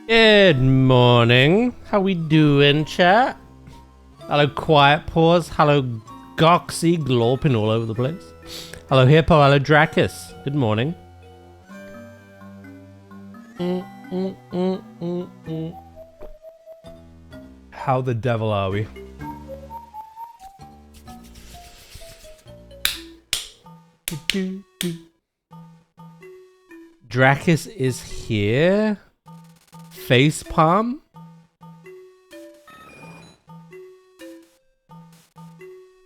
Good morning. How we doing, chat? Hello, Quiet Paws. Hello, Goxy, glorping all over the place. Hello, Hippo. Hello, Dracus. Good morning. How the devil are we? Dracus is here. Facepalm?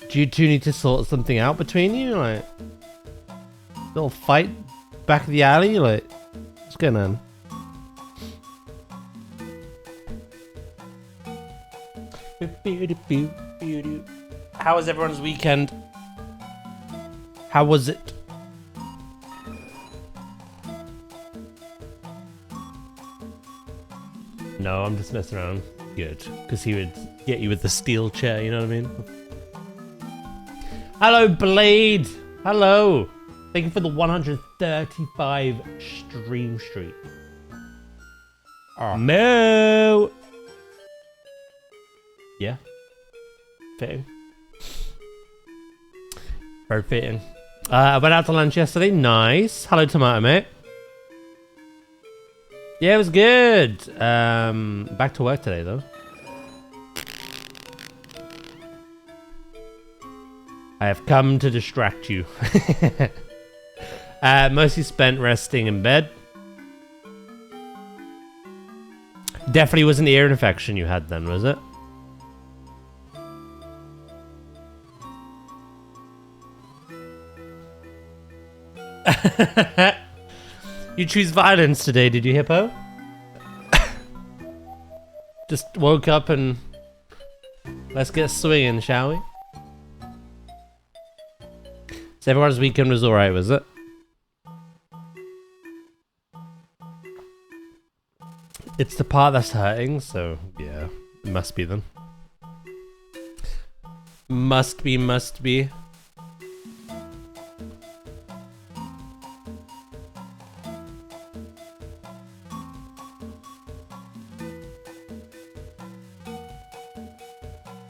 Do you two need to sort something out between you? Like, little fight back of the alley? Like, what's going on? How was everyone's weekend? How was it? No, I'm just messing around. Good. Because he would get you with the steel chair, you know what I mean? Hello, Blade! Hello! Thank you for the 135 stream streak. Oh. No! Yeah. Fitting. Very fitting. I went out to lunch yesterday. Nice. Hello, Tomato, mate. Yeah, it was good. Back to work today, though. I have come to distract you. Mostly spent resting in bed. Definitely was an ear infection you had then, was it? You choose violence today, did you, Hippo? Just woke up and let's get swinging, shall we? So everyone's weekend was alright, was it? It's the part that's hurting, so yeah, it must be then. Must be.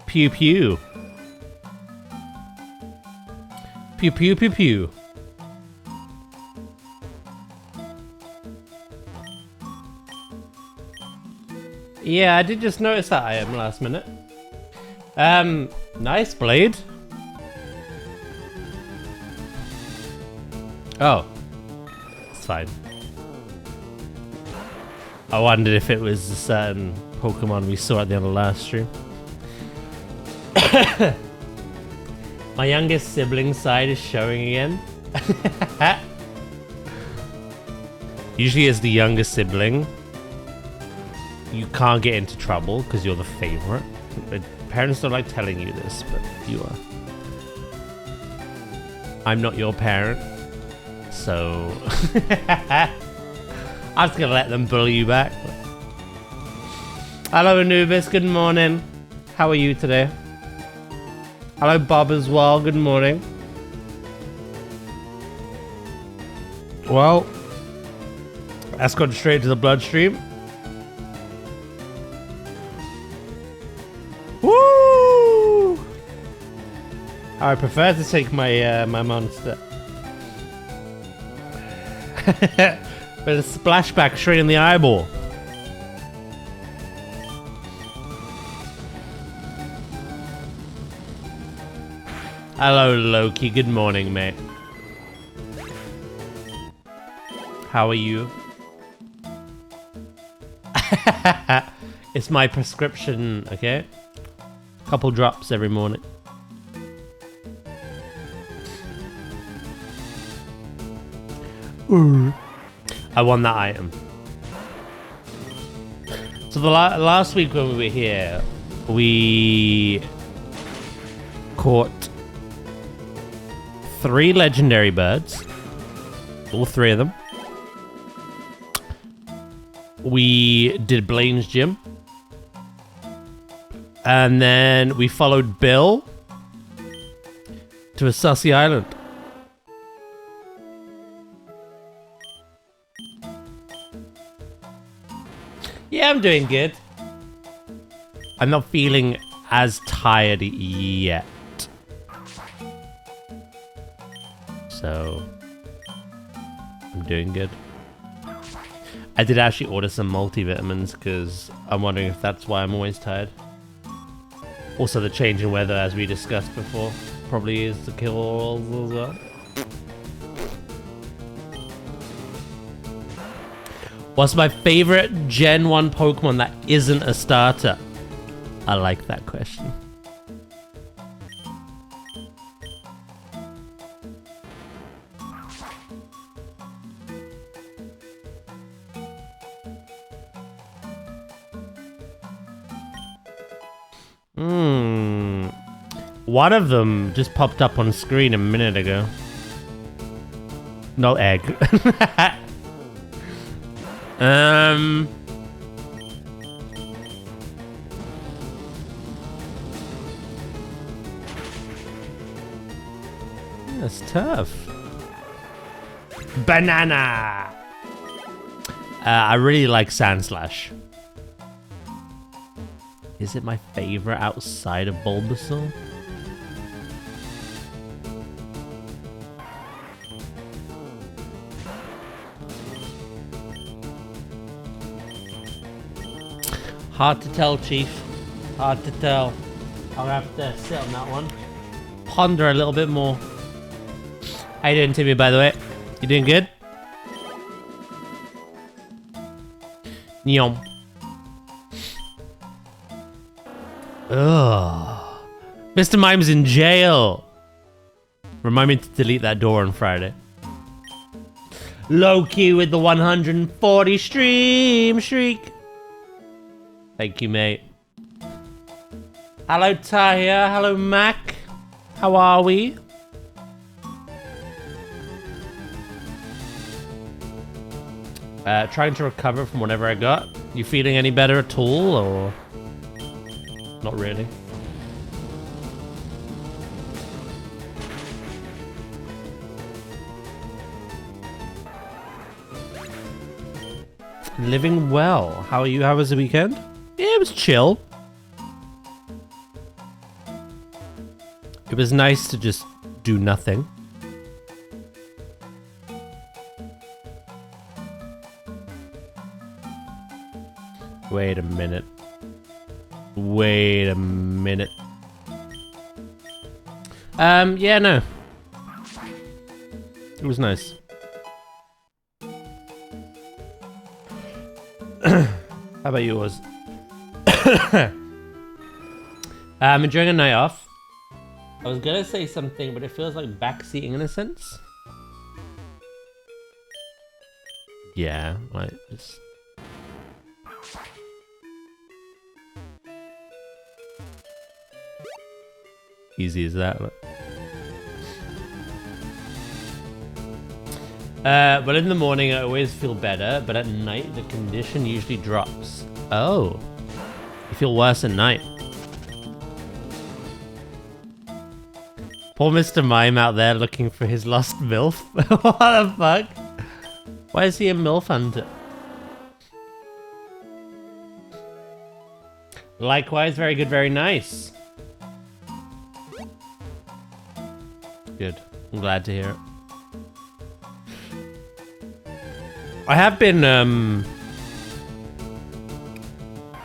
Pew pew. Pew pew pew pew. Yeah, I did just notice that item last minute. Nice blade. Oh. It's fine. I wondered if it was a certain Pokemon we saw at the end of the last stream. My youngest sibling side is showing again. Usually as the youngest sibling, you can't get into trouble because you're the favorite. Parents don't like telling you this, but you are. I'm not your parent, so I'm just gonna let them bully you back. Hello Anubis, good morning. How are you today? Hello Bob as well, good morning. Well, that's gone straight to the bloodstream. Woo! I prefer to take my my monster. But a splashback straight in the eyeball. Hello, Loki. Good morning, mate. How are you? It's my prescription, okay? Couple drops every morning. Ooh. I won that item. So the last week when we were here, we caught 3 legendary birds. All 3 of them. We did Blaine's gym. And then we followed Bill to a sussy island. Yeah, Yeah, I'm doing good. I'm not feeling as tired yet. So, I'm doing good. I did actually order some multivitamins because I'm wondering if that's why I'm always tired. Also, the change in weather, as we discussed before, probably is the kills as well. What's my favorite Gen 1 Pokemon that isn't a starter? I like that question. One of them just popped up on screen a minute ago. No egg. That's tough. Banana! I really like Sandslash. Is it my favorite outside of Bulbasaur? Hard to tell, Chief. Hard to tell. I'll have to sit on that one. Ponder a little bit more. How you doing, Timmy, by the way? You doing good? Nyom. Ugh. Mr. Mime's in jail. Remind me to delete that door on Friday. Loki with the 140 stream streak. Thank you, mate. Hello, Tahir. Hello, Mac. How are we? Trying to recover from whatever I got. You feeling any better at all, or not really? Living well. How are you? How was the weekend? Yeah, it was chill. It was nice to just do nothing. Wait a minute. Wait a minute. Yeah, no. It was nice. How about yours? I'm enjoying a night off. I was gonna say something, but it feels like backseating in a sense. Yeah, like just... Easy as that. But in the morning I always feel better, but at night the condition usually drops. Oh. You feel worse at night. Poor Mr. Mime out there looking for his lost MILF. What the fuck? Why is he a MILF hunter? Likewise, very good, very nice. Good. I'm glad to hear it. I have been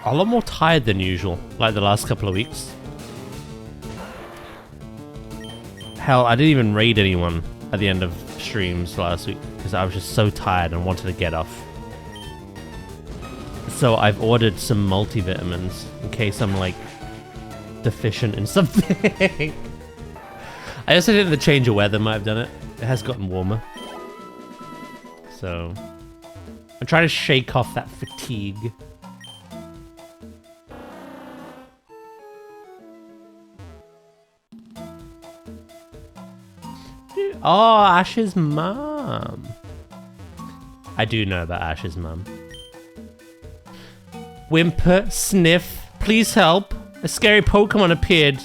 a lot more tired than usual, like the last couple of weeks. Hell, I didn't even raid anyone at the end of streams last week because I was just so tired and wanted to get off. So I've ordered some multivitamins in case I'm like deficient in something. I also think the change of weather might have done it. It has gotten warmer. So I'm trying to shake off that fatigue. Oh, Ash's mum. I do know about Ash's mum. Whimper, sniff, please help. A scary Pokemon appeared.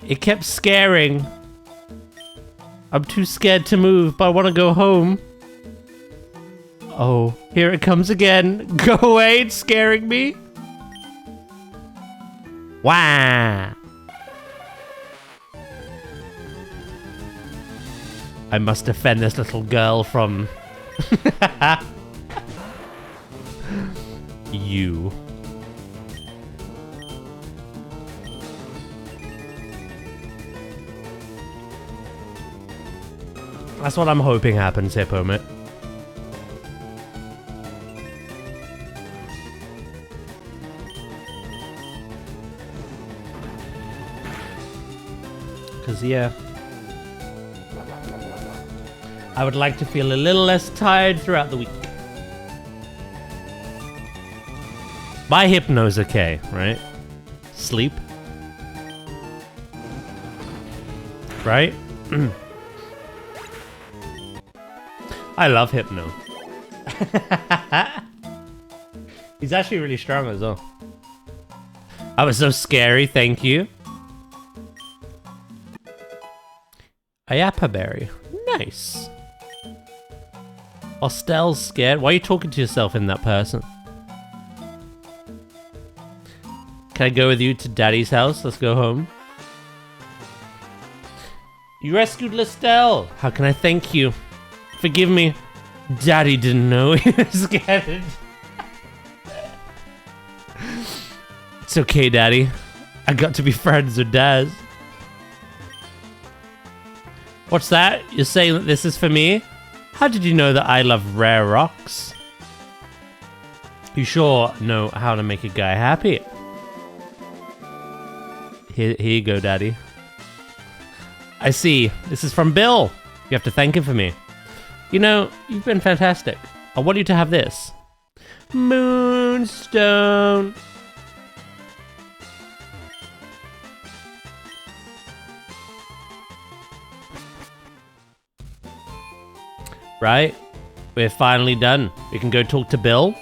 It kept scaring. I'm too scared to move, but I want to go home. Oh, here it comes again. Go away, it's scaring me. Wah! I must defend this little girl from... you. That's what I'm hoping happens, Hippomit. Because, yeah, I would like to feel a little less tired throughout the week. My hypno's okay, right? Sleep. Right? I love Hypno. He's actually really strong as well. I was so scary, thank you. Ayapa berry. Nice. Hostel's scared. Why are you talking to yourself in that person? Can I go with you to Daddy's house? Let's go home. You rescued Listel. How can I thank you? Forgive me. Daddy didn't know he was scared. It's okay, Daddy. I got to be friends with Daz. What's that? You're saying that this is for me? How did you know that I love rare rocks? You sure know how to make a guy happy. Here you go, Daddy. I see. This is from Bill. You have to thank him for me. You know, you've been fantastic. I want you to have this. Moonstone. Right? We're finally done. We can go talk to Bill.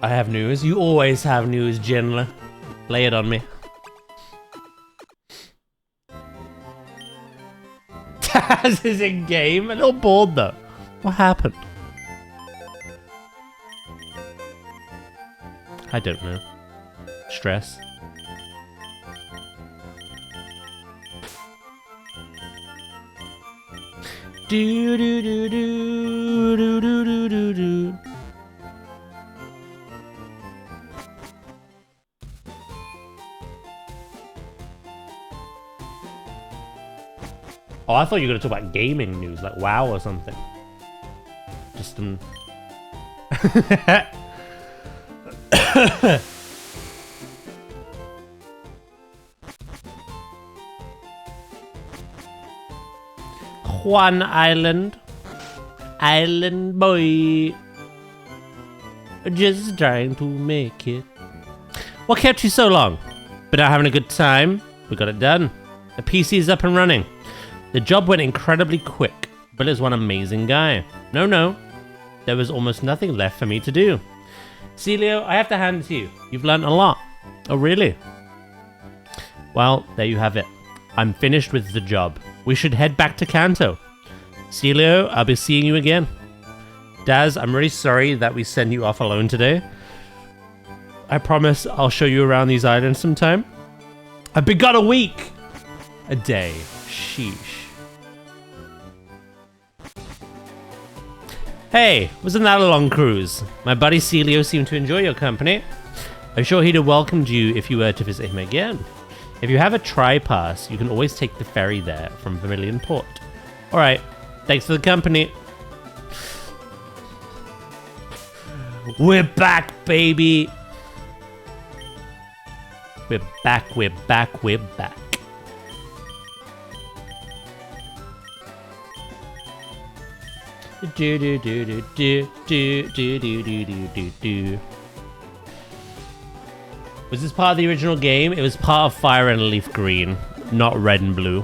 I have news. You always have news, Jenla. Lay it on me. Taz is in game. A little bored though. What happened? I don't know. Stress. Do do do do do do do do do. Oh, I thought you were going to talk about gaming news, like WoW or something. Just Juan Island. Island boy. Just trying to make it. What kept you so long? Been out having a good time? We got it done. The PC is up and running. The job went incredibly quick. Bill is one amazing guy. No. There was almost nothing left for me to do. Celio, I have to hand it to you. You've learned a lot. Oh, really? Well, there you have it. I'm finished with the job. We should head back to Kanto. Celio, I'll be seeing you again. Daz, I'm really sorry that we sent you off alone today. I promise I'll show you around these islands sometime. I've been gone a week. A day. Sheesh. Hey, wasn't that a long cruise? My buddy Celio seemed to enjoy your company. I'm sure he'd have welcomed you if you were to visit him again. If you have a tri-pass, you can always take the ferry there from Vermilion Port. Alright, thanks for the company. We're back, baby! We're back, we're back, we're back. Do do do do do do do do do do do. Was this part of the original game? It was part of Fire and Leaf Green, not Red and Blue.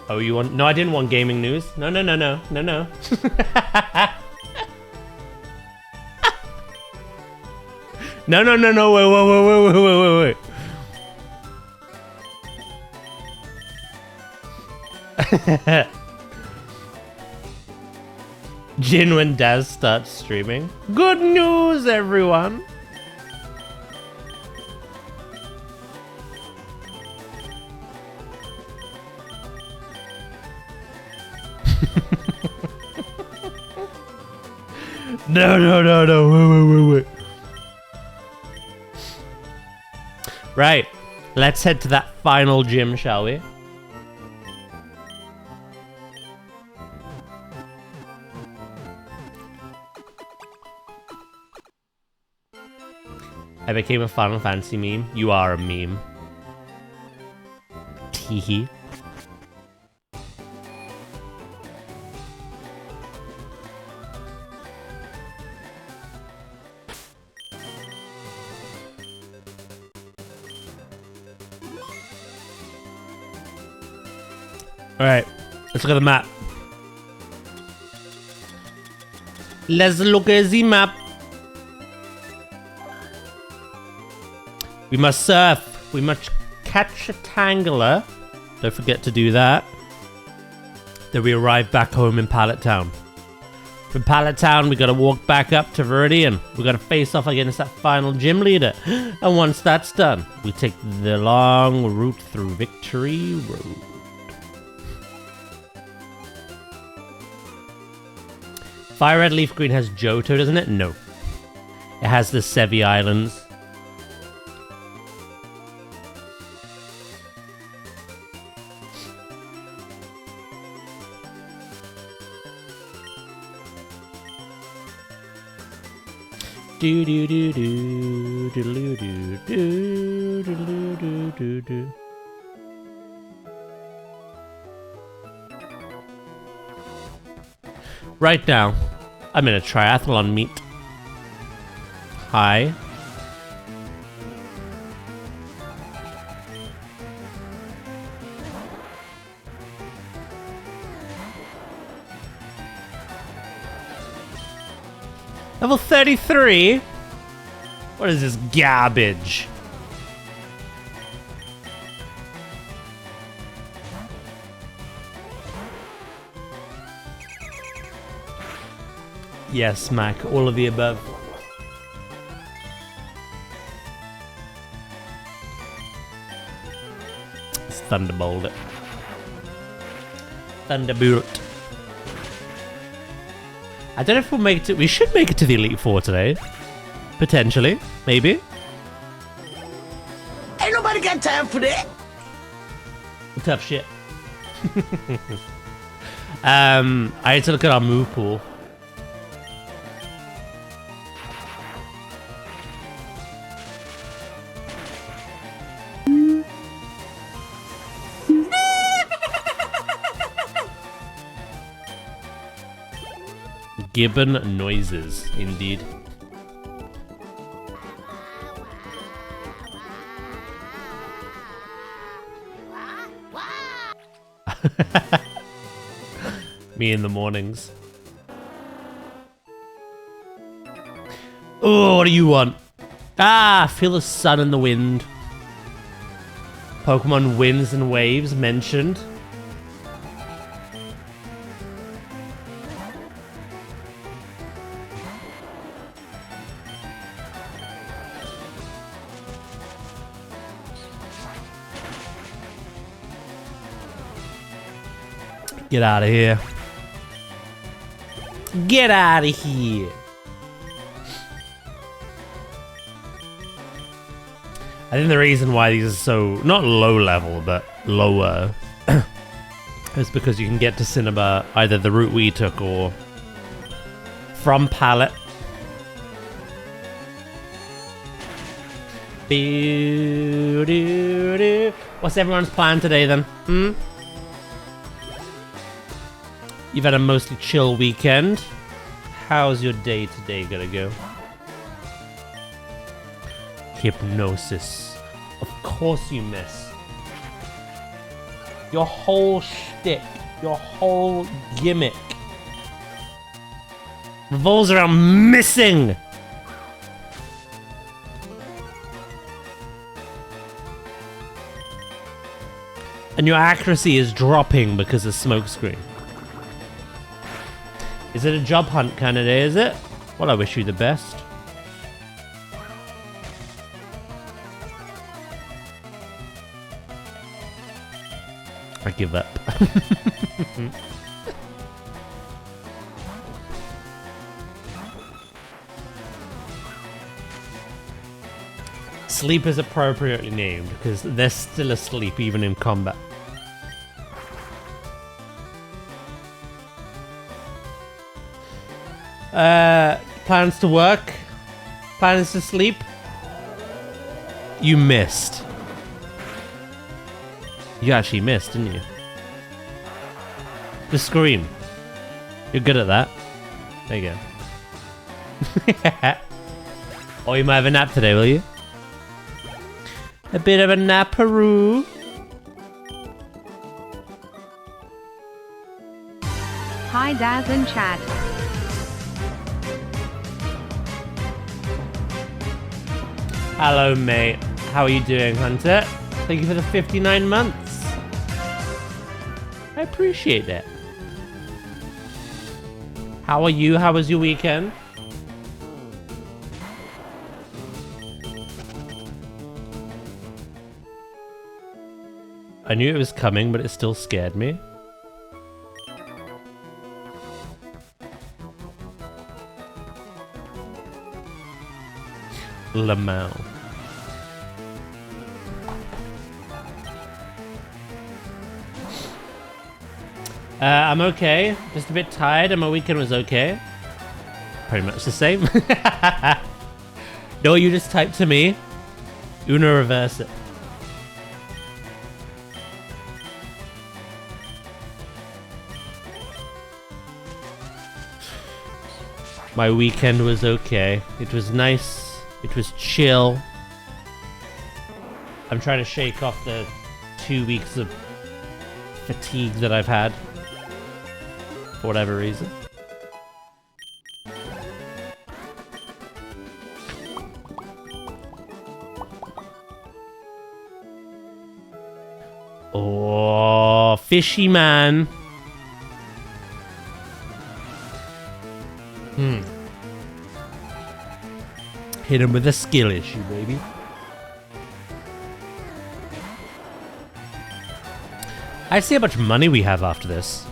Oh, you want? No, I didn't want gaming news. No. No, no, no, no, wait, wait, wait, wait, wait, wait, wait. Jin when Daz starts streaming. Good news, everyone! No, no, no, no, wait, wait, wait, wait. Right, let's head to that final gym, shall we? I became a Final Fantasy meme. You are a meme. Teehee. Alright, let's look at the map. Let's look at the map. We must surf. We must catch a tangler. Don't forget to do that. Then we arrive back home in Pallet Town. From Pallet Town, we gotta walk back up to Viridian. We gotta face off against that final gym leader. And once that's done, we take the long route through Victory Road. Fire Red Leaf Green has Johto, doesn't it? No. It has the Sevi Islands. Do do do do do do do do do do do do. Right now, I'm in a triathlon meet. Hi. Level 33? What is this garbage? Yes, Mac, all of the above. Let's Thunderbolt it. Thunderbolt. I don't know if we'll make it to... We should make it to the Elite Four today. Potentially. Maybe. Ain't nobody got time for that. Tough shit. I had to look at our move pool. Gibbon noises, indeed. Me in the mornings. Oh, what do you want? Ah, feel the sun and the wind. Pokemon winds and waves mentioned. Get out of here. Get out of here. I think the reason why these are so, not low level, but lower, is because you can get to Cinnabar either the route we took or from Pallet. What's everyone's plan today then? You've had a mostly chill weekend. How's your day today gonna go? Hypnosis. Of course you miss. Your whole shtick, your whole gimmick revolves around missing. And your accuracy is dropping because of smokescreen. Is it a job hunt kind of day, is it? Well, I wish you the best. I give up. Sleep is appropriately named because they're still asleep even in combat. Plans to work? Plans to sleep? You missed. You actually missed, didn't you? The scream. You're good at that. There you go. Or you might have a nap today, will you? A bit of a naparoo. Hi Daz and chat. Hello mate, how are you doing, Hunter? Thank you for the 59 months. I appreciate that. How are you? How was your weekend? I knew it was coming, but it still scared me. Lamau. I'm okay. Just a bit tired and my weekend was okay. Pretty much the same. No, you just typed to me. Uno reverse it. My weekend was okay. It was nice. It was chill. I'm trying to shake off the 2 weeks of fatigue that I've had. For whatever reason. Oh, fishy man. Hit him with a skill issue, baby. I see how much money we have after this.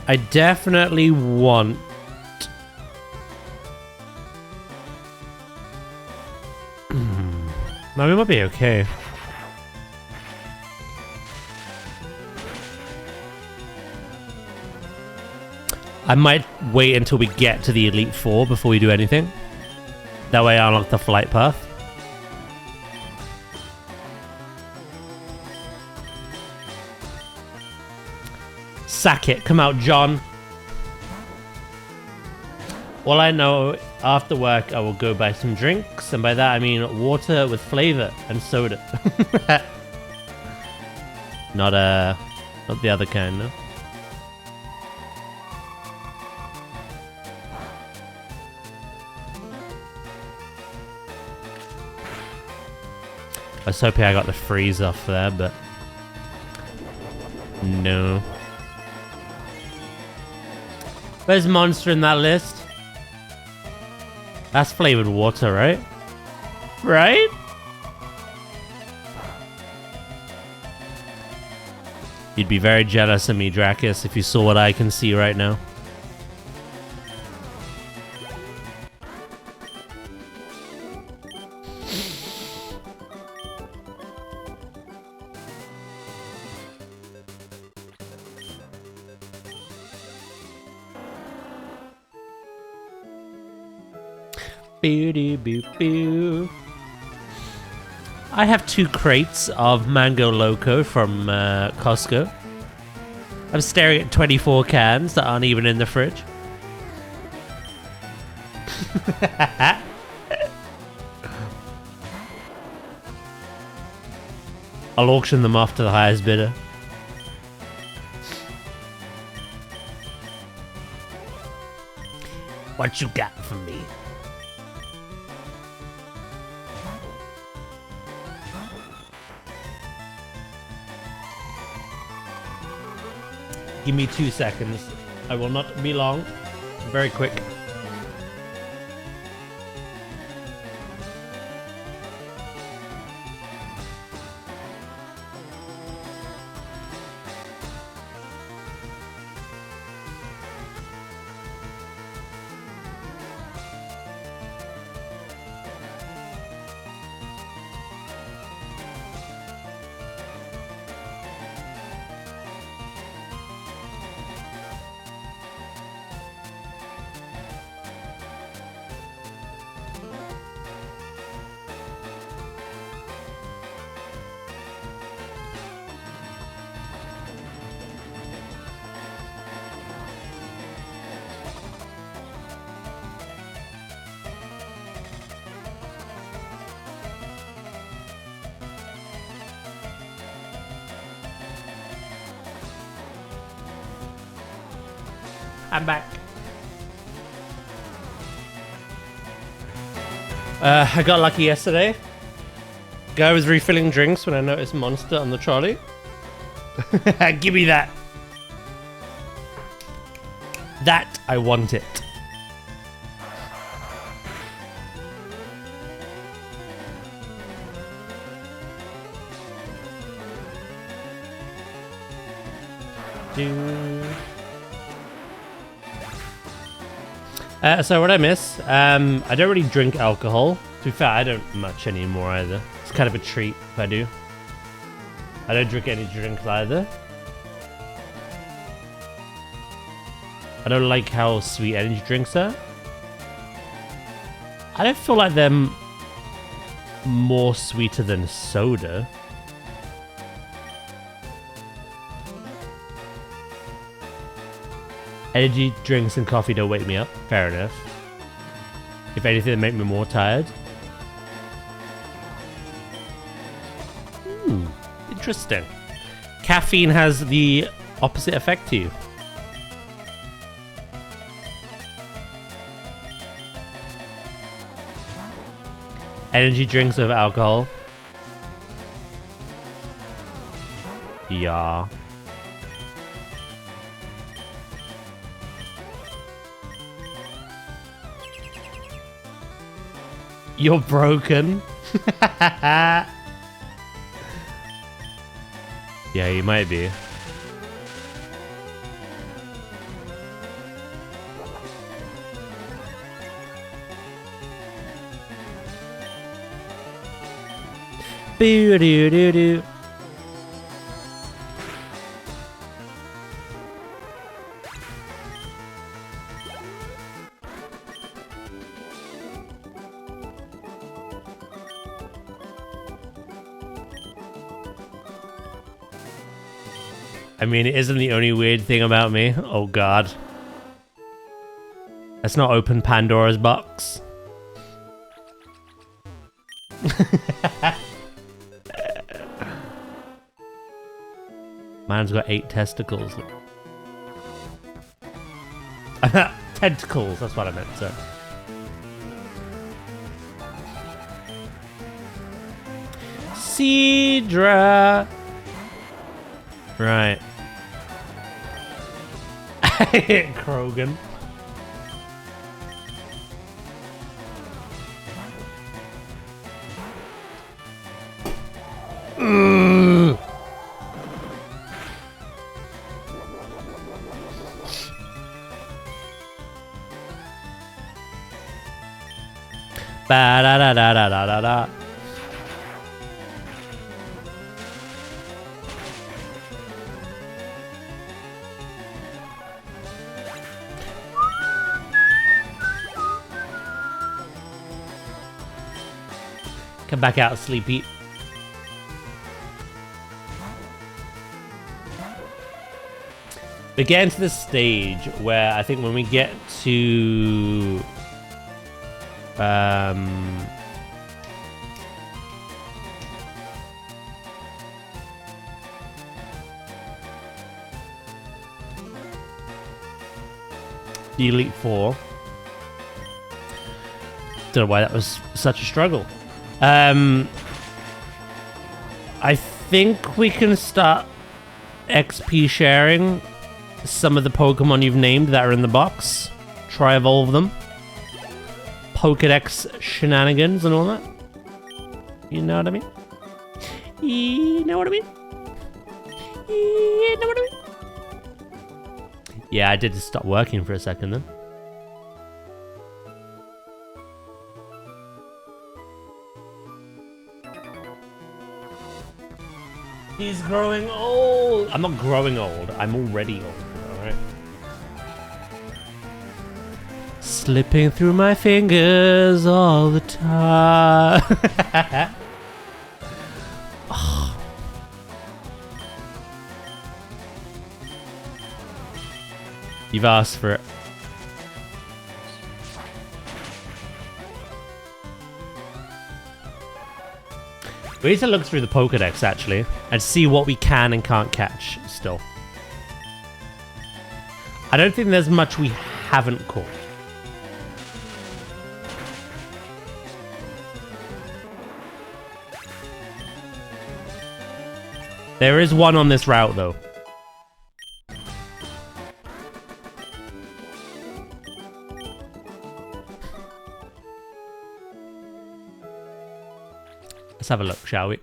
I definitely want... No, we might be okay. I might wait until we get to the Elite Four before we do anything. That way I unlock the flight path. Sack it. Come out, John. Well, I know after work I will go buy some drinks, and by that I mean water with flavor and soda. Not the other kind, no. I was hoping I got the freeze off there, but no. Where's Monster in that list? That's flavored water, right? Right? You'd be very jealous of me, Dracus, if you saw what I can see right now. I have 2 crates of Mango Loco from Costco. I'm staring at 24 cans that aren't even in the fridge. I'll auction them off to the highest bidder. What you got for me? Give me 2 seconds. I will not be long. Very quick. I'm back. I got lucky yesterday. Guy was refilling drinks when I noticed Monster on the trolley. Give me that. That, I want it. So what I miss, I don't really drink alcohol. To be fair, I don't much anymore either. It's kind of a treat if I do. I don't drink any drinks either. I don't like how sweet energy drinks are. I don't feel like they're more sweeter than soda. Energy drinks and coffee don't wake me up. Fair enough. If anything, they make me more tired. Interesting. Caffeine has the opposite effect to you. Energy drinks with alcohol. Yeah. You're broken. Yeah, you might be. Boo doo doo doo. I mean, it isn't the only weird thing about me. Oh god. Let's not open Pandora's box. Man's got 8 testicles. Tentacles, that's what I meant, sir. Cedra. Right. Krogan. Ba da da da da da da da. Come back out, sleepy. We get into the stage where I think when we get to the Elite Four, don't know why that was such a struggle. I think we can start XP sharing some of the Pokemon you've named that are in the box. Try evolve them. Pokedex shenanigans and all that. You know what I mean? You know what I mean? You know what I mean? Yeah, I did stop working for a second then. He's growing old. I'm not growing old. I'm already old. Alright. Slipping through my fingers all the time. Oh. You've asked for it. We need to look through the Pokedex, actually, and see what we can and can't catch still. I don't think there's much we haven't caught. There is one on this route, though. Let's have a look, shall we?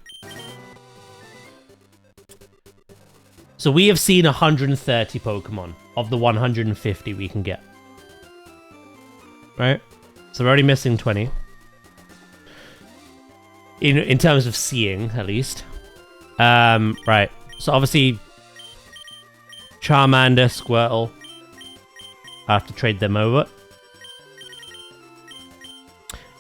So we have seen 130 Pokemon of the 150 we can get. Right? So we're already missing 20. In terms of seeing, at least. Right. So obviously, Charmander, Squirtle. I have to trade them over.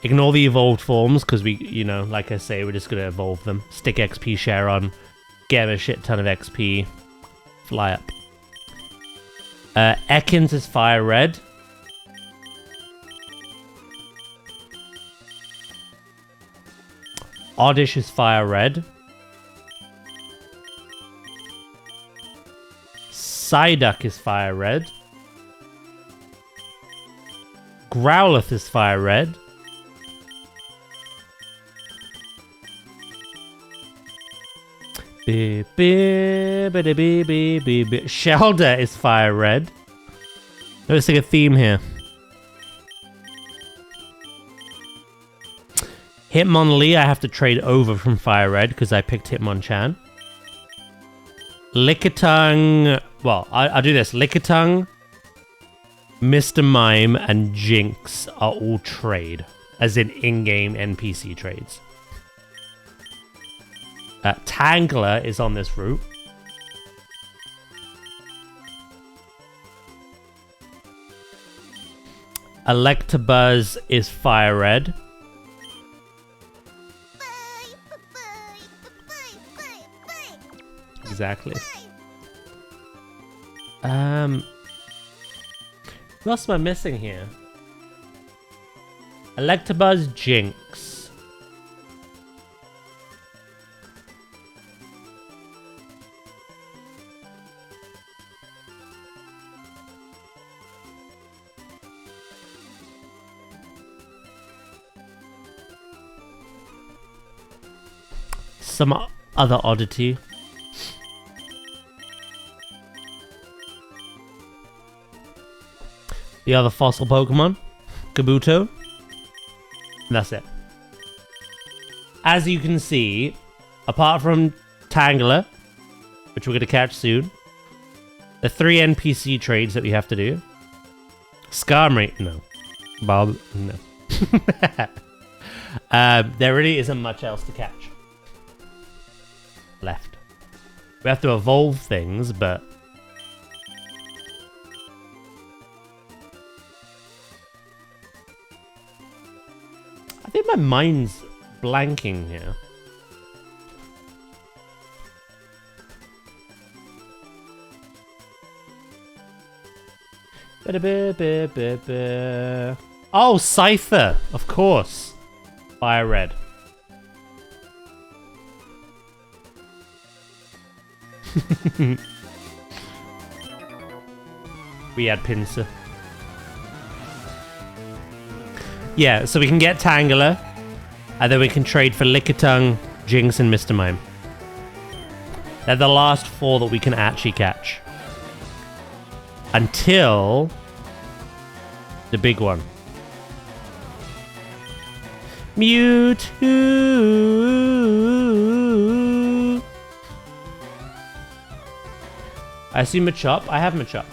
Ignore the evolved forms, because we, you know, like I say, we're just going to evolve them. Stick XP share on. Get a shit ton of XP. Fly up. Ekans is Fire Red. Oddish is Fire Red. Psyduck is Fire Red. Growlithe is Fire Red. Shelder is Fire Red. Noticing a theme here. Hitmonlee I have to trade over from Fire Red because I picked Hitmonchan. Lickitung... Well, I'll do this. Lickitung, Mr. Mime, and Jinx are all trade. As in-game NPC trades. Tangler is on this route. Electabuzz is Fire Red. Exactly. What else am I missing here? Electabuzz, Jinx. Some other oddity. The other fossil Pokemon, Kabuto. And that's it. As you can see, apart from Tangela, which we're going to catch soon, the 3 NPC trades that we have to do. Skarmory, no. Bob, no. There really isn't much else to catch. Left. We have to evolve things, but... I think my mind's blanking here. Oh, Scyther! Of course. Fire Red. We had Pinsir. Yeah, so we can get Tangela, and then we can trade for Lickitung, Jinx, and Mr. Mime. They're the last 4 that we can actually catch. Until the big one. Mewtwo. I see Machop. I have Machop.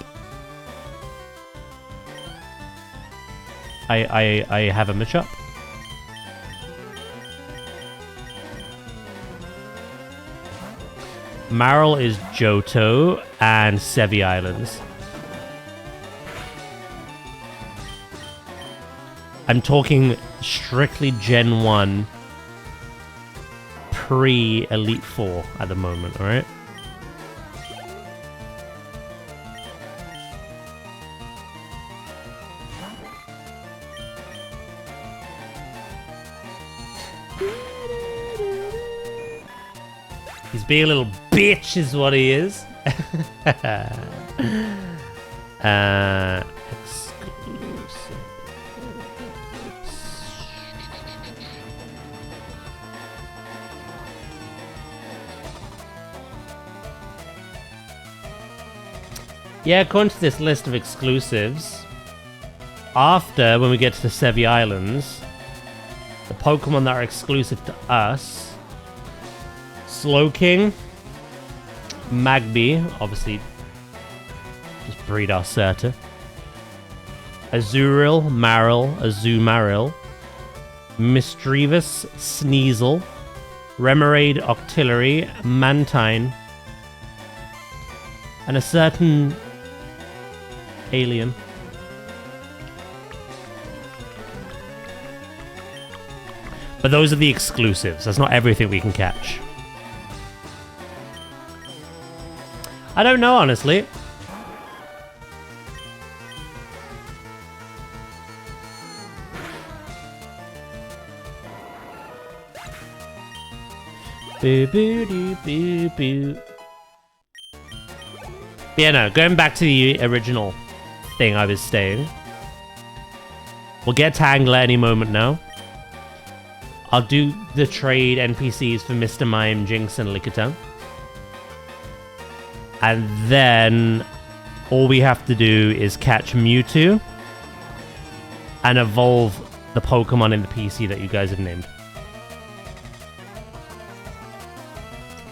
I have a Machop. Marill is Johto and Sevi Islands. I'm talking strictly Gen 1 pre-Elite 4 at the moment, alright? He's being a little bitch is what he is. Exclusive. Yeah, according to this list of exclusives, after, when we get to the Sevi Islands, the Pokemon that are exclusive to us, Slowking, Magby, obviously, just breed our Serta, Azurill, Marill, Azumarill, Misdreavus, Sneasel, Remoraid, Octillery, Mantine, and a certain alien. But those are the exclusives. That's not everything we can catch. I don't know, honestly. Boo boo doo boo boo. Yeah, no, going back to the original thing I was saying. We'll get Tangela any moment now. I'll do the trade NPCs for Mr. Mime, Jinx, and Lickitung. And then all we have to do is catch Mewtwo and evolve the Pokemon in the PC that you guys have named.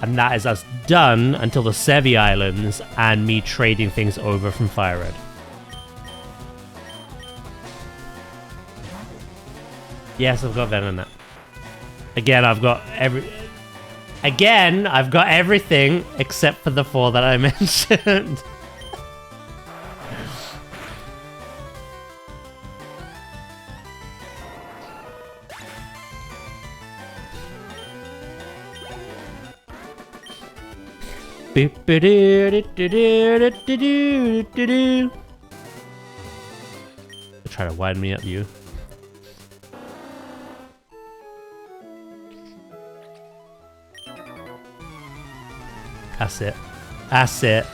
And that is us done until the Sevi Islands and me trading things over from Fire Red. Yes, I've got Venonat. Again, I've got everything except for the 4 that I mentioned. Try to wind me up, you. That's it. That's it.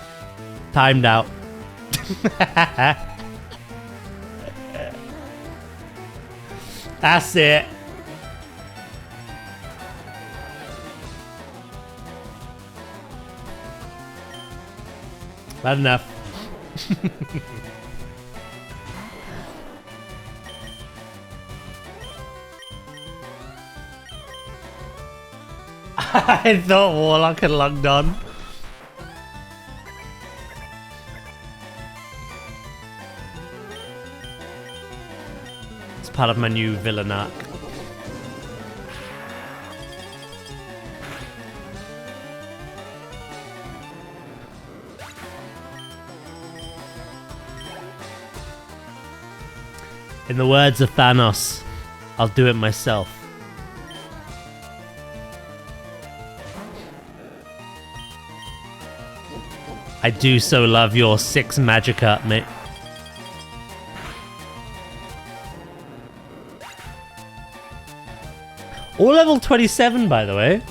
Timed out. That's it. Bad enough. I thought Warlock had logged on. It's part of my new villain arc. In the words of Thanos, I'll do it myself. I do so love your 6 Magikarp, mate. All level 27, by the way.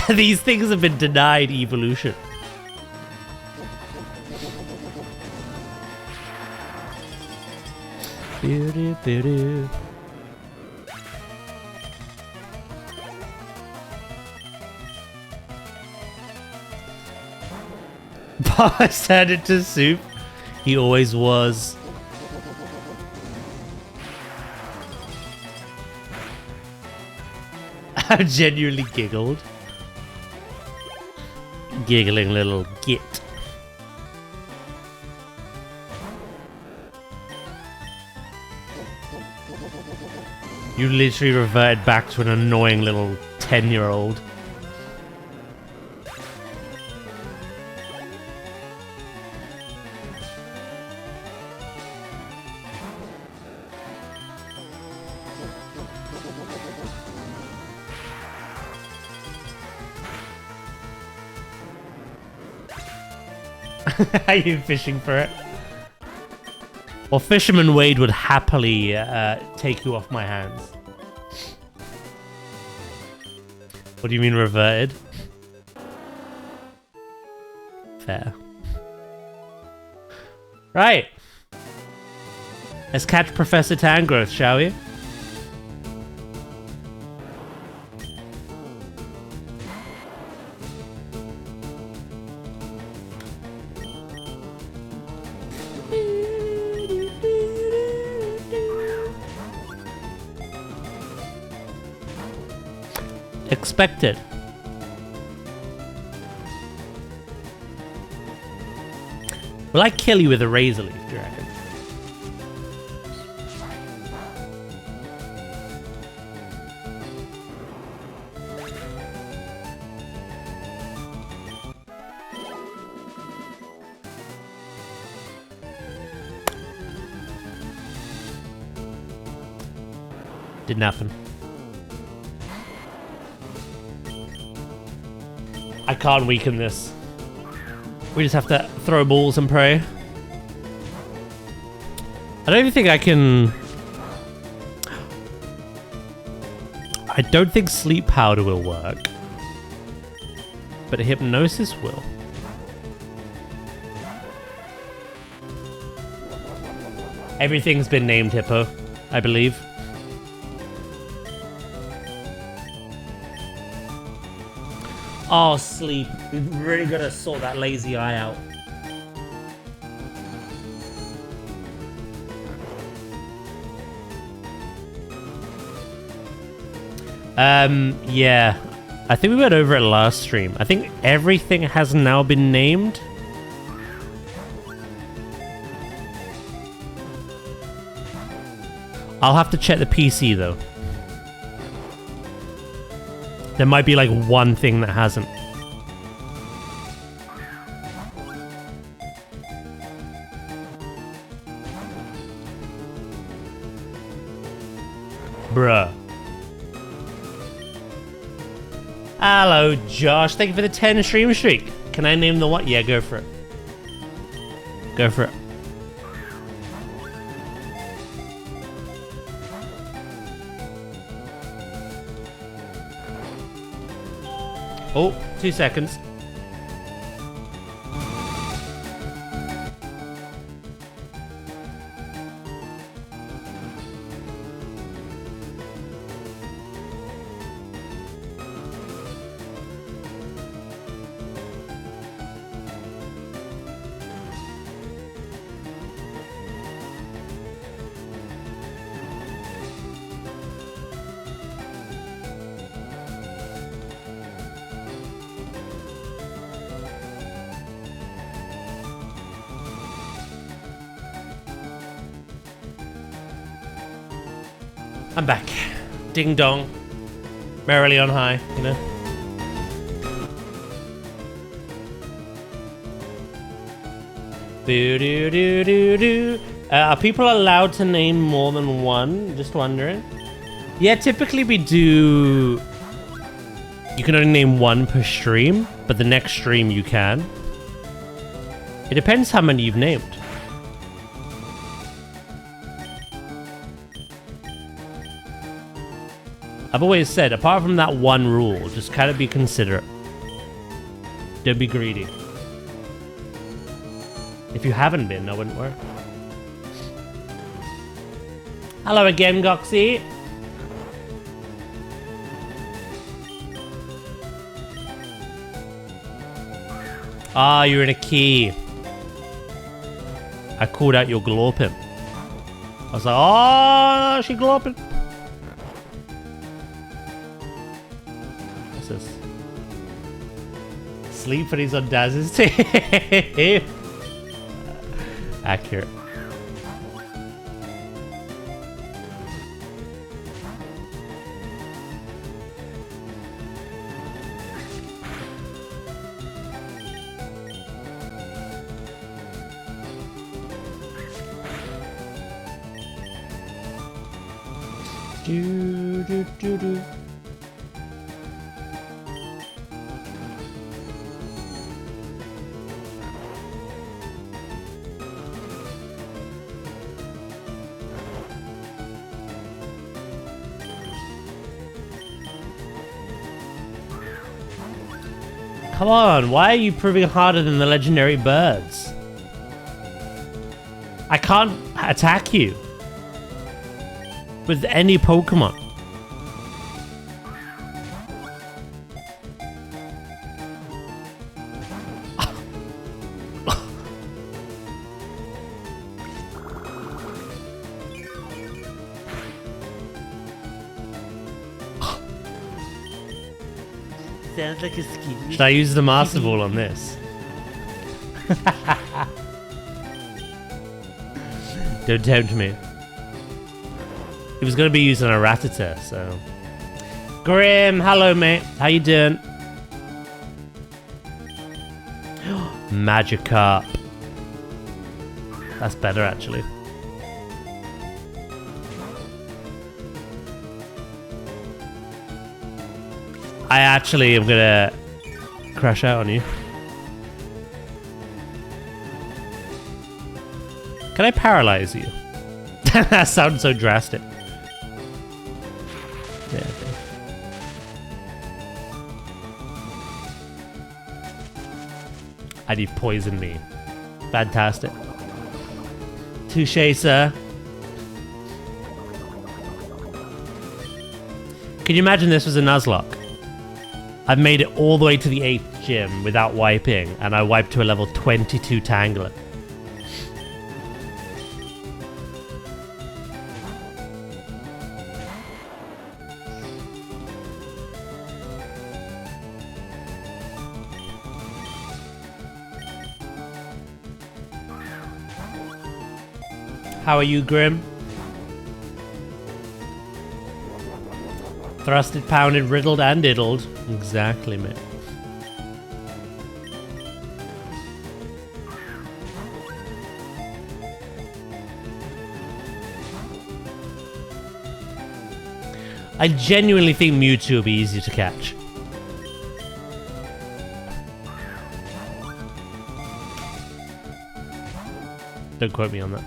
These things have been denied evolution. Boo-doo-boo-doo. Boss turned into soup. He always was. I genuinely giggled. Giggling little git. You literally reverted back to an annoying little 10-year-old. Are you fishing for it? Well, Fisherman Wade would happily take you off my hands. What do you mean reverted? Fair. Right. Let's catch Professor Tangrowth, shall we? Expected. Will I kill you with a razor leaf, do you reckon? Didn't happen. I can't weaken this. We just have to throw balls and pray. I don't even think I can... I don't think sleep powder will work. But hypnosis will. Everything's been named Hippo, I believe. Oh, sleep. We've really got to sort that lazy eye out. Yeah. I think we went over it last stream. I think everything has now been named. I'll have to check the PC, though. There might be like one thing that hasn't. Bruh. Hello, Josh. Thank you for the 10 stream streak. Can I name the what? Yeah, go for it. Go for it. Oh, 2 seconds. I'm back. Ding dong. Merrily on high, you know? Boo doo doo doo doo. Are people allowed to name more than one? Just wondering. Yeah, typically we do... You can only name one per stream, but the next stream you can. It depends how many you've named. I've always said, apart from that one rule, just kind of be considerate. Don't be greedy. If you haven't been, that wouldn't work. Hello again, Goxie. Ah, you're in a key. I called out your glorping. I was like, oh, she glorping. What's this? Sleep when he's on Daz's team. Accurate. Do, do, do, do. Come on, why are you proving harder than the legendary birds? I can't attack you with any Pokemon. Sounds like a ski. Should I use the Master Ball on this? Don't tempt me. He was going to be using a Rattata, so... Grim, hello mate. How you doing? Magikarp. That's better, actually. I actually am gonna crash out on you. Can I paralyze you? That sounds so drastic. Yeah, okay. And you've poisoned me. Fantastic. Touché, sir. Can you imagine this was a Nuzlocke? I've made it all the way to the 8th gym without wiping, and I wiped to a level 22 Tangler. How are you, Grim? Thrusted, pounded, riddled, and diddled. Exactly, mate. I genuinely think Mewtwo will be easy to catch. Don't quote me on that.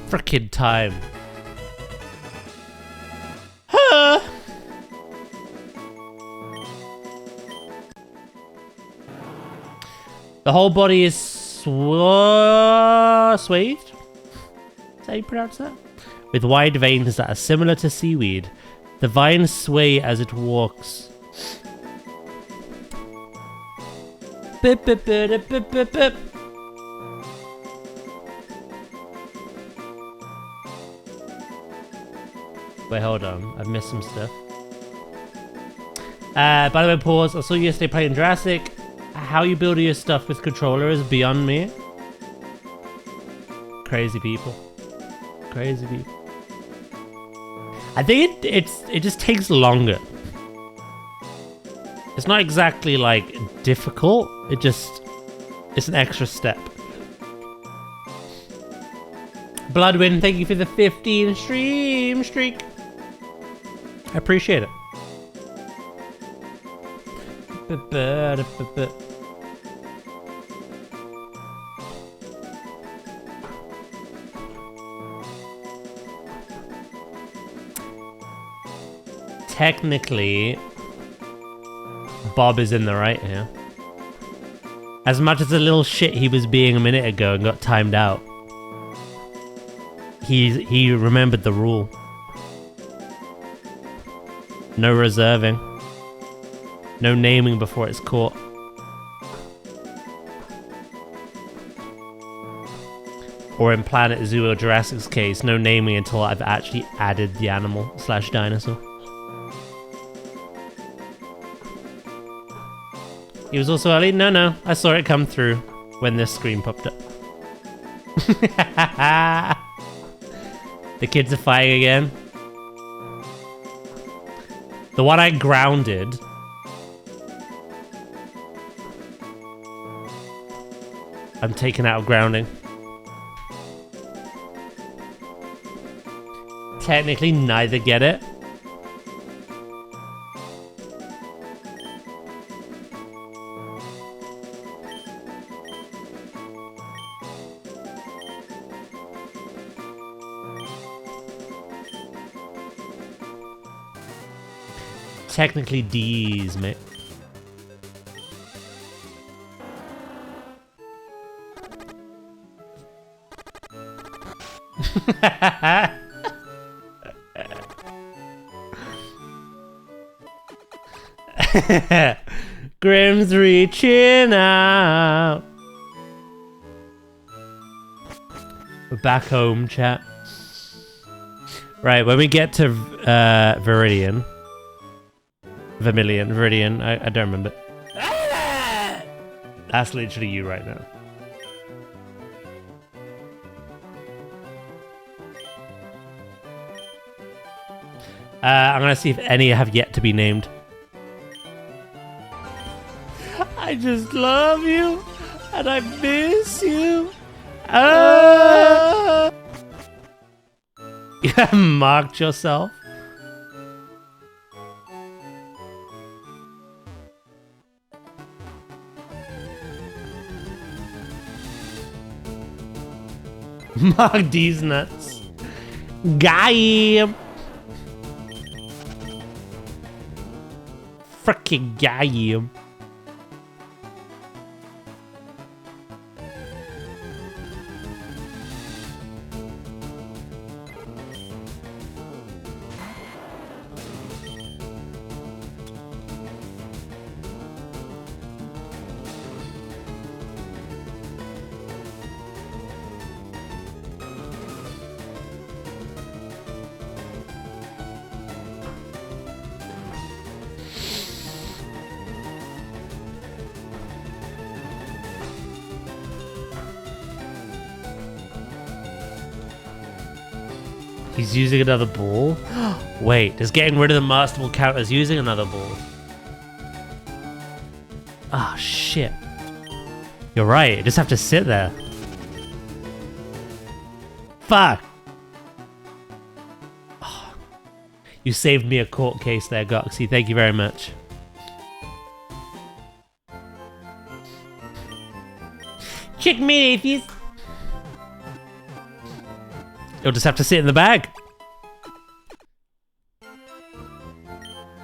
Frickin' time. Huh. The whole body is swathed? Is that how you pronounce that? With wide veins that are similar to seaweed. The vines sway as it walks. Bip, bip, bip, bip, bip, bip. Wait, hold on. I've missed some stuff. By the way, pause. I saw you yesterday playing Jurassic. How you build your stuff with controller is beyond me. Crazy people. Crazy people. I think it just takes longer. It's not exactly like difficult. It's an extra step. Bloodwind, thank you for the 15 stream streak. I appreciate it. Technically, Bob is in the right here. As much as the little shit he was being a minute ago and got timed out, he remembered the rule. No reserving. No naming before it's caught. Or in Planet Zoo or Jurassic's case, no naming until I've actually added the animal / dinosaur. He was also early? No, I saw it come through when this screen popped up. The kids are fighting again. The one I grounded. I'm taken out of grounding. Technically, neither get it. Technically D's, mate. Grim's reaching out. We're back home, chat. Right, when we get to Viridian, I don't remember. That's literally you right now. I'm gonna see if any have yet to be named. I just love you, and I miss you. You have marked yourself. Mark these nuts. Guy. Frickin' guy. He's using another ball? Wait, does getting rid of the master ball count as using another ball? Ah, oh, shit. You're right, you just have to sit there. Fuck! Oh, you saved me a court case there, Goxy. Thank you very much. Check me, if you'll just have to sit in the bag.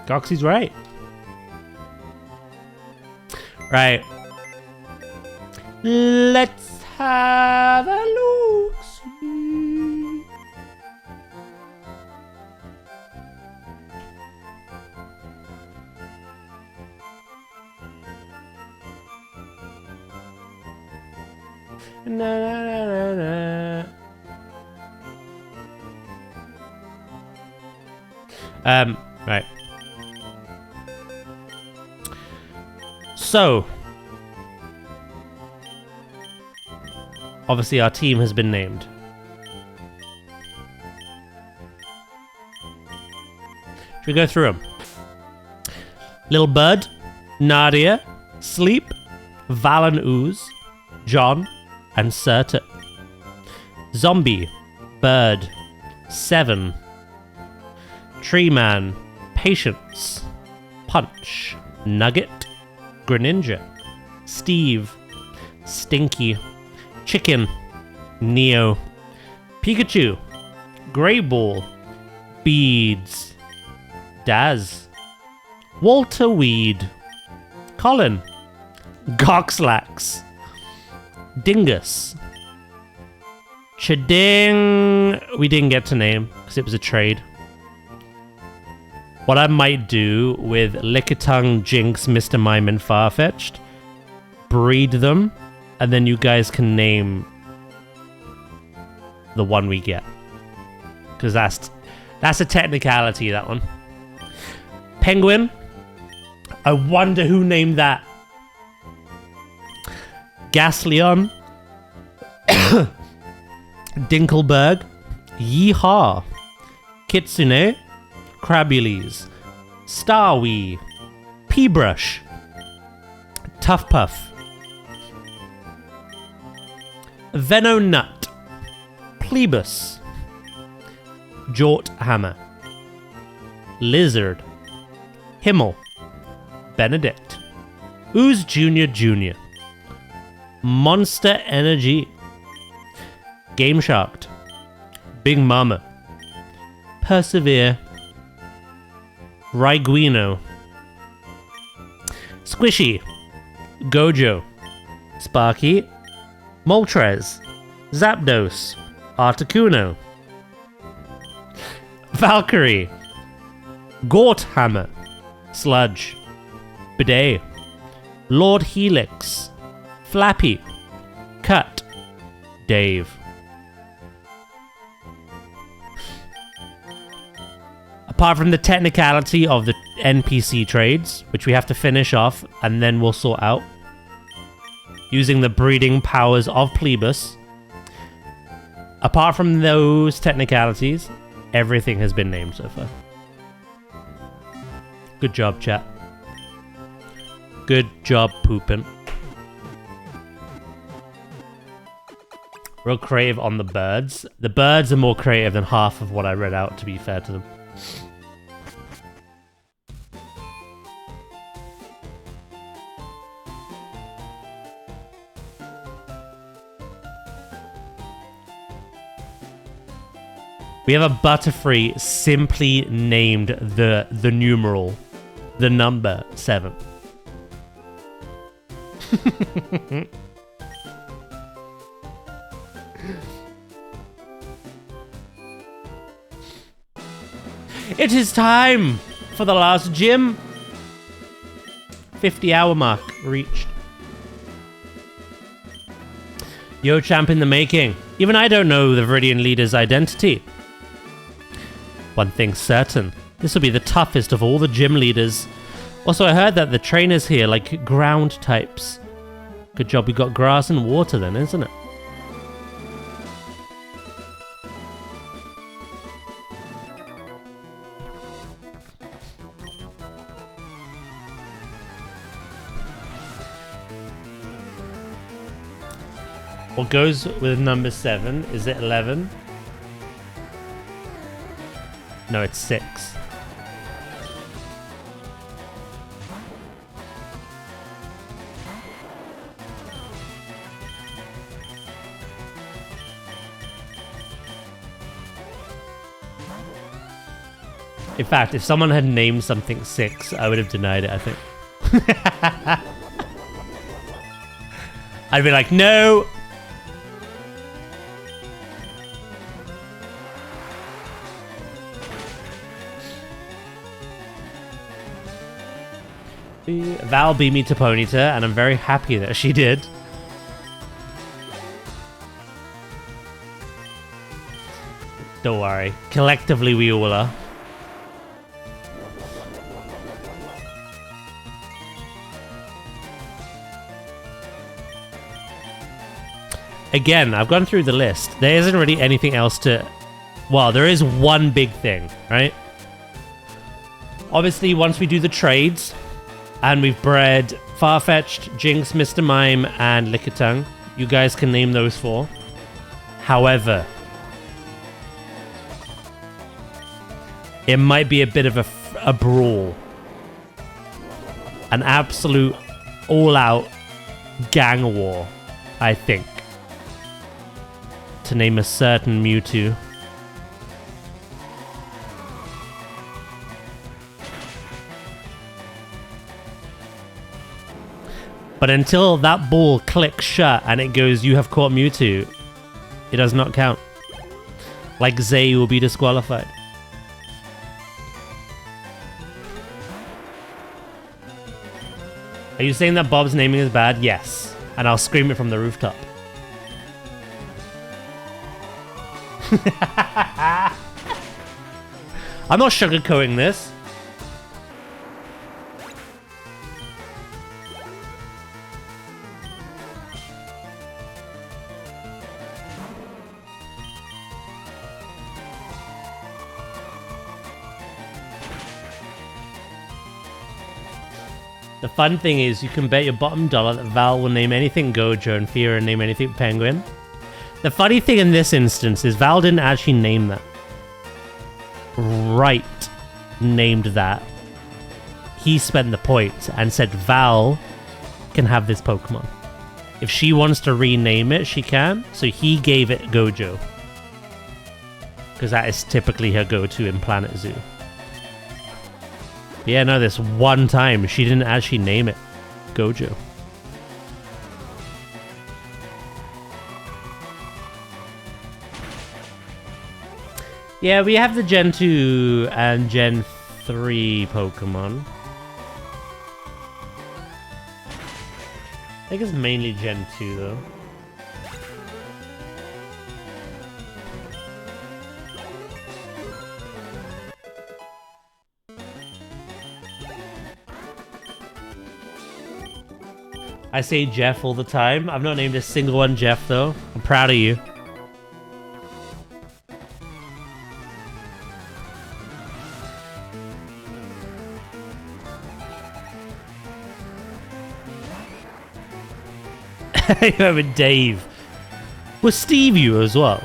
Goxy's right. Right. Let's have a look. Na na na na na. Right. So, obviously our team has been named. Should we go through them? Little Bud, Nadia, Sleep, Valen Ooze, John, and Serta. Zombie, Bird. 7. Tree Man. Patience. Punch. Nugget. Greninja. Steve. Stinky. Chicken. Neo. Pikachu. Grey Ball. Beads. Daz. Walter Weed. Colin. Goxlax. Dingus. Chading. We didn't get to name because it was a trade. What I might do with Lickitung, Jinx, Mr. Mime, and Farfetch'd, breed them, and then you guys can name the one we get. Because that's a technicality, that one. Penguin. I wonder who named that. Gasleon. Dinkelberg. Yeehaw. Kitsune. Crabules. Starwee. Peabrush. Tough Puff. Venonut. Plebus. Jort Hammer. Lizard. Himmel. Benedict. Ooze Jr. Monster Energy. Game Sharked. Big Mama. Persevere. Riguino. Squishy. Gojo. Sparky. Moltres. Zapdos. Articuno. Valkyrie. Gort Hammer. Sludge. Bidet. Lord Helix. Flappy. Cut. Dave. Apart from the technicality of the NPC trades, which we have to finish off and then we'll sort out, using the breeding powers of Plebus, apart from those technicalities, everything has been named so far. Good job, chat. Good job, poopin'. Real creative on the birds. The birds are more creative than half of what I read out, to be fair to them. We have a Butterfree simply named the numeral, the number 7. It is time for the last gym. 50-hour mark reached. Yo, champ in the making. Even I don't know the Viridian leader's identity. One thing's certain, this will be the toughest of all the gym leaders. Also, I heard that the trainers here like ground types. Good job we got grass and water then, isn't it? What goes with number 7? Is it 11? No, it's 6. In fact, if someone had named something 6, I would have denied it, I think. I'd be like, no! Val beat me to Ponyta, and I'm very happy that she did. Don't worry. Collectively, we all are. Again, I've gone through the list. There isn't really anything else to... Well, there is one big thing, right? Obviously, once we do the trades, and we've bred Farfetch'd, Jinx, Mr. Mime, and Lickitung, you guys can name those 4. However, it might be a bit of a brawl. An absolute all-out gang war, I think. To name a certain Mewtwo. But until that ball clicks shut and it goes, you have caught Mewtwo, it does not count. Like Zay will be disqualified. Are you saying that Bob's naming is bad? Yes. And I'll scream it from the rooftop. I'm not sugarcoating this. The fun thing is you can bet your bottom dollar that Val will name anything Gojo and Fiora name anything Penguin. The funny thing in this instance is Val didn't actually name that. Right named that. He spent the points and said Val can have this Pokemon. If she wants to rename it, she can. So he gave it Gojo. Because that is typically her go-to in Planet Zoo. Yeah, no, this one time she didn't actually name it Gojo. Yeah, we have the Gen 2 and Gen 3 Pokemon. I think it's mainly Gen 2 though. I say Jeff all the time. I've not named a single one Jeff though. I'm proud of you. You have a Dave. Was Steve you as well?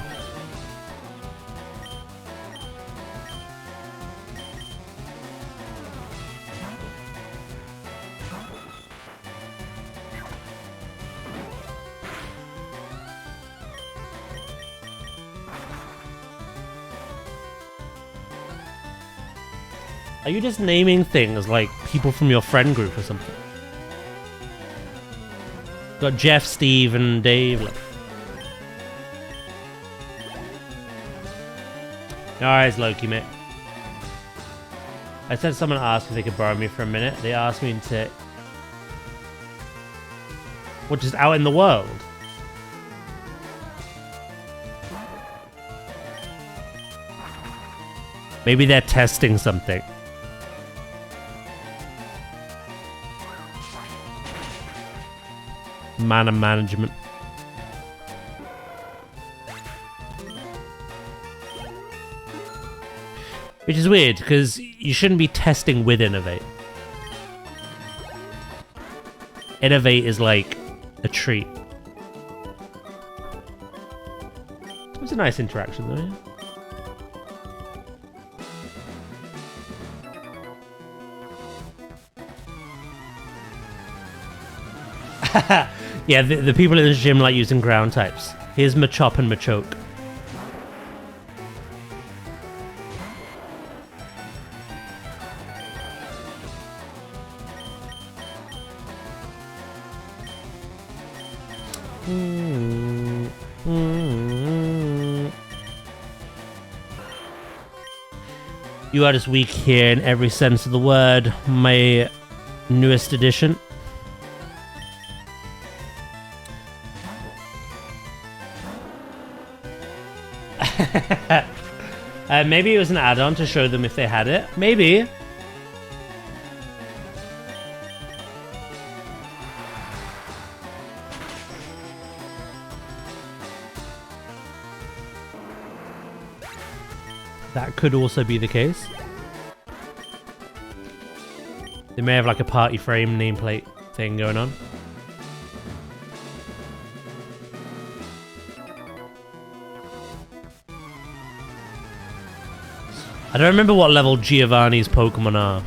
Are you just naming things like people from your friend group or something? Got Jeff, Steve, and Dave. Alright, Loki, mate. I said someone asked if they could borrow me for a minute. They asked me to... What, just out in the world? Maybe they're testing something. Mana management. Which is weird, because you shouldn't be testing with Innovate. Innovate is like a treat. It was a nice interaction though, yeah? Yeah, the people in the gym like using ground types. Here's Machop and Machoke. You are just weak here in every sense of the word, my newest edition. Maybe it was an add-on to show them if they had it. Maybe. That could also be the case. They may have like a party frame nameplate thing going on. I don't remember what level Giovanni's Pokemon are.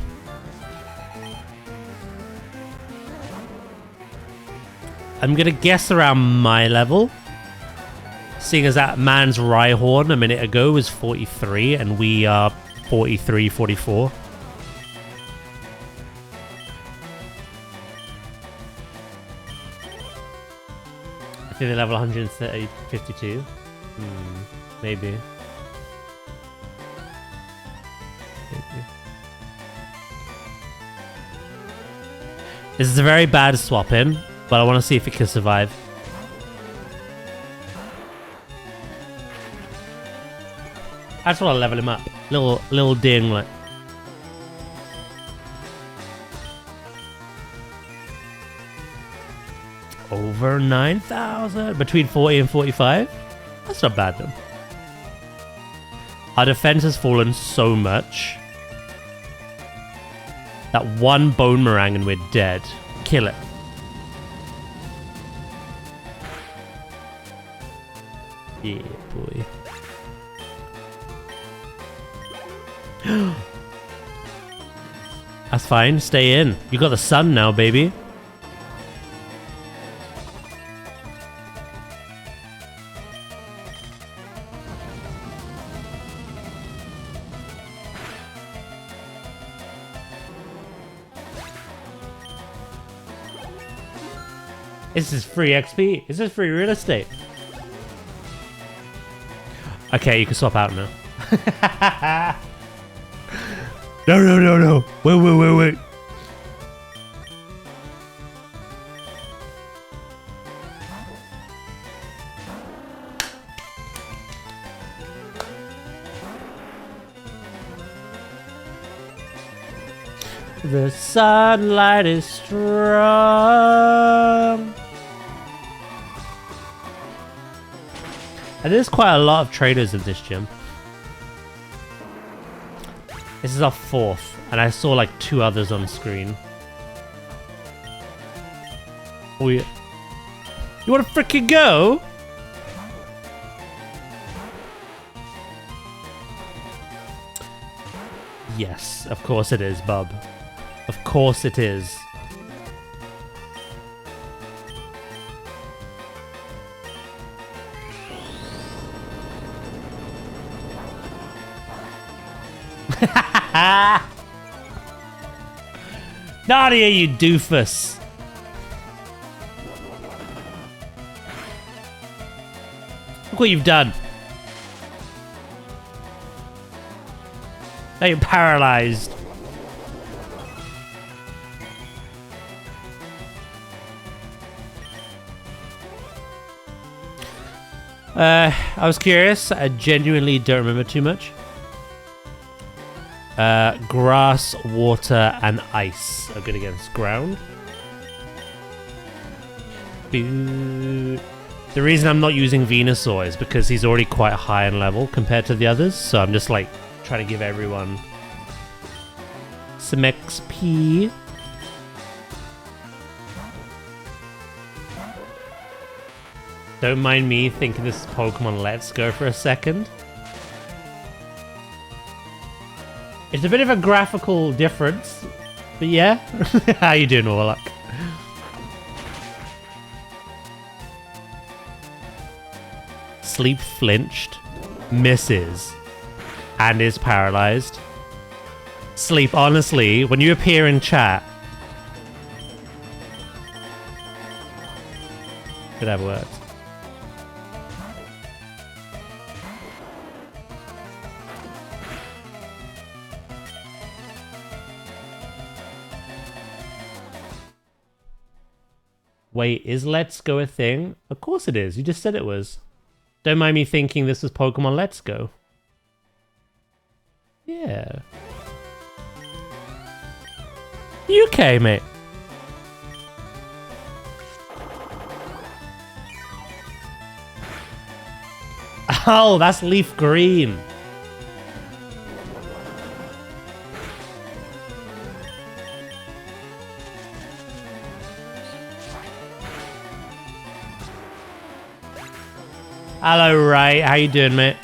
I'm gonna guess around my level. Seeing as that man's Rhyhorn a minute ago was 43 and we are 43, 44. I think they're level 130, 52. Maybe. This is a very bad swap in, but I want to see if it can survive. I just want to level him up. Little ding, like. Over 9,000. Between 40 and 45. That's not bad, though. Our defense has fallen so much. That one Bone Meringue and we're dead. Kill it. Yeah, boy. That's fine. Stay in. You got the sun now, baby. This is free XP. This is free real estate. Okay, you can swap out now. No. Wait. The sunlight is strong. And there's quite a lot of traders in this gym. This is our fourth, and I saw like 2 others on screen. Oh yeah. You wanna frickin' go? Yes, of course it is, bub. Of course it is. Nadia, you doofus. Look what you've done. Now you're paralyzed. I was curious. I genuinely don't remember too much. Grass, water, and ice are good against ground. Boo. The reason I'm not using Venusaur is because he's already quite high in level compared to the others, so I'm just like trying to give everyone some XP. Don't mind me thinking this is Pokemon Let's Go for a second. It's a bit of a graphical difference, but yeah. How you doing, Warlock? Sleep flinched, misses, and is paralyzed. Sleep, honestly, when you appear in chat, could have worked. Wait, is Let's Go a thing? Of course it is. You just said it was. Don't mind me thinking this is Pokemon Let's Go. Yeah. You okay, mate? Oh, that's LeafGreen. Hello, Ray. How you doing, mate?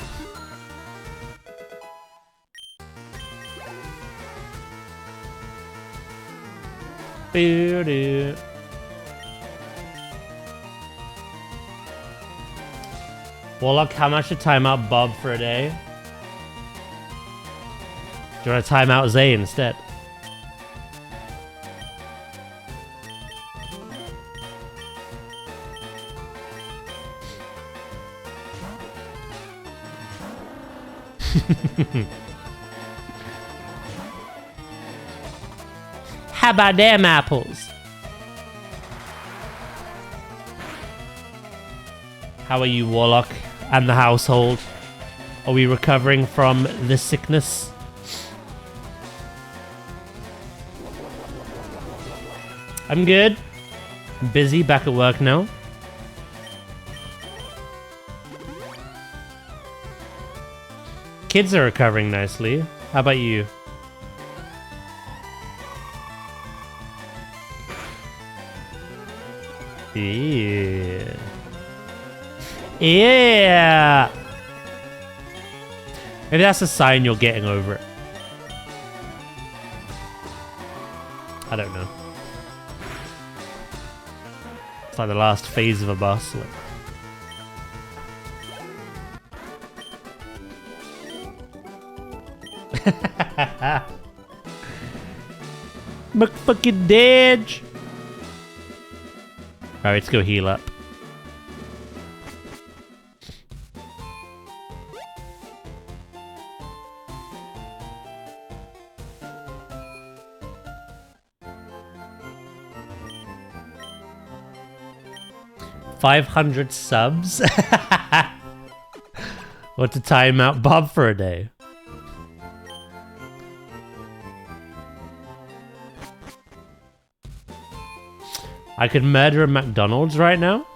Boo-doo. Warlock, how much to time out Bob for a day? Do you want to time out Zay instead? How about them apples? How are you, Warlock, and the household? Are we recovering from the sickness? I'm good. I'm busy, back at work now. Kids are recovering nicely. How about you? Yeah. Yeah. Maybe that's a sign you're getting over it. I don't know. It's like the last phase of a bus. McFucking Dodge. Alright, let's go heal up. $500 subs? What to time out Bob for a day? I could murder a McDonald's right now.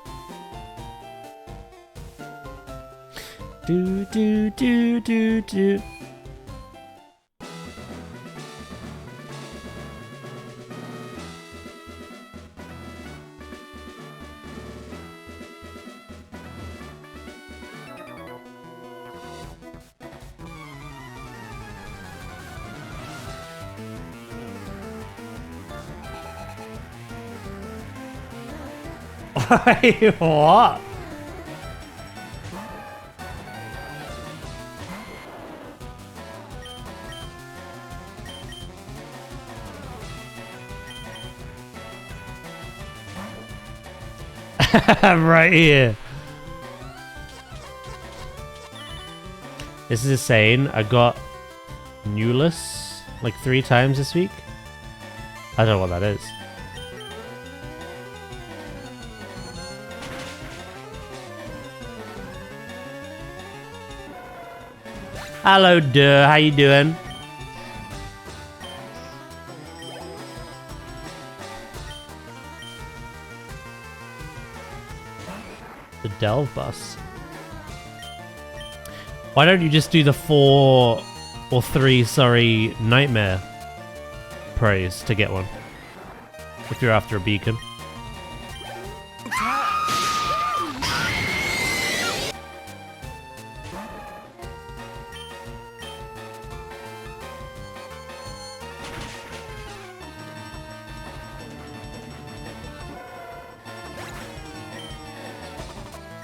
Do do do do do. What? Right here. This is insane. I got Newless like 3 times this week. I don't know what that is. Hello, duh. How you doing? The Delve bus. Why don't you just do the 4 or 3, sorry, nightmare praise to get one? If you're after a beacon.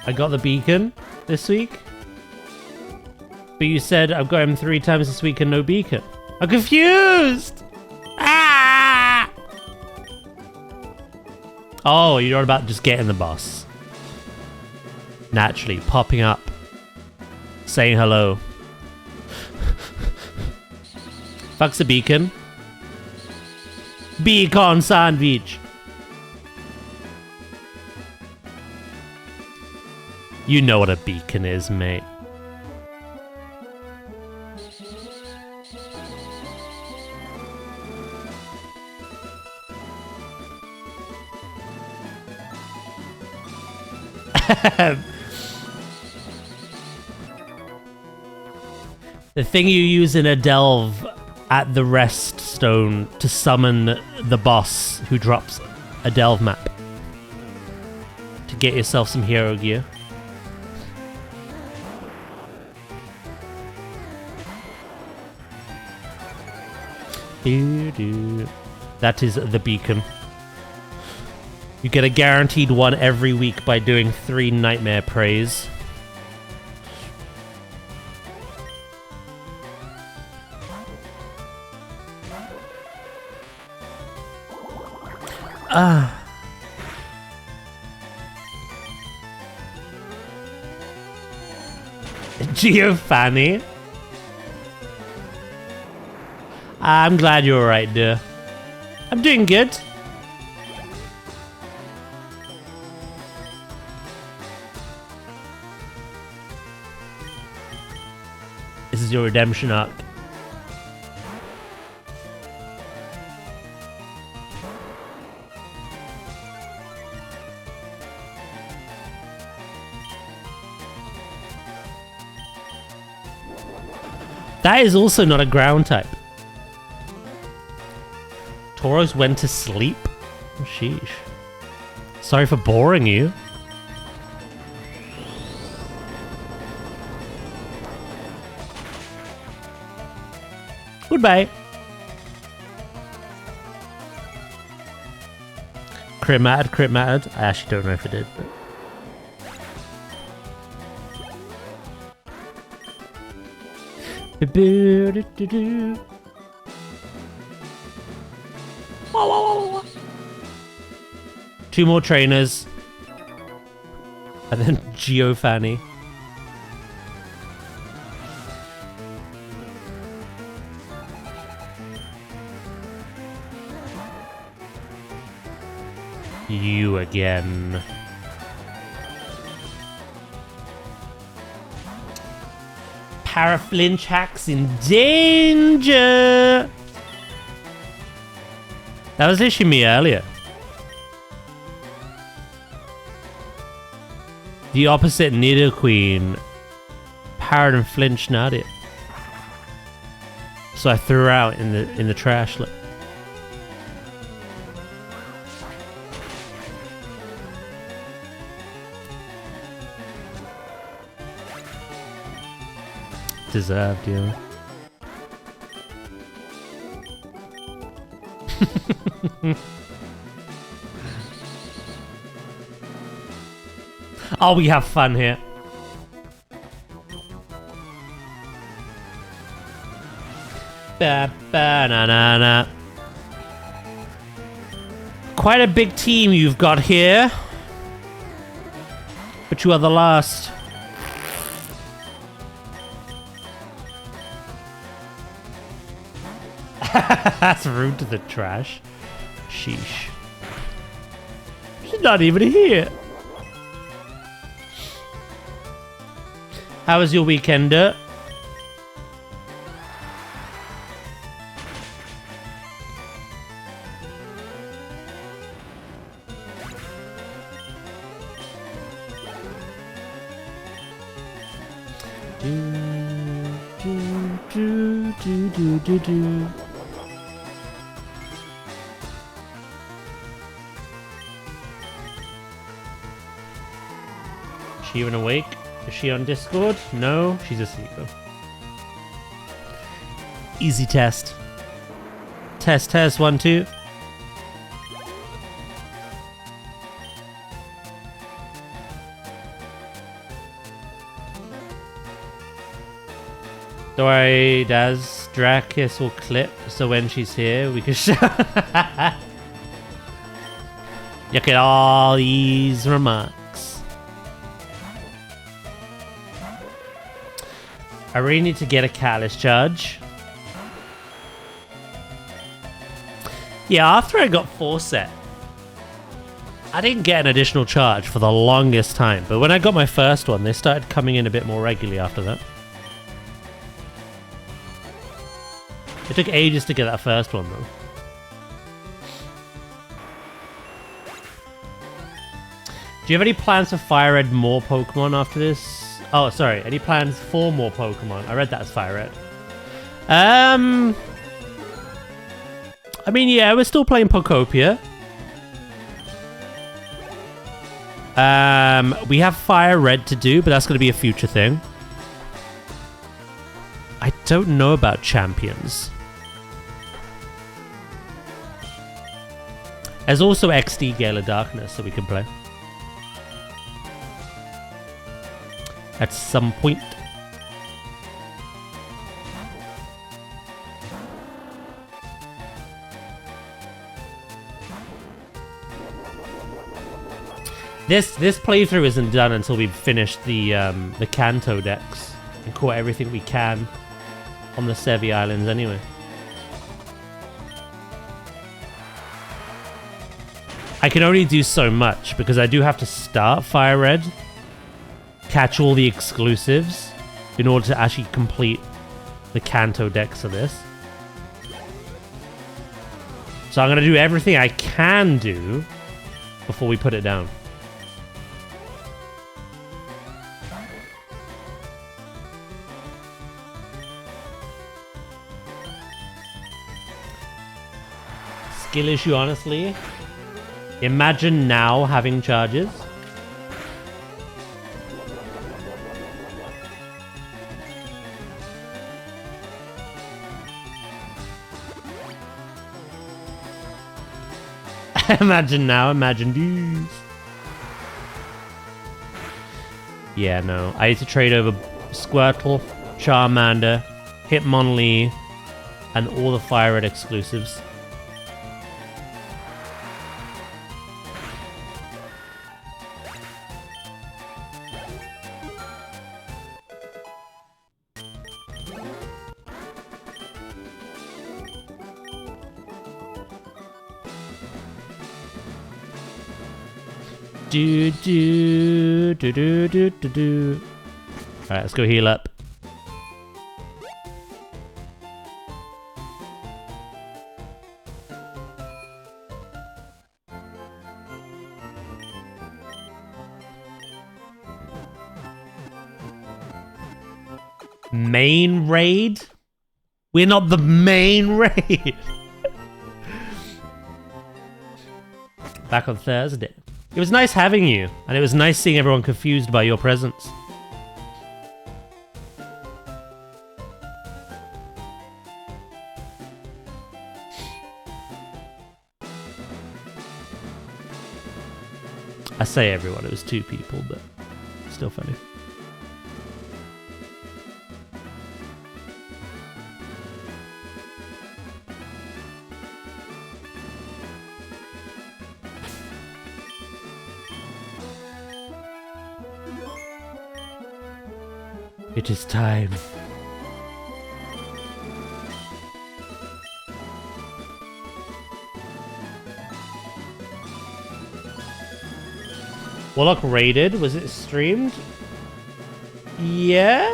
I got the beacon this week. But you said I've got him 3 times this week and no beacon. I'm confused! Ah! Oh, you're about just getting the boss. Naturally, popping up. Saying hello. Fuck's a beacon. Beacon sandwich. You know what a beacon is, mate. The thing you use in a delve at the rest stone to summon the boss who drops a delve map. To get yourself some hero gear. That is the beacon. You get a guaranteed one every week by doing 3 nightmare praise. Giovanni. I'm glad you're alright, dear. I'm doing good. This is your redemption arc. That is also not a ground type. Tauros went to sleep? Oh, sheesh. Sorry for boring you. Goodbye. Crit mattered. I actually don't know if it did, but... Two more trainers. And then Giovanni. You again. Paraflinch hacks in danger. That was literally me earlier. The opposite Nidoqueen parried and flinched Nadia. So I threw her out in the trash. Look. Deserved, you. Oh, we have fun here. Ba ba na na na. Quite a big team you've got here, but you are the last. That's rude to the trash. Sheesh. She's not even here. How was your weekend? Do. Is she even awake? Is she on Discord? No, she's asleep though. Easy test. Test, 1, 2. Don't worry, Daz. Drakis will clip, so when she's here, we can show. Look at all these remarks. I really need to get a Catalyst charge. Yeah, after I got 4 set, I didn't get an additional charge for the longest time. But when I got my first one, they started coming in a bit more regularly after that. It took ages to get that first one, though. Do you have any plans to Fire Red more Pokemon after this? Oh, sorry. Any plans for more Pokemon? I read that as Fire Red. I mean, yeah, we're still playing Pokopia. We have Fire Red to do, but that's going to be a future thing. I don't know about Champions. There's also XD Gale of Darkness that we can play. At some point. This playthrough isn't done until we've finished the Kanto decks and caught everything we can on the Sevi Islands anyway. I can only do so much because I do have to start Fire Red, catch all the exclusives in order to actually complete the Kanto decks of this. So I'm going to do everything I can do before we put it down. Skill issue, honestly. Imagine now having charges. Imagine now, imagine these. Yeah, no. I need to trade over Squirtle, Charmander, Hitmonlee, and all the Fire Red exclusives. Do do do do do do do. All right, let's go heal up. Main raid? We're not the main raid. Back on Thursday. It was nice having you, and it was nice seeing everyone confused by your presence. I say everyone, it was 2 people, but still funny. It is time. Warlock raided? Was it streamed? Yeah?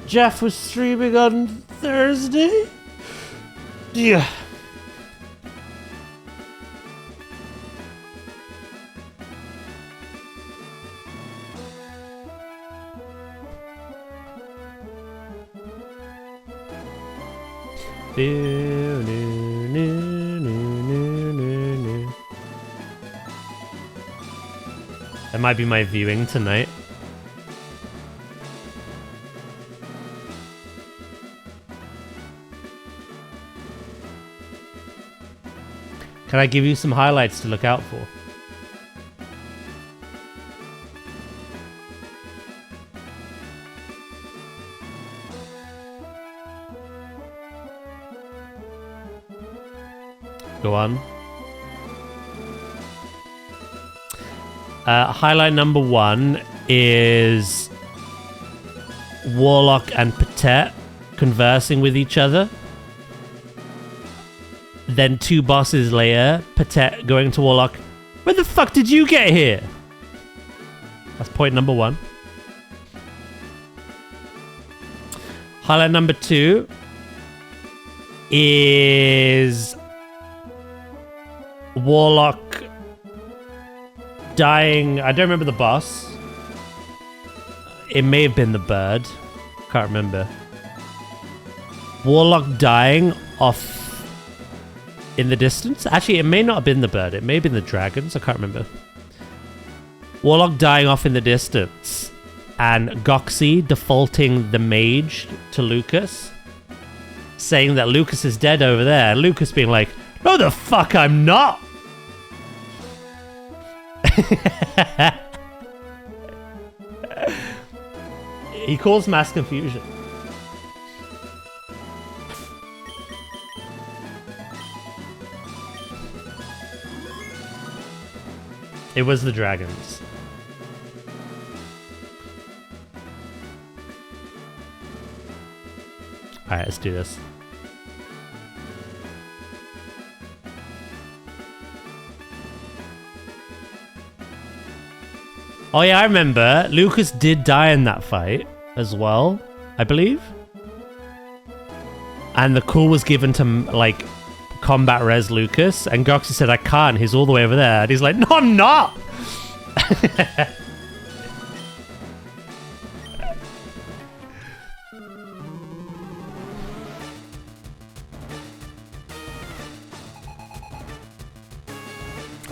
Jeff was streaming on Thursday? Yeah. That might be my viewing tonight. Can I give you some highlights to look out for? Go on. Highlight number 1 is Warlock and Patet conversing with each other. Then 2 bosses later, Patet going to Warlock, "Where the fuck did you get here?" That's point number 1. Highlight number 2 is Warlock dying. I don't remember the boss. It may have been the bird. Can't remember. Warlock dying off in the distance. Actually, it may not have been the bird. It may have been the dragons. I can't remember. Warlock dying off in the distance. And Goxie defaulting the mage to Lucas. saying that Lucas is dead over there. And Lucas being like, no the fuck I'm not! He caused mass confusion. It was the dragons. Alright, let's do this. Oh yeah, I remember. Lucas did die in that fight as well, I believe. And the call was given to, like, combat res Lucas, and Goxy said, I can't, he's all the way over there. And he's like, no, I'm not!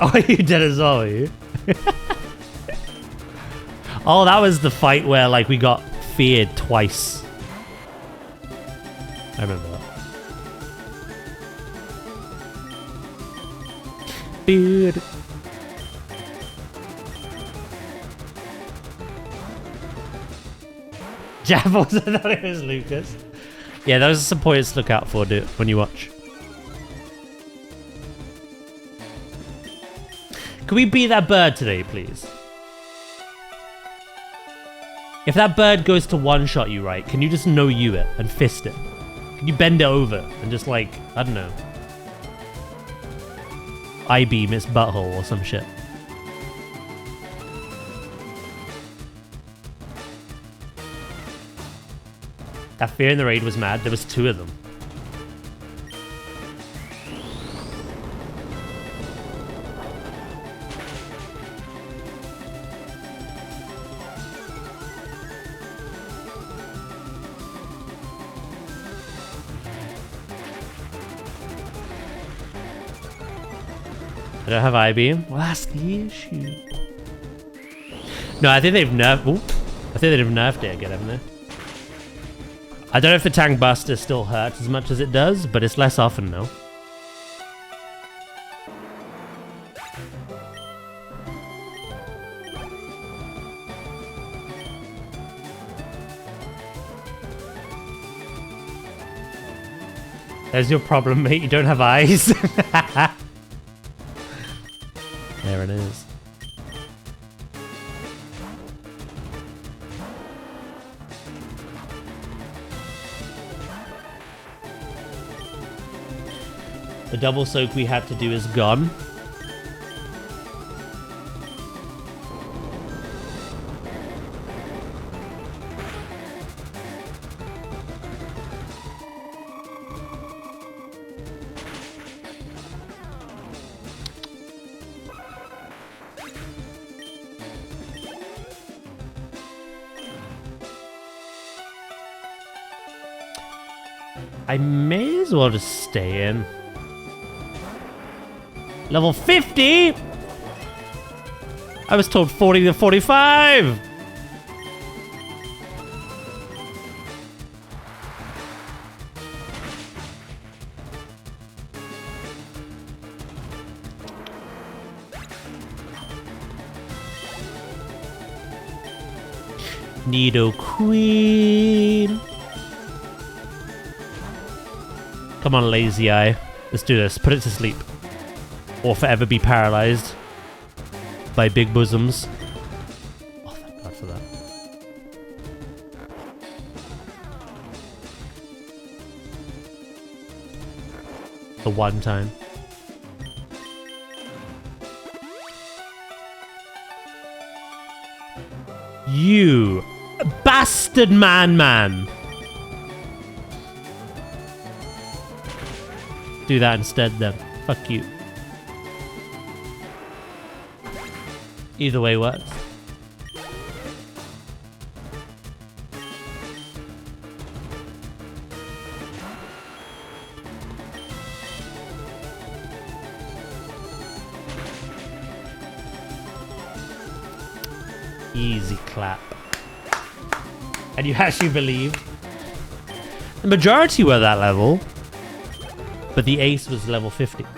Oh, you did as well, were you? Oh, that was the fight where, like, we got feared twice. I remember that. Dude. Javels, I thought it was Lucas. Yeah, those are some points to look out for, dude, when you watch. Can we beat that bird today, please? If that bird goes to one-shot you, right, can you just no-you it and fist it? Can you bend it over and just, like, I don't know, I-beam its butthole or some shit? That fear in the raid was mad. There was 2 of them. I don't have I-beam. Well, that's the issue. No, I think they've nerfed. Ooh, I think they've nerfed it again, haven't they? I don't know if the tank buster still hurts as much as it does, but it's less often now. There's your problem, mate. You don't have eyes. There it is. The double soak we had to do is gone. I may as well just stay in. Level 50? I was told 40 to 45! Nido Queen. Come on, lazy eye. Let's do this. Put it to sleep. Or forever be paralyzed by big bosoms. Oh, thank God for that. The one time. You bastard man. Do that instead then. Fuck you. Either way works. Easy clap. And you actually believe The majority were that level, but the ace was level 50. To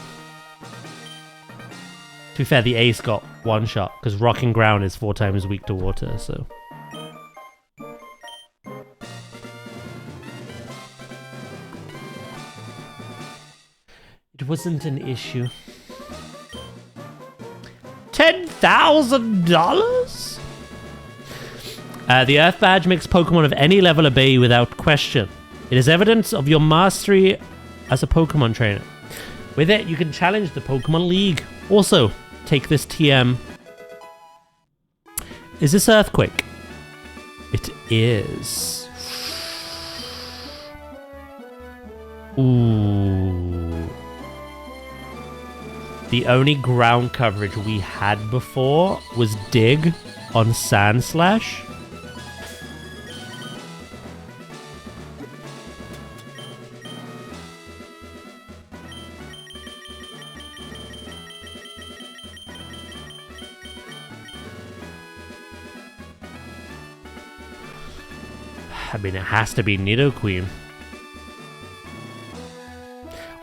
be fair, the ace got one shot, because rocking ground is 4 times weak to water, so... It wasn't an issue. $10,000? The Earth Badge makes Pokemon of any level obey you without question. It is evidence of your mastery as a Pokemon trainer. With it, you can challenge the Pokemon League. Also, take this TM. Is this Earthquake? It is. Ooh. The only ground coverage we had before was Dig on Sand Slash. I mean, it has to be Nidoqueen.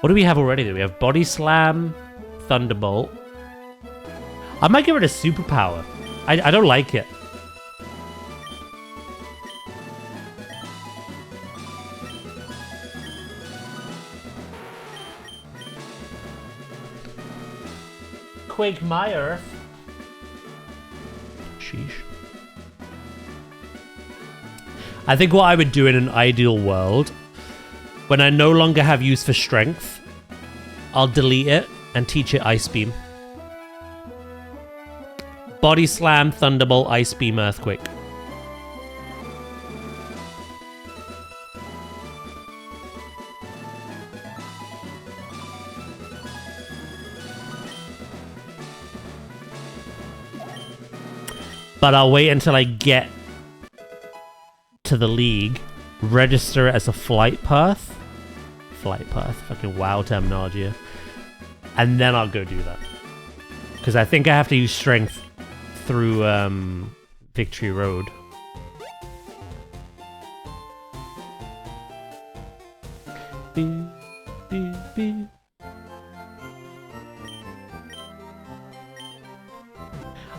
What do we have already? We have Body Slam, Thunderbolt. I might give it a superpower. I don't like it. Quake my Earth. Sheesh. I think what I would do in an ideal world, when I no longer have use for strength, I'll delete it and teach it Ice Beam. Body Slam, Thunderbolt, Ice Beam, Earthquake. But I'll wait until I get to the league, register it as a flight path. Flight path, fucking WoW terminology here. And then I'll go do that. Because I think I have to use strength through Victory Road. Beep, beep, beep.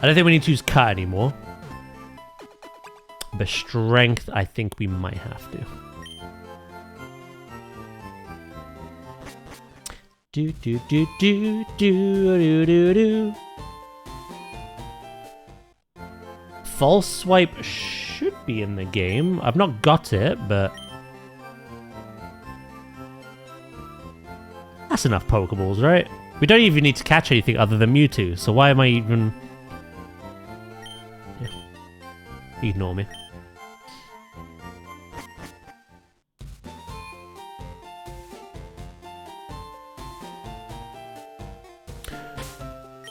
I don't think we need to use cut anymore. But strength, I think we might have to. Do do do do do do do do. False Swipe should be in the game. I've not got it, but that's enough Pokeballs, right? We don't even need to catch anything other than Mewtwo, so why am I even... Yeah. Ignore me.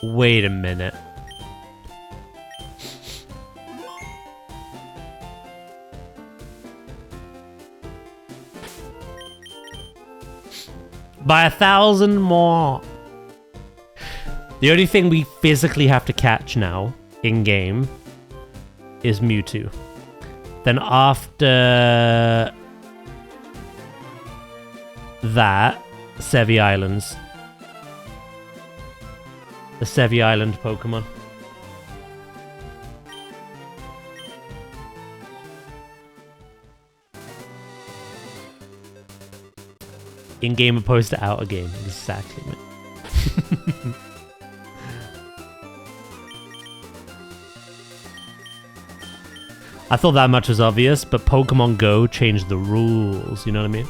Wait a minute. By 1,000 more. The only thing we physically have to catch now, in-game, is Mewtwo. Then after that, Sevi Islands. The Sevi Island Pokemon. In-game opposed to out game. Exactly, man. I thought that much was obvious, but Pokemon Go changed the rules, you know what I mean?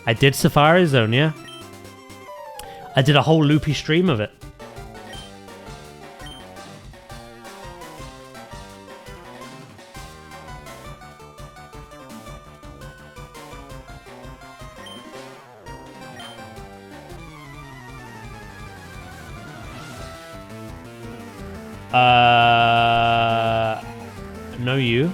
I did Safari Zone, yeah. I did a whole loopy stream of it. No you.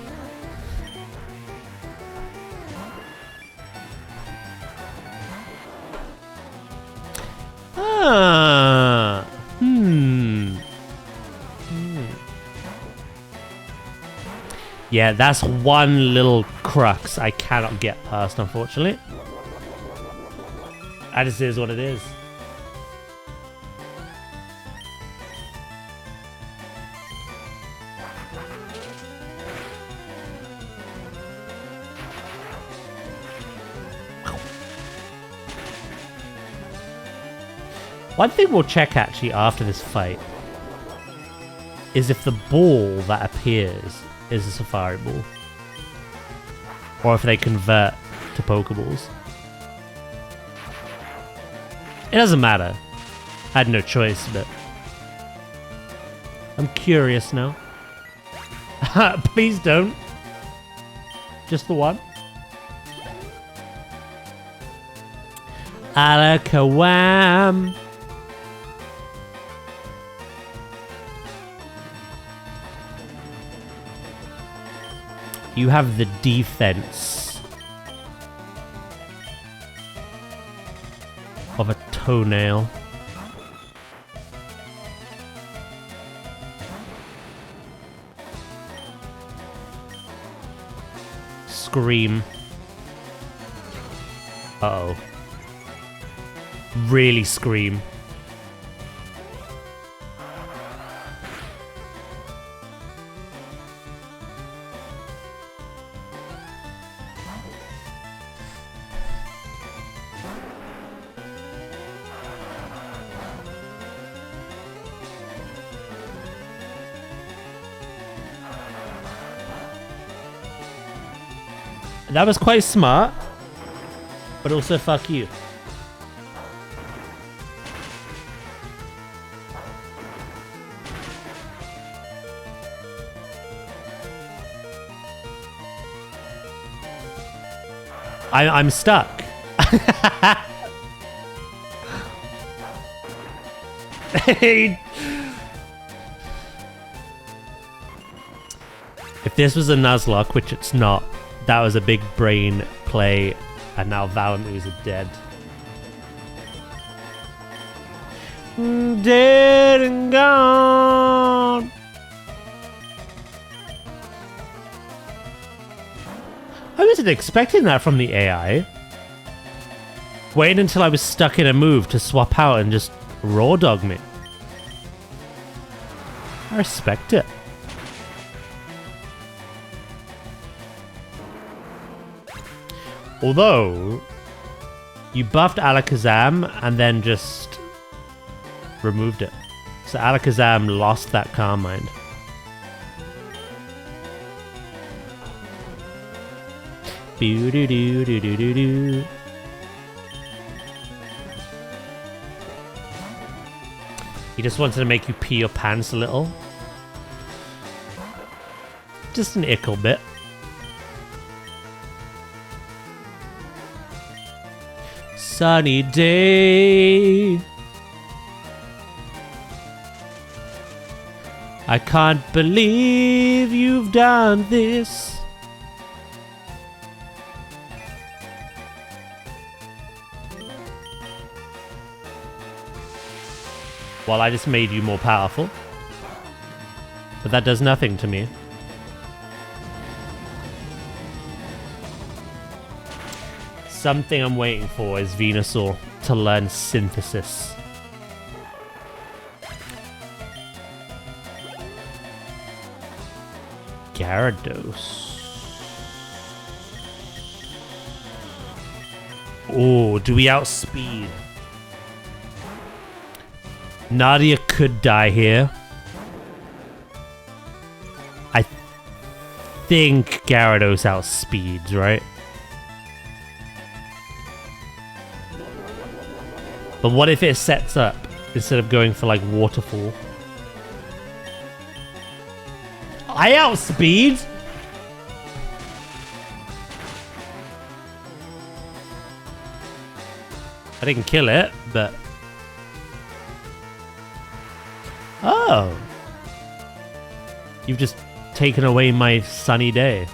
Yeah, that's one little crux I cannot get past, unfortunately. That just is what it is. One thing we'll check actually after this fight is if the ball that appears is a Safari Ball. Or if they convert to Pokeballs. It doesn't matter. I had no choice, but I'm curious now. Please don't. Just the one. Alakawam. You have the defense of a toenail. Scream. Uh-oh. Really scream. That was quite smart, but also fuck you. I'm stuck. If this was a Nuzlocke, which it's not, that was a big brain play, and now Valentin's are dead. Dead and gone. I wasn't expecting that from the AI. Waiting until I was stuck in a move to swap out and just raw dog me. I respect it. Although, you buffed Alakazam and then just removed it. So Alakazam lost that Calm Mind. Boo-doo-doo-doo-doo-doo-doo. He just wanted to make you pee your pants a little. Just an ickle bit. Sunny day. I can't believe you've done this. Well, I just made you more powerful. But that does nothing to me. Something I'm waiting for is Venusaur to learn Synthesis. Gyarados. Oh, do we outspeed? Nadia could die here. I think Gyarados outspeeds, right? But what if it sets up instead of going for like Waterfall? I outspeed? I didn't kill it, but... Oh. You've just taken away my sunny day.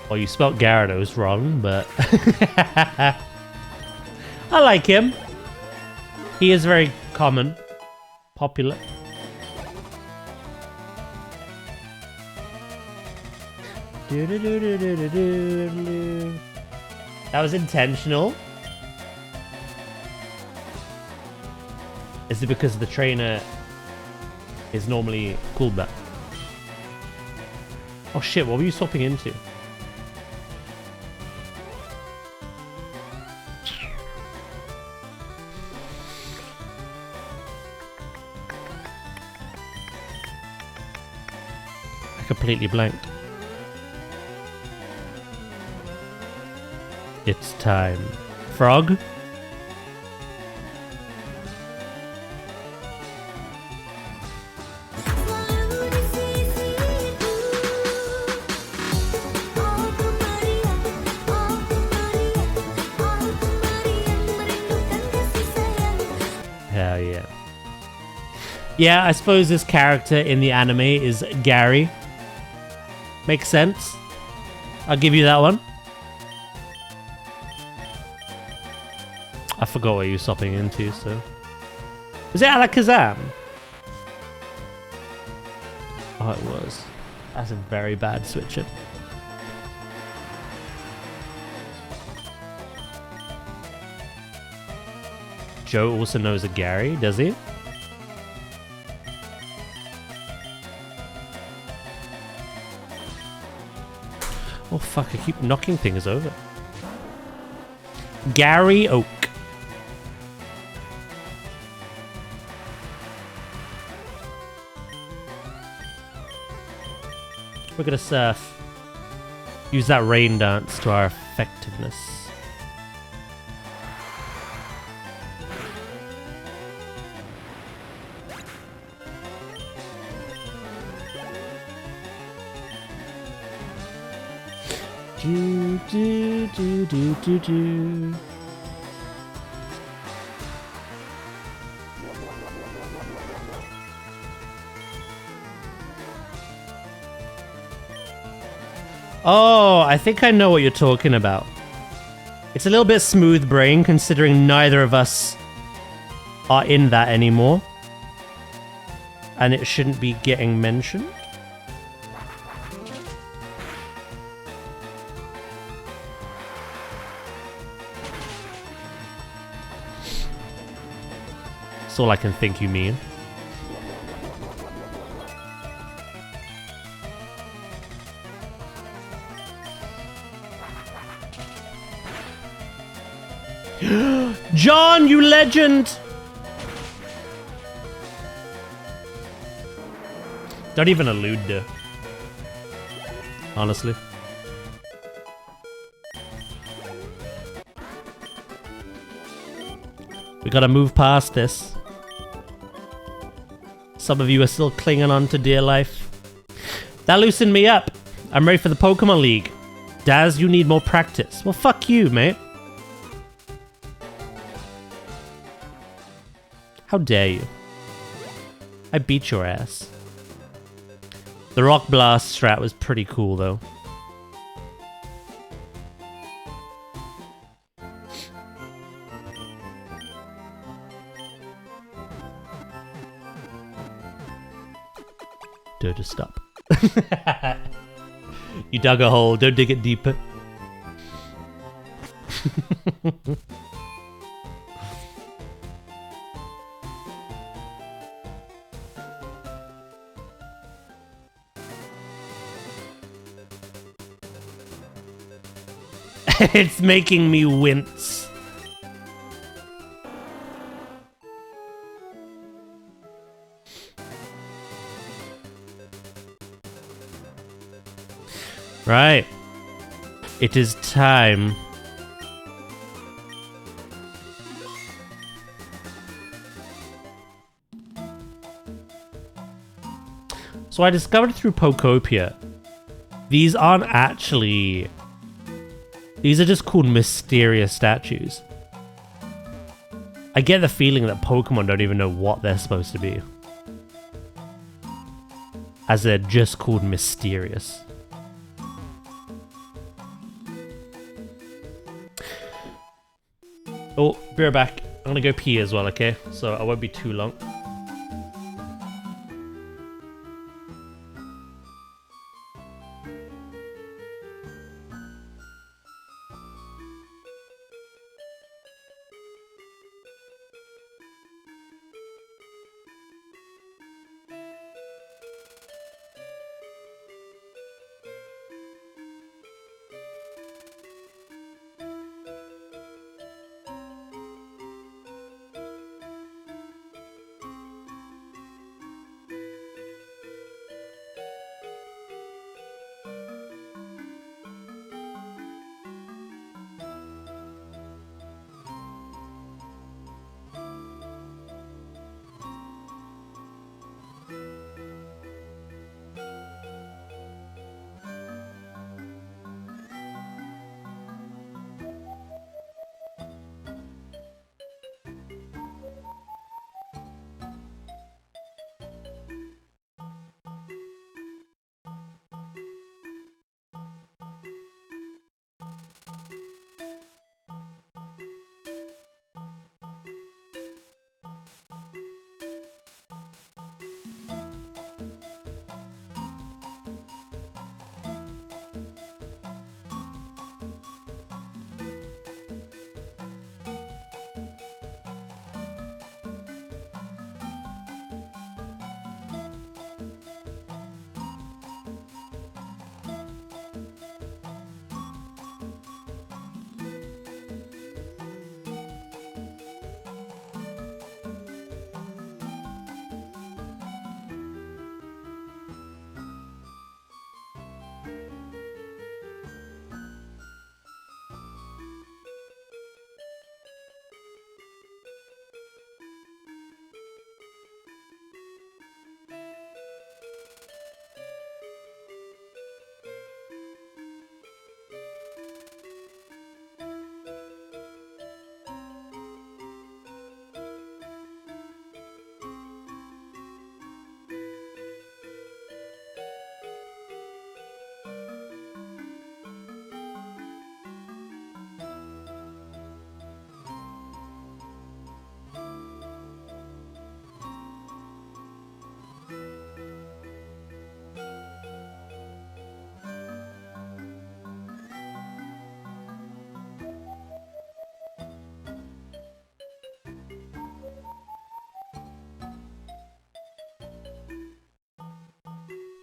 Well, you spelt Gyarados wrong, but I like him. He is very common, popular. That was intentional. Is it because the trainer is normally cool back? Oh shit, what were you swapping into? I completely blanked. It's time. Frog? Hell yeah. Yeah, I suppose this character in the anime is Gary. Makes sense. I'll give you that one. I forgot what you were swapping into, so... Was it Alakazam? Oh, it was. That's a very bad switch-up. Joe also knows a Gary, does he? Oh fuck, I keep knocking things over. Gary Oak. We're gonna surf. Use that rain dance to our effectiveness. Do do do do do do. Oh, I think I know what you're talking about. It's a little bit smooth brain considering neither of us are in that anymore. And it shouldn't be getting mentioned. That's all I can think you mean. John, you legend! Don't even allude to. Honestly. We gotta move past this. Some of you are still clinging on to dear life. That loosened me up. I'm ready for the Pokemon League. Daz, you need more practice. Well, fuck you, mate. How dare you? I beat your ass. The Rock Blast strat was pretty cool, though. Don't just stop. You dug a hole, don't dig it deeper. It's making me wince. Right. It is time. So I discovered through Pokopia, these aren't actually... These are just called mysterious statues. I get the feeling that Pokemon don't even know what they're supposed to be. As they're just called mysterious. Oh, be right back. I'm gonna go pee as well, okay? So I won't be too long.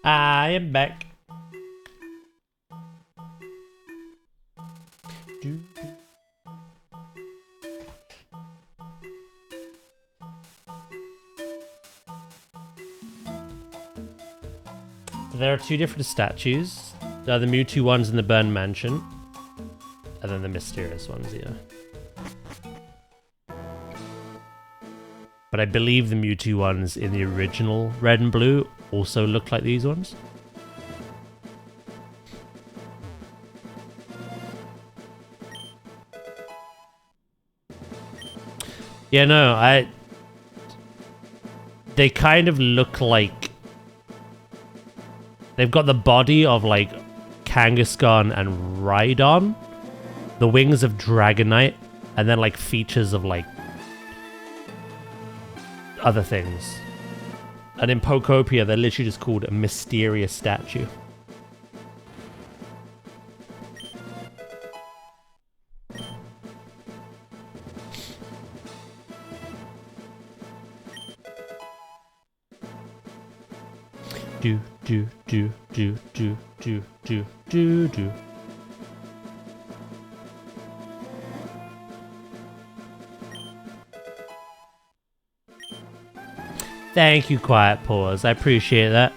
I am back. There are two different statues. There are the Mewtwo ones in the Burn Mansion. And then the mysterious ones here. But I believe the Mewtwo ones in the original Red and Blue also look like these ones. Yeah, no, they kind of look like... They've got the body of, like, Kangaskhan and Rhydon. The wings of Dragonite. And then, like, features of, like, other things. And in Pokopia, they're literally just called a mysterious statue. Do do do do do do do do do. Thank you, Quiet Paws. I appreciate that.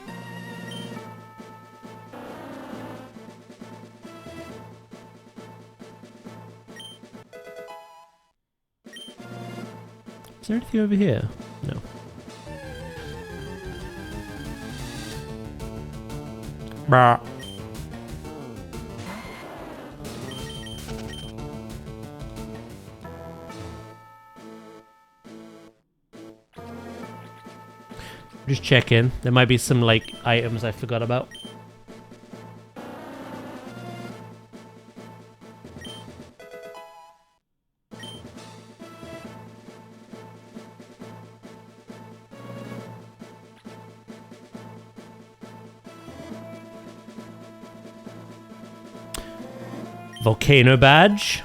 Is there anything over here? No. Brr. Just check in. There might be some, like, items I forgot about. Volcano badge.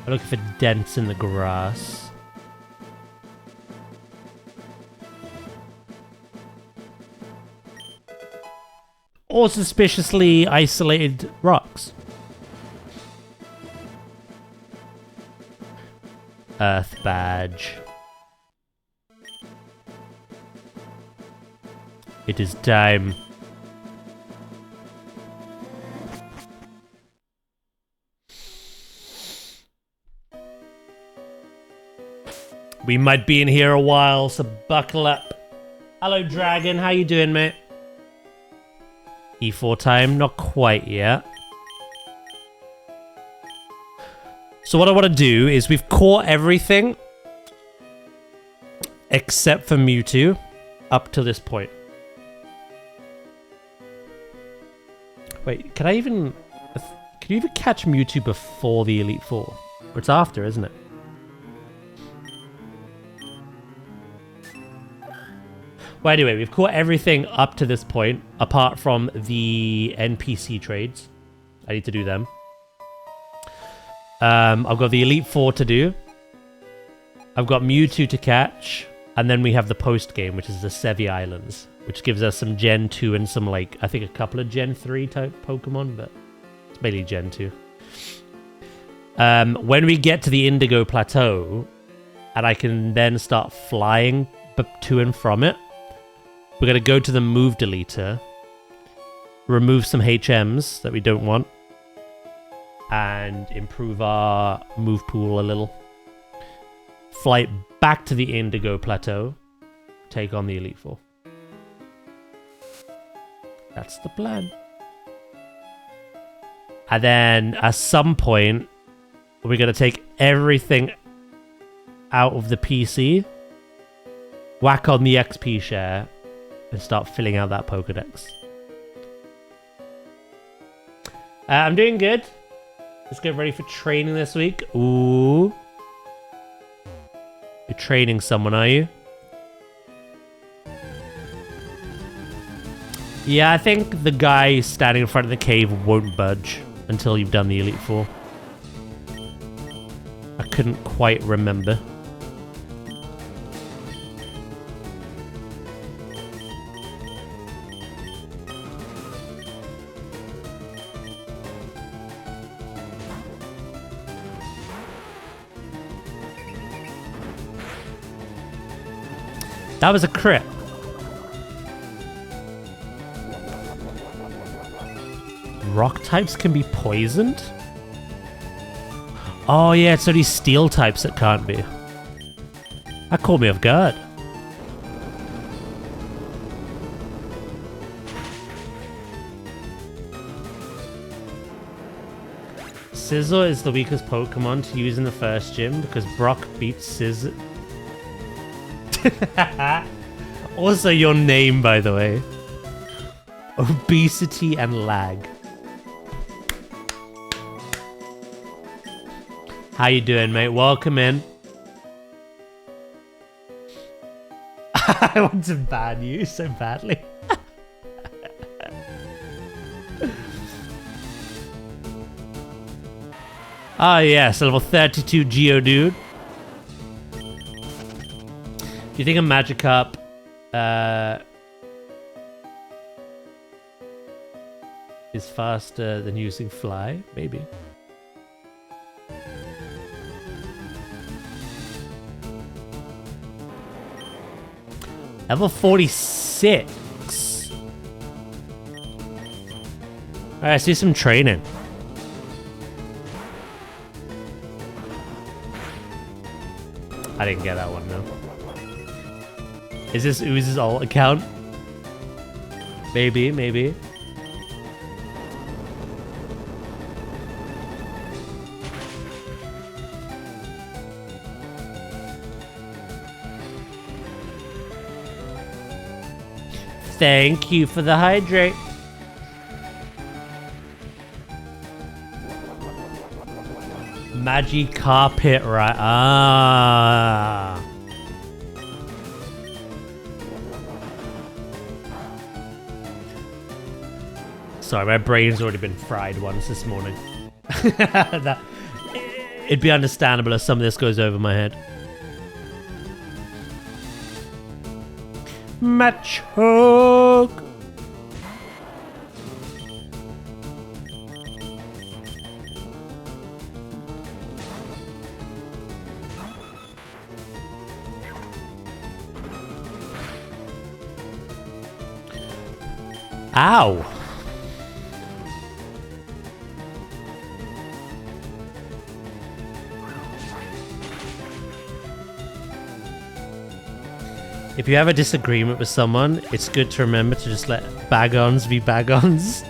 I'm looking for dents in the grass. Or suspiciously isolated rocks. Earth badge. It is time. We might be in here a while, so buckle up. Hello, Dragon. How you doing, mate? E4 time? Not quite yet. So what I want to do is we've caught everything except for Mewtwo up to this point. Wait, can you even catch Mewtwo before the Elite Four? Or it's after, isn't it? Well, anyway, we've caught everything up to this point, apart from the NPC trades. I need to do them. I've got the Elite Four to do. I've got Mewtwo to catch. And then we have the post game, which is the Sevi Islands, which gives us some Gen 2 and some, like, I think a couple of Gen 3 type Pokemon, but it's mainly Gen 2. When we get to the Indigo Plateau, and I can then start flying to and from it, we're going to go to the Move Deleter, remove some HMs that we don't want, and improve our move pool a little. Flight back to the Indigo Plateau, take on the Elite Four. That's the plan. And then at some point, we're going to take everything out of the PC, whack on the XP share, and start filling out that Pokedex. I'm doing good. Let's get ready for training this week. Ooh. You're training someone, are you? Yeah, I think the guy standing in front of the cave won't budge until you've done the Elite Four. I couldn't quite remember. That was a crit. Rock types can be poisoned? Oh yeah, it's only steel types that can't be. That caught me off guard. Scizor is the weakest Pokemon to use in the first gym because Brock beats Scizor. Also your name, by the way. Obesity and lag. How you doing, mate? Welcome in. I want to ban you so badly. Ah, yes, level 32 Geodude. Do you think a Magikarp is faster than using Fly? Maybe. Level 46. Alright, let's do some training. I didn't get that one, though. Is this Ooze's alt account? Maybe, maybe. Thank you for the hydrate. Magikarp, right? Ah. Sorry, my brain's already been fried once this morning. It'd be understandable if some of this goes over my head. Match hook. Ow. If you have a disagreement with someone, it's good to remember to just let bag-ons be bag-ons.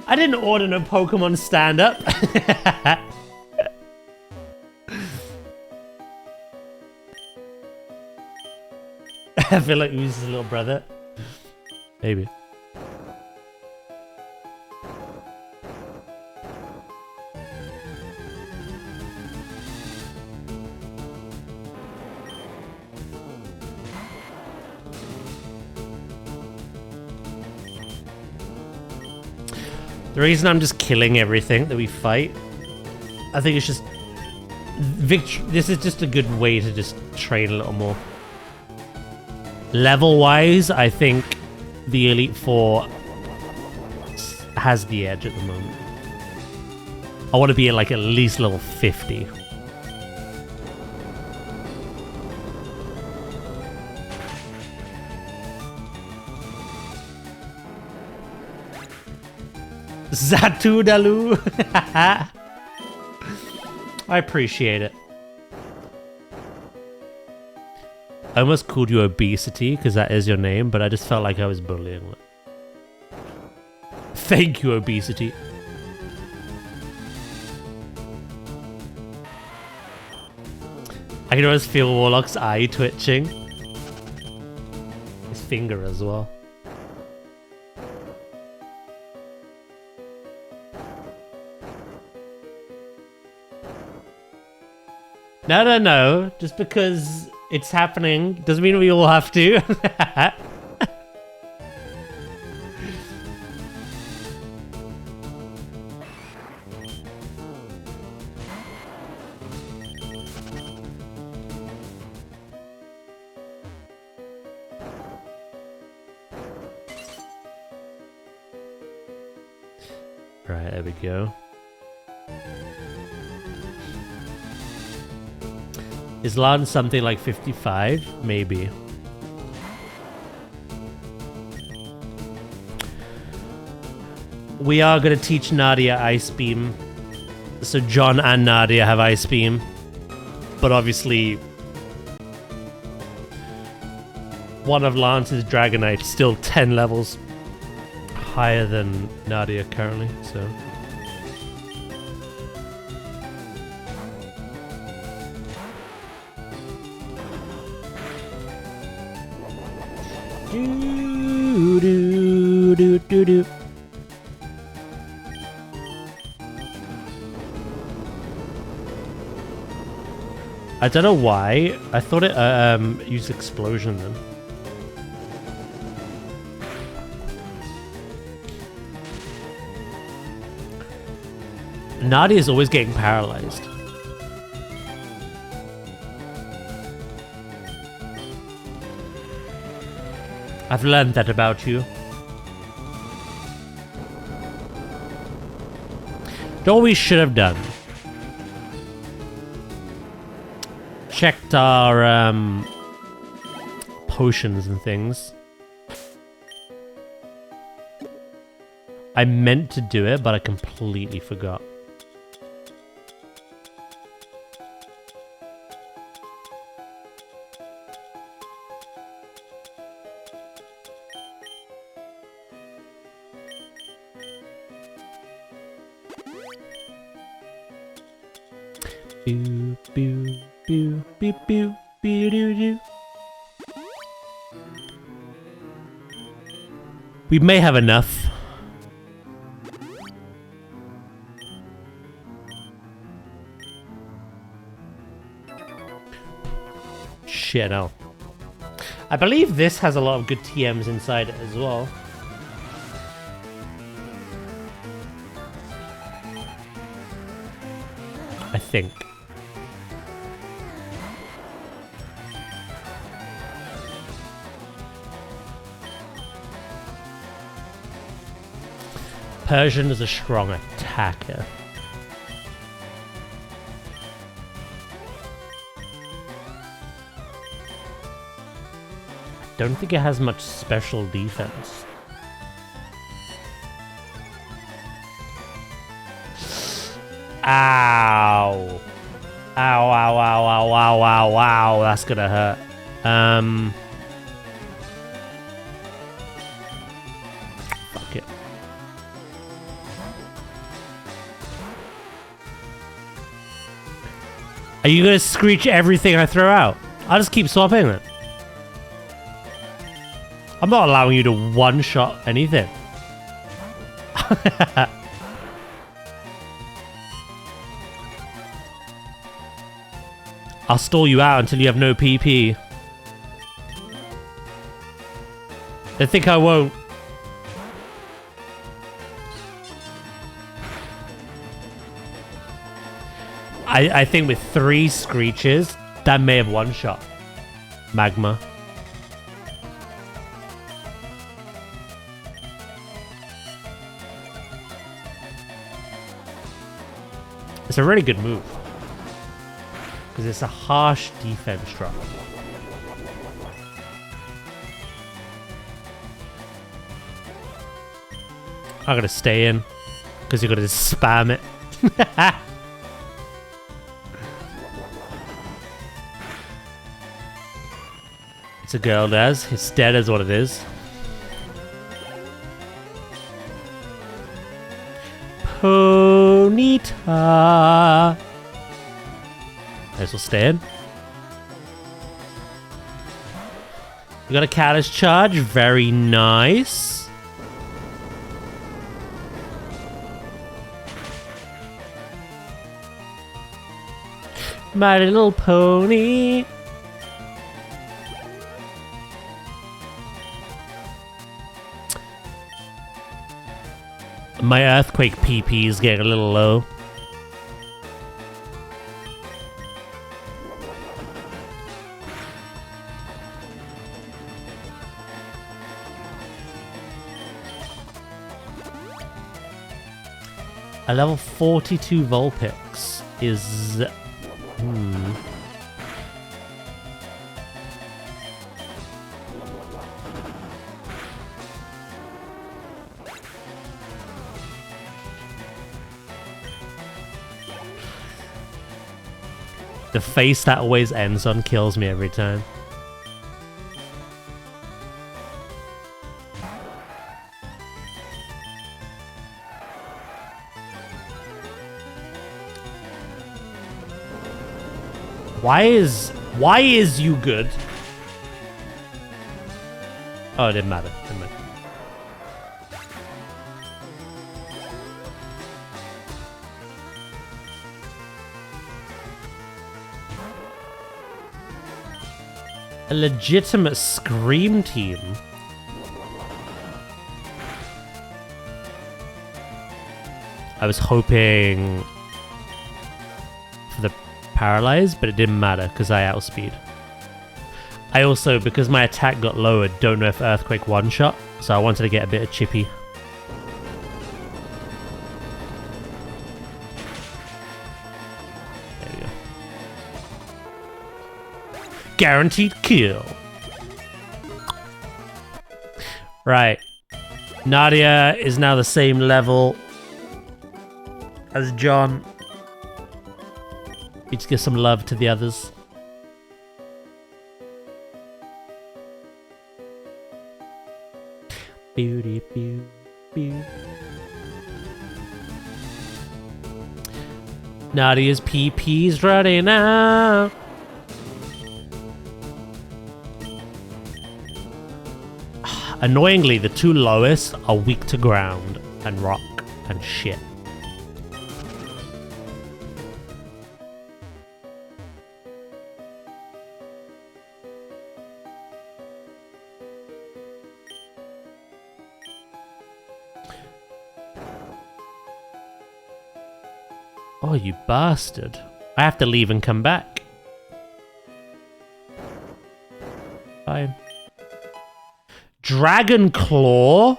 I didn't order no Pokemon stand-up. I feel like he's his little brother. Maybe. The reason I'm just killing everything that we fight, I think it's just this is just a good way to just train a little more. Level-wise, I think the Elite Four has the edge at the moment. I want to be at like at least level 50. Zatudalu. I appreciate it. I almost called you Obesity because that is your name, but I just felt like I was bullying it. Thank you, Obesity. I can always feel Warlock's eye twitching. His finger as well. No, no, no. Just because it's happening doesn't mean we all have to. Right, there we go. Is Lan something like 55? Maybe. We are going to teach Nadia Ice Beam. So John and Nadia have Ice Beam. But obviously, one of Lance's Dragonite is still 10 levels higher than Nadia currently, so... Do, do, do, do, do. I don't know why. I thought it used explosion then. Nadia is always getting paralyzed. I've learned that about you. Know what we should have done? Checked our potions and things. I meant to do it, but I completely forgot. Boo, boo, boo, boo, boo, boo, doo, doo. We may have enough. Shit, no. I believe this has a lot of good TMs inside it as well. think. Persian is a strong attacker. I don't think it has much special defense. Ow. Ow, ow, ow, ow, ow, ow, ow. That's gonna hurt. Fuck it. Are you gonna screech everything I throw out? I'll just keep swapping it. I'm not allowing you to one-shot anything. I'll stall you out until you have no PP. They think I won't. I think with 3 screeches, that may have one-shot Magma. It's a really good move. Because it's a harsh defense drop. I'm gonna stay in. Because you're gonna just spam it. It's a girl, Daz. It's dead is what it is. Ponyta. This will stay in. You got a Callous Charge. Very nice. My Little Pony. My Earthquake PP is getting a little low. A level 42 Vulpix is... The face that always ends on kills me every time. Why is you good? Oh, it didn't matter. Didn't matter. A legitimate Scream team. I was hoping for the Paralyze, but it didn't matter because I outspeed. I also, because my attack got lowered, don't know if Earthquake one-shot, so I wanted to get a bit of chippy. There we go. Guaranteed kill. Right. Nadia is now the same level as John. Let's give some love to the others. Beauty, beauty, beauty. Nadia's PP's running out. Annoyingly, the 2 lowest are weak to ground and rock and shit. Oh, you bastard. I have to leave and come back. Fine. Dragon Claw?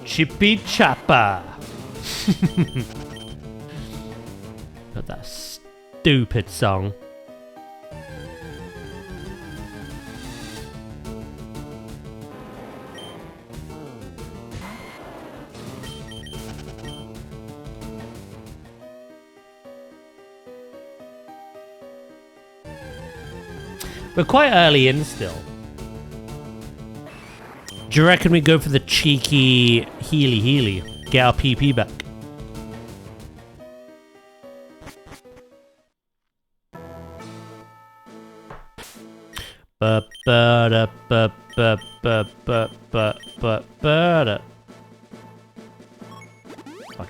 Chippy Chappa. Got that stupid song. We're quite early in still. Do you reckon we go for the cheeky healy? Get our PP back. Fuck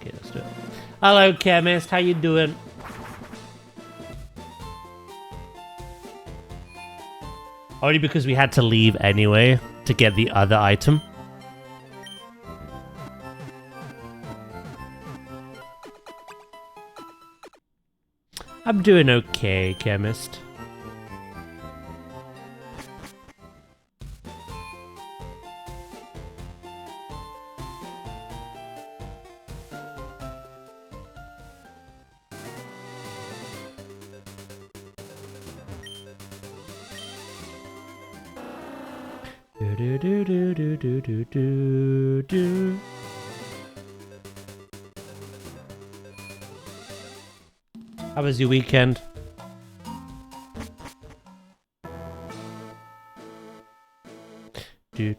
it, let's do it. Hello, chemist. How you doing? Only because we had to leave anyway to get the other item. I'm doing okay, chemist. Do. How was your weekend? Do.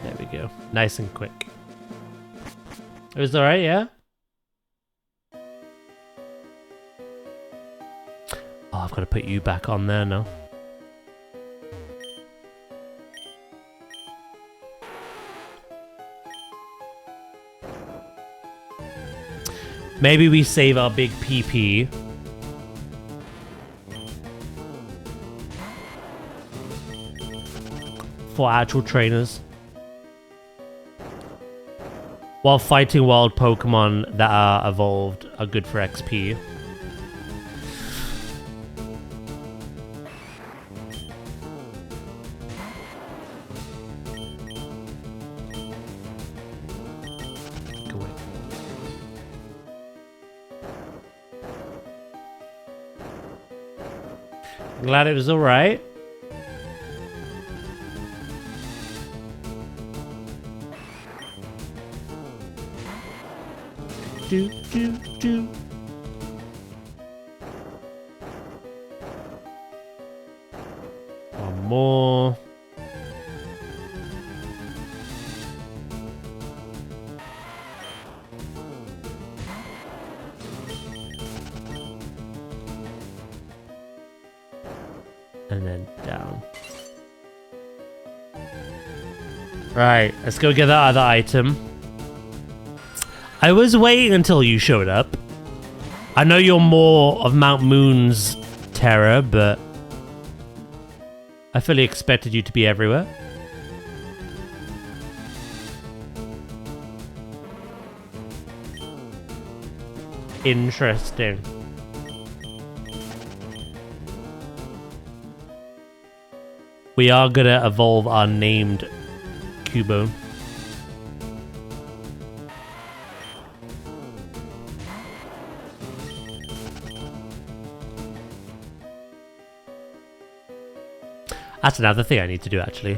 There we go. Nice and quick. It was alright, yeah? Oh, I've got to put you back on there now. Maybe we save our big PP. For actual trainers. While fighting wild Pokemon that are evolved are good for XP. Go away. Glad it was alright. Do. One more. And then down. Right, let's go get that other item. I was waiting until you showed up. I know you're more of Mount Moon's terror, but I fully expected you to be everywhere. Interesting. We are gonna evolve our named Cubone. That's another thing I need to do, actually.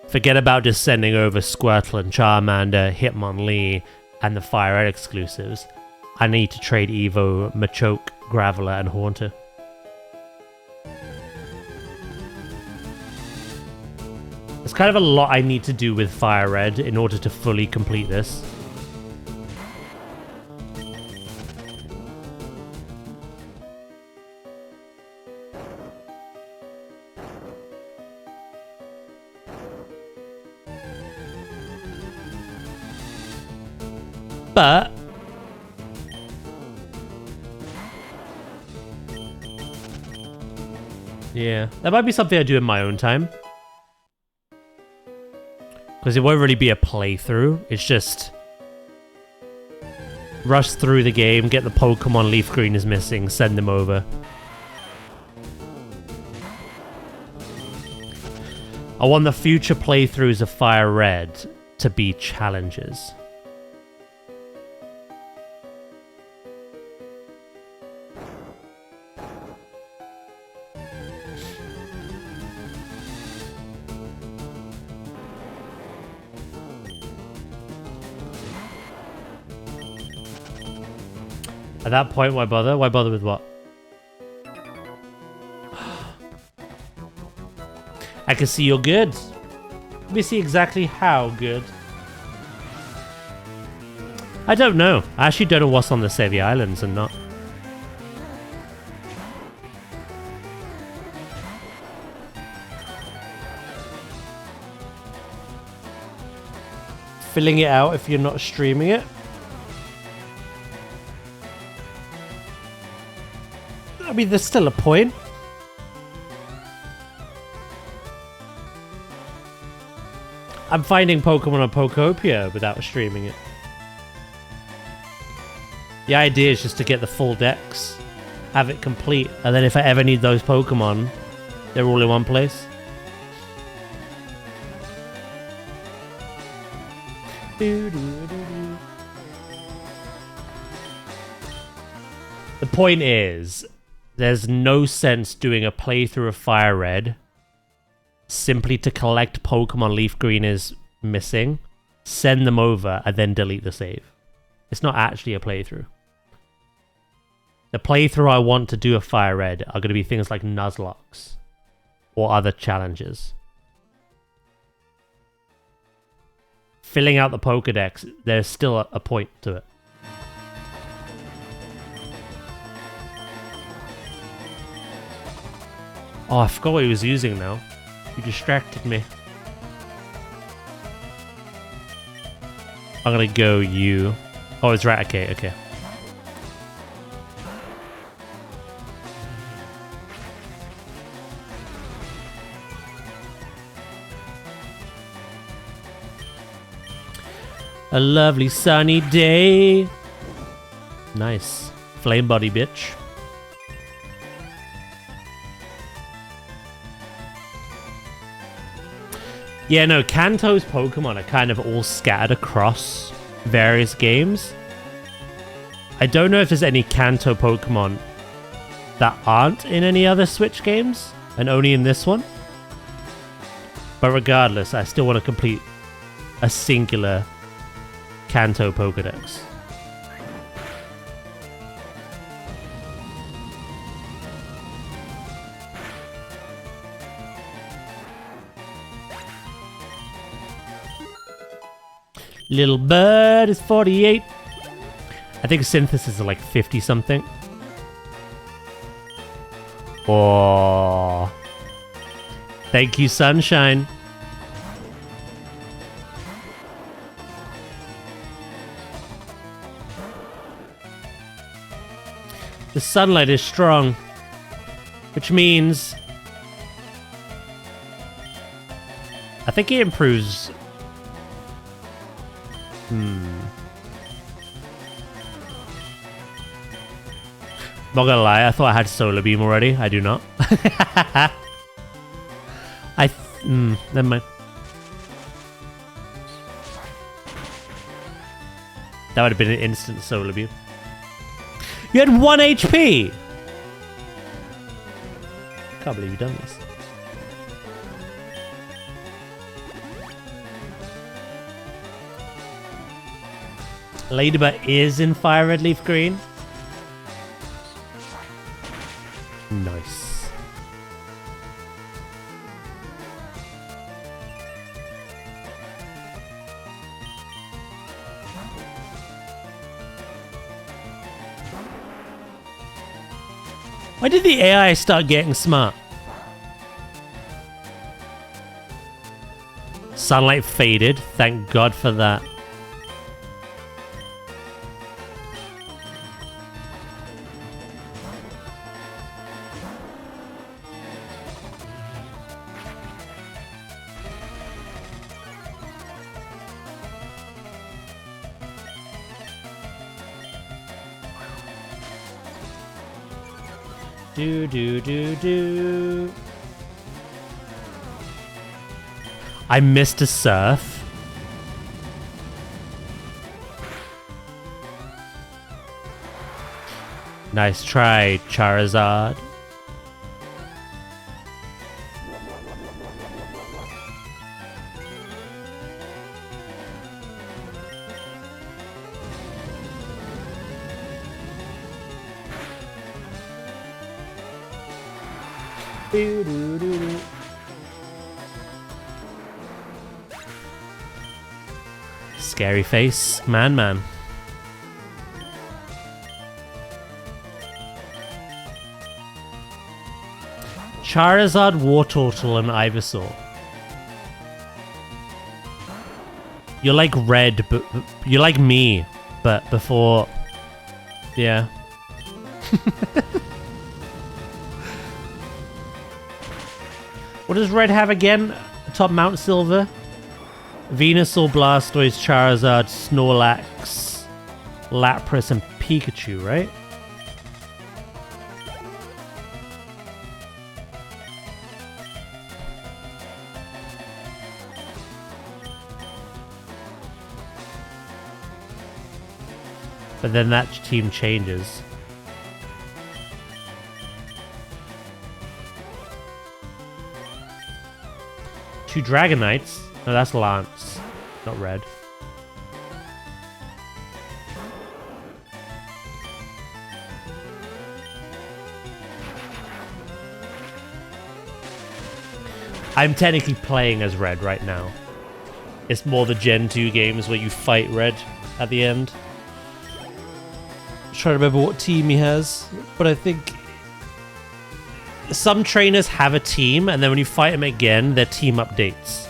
Forget about just sending over Squirtle and Charmander, Hitmonlee, and the Fire Red exclusives. I need to trade Evo, Machoke, Graveler, and Haunter. There's kind of a lot I need to do with Fire Red in order to fully complete this. But yeah, that might be something I do in my own time. Because it won't really be a playthrough. It's just rush through the game, get the Pokemon LeafGreen is missing, send them over. I want the future playthroughs of Fire Red to be challenges. At that point, why bother? Why bother with what? I can see you're good. Let me see exactly how good. I don't know. I actually don't know what's on the Sevi Islands and not. Filling it out if you're not streaming it. I mean, there's still a point. I'm finding Pokemon on Pokopia without streaming it. The idea is just to get the full decks, have it complete, and then if I ever need those Pokemon, they're all in one place. The point is, there's no sense doing a playthrough of Fire Red simply to collect Pokemon LeafGreen is missing, send them over, and then delete the save. It's not actually a playthrough. The playthrough I want to do of Fire Red are going to be things like Nuzlocke or other challenges. Filling out the Pokedex, there's still a point to it. Oh, I forgot what he was using now. You distracted me. I'm gonna go you. Oh, it's right. Okay, okay. A lovely sunny day. Nice. Flame body, bitch. Yeah, no, Kanto's Pokemon are kind of all scattered across various games. I don't know if there's any Kanto Pokemon that aren't in any other Switch games, and only in this one. But regardless, I still want to complete a singular Kanto Pokedex. Little bird is 48. I think synthesis is like 50 something. Oh. Thank you, sunshine. The sunlight is strong, which means I think it improves. Not gonna lie, I thought I had Solar Beam already. I do not. Never mind. That would have been an instant Solar Beam. You had 1 HP! Can't believe you've done this. Ladybug is in Fire Red Leaf Green. Nice. Why did the AI start getting smart? Sunlight faded. Thank God for that. Do do do do. I missed a surf. Nice try, Charizard. Do, do, do, do. Scary face, man. Charizard, Wartortle, and Ivysaur. You're like Red, but you're like me, but before, yeah. What does Red have again? Top Mount Silver? Venusaur, Blastoise, Charizard, Snorlax, Lapras, and Pikachu, right? But then that team changes. Two Dragonites? No, that's Lance, not Red. I'm technically playing as Red right now. It's more the Gen 2 games where you fight Red at the end. Trying to remember what team he has, but I think some trainers have a team, and then when you fight them again, their team updates.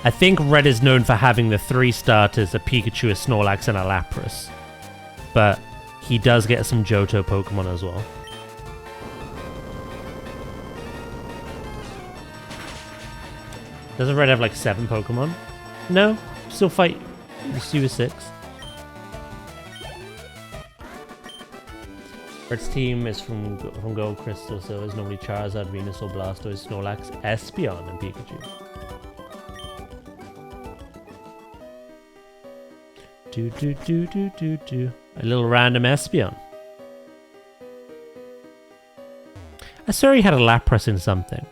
I think Red is known for having the 3 starters, a Pikachu, a Snorlax, and a Lapras. But he does get some Johto Pokemon as well. Doesn't Red have like 7 Pokemon? No, still fight Super 6. Red's team is from Gold Crystal, so it's normally Charizard, Venusaur, Blastoise, Snorlax, Espeon, and Pikachu. Do do do do do do. A little random Espeon. I saw he had a Lapras in something.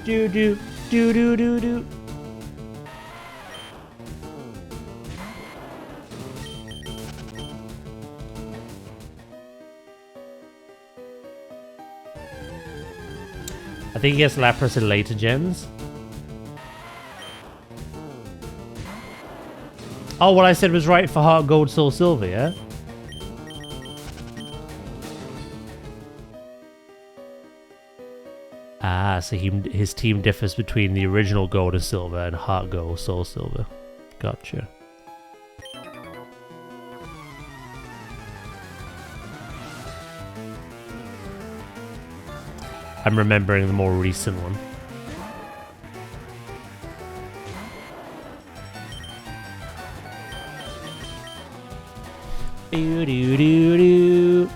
Do do do do do do. I think he gets Lapras in later gens. Oh, what I said was right for Heart Gold, Soul Silver, yeah? Ah, so his team differs between the original Gold and Silver and Heart Gold, Soul Silver. Gotcha. I'm remembering the more recent one. Do do do do.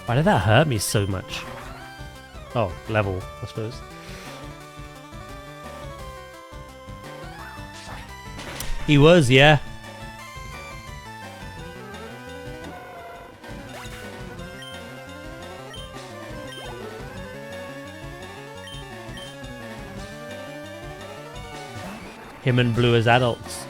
Why did that hurt me so much? Oh, level, I suppose. He was, yeah. Him and Blue as adults.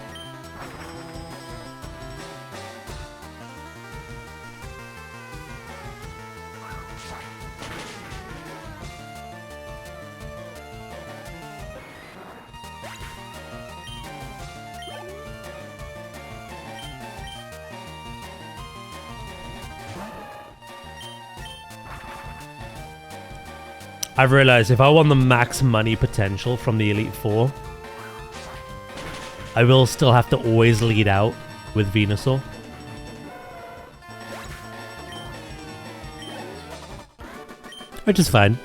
I've realized if I want the max money potential from the Elite Four, I will still have to always lead out with Venusaur. Which is fine.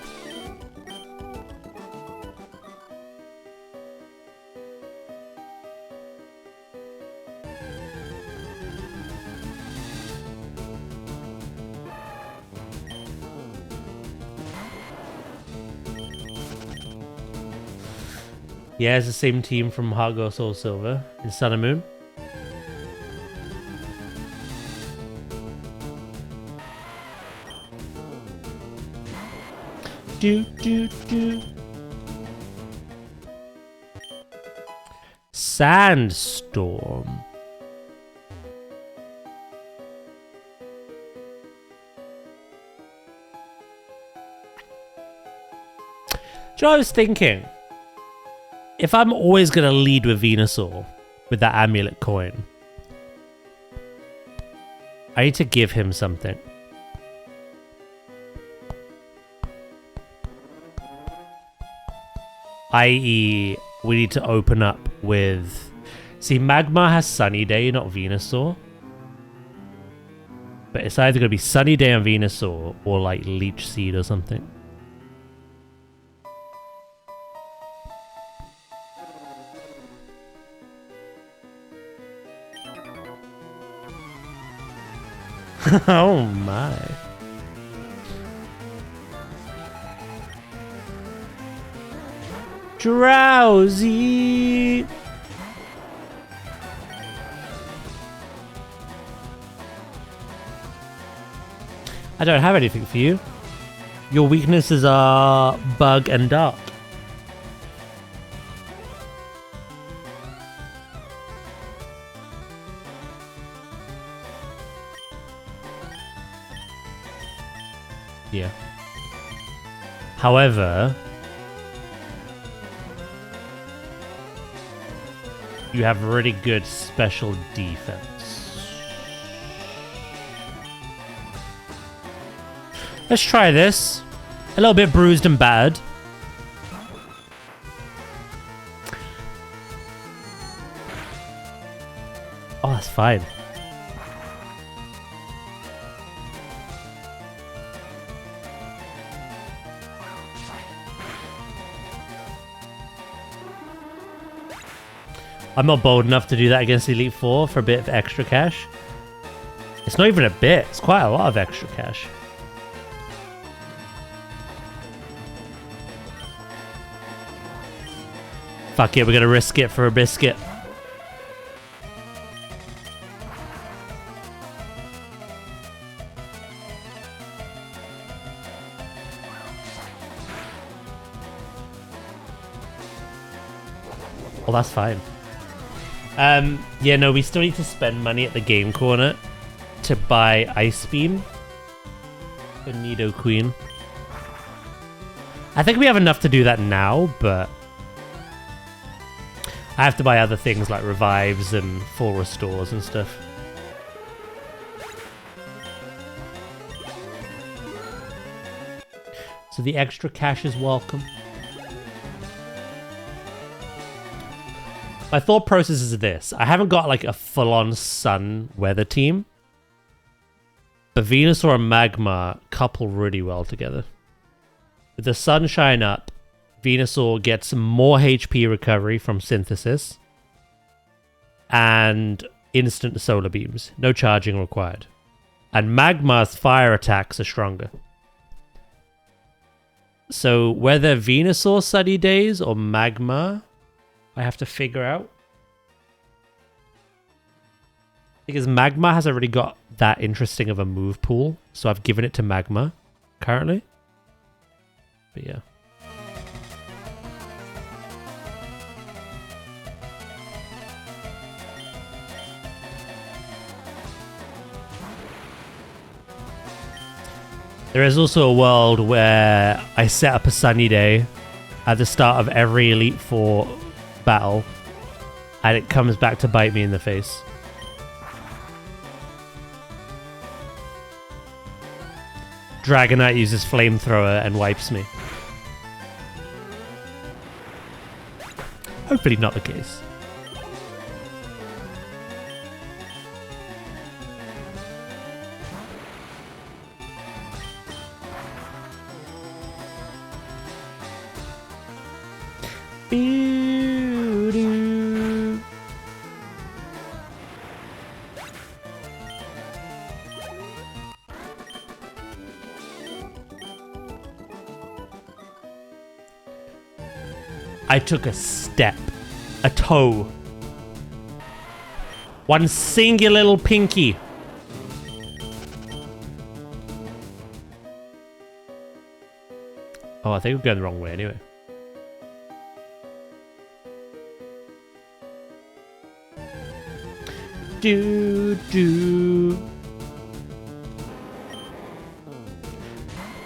Yeah, it's the same team from Heart Gold Soul Silver in Sun and Moon. Sandstorm. Do you know what I was thinking? If I'm always going to lead with Venusaur, with that amulet coin, I need to give him something. I.e., we need to open up with... See, Magmar has Sunny Day, not Venusaur. But it's either going to be Sunny Day on Venusaur or like Leech Seed or something. Oh my. Drowsy. I don't have anything for you. Your weaknesses are bug and dark. Yeah. However, you have really good special defense. Let's try this. A little bit bruised and bad. Oh, that's fine. I'm not bold enough to do that against Elite Four for a bit of extra cash. It's not even a bit. It's quite a lot of extra cash. Fuck it, we're gonna risk it for a biscuit. Oh, that's fine. Yeah, no, we still need to spend money at the game corner to buy Ice Beam for Nido Queen. I think we have enough to do that now, but I have to buy other things like revives and full restores and stuff. So the extra cash is welcome. My thought process is this. I haven't got like a full-on sun weather team. But Venusaur and Magmar couple really well together. With the sunshine up, Venusaur gets more HP recovery from Synthesis. And instant solar beams. No charging required. And Magmar's fire attacks are stronger. So whether Venusaur Sunny Days or Magmar, I have to figure out. Because Magmar hasn't really got that interesting of a move pool. So I've given it to Magmar currently. But yeah. There is also a world where I set up a sunny day at the start of every Elite Four battle, and it comes back to bite me in the face. Dragonite uses Flamethrower and wipes me. Hopefully not the case. Boo-doo. I took a step, a toe, one singular little pinky. Oh, I think we're going the wrong way anyway. Do.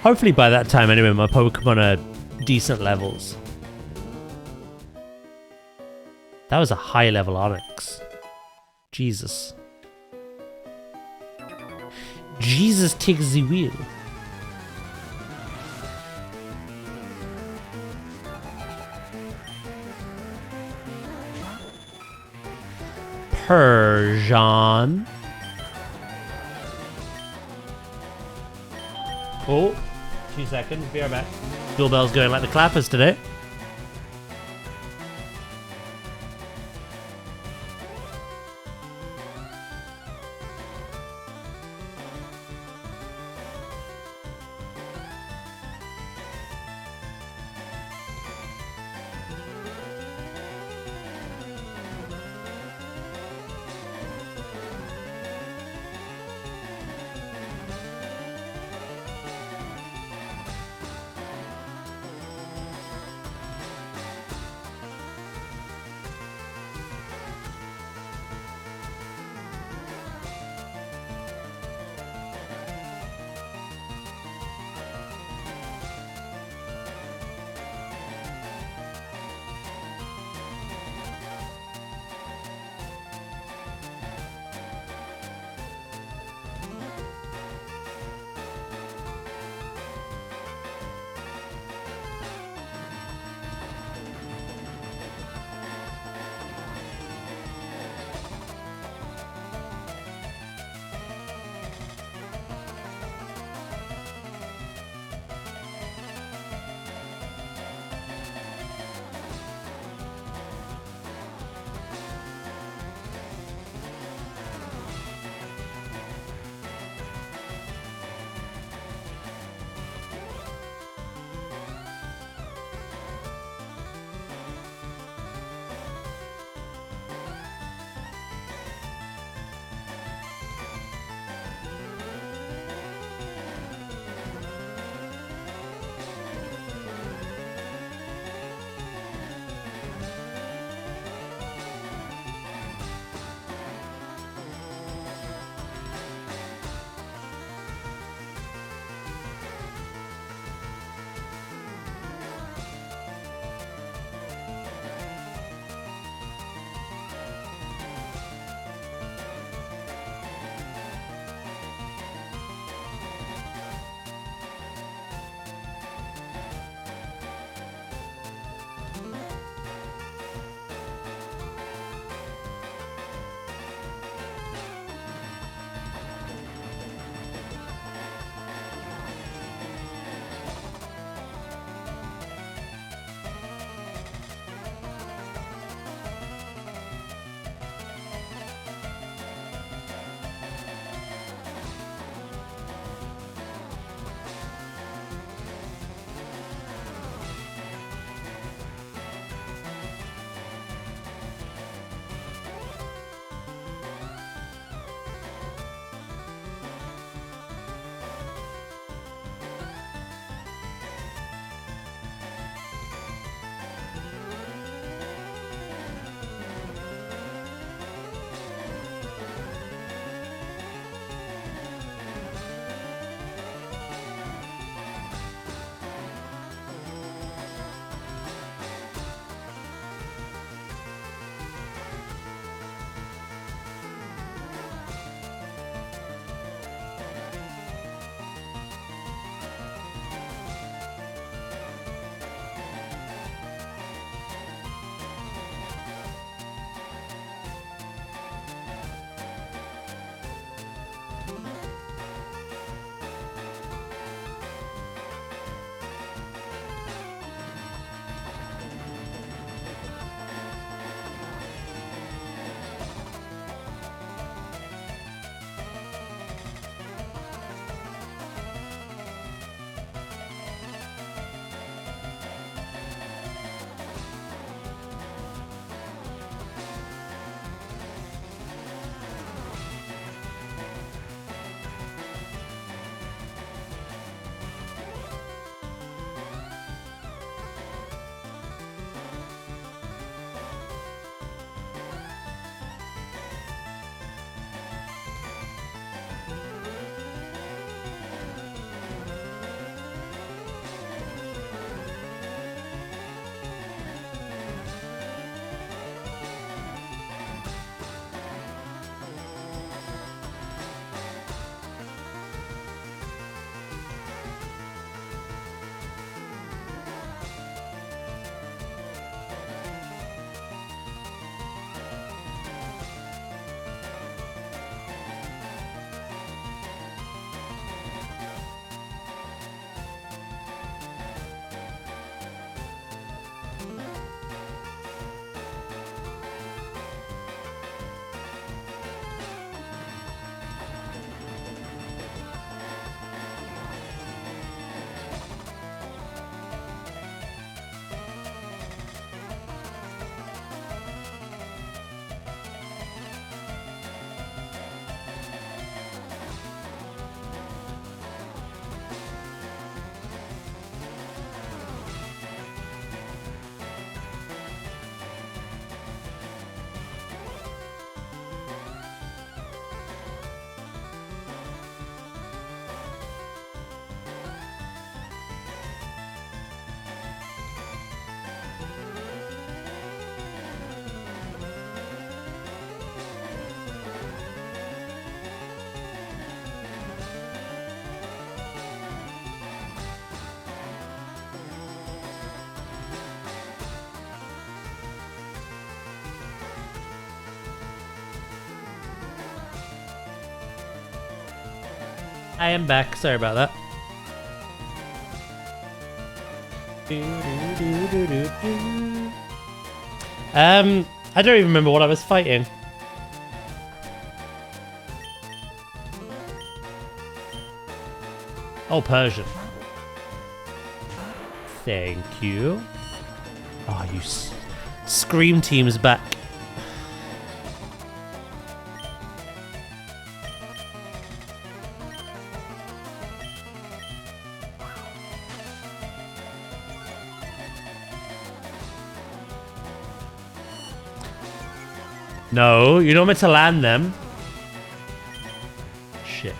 Hopefully by that time anyway, my Pokemon are decent levels. That was a high level Onyx. Jesus. Jesus takes the wheel. Persian. Oh, 2 seconds, be right back. Doorbell's going like the clappers today. I am back. Sorry about that. I don't even remember what I was fighting. Oh, Persian. Thank you. Oh, you Scream Team's back. No, you're not meant to land them. Shit.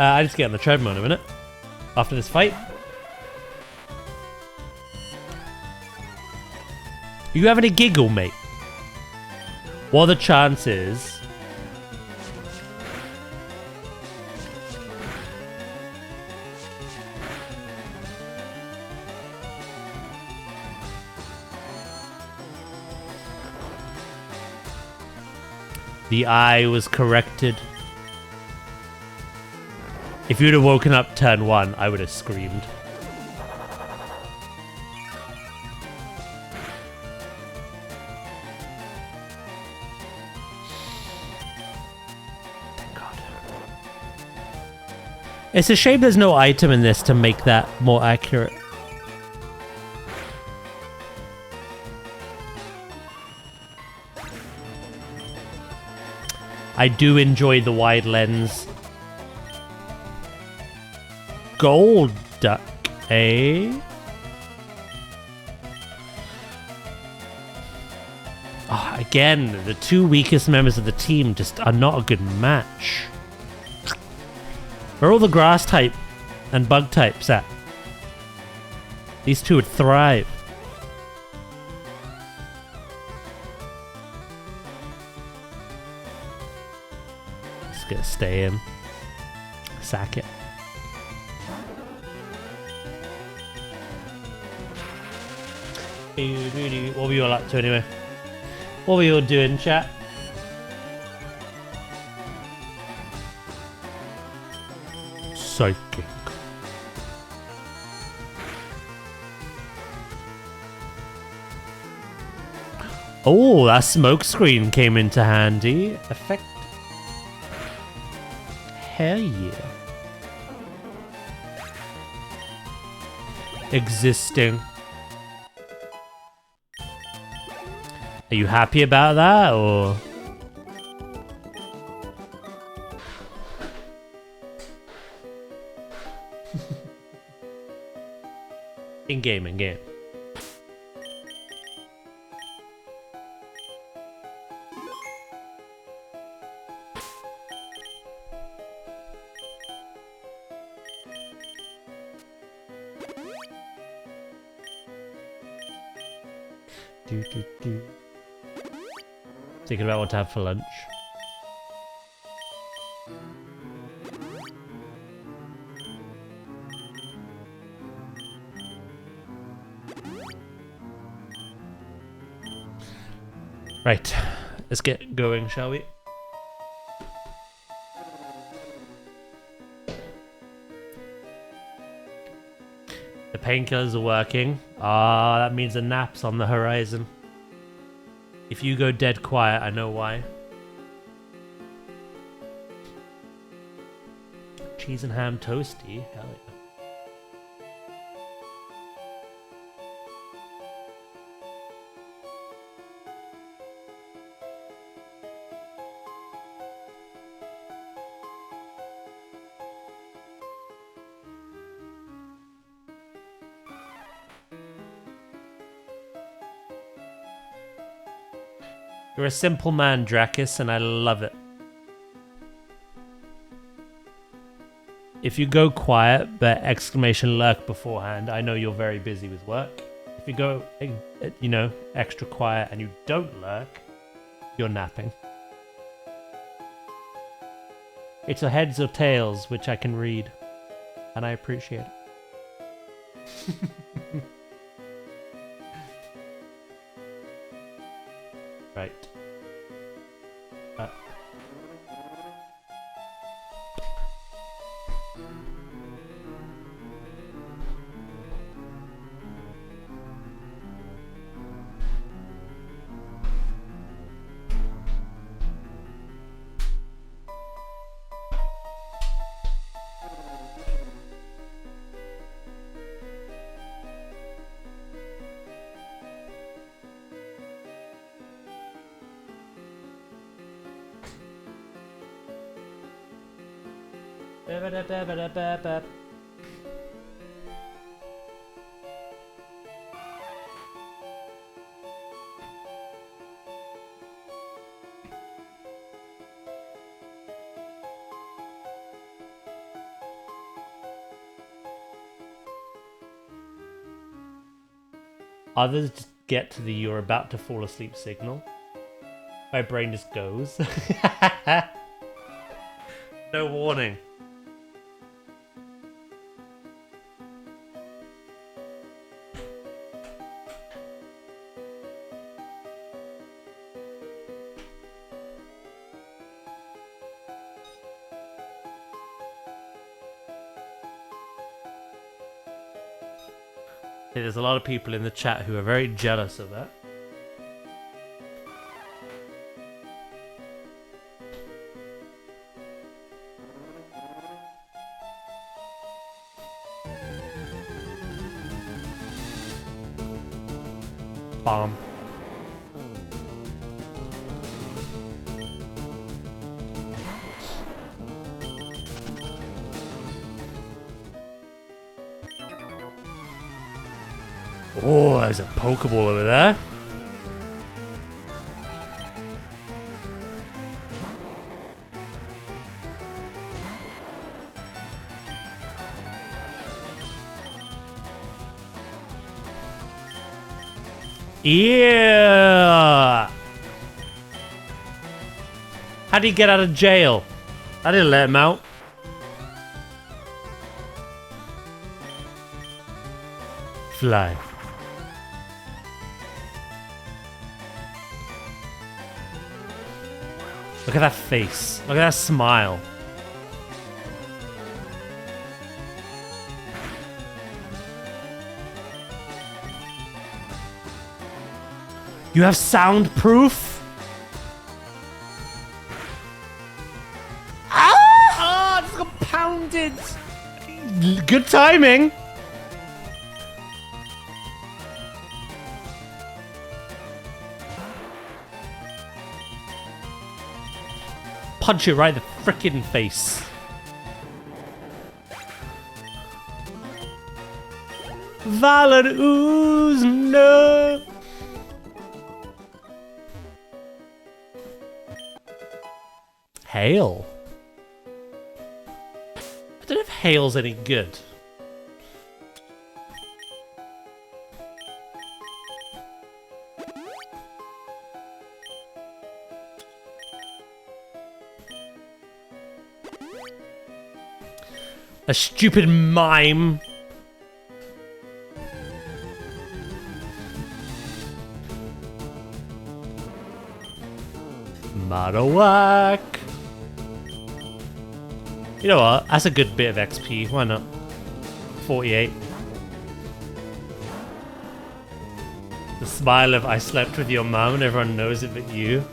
I just get on the treadmill in a minute. After this fight. You having a giggle, mate? What are the chances? The eye was corrected. If you'd have woken up turn 1, I would have screamed. Thank God. It's a shame there's no item in this to make that more accurate. I do enjoy the wide lens. Gold duck, eh? Oh, again, the two weakest members of the team just are not a good match. Where are all the grass type and bug types at? These two would thrive. Just gonna stay in. Sack it. What were you all up to anyway? What were you all doing, chat? Psychic. Oh, that smoke screen came into handy. Effect. Hell yeah. Existing. Are you happy about that, or...? In-game, in-game. Thinking about what to have for lunch. Right, let's get going, shall we? The painkillers are working. Ah, that means a nap's on the horizon. If you go dead quiet, I know why. Cheese and ham toasty? Hell yeah. You're a simple man, Drakis, and I love it. If you go quiet, but exclamation lurk beforehand, I know you're very busy with work. If you go, you know, extra quiet and you don't lurk, you're napping. It's a heads or tails, which I can read, and I appreciate it. Right. Uh, Others just get to the "you're about to fall asleep" signal. My brain just goes. No warning. There's a lot of people in the chat who are very jealous of that. Bomb. Oh, there's a Pokeball over there. Yeah. How did he get out of jail? I didn't let him out. Fly. Look at that face. Look at that smile. You have soundproof? Ah! Just got pounded. Good timing. Punch it right in the frickin' face. Valid ooze, no. Hail. I don't know if hail's any good. A stupid mime. Marowak. You know what? That's a good bit of XP. Why not? 48. The smile of "I slept with your mum and everyone knows it but you."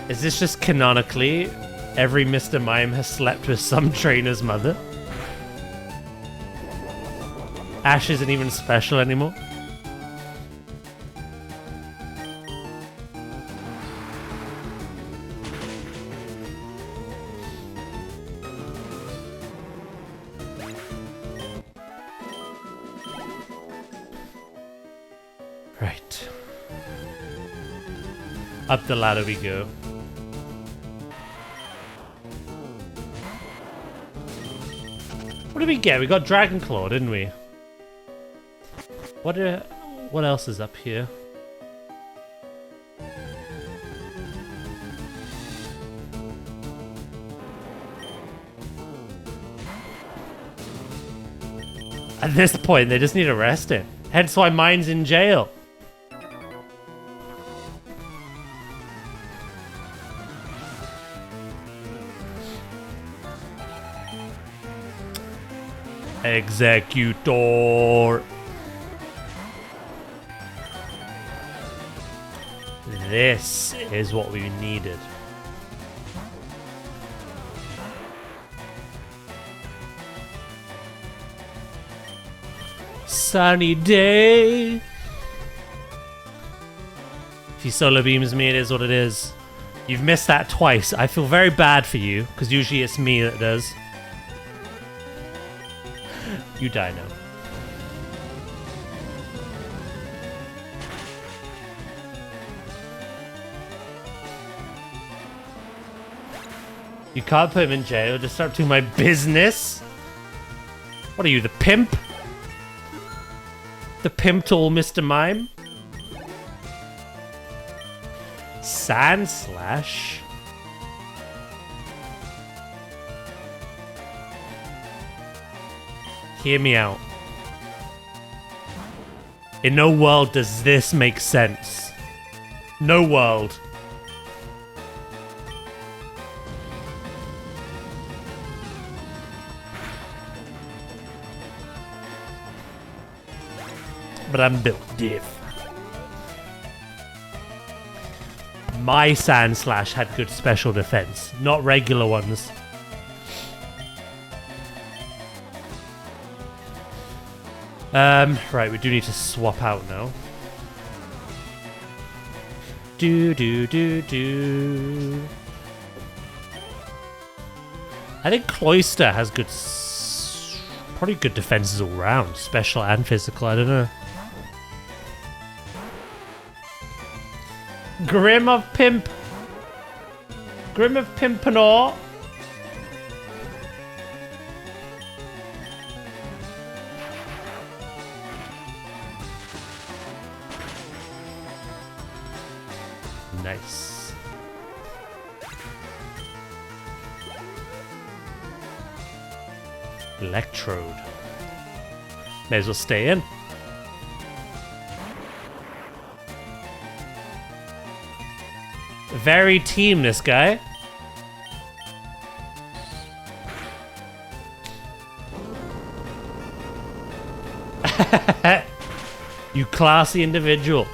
Is this just canonically every Mr. Mime has slept with some trainer's mother? Ash isn't even special anymore. Right. Up the ladder we go. What did we get? We got Dragon Claw, didn't we? What else is up here? At this point, they just need arresting. Hence why mine's in jail. Executor. This is what we needed. Sunny day. If he solar beams me, it is what it is. You've missed that twice. I feel very bad for you, because usually it's me that does. You die now. You can't put him in jail. Just start doing my business. What are you, the pimp? The pimp to old Mr. Mime? Sand Slash? Hear me out. In no world does this make sense. No world. But I'm built diff. My Sand Slash had good special defense, not regular ones. Right, we do need to swap out now. Do. I think Cloyster has good, probably good defenses all round, special and physical. I don't know. Grim of Pimp. Grim of Pimpernor. Nice. Electrode. May as well stay in. Very team, this guy. You classy individual.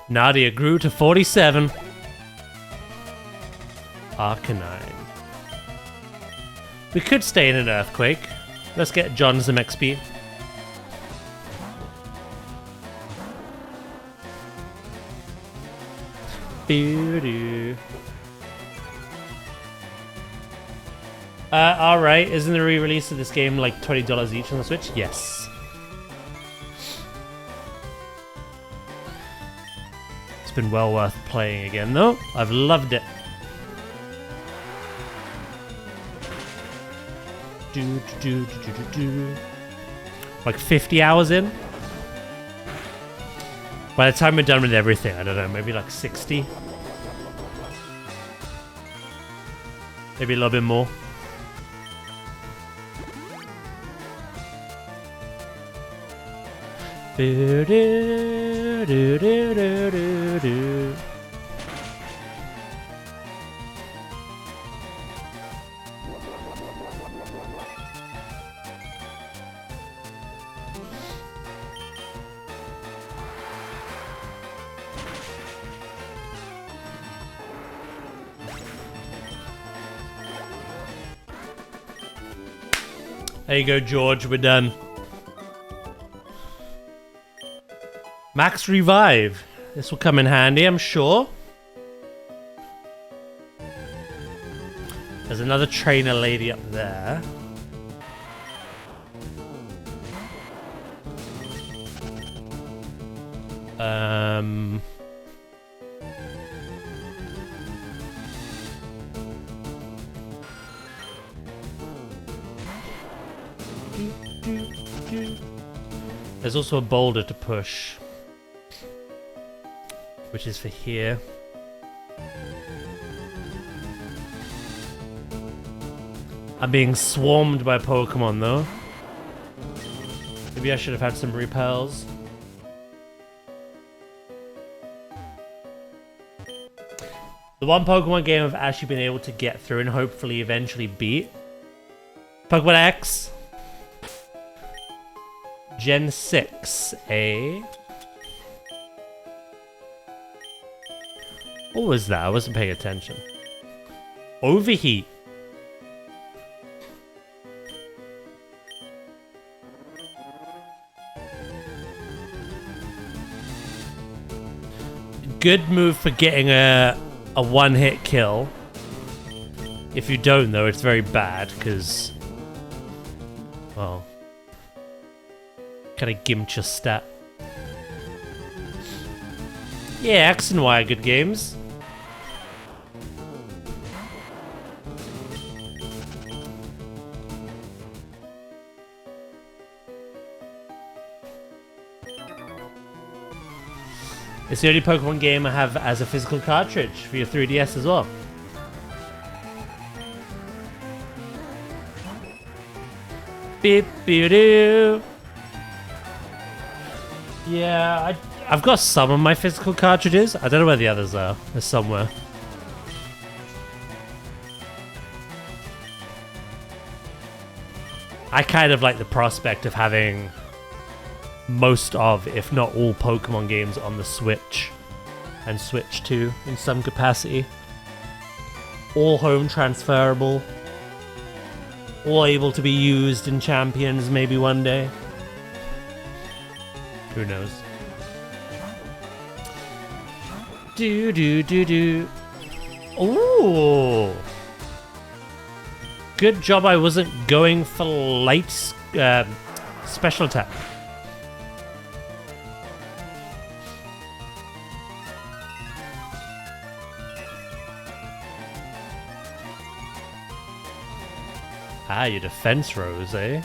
Nadia grew to 47. Arcanine. We could stay in an earthquake. Let's get John some XP. Alright, isn't the re-release of this game like $20 each on the Switch? Yes. It's been well worth playing again though. I've loved it. Like 50 hours in? By the time we're done with everything, I don't know, maybe like 60? Maybe a little bit more. There you go, George. We're done. Max Revive. This will come in handy, I'm sure. There's another trainer lady up there. There's also a boulder to push, which is for here. I'm being swarmed by Pokemon though. Maybe I should have had some repels. The one Pokemon game I've actually been able to get through and hopefully eventually beat. Pokemon X. Gen 6, eh? What was that? I wasn't paying attention. Overheat. Good move for getting a one-hit kill. If you don't, though, it's very bad, because... well... kind of gimped your stat. Yeah, X and Y are good games. It's the only Pokemon game I have as a physical cartridge for your 3DS as well. Beep beep doo. Yeah, I've got some of my physical cartridges. I don't know where the others are. They're somewhere. I kind of like the prospect of having most of, if not all, Pokemon games on the Switch. And Switch 2 in some capacity. All home transferable. All able to be used in Champions maybe one day. Who knows? Do do do do. Ooh. Good job I wasn't going for light special attack. Ah, your defense rose, eh?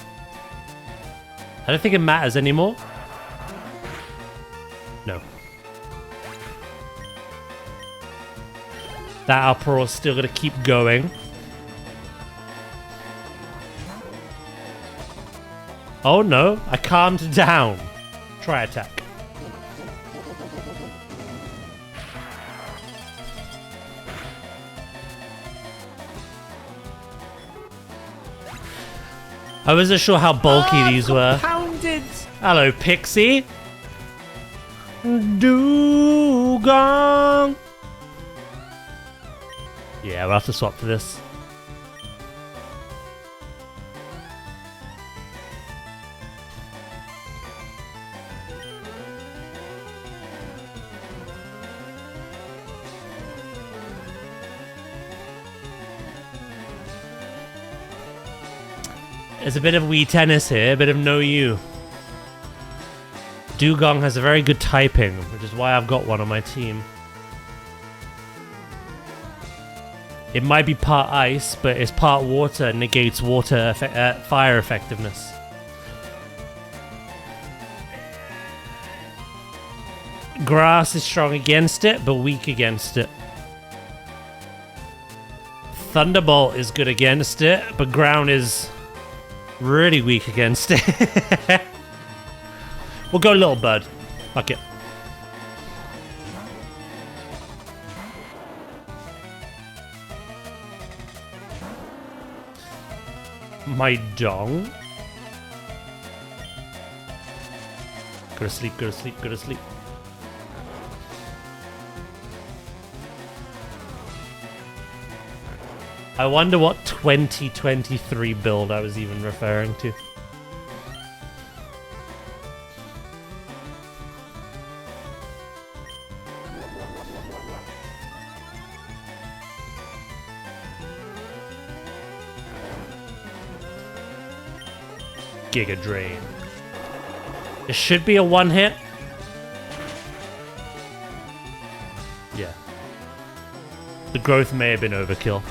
I don't think it matters anymore. No. That uproar's still gonna keep going. Oh no, I calmed down. Try attack. I wasn't sure how bulky these were. Pounded. Hello, Pixie. Dugong. Yeah, we'll have to swap for this. There's a bit of Wii Tennis here, a bit of No You. Dugong has a very good typing, which is why I've got one on my team. It might be part ice, but it's part water, negates water fire effectiveness. Grass is strong against it, but weak against it. Thunderbolt is good against it, but ground is really weak against it. We'll go Little Bird. Fuck it. My dong. Go to sleep, go to sleep, go to sleep. I wonder what 2023 build I was even referring to. Giga Drain. It should be a one hit. Yeah. The growth may have been overkill.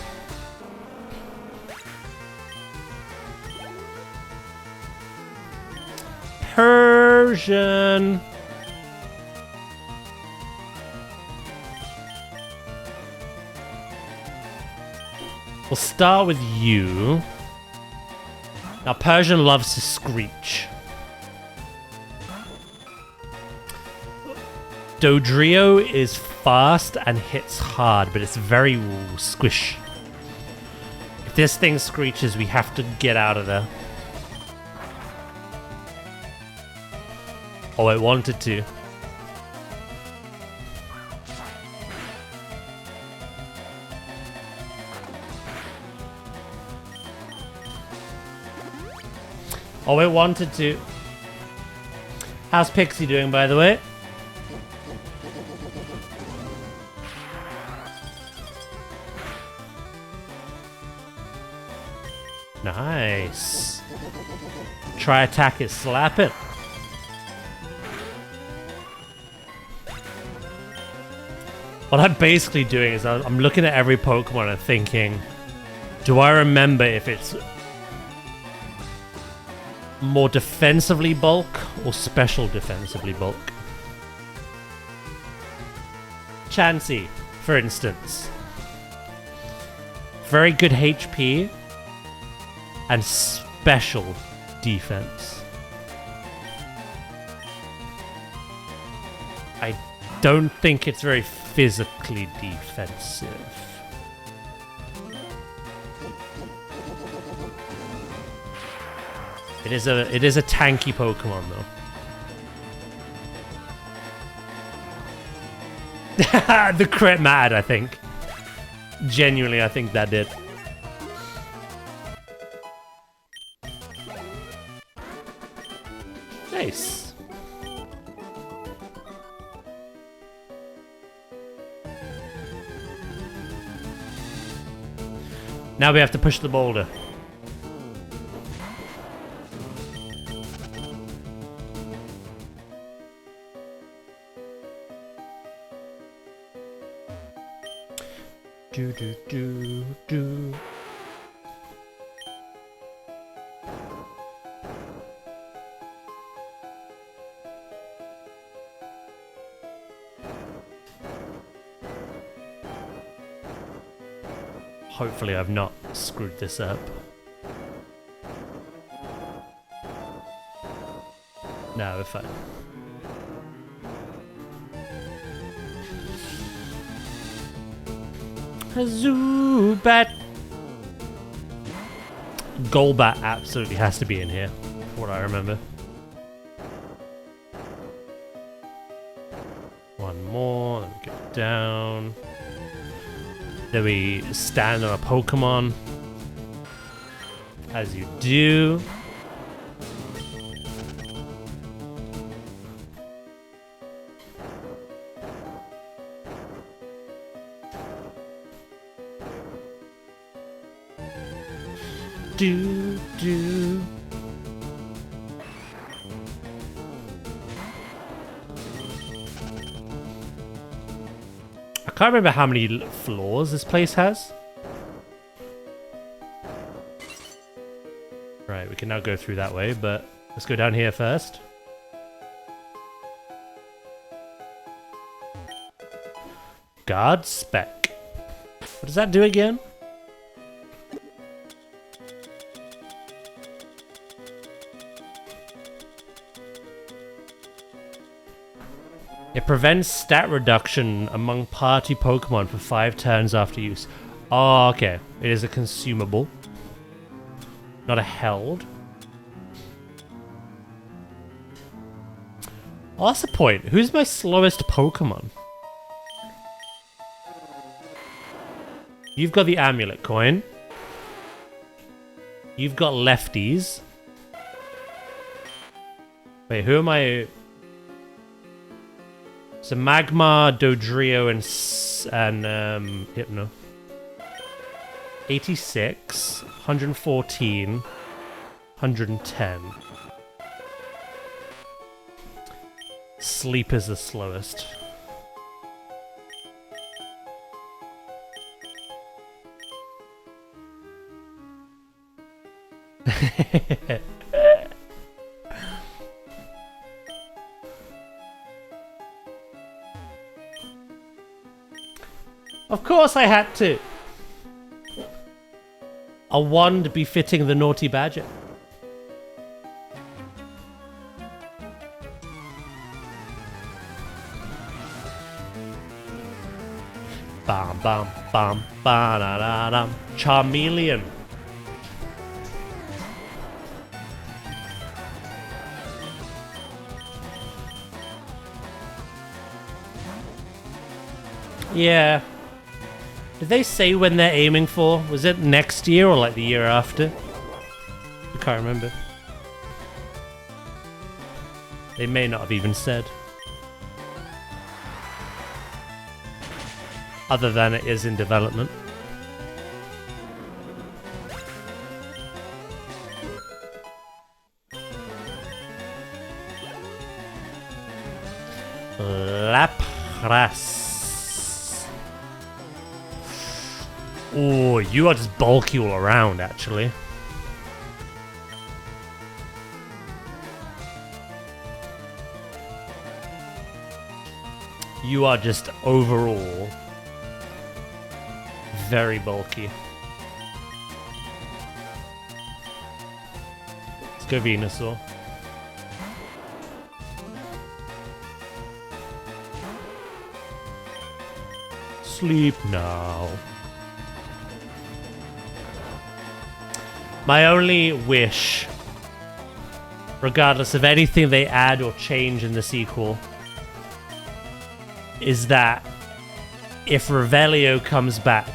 Persian. We'll start with you. Now, Persian loves to screech. Dodrio is fast and hits hard, but it's very squish. If this thing screeches, we have to get out of there. Oh, it wanted to. Oh, it wanted to. How's Pixie doing, by the way? Nice. Try attack it, slap it. What I'm basically doing is I'm looking at every Pokemon and thinking, do I remember if it's more defensively bulk or special defensively bulk? Chansey, for instance. Very good HP and special defense. I don't think it's very physically defensive. It is a tanky Pokemon though. The crit mad, I think. Genuinely, I think that did. Nice. Now we have to push the boulder. Do do do do. Hopefully I've not screwed this up. No, we're fine. Zubat. Golbat absolutely has to be in here, from what I remember. One more, let me get down. Then we stand on a Pokemon. As you do. Do do. I can't remember how many floors this place has. Right, we can now go through that way, but let's go down here first. Guard spec. What does that do again? It prevents stat reduction among party Pokemon for 5 turns after use. Oh, okay. It is a consumable. Not a held. Oh, that's the point. Who's my slowest Pokemon? You've got the amulet coin. You've got lefties. Wait, who am I? So Magmar, Dodrio, and Hypno. 86, 114, 110. Sleep is the slowest. Of course I had to. A wand befitting the naughty badger. Bam, bam, bam, ba-da-da-dum. Charmeleon. Yeah. Did they say when they're aiming for? Was it next year or like the year after? I can't remember. They may not have even said. Other than it is in development. Lapras. Oh, you are just bulky all around, actually. You are just overall very bulky. Let's go Venusaur. Sleep now. My only wish, regardless of anything they add or change in the sequel, is that if Revelio comes back,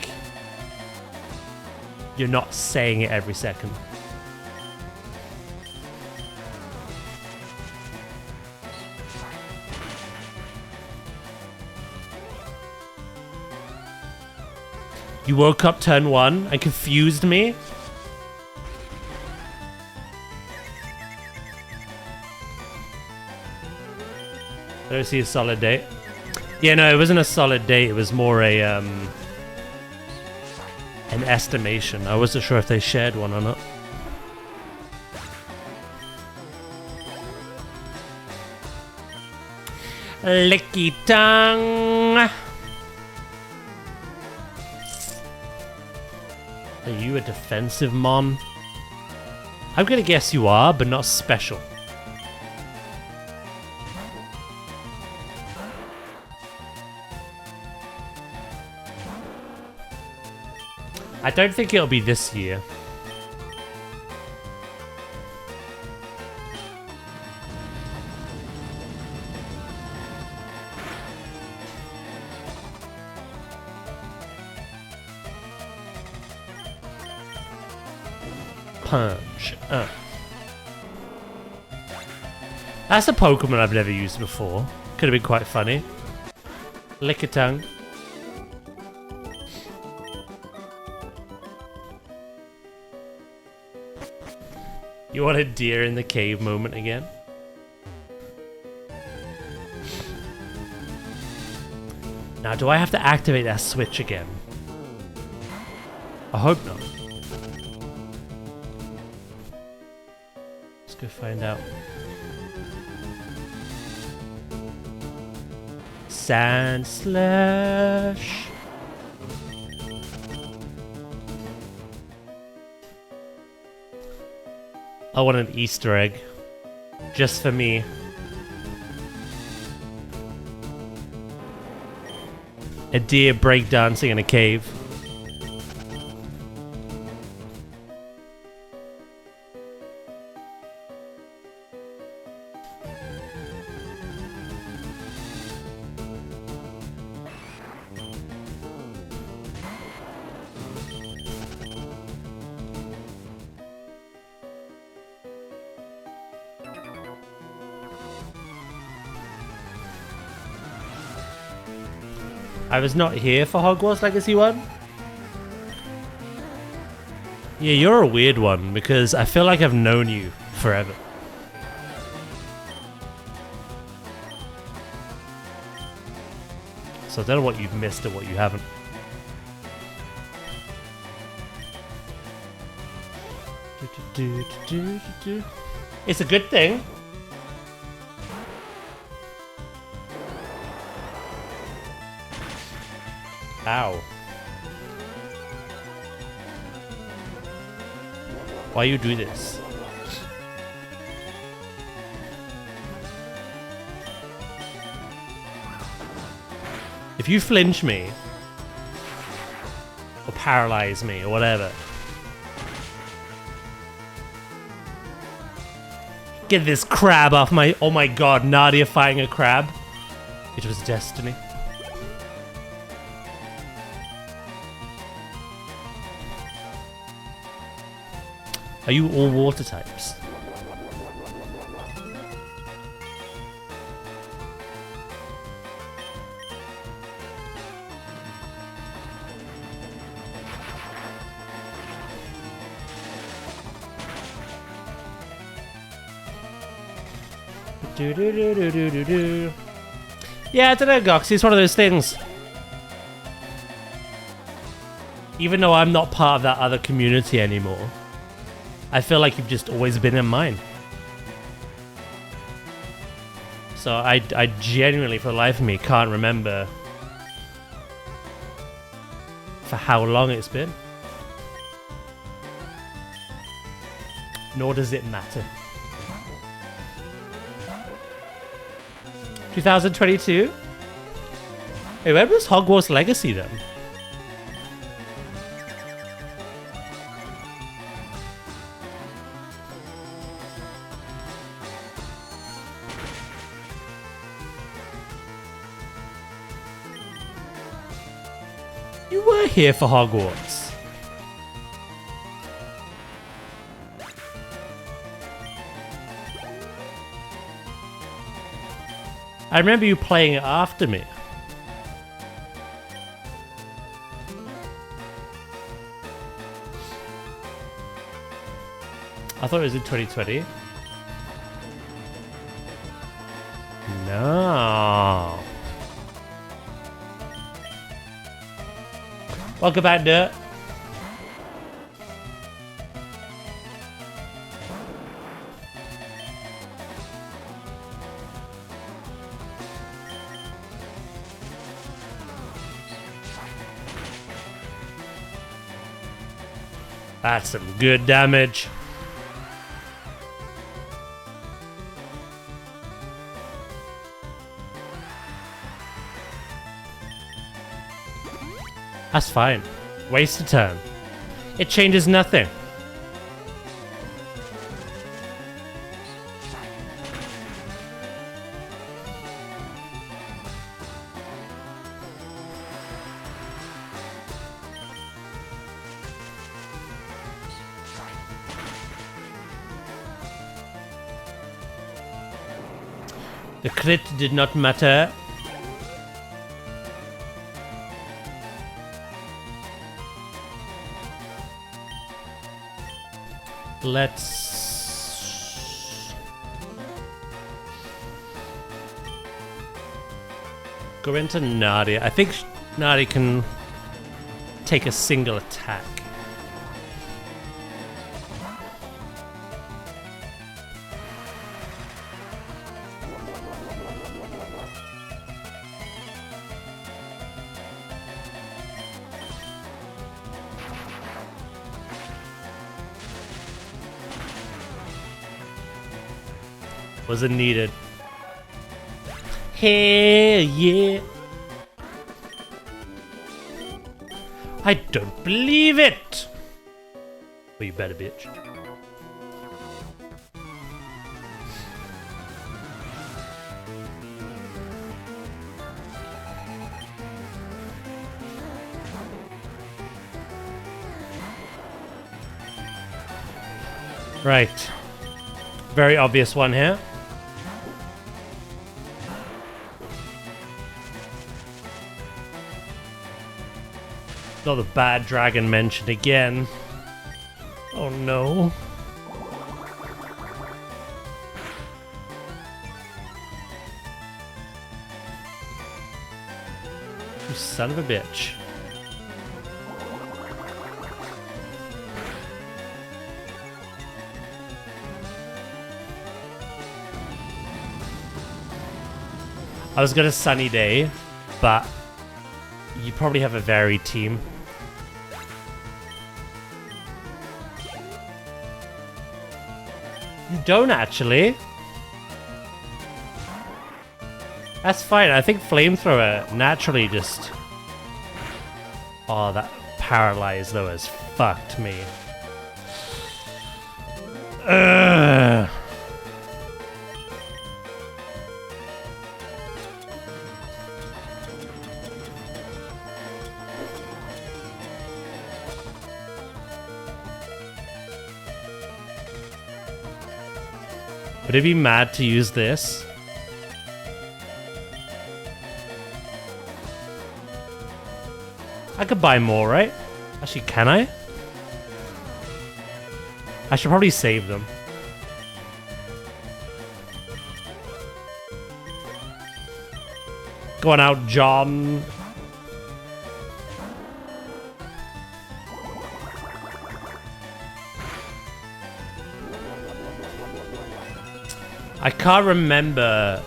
you're not saying it every second. You woke up turn 1 and confused me? I don't see a solid date. Yeah, no, it wasn't a solid date. It was more a an estimation. I wasn't sure if they shared one or not. Licky tongue. Are you a defensive mon? I'm gonna guess you are, but not special. I don't think it'll be this year. Punch. That's a Pokemon I've never used before. Could have been quite funny. Lickitung. You want a deer in the cave moment again? Now, do I have to activate that switch again? I hope not. Let's go find out. Sand Slash. I want an Easter egg. Just for me. A deer breakdancing in a cave. I was not here for Hogwarts Legacy 1. Yeah, you're a weird one because I feel like I've known you forever. So I don't know what you've missed or what you haven't. It's a good thing. Ow. Why you do this? If you flinch me, paralyze me or whatever. Get this crab off my... Oh my god, Nadia fighting a crab. It was destiny. Are you all water types? Do. Yeah, I don't know, Gox. It's one of those things. Even though I'm not part of that other community anymore, I feel like you've just always been in mine. So I genuinely, for the life of me, can't remember for how long it's been. Nor does it matter. 2022? Hey, when was Hogwarts Legacy then? You were here for Hogwarts. I remember you playing it after me. I thought it was in 2020. No. Welcome back, Dirt. That's some good damage. That's fine. Waste a turn. It changes nothing. The crit did not matter. Let's go into Nadia. I think Nadia can take a single attack. Wasn't needed. Hell yeah. I don't believe it. Well, you better, bitch. Right. Very obvious one here. Not the bad dragon mentioned again. Oh no. You son of a bitch. I was gonna sunny day, but you probably have a varied team. You don't actually. That's fine. I think flamethrower naturally just... Oh, that paralyzed though has fucked me. Ugh. Would it be mad to use this? I could buy more, right? Actually, can I? I should probably save them. Go on out, John. I can't remember.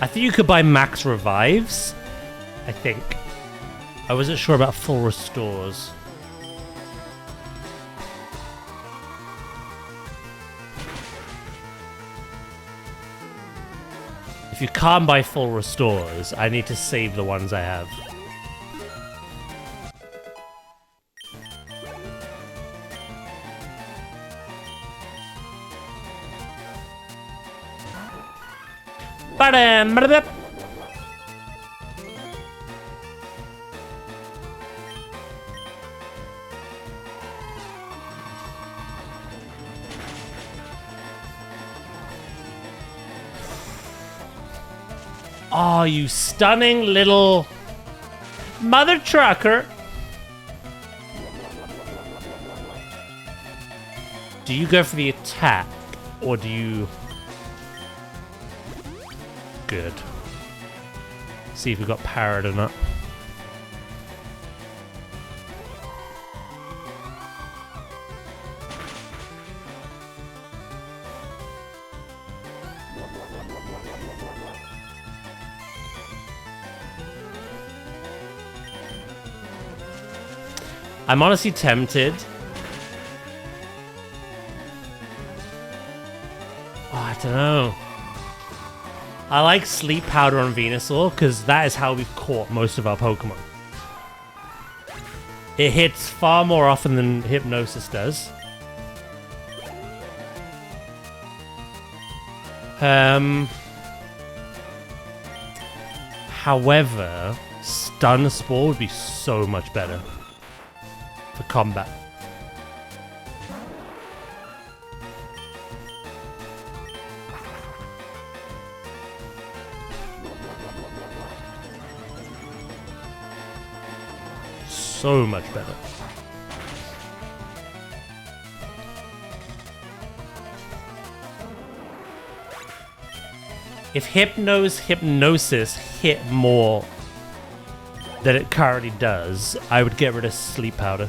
I think you could buy max revives. I think. I wasn't sure about full restores. If you can't buy full restores, I need to save the ones I have. Ba-dam-ba-da-bip. Oh, you stunning little mother trucker. Do you go for the attack or do you... Good. See if we got parried or not. I'm honestly tempted. Oh, I don't know. I like Sleep Powder on Venusaur because that is how we've caught most of our Pokemon. It hits far more often than Hypnosis does. However, Stun Spore would be so much better for combat. So much better. If Hypnosis hit more than it currently does, I would get rid of Sleep Powder.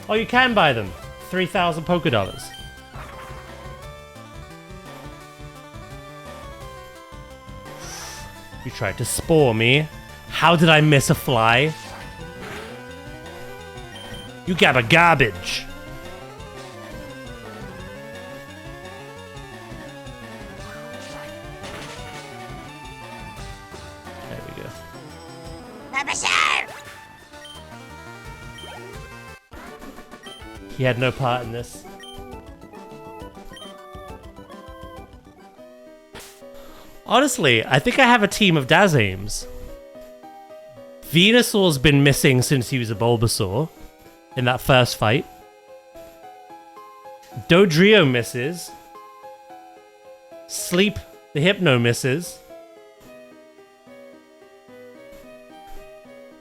Oh, you can buy them. 3,000 Poké Dollars. You tried to spore me. How did I miss a fly? You got a garbage. There we go. He had no part in this. Honestly, I think I have a team of Dazames. Venusaur's been missing since he was a Bulbasaur in that first fight. Dodrio misses. Sleep the Hypno misses.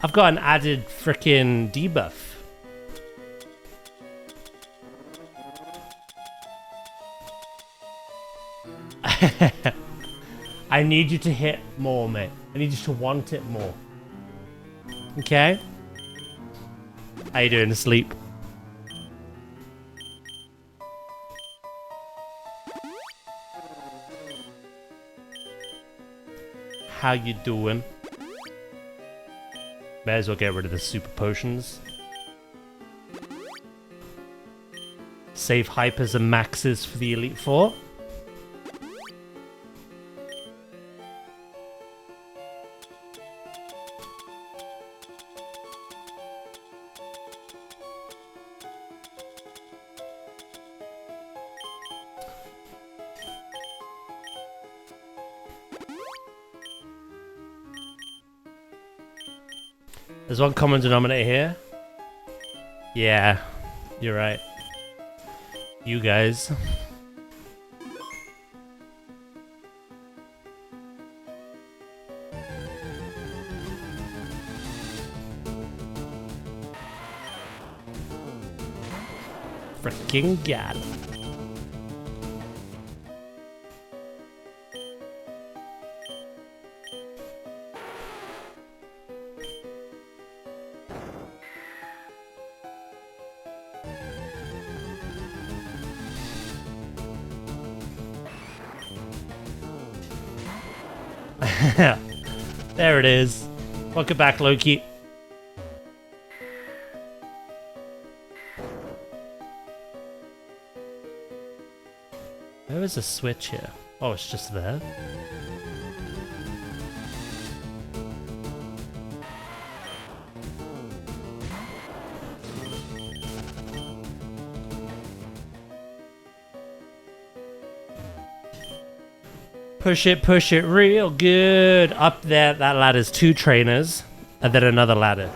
I've got an added frickin' debuff. I need you to hit more, mate. I need you to want it more. Okay? How you doing, Sleep? How you doing? May as well get rid of the super potions. Save hypers and maxes for the Elite Four. There's one common denominator here. Yeah, you're right. You guys. Freaking god. There it is. Welcome back, Loki. Where is the switch here? Oh, it's just there. Push it real good. Up there, that ladder's 2 trainers, and then another ladder.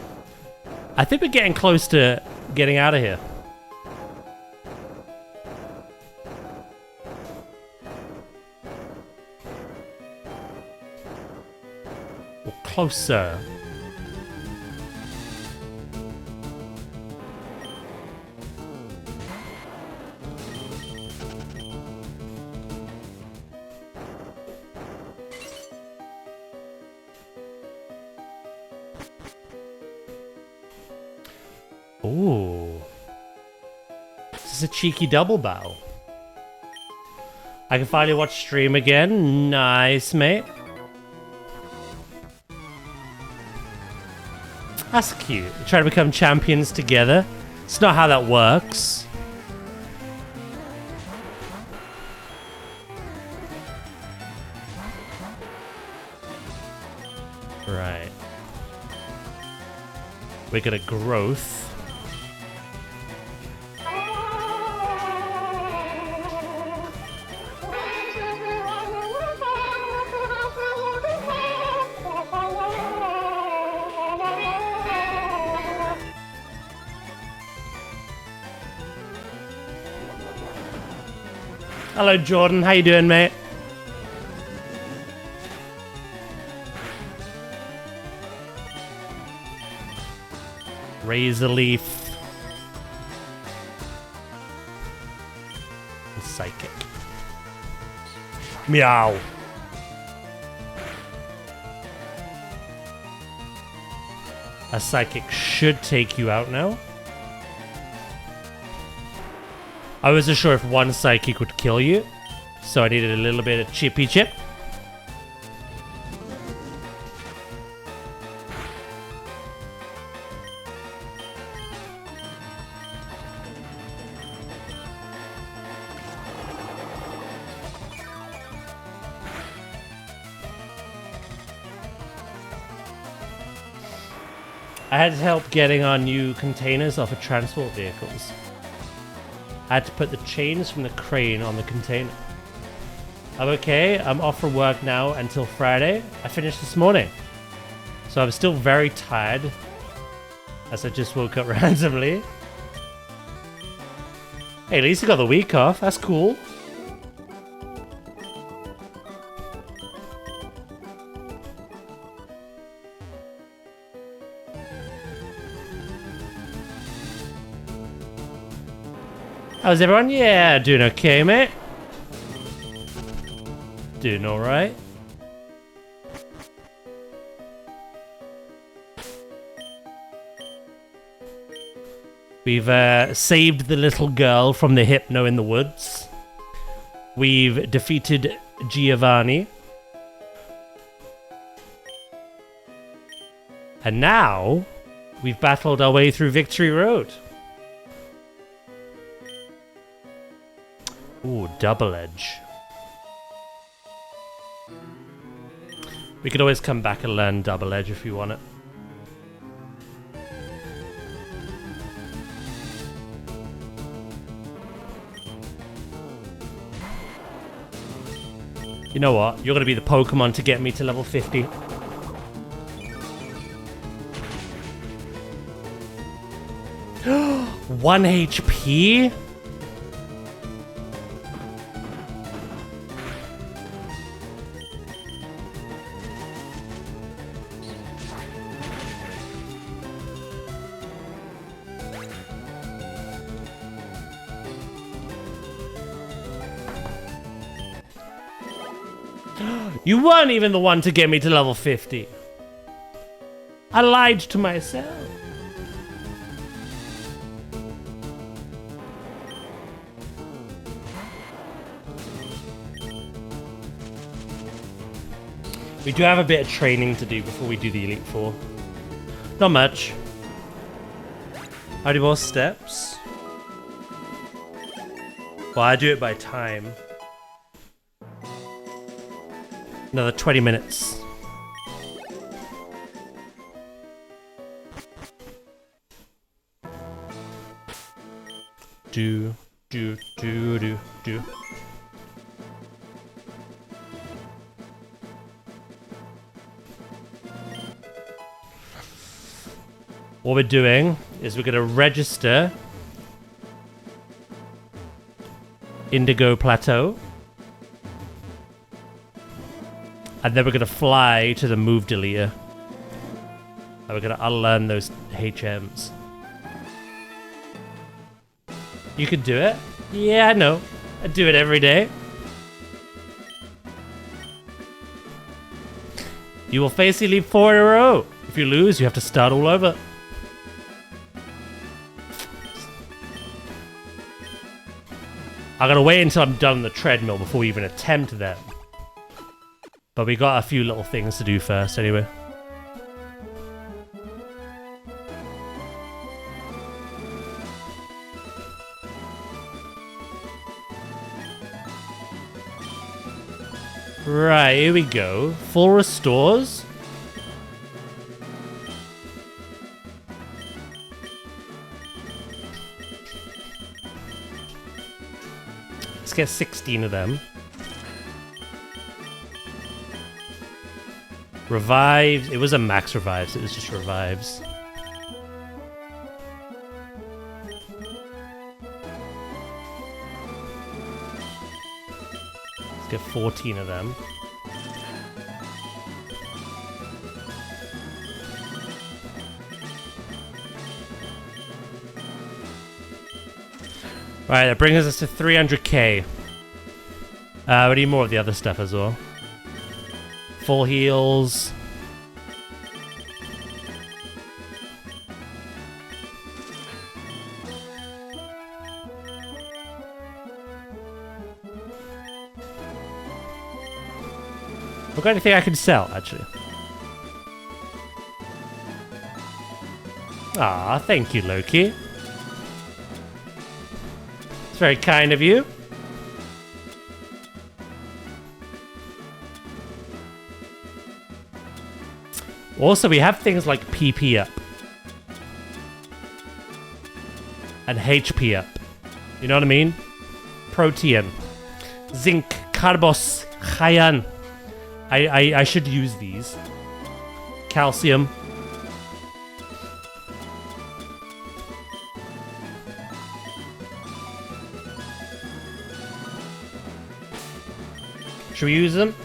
I think we're getting close to getting out of here. Or closer. Ooh. This is a cheeky double bow. I can finally watch stream again. Nice, mate. That's cute. We're trying to become champions together. It's not how that works. Right. We got a growth. Hello, Jordan. How you doing, mate? Razor Leaf. And Psychic. Meow. A Psychic should take you out now. I wasn't sure if one Psychic would kill you, so I needed a little bit of chippy chip. I had help getting our new containers off of transport vehicles. I had to put the chains from the crane on the container. I'm okay. I'm off from work now until Friday. I finished this morning. So I'm still very tired, as I just woke up randomly. Hey, at least I got the week off. That's cool. How's everyone? Yeah, doing okay, mate. Doing alright. We've saved the little girl from the hypno in the woods. We've defeated Giovanni. And now, we've battled our way through Victory Road. Ooh, double edge. We could always come back and learn double edge if you want it. You know what? You're going to be the Pokemon to get me to level 50. 1 HP? You weren't even the one to get me to level 50. I lied to myself. We do have a bit of training to do before we do the Elite Four. Not much. How many more steps? Well, I do it by time. Another 20 minutes. Do. What we're doing is we're going to register Indigo Plateau. And then we're going to fly to the move deleter. And we're going to unlearn those HMs. You can do it? Yeah, I know. I do it every day. You will face Elite 4 in a row. If you lose, you have to start all over. I'm gonna wait until I'm done the treadmill before we even attempt them. But we got a few little things to do first anyway. Right, here we go. Full restores. Let's get 16 of them. Revives. It was a max revives. It was just revives. Let's get 14 of them. Right, that brings us to 300k. We need more of the other stuff as well. Full heals. I've got anything I can sell, actually. Ah, thank you, Loki. It's very kind of you. Also, we have things like PP up. And HP up. You know what I mean? Protein. Zinc. Carbos. Cyan. I should use these. Calcium. Should we use them?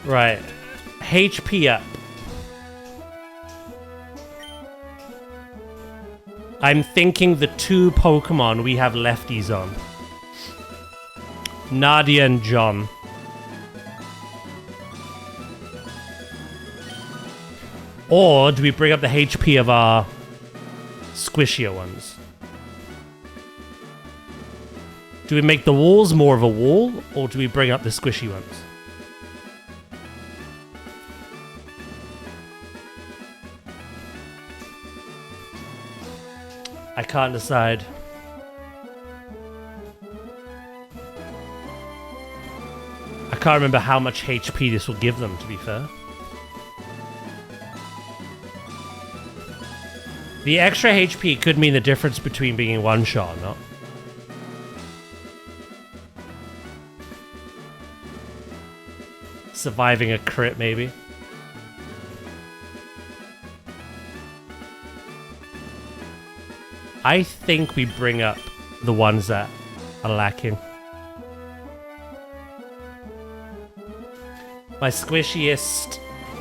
Right. HP up. I'm thinking the two Pokemon we have lefties on. Nadia and John. Or do we bring up the HP of our squishier ones? Do we make the walls more of a wall, or do we bring up the squishy ones? I can't decide. I can't remember how much HP this will give them, to be fair. The extra HP could mean the difference between being one shot or not. Surviving a crit, maybe. I think we bring up the ones that are lacking. My squishiest,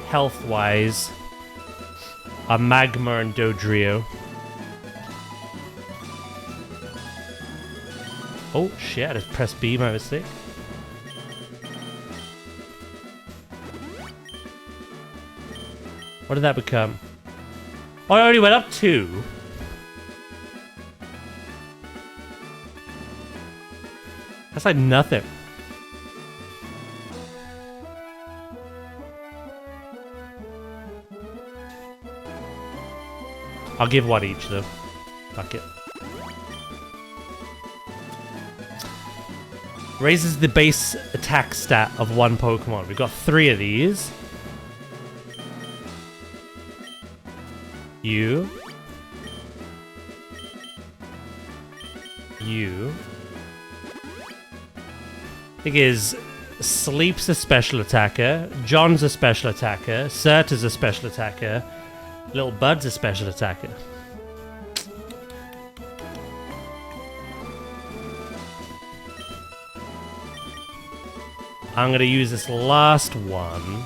health-wise, are Magma and Dodrio. Oh shit, I just pressed B by mistake. What did that become? Oh, I already went up 2. That's like nothing. I'll give one each though. Fuck it. Raises the base attack stat of one Pokemon. We've got 3 of these. You. Thing is, Sleep's a special attacker, John's a special attacker, Serta's a special attacker, Little Bud's a special attacker. I'm gonna use this last one.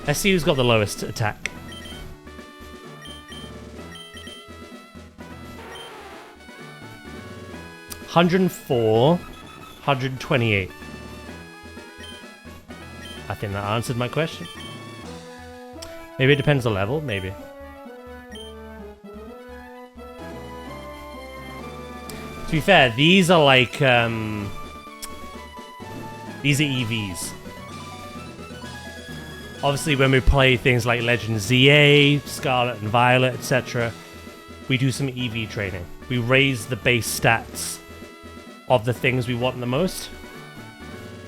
Let's see who's got the lowest attack. $104, $128. I think that answered my question. Maybe it depends on level, maybe. To be fair, these are like, these are EVs. Obviously, when we play things like Legend ZA, Scarlet and Violet, etc., we do some EV training. We raise the base stats of the things we want the most.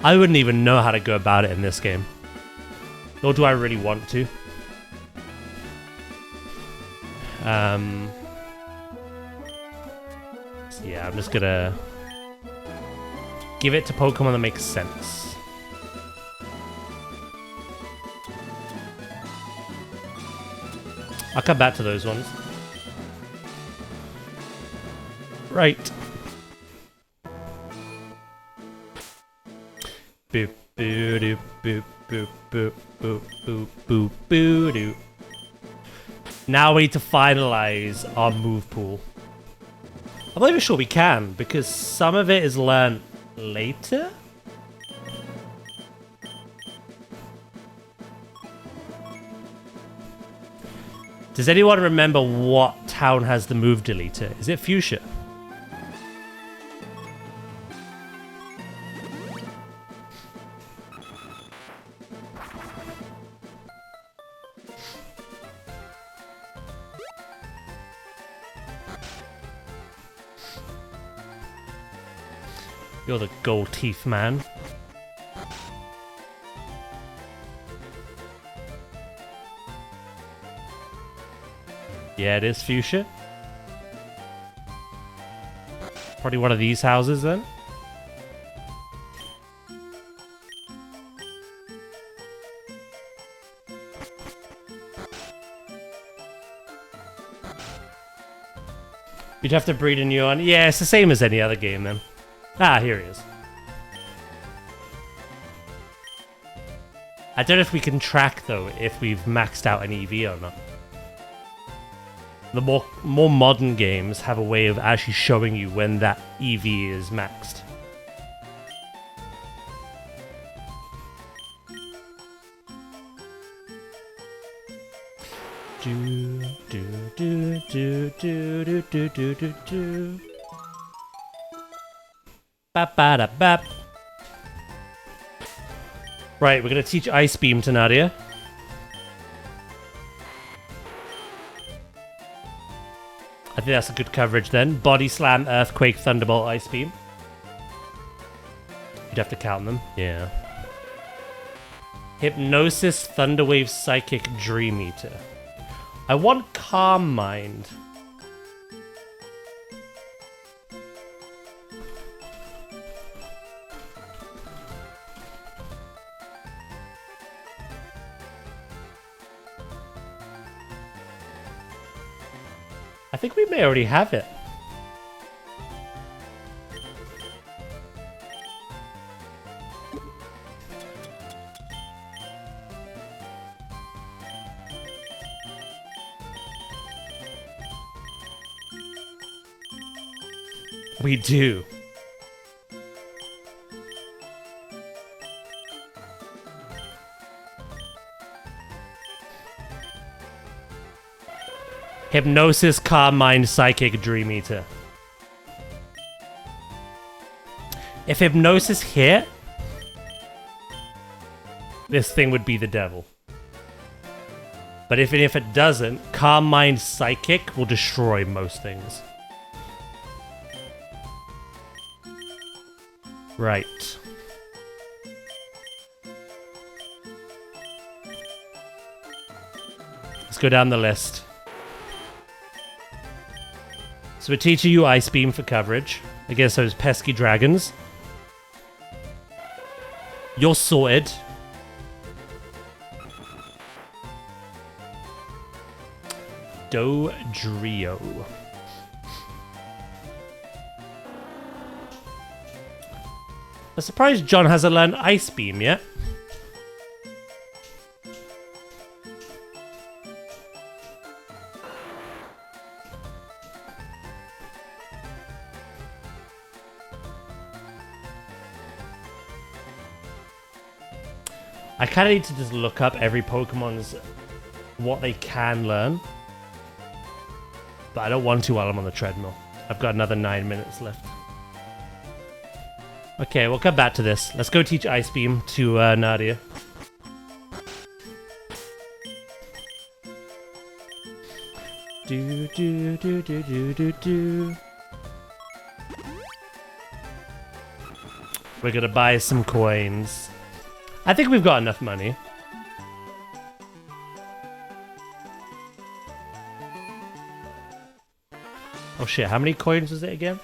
I wouldn't even know how to go about it in this game. Nor do I really want to. So yeah, I'm just gonna give it to Pokemon that makes sense. I'll come back to those ones. Right. Boop boo doo boop boop boop boop boop boop boo doo. Now we need to finalize our move pool. I'm not even sure we can, because some of it is learned later? Does anyone remember what town has the move deleter? Is it Fuchsia? You're the gold teeth man. Yeah, it is Fuchsia. Probably one of these houses then. You'd have to breed a new one. Yeah, it's the same as any other game then. Ah, here he is. I don't know if we can track, though, if we've maxed out an EV or not. The more modern games have a way of actually showing you when that EV is maxed. Do do do do do do do do do do. Bap bada bap. Right, we're gonna teach Ice Beam to Nadia. I think that's a good coverage then. Body Slam, Earthquake, Thunderbolt, Ice Beam. You'd have to count them. Yeah. Hypnosis, Thunderwave, Psychic, Dream Eater. I want Calm Mind. I think we may already have it. We do. Hypnosis, Calm Mind, Psychic, Dream Eater. If Hypnosis hit, this thing would be the devil. But if it doesn't, Calm Mind, Psychic will destroy most things. Right. Let's go down the list. So we're teaching you Ice Beam for coverage against those pesky dragons. You're sorted. Dodrio. I'm surprised John hasn't learned Ice Beam yet. I kind of need to just look up every Pokemon's what they can learn. But I don't want to while I'm on the treadmill. I've got another 9 minutes left. Okay, we'll come back to this. Let's go teach Ice Beam to Nadia. Do do do do do do do. We're gonna buy some coins. I think we've got enough money. Oh shit, how many coins was it again?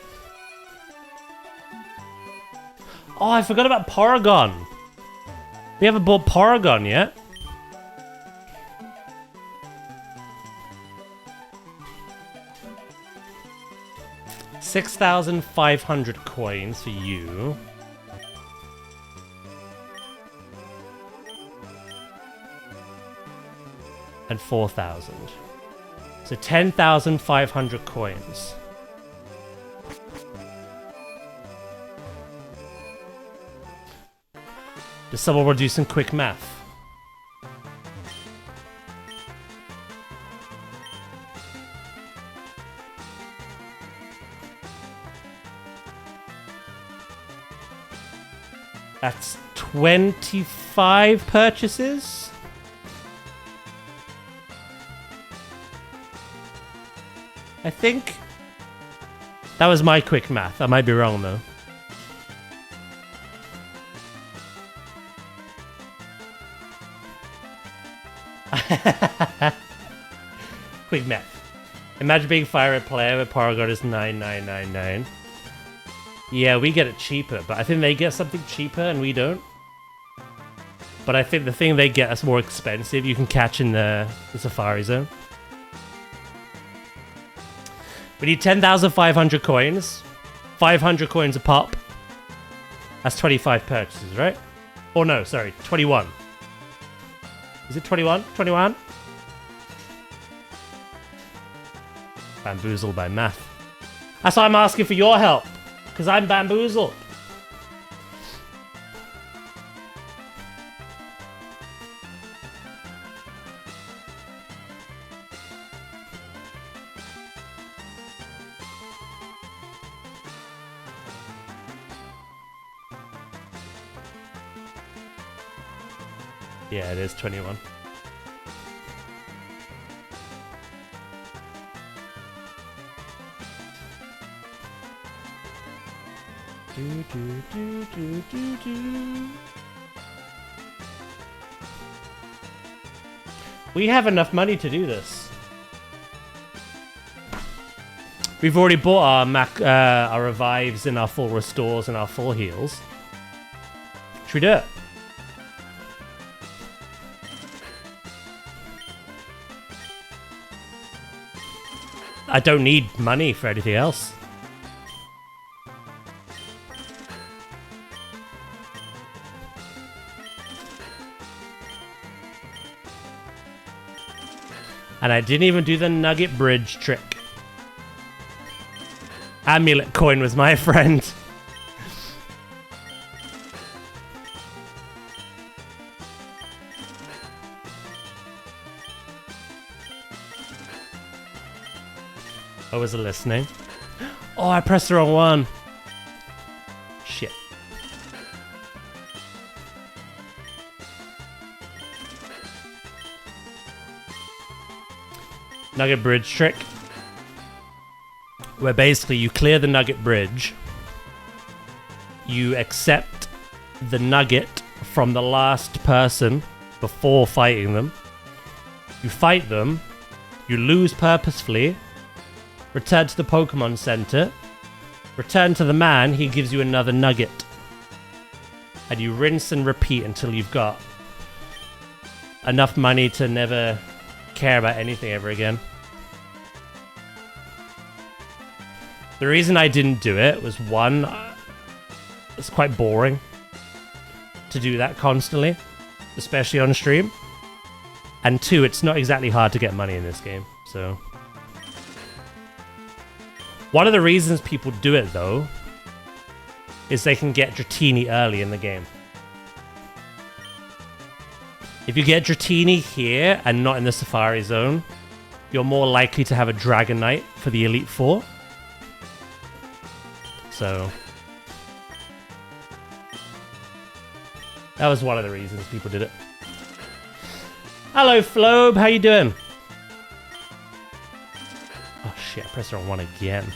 Oh, I forgot about Porygon. We haven't bought Porygon yet. $6,500 coins for you. And 4,000. So 10,500 coins. Does someone want to do some quick math? That's 25 purchases? I think. That was my quick math. I might be wrong though. Quick math. Imagine being Fire Red player where Porygon is 9999. Yeah, we get it cheaper, but I think they get something cheaper and we don't. But I think the thing they get is more expensive. You can catch in the Safari Zone. We need 10,500 coins. 500 coins a pop. That's 25 purchases, right? Oh no, sorry, 21. Is it 21? 21? Bamboozled by math. That's why I'm asking for your help. Because I'm bamboozled. Yeah, it is 21. Do, do, do, do, do, do. We have enough money to do this. We've already bought our revives and our full restores and our full heals. Should we do it? I don't need money for anything else. And I didn't even do the nugget bridge trick. Amulet coin was my friend. I wasn't listening. Oh, I pressed the wrong one. Shit. Nugget bridge trick. Where basically you clear the nugget bridge. You accept the nugget from the last person before fighting them. You fight them. You lose purposefully. Return to the Pokemon Center. Return to the man, he gives you another nugget. And you rinse and repeat until you've got enough money to never care about anything ever again. The reason I didn't do it was one, it's quite boring to do that constantly, especially on stream. And two, it's not exactly hard to get money in this game, so... One of the reasons people do it, though, is they can get Dratini early in the game. If you get Dratini here and not in the Safari Zone, you're more likely to have a Dragonite for the Elite Four. So... that was one of the reasons people did it. Hello, Flobe, how you doing? Oh shit, I pressed the wrong one again.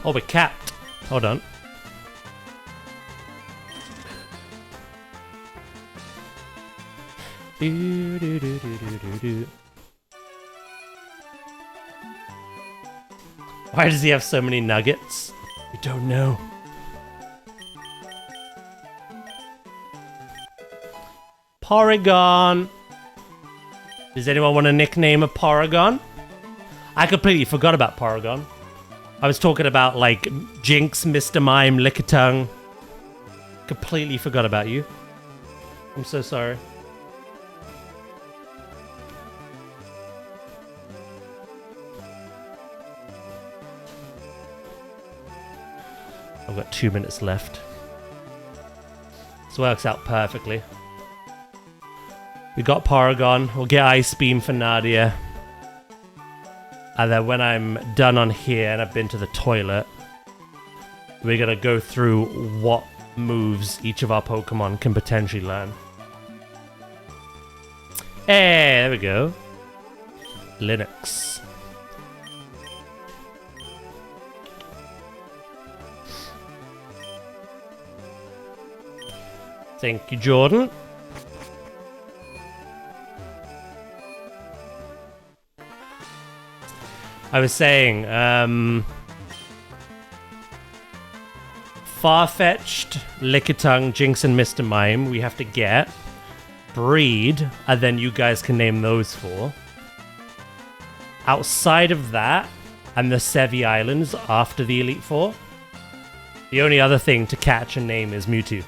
Oh, we're capped. Hold on. Do, do, do, do, do, do, do. Why does he have so many nuggets? We don't know. Porygon. Does anyone want a nickname of Porygon? I completely forgot about Porygon. I was talking about, like, Jinx, Mr. Mime, Lickitung. Completely forgot about you. I'm so sorry. I've got 2 minutes left. This works out perfectly. We got Porygon. We'll get Ice Beam for Nadia. And then when I'm done on here and I've been to the toilet, we're going to go through what moves each of our Pokemon can potentially learn. Hey, there we go. Linux. Thank you, Jordan. I was saying, Farfetch'd, Lickitung, Jinx, and Mr. Mime we have to get, breed, and then you guys can name those four. Outside of that, and the Sevi Islands after the Elite Four, the only other thing to catch and name is Mewtwo.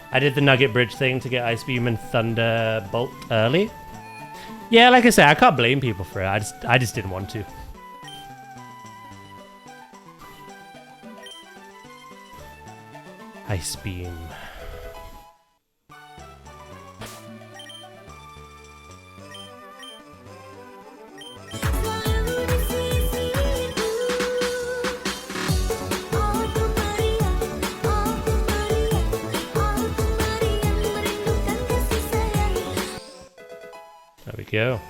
I did the Nugget Bridge thing to get Ice Beam and Thunderbolt early. Yeah, like I said, I can't blame people for it. I just didn't want to. Ice Beam. There we go.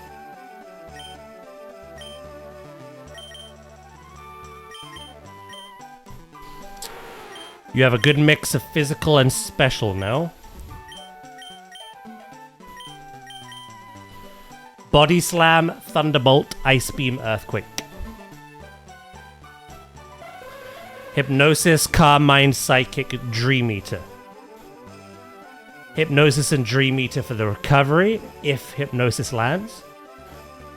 You have a good mix of physical and special now. Body Slam, Thunderbolt, Ice Beam, Earthquake. Hypnosis, Calm Mind, Psychic, Dream Eater. Hypnosis and Dream Eater for the recovery, if Hypnosis lands.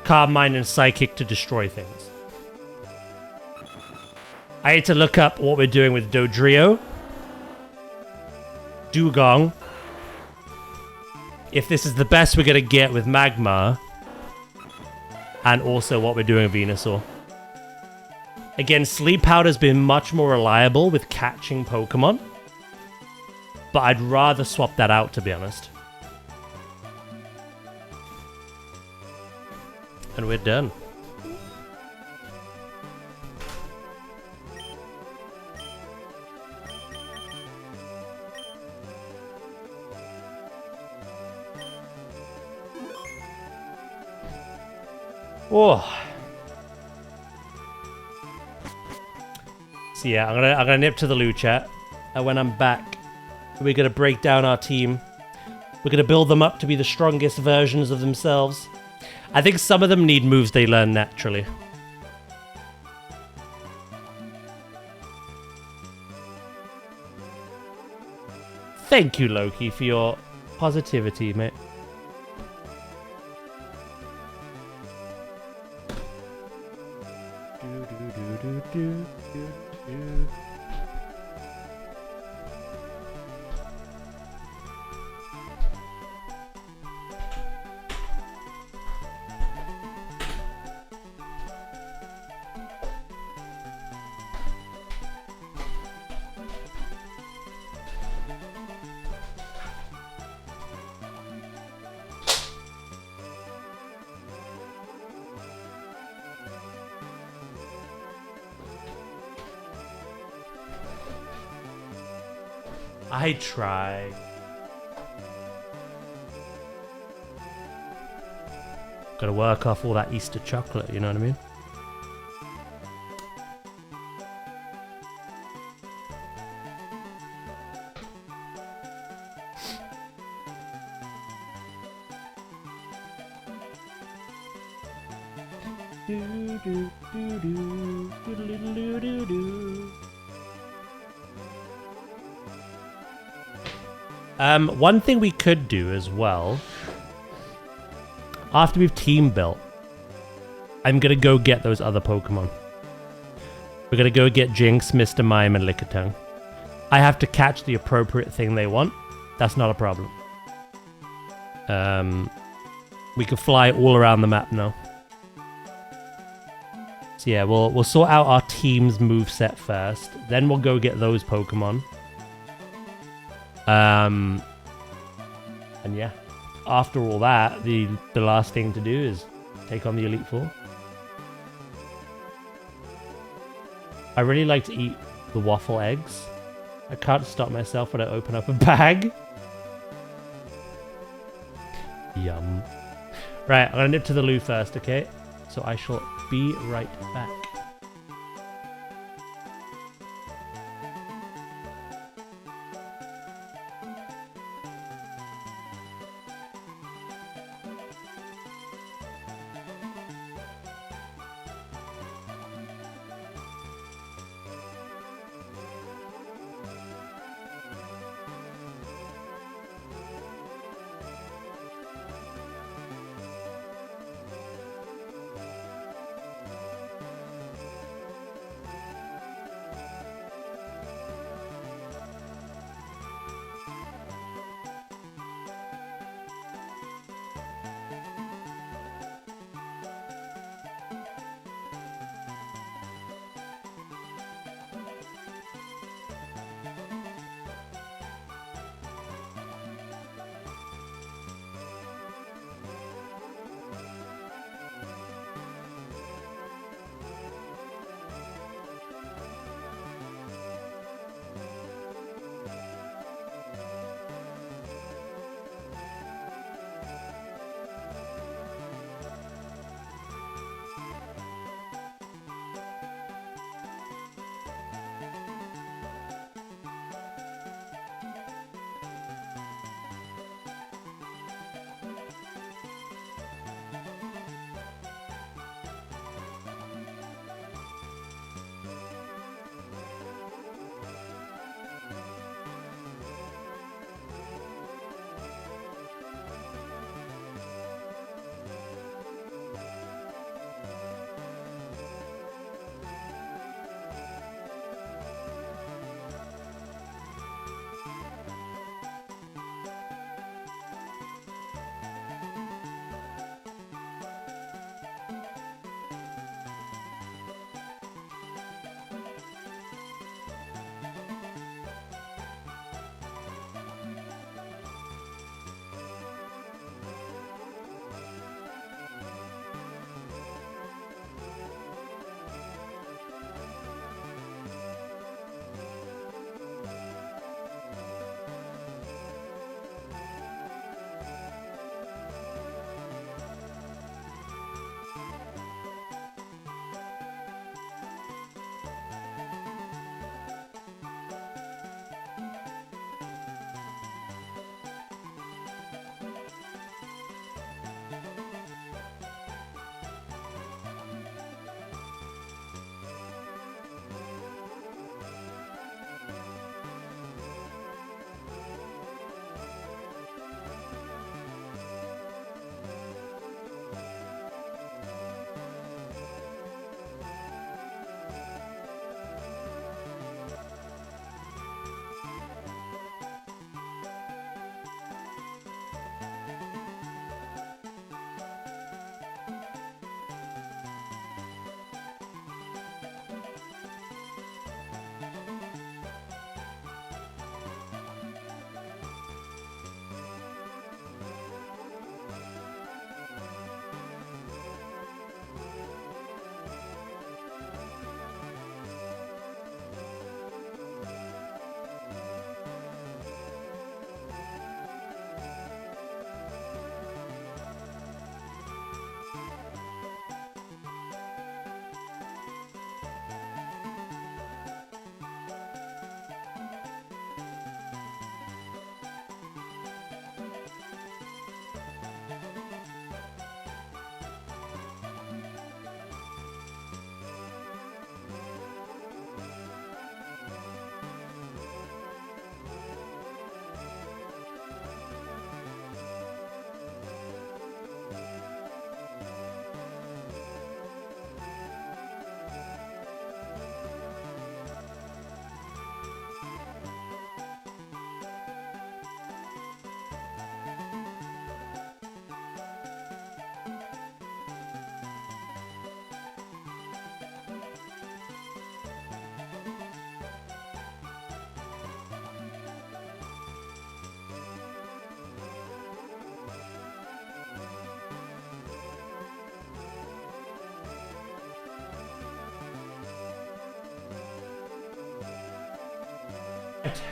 Calm Mind and Psychic to destroy things. I need to look up what we're doing with Dodrio. Dugong. If this is the best we're going to get with Magmar. And also what we're doing with Venusaur. Again, Sleep Powder's been much more reliable with catching Pokemon. But I'd rather swap that out, to be honest. And we're done. Oh. So yeah, I'm gonna nip to the loo chat, and when I'm back, we're gonna break down our team. We're gonna build them up to be the strongest versions of themselves. I think some of them need moves they learn naturally. Thank you, Loki, for your positivity, mate. I try. Gotta work off all that Easter chocolate, you know what I mean? One thing we could do as well, after we've team built, I'm gonna go get those other Pokemon. We're gonna go get Jinx, Mr. Mime, and Lickitung. I have to catch the appropriate thing they want. That's not a problem. We can fly all around the map now. So yeah, we'll sort out our team's moveset first. Then we'll go get those Pokemon. And yeah, after all that, the last thing to do is take on the Elite Four. I really like to eat the waffle eggs. I can't stop myself when I open up a bag. Yum. Right, I'm gonna nip to the loo first, okay? So I shall be right back.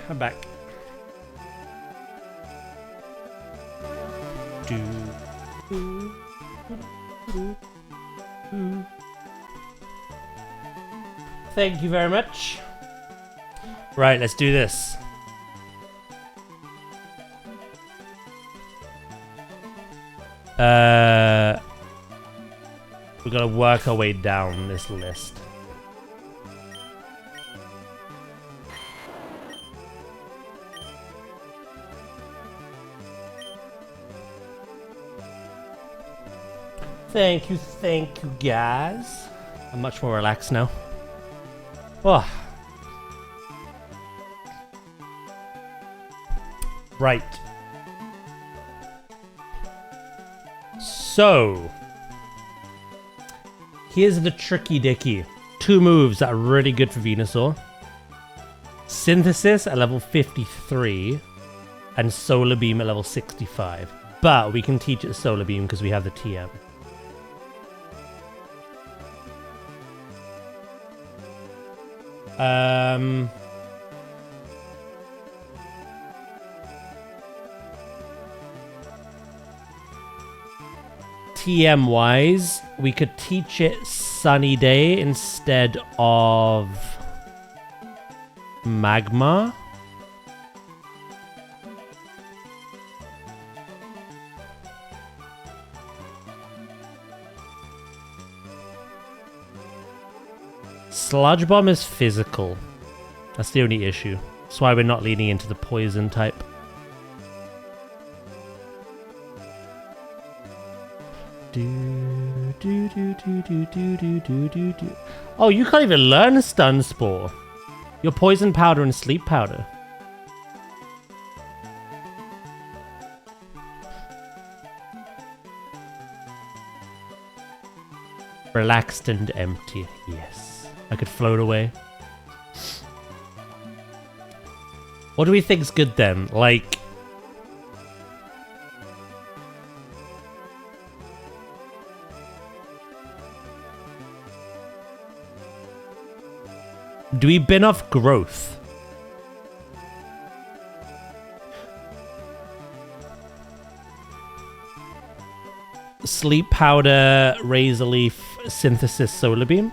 I'm back. Thank you very much. Right, let's do this. We gotta work our way down this list. Thank you, guys. I'm much more relaxed now. Oh. Right. So, here's the tricky dicky. 2 moves that are really good for Venusaur. Synthesis at level 53 and Solar Beam at level 65. But we can teach it Solar Beam because we have the TM. TM wise, we could teach it Sunny Day instead of Magma. Sludge Bomb is physical. That's the only issue. That's why we're not leaning into the poison type. Oh, you can't even learn Stun Spore. You're Poison Powder and Sleep Powder. Relaxed and empty. Yes. I could float away. What do we think's good then? Like... do we bin off growth? Sleep Powder, Razor Leaf, Synthesis, Solar Beam.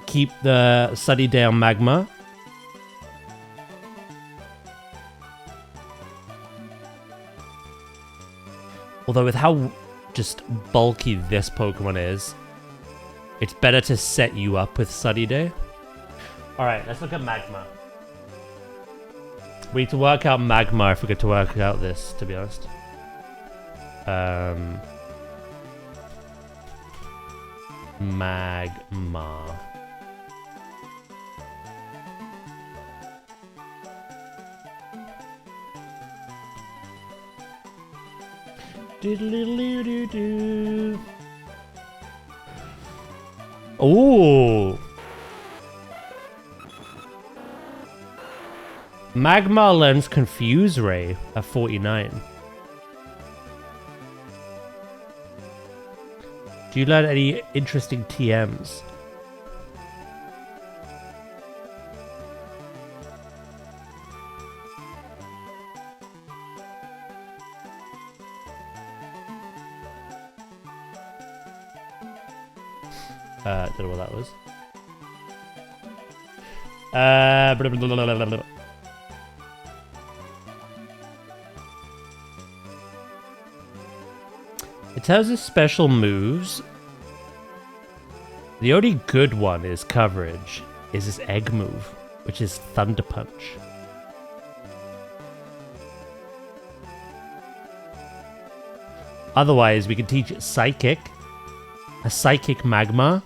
Keep the Sunny Day on Magma. Although with how just bulky this Pokemon is, it's better to set you up with Sunny Day. Alright, let's look at Magma. We need to work out Magma if we get to work out this, to be honest. Magma. Doodle-doodle-doo-doo-doo. Ooh. Magma learns Confuse Ray at 49. Do you learn any interesting TMs? Don't know what that was. Blah, blah, blah, blah, blah, blah. In terms of special moves, the only good one is coverage, is this egg move, which is Thunder Punch. Otherwise, we can teach it Psychic, a Psychic Magma.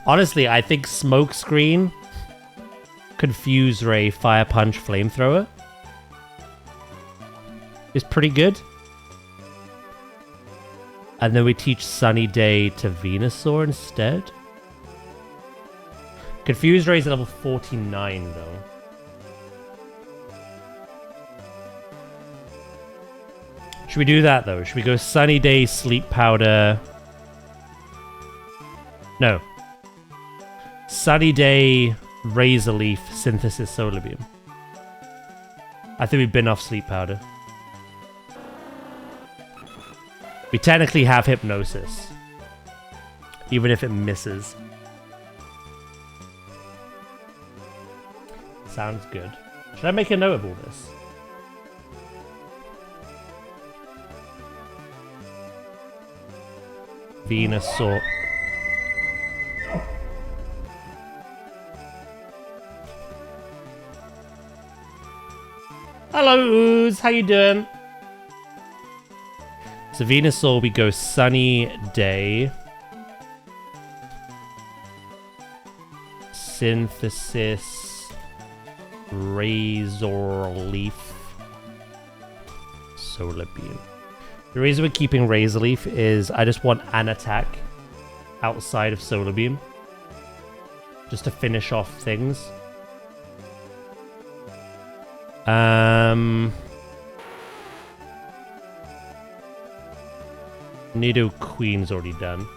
Honestly, I think Smokescreen, Confuse Ray, Fire Punch, Flamethrower is pretty good. And then we teach Sunny Day to Venusaur instead. Confuse Ray is level 49 though. Should we do that though? Should we go Sunny Day, Sleep Powder? No. Sunny Day, Razor Leaf, Synthesis, Solar Beam. I think we've been off Sleep Powder. We technically have Hypnosis. Even if it misses. Sounds good. Should I make a note of all this? Venusaur. Hello, Ooze. How you doing? So Venusaur, we go Sunny Day. Synthesis. Razor Leaf. Solar Beam. The reason we're keeping Razor Leaf is I just want an attack outside of Solar Beam. Just to finish off things. Nido Queen's already done.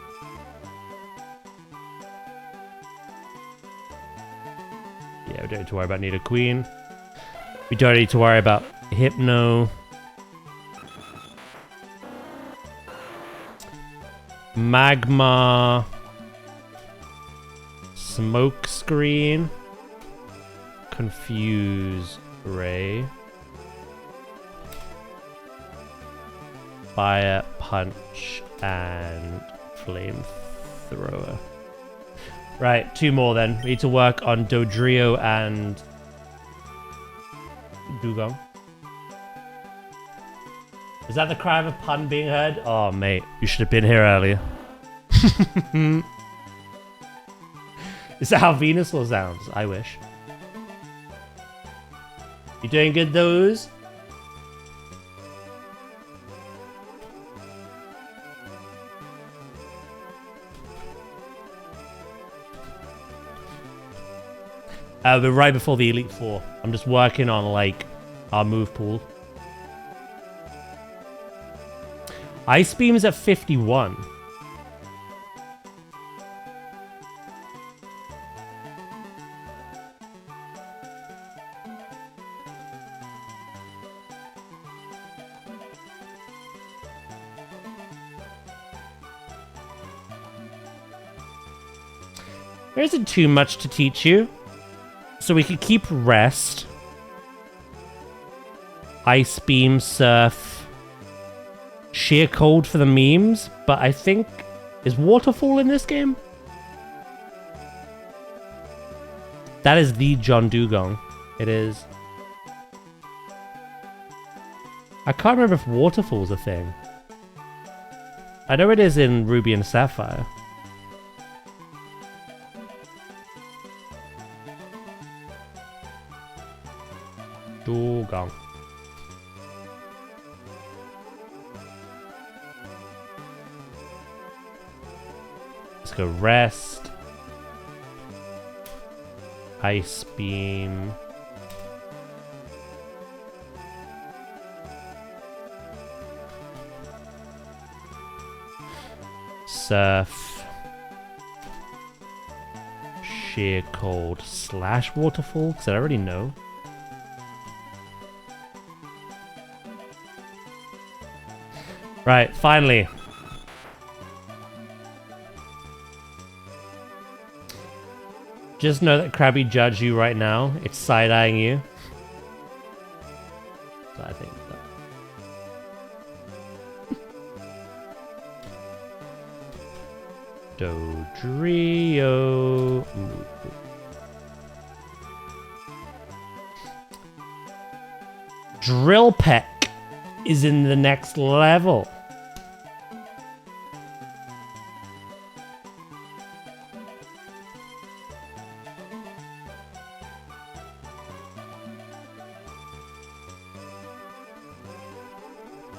Yeah, we don't need to worry about Nido Queen. We don't need to worry about Hypno. Magma. Smoke Screen. Confuse Ray. Fire Punch and Flamethrower. Right, 2 more then. We need to work on Dodrio and Dugong. Is that the cry of a pun being heard? Oh, mate, you should have been here earlier. Is that how Venusaur sounds? I wish. You doing good, those? We're right before the Elite Four. I'm just working on, like, our move pool. Ice Beam's at 51. There isn't too much to teach you. So we could keep Rest. Ice Beam, Surf. Sheer Cold for the memes. But I think... Is Waterfall in this game? That is the John Dugong. It is. I can't remember if Waterfall's a thing. I know it is in Ruby and Sapphire. Dugong. Let's go Rest. Ice Beam. Surf. Sheer Cold / Waterfall, because I already know. Right, finally. Just know that Krabby judged you right now. It's side-eyeing you. So I think that. Dodrio. Ooh. Drill Peck is in the next level.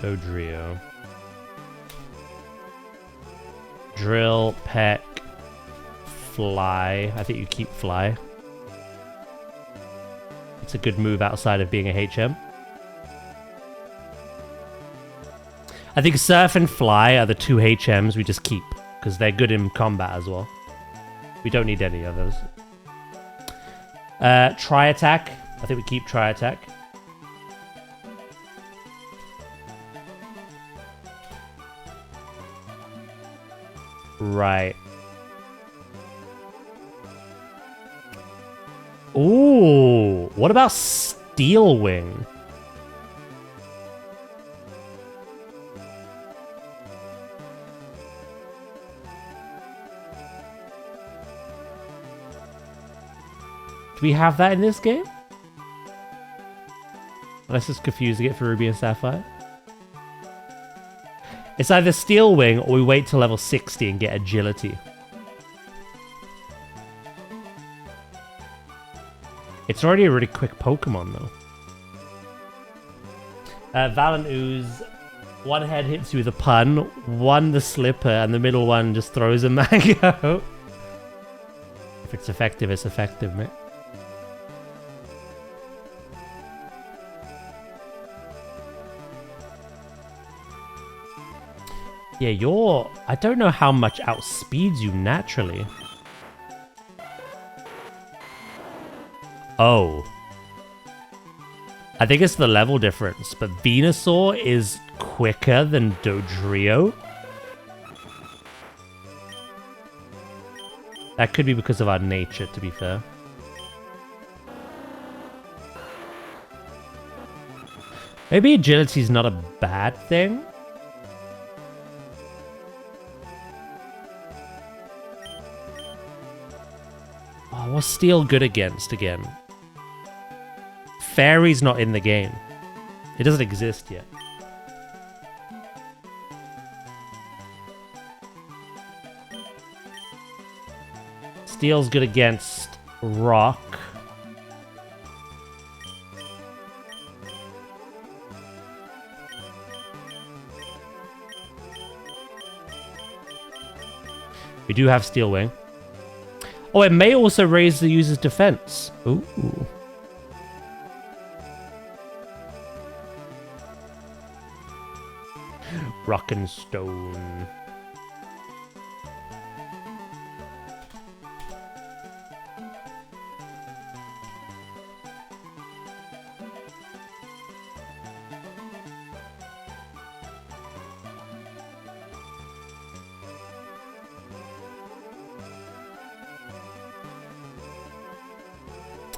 Dodrio. Drill, Peck, Fly. I think you keep Fly. It's a good move outside of being a HM. I think Surf and Fly are the two HMs we just keep, because they're good in combat as well. We don't need any others. Tri-Attack. I think we keep Tri-Attack. Right. Ooh, what about Steel Wing? Do we have that in this game? Unless it's confusing it for Ruby and Sapphire. It's either Steel Wing or we wait till level 60 and get Agility. It's already a really quick Pokemon though. Valiant Ooze. One head hits you with a pun, one the slipper, and the middle one just throws a mango. If it's effective, mate. Yeah, I don't know how much outspeeds you naturally. Oh. I think it's the level difference, but Venusaur is quicker than Dodrio. That could be because of our nature, to be fair. Maybe agility's not a bad thing. Oh, what's Steel good against again? Fairy's not in the game. It doesn't exist yet. Steel's good against Rock. We do have Steel Wing. Oh, it may also raise the user's defense. Ooh. Rock and Stone.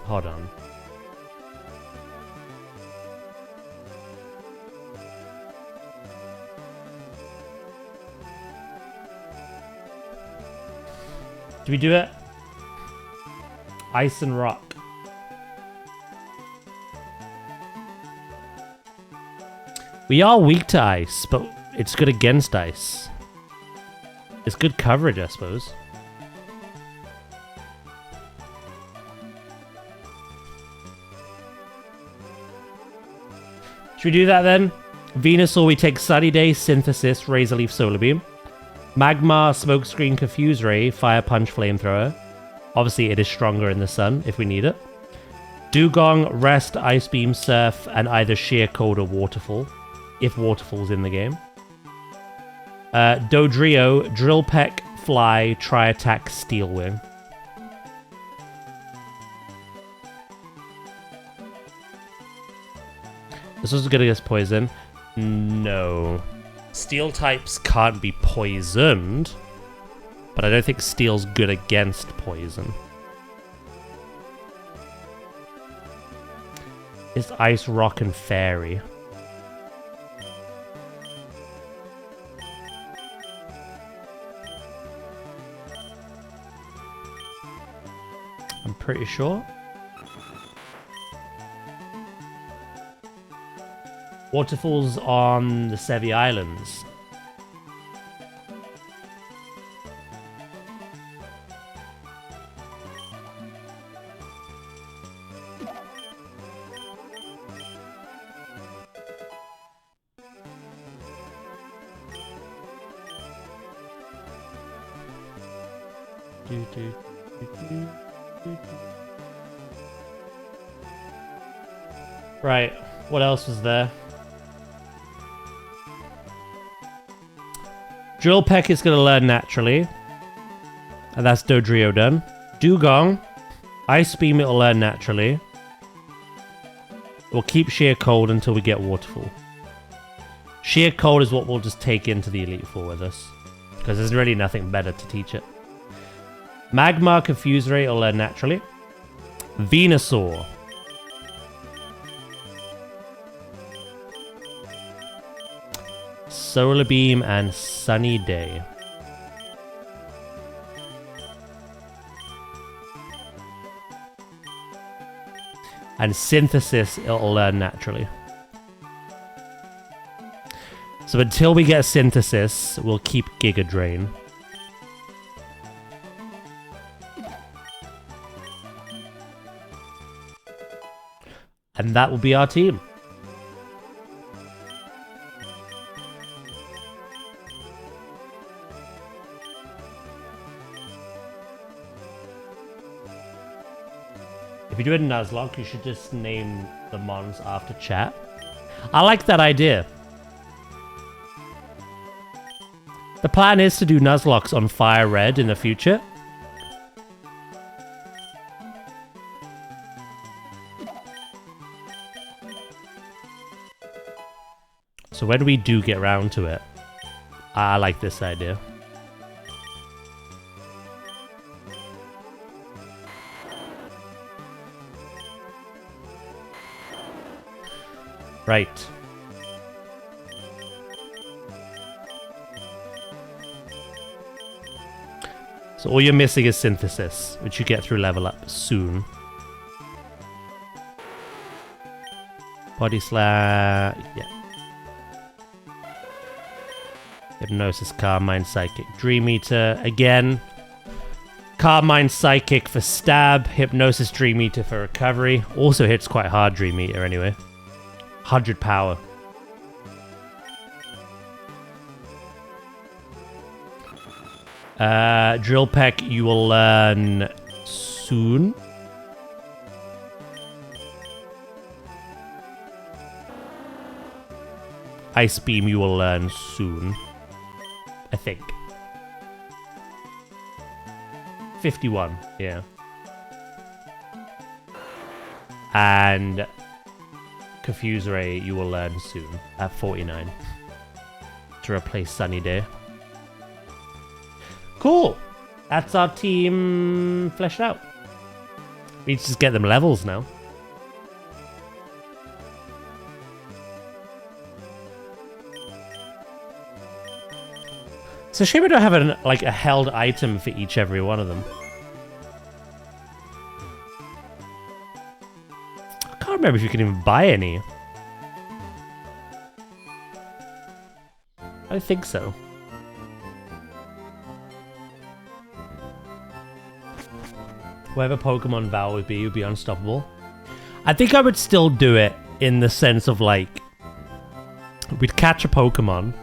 Hold on. Do we do it? Ice and Rock. We are weak to ice, but it's good against ice. It's good coverage, I suppose. Should we do that then? Venusaur, we take Sunny Day, Synthesis, Razor Leaf, Solar Beam. Magmar, Smokescreen, Confuse Ray, Fire Punch, Flamethrower. Obviously, it is stronger in the sun if we need it. Dugong, Rest, Ice Beam, Surf, and either Sheer Cold or Waterfall, if Waterfall's in the game. Dodrio, Drill Peck, Fly, Tri-Attack, Steel Wing. This was good against Poison. No. Steel types can't be poisoned, but I don't think Steel's good against poison. It's Ice, Rock, and Fairy. I'm pretty sure. Waterfalls on the Sevi Islands. Right, what else was there? Drill Peck is going to learn naturally. And that's Dodrio done. Dugong. Ice Beam it'll learn naturally. We'll keep Sheer Cold until we get Waterfall. Sheer Cold is what we'll just take into the Elite Four with us. Because there's really nothing better to teach it. Magmar Confuse Ray will learn naturally. Venusaur. Solar Beam and Sunny Day. And Synthesis, it'll learn naturally. So until we get Synthesis, we'll keep Giga Drain. And that will be our team. If you do a Nuzlocke, you should just name the mons after chat. I like that idea. The plan is to do Nuzlocks on Fire Red in the future. So when we do get round to it, I like this idea. Right. So all you're missing is Synthesis, which you get through level up soon. Body Slam, yeah. Hypnosis, Carmine, Psychic, Dream Eater. Again, Carmine, Psychic for stab. Hypnosis, Dream Eater for recovery. Also hits quite hard, Dream Eater, anyway. 100 power. Drill Peck, you will learn soon. Ice Beam, you will learn soon. I think. 51, yeah. And Confuse Ray, you will learn soon at 49 to replace Sunny Day. Cool. That's our team fleshed out. We need to just get them levels now. It's a shame we don't have a held item for every one of them. I can't remember if you can even buy any. I don't think so. Whatever Pokemon Vow would be unstoppable. I think I would still do it in the sense of like, we'd catch a Pokemon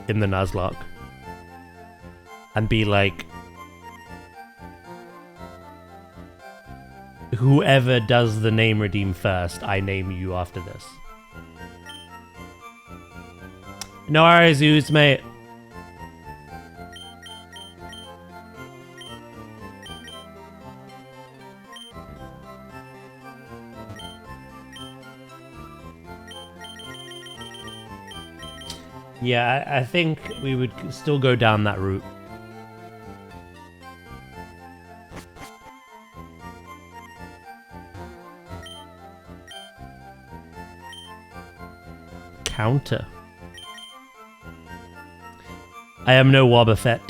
in the Nuzlocke and be like, whoever does the name redeem first, I name you after this. No worries, Ooze, mate. Yeah, I think we would still go down that route. Counter. I am no Wobbuffet.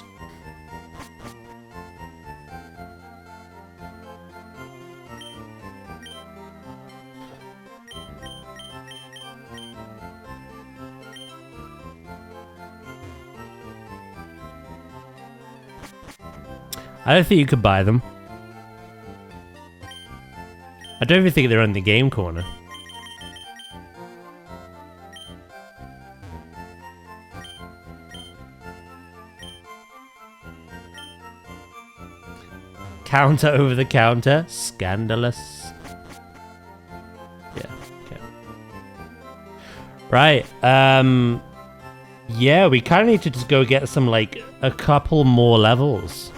I don't think you could buy them. I don't even think they're in the game corner. Counter over the counter. Scandalous. Yeah, okay. Right, Yeah, we kind of need to just go get some, like, a couple more levels.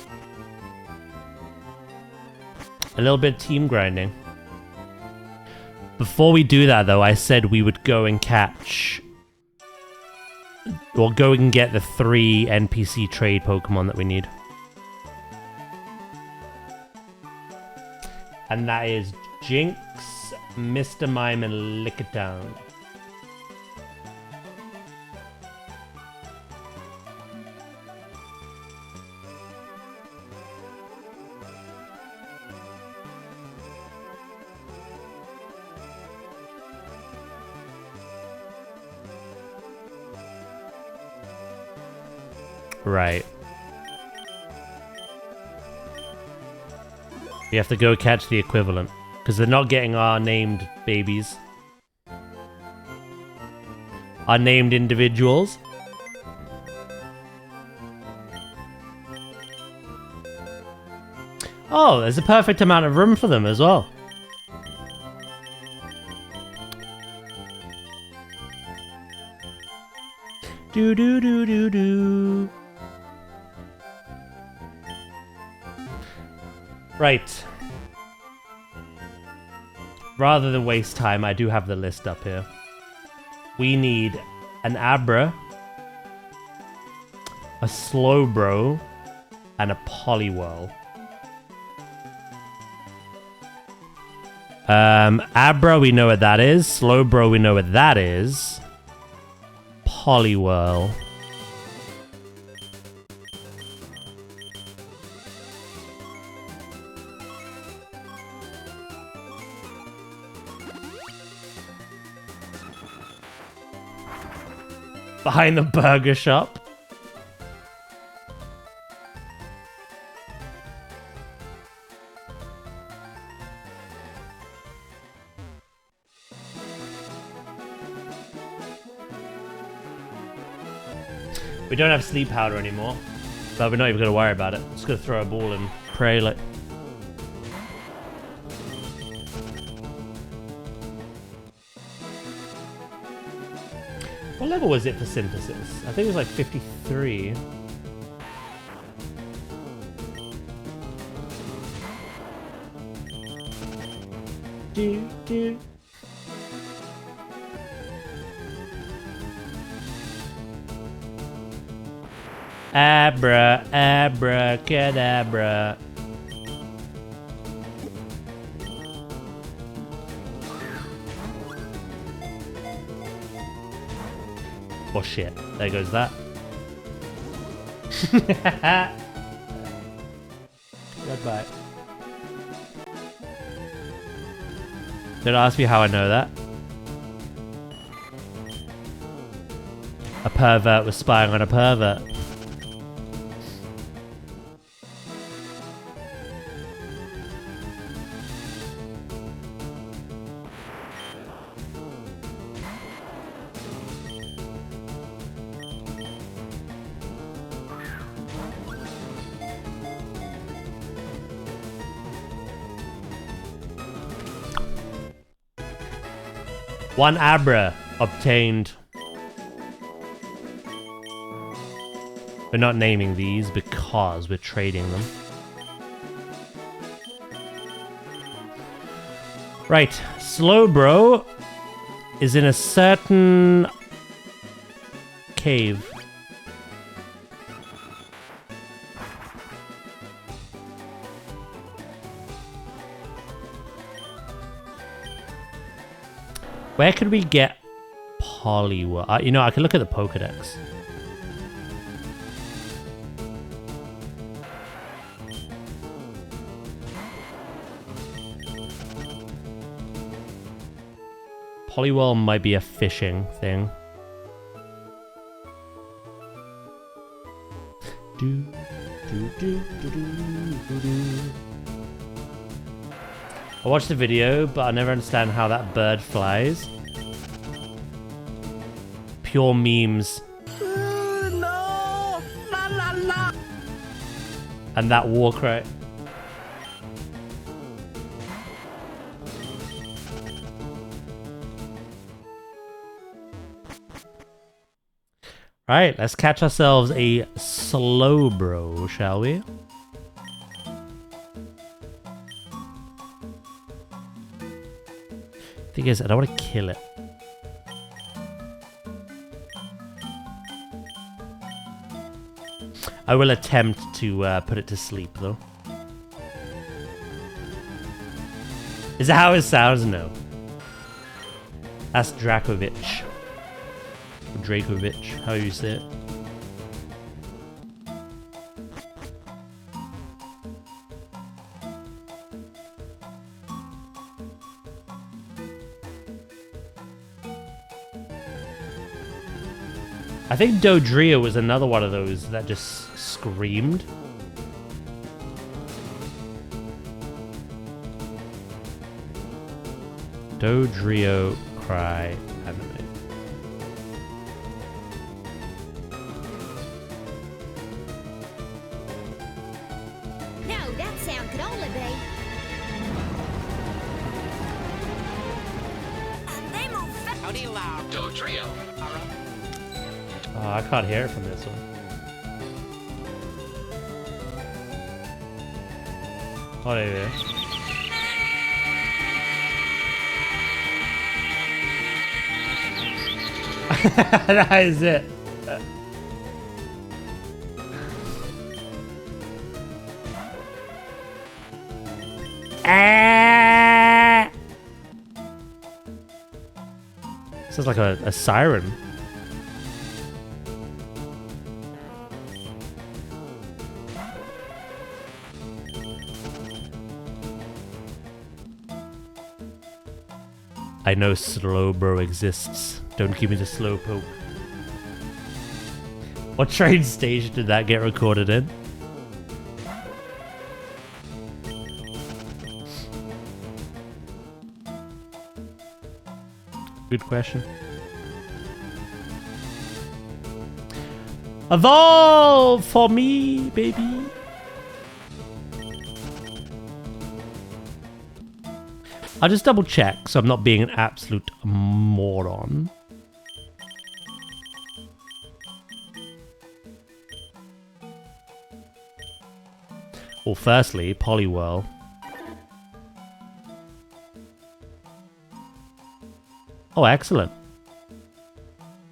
A little bit of team grinding. Before we do that, though, I said we would go and catch... Or go and get the 3 NPC trade Pokemon that we need. And that is Jinx, Mr. Mime, and Lickitung. Right. We have to go catch the equivalent. Because they're not getting our named babies. Our named individuals. Oh, there's a perfect amount of room for them as well. Do do do do do. Right. Rather than waste time, I do have the list up here. We need an Abra, a Slowbro, and a Poliwhirl. Abra, we know what that is. Slowbro, we know what that is. Poliwhirl. Behind the burger shop. We don't have sleep powder anymore, but we're not even gonna worry about it. Just gonna throw a ball and pray like. What level was it for synthesis? I think it was like 53. Do, do. Abra, abracadabra. Oh shit, there goes that. Goodbye. Don't ask me how I know that. A pervert was spying on a pervert. One Abra obtained. We're not naming these because we're trading them. Right, Slowbro is in a certain cave. Where could we get Poliwhirl? You know, I could look at the Pokedex. Poliwhirl might be a fishing thing. Do, do, do, do, do, do. I watched the video, but I never understand how that bird flies. Pure memes. No! La la la! And that war cry. Alright, let's catch ourselves a slow bro, shall we? Thing is, I don't want to kill it. I will attempt to put it to sleep, though. Is that how it sounds? No. That's Drakovich. Drakovich, how you say it. I think Dodrio was another one of those that just screamed. Dodrio cry anime. No, that sound could only be. And they move fast. Howdy loud. Dodrio. Oh, I can't hear it from this one. Oh, there it is. That is it. Sounds like a siren. I know Slowbro exists. Don't give me the slow poke. What train station did that get recorded in? Good question. Evolve for me, baby. I'll just double check so I'm not being an absolute moron. Well, firstly, Poliwhirl. Oh, excellent.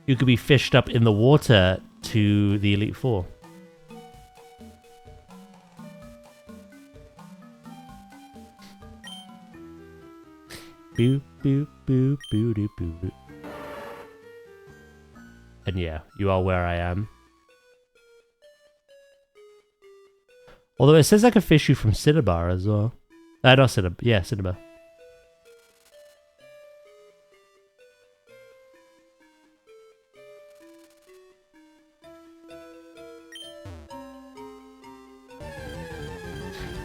You could be fished up in the water to the Elite Four. Boop, boop, boop, boop, boop, boop. And yeah, you are where I am. Although it says I can fish you from Cinnabar as well. Not Cinnabar. Yeah, Cinnabar.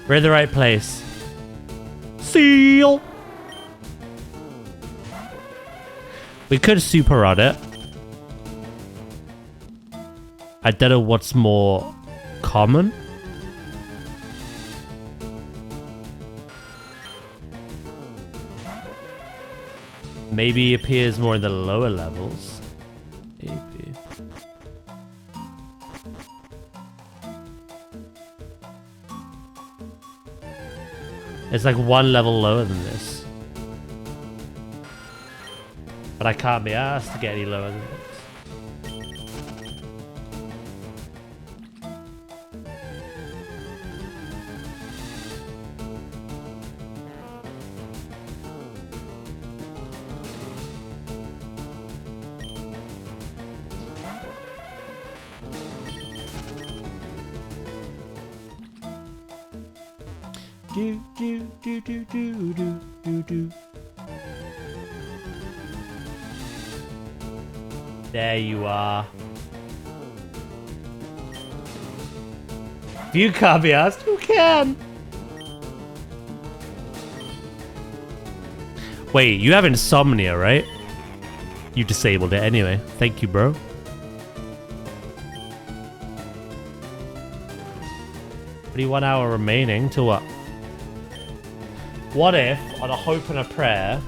We're in the right place. Seal! We could super run it. I don't know what's more common. Maybe appears more in the lower levels. Maybe. It's like one level lower than this. But I can't be asked to get any lower than this. Do do do do do do do do. There you are. If you can't be asked, who can? Wait, you have insomnia, right? You disabled it anyway. Thank you, bro. Only 1 hour remaining to what? What if, on a hope and a prayer...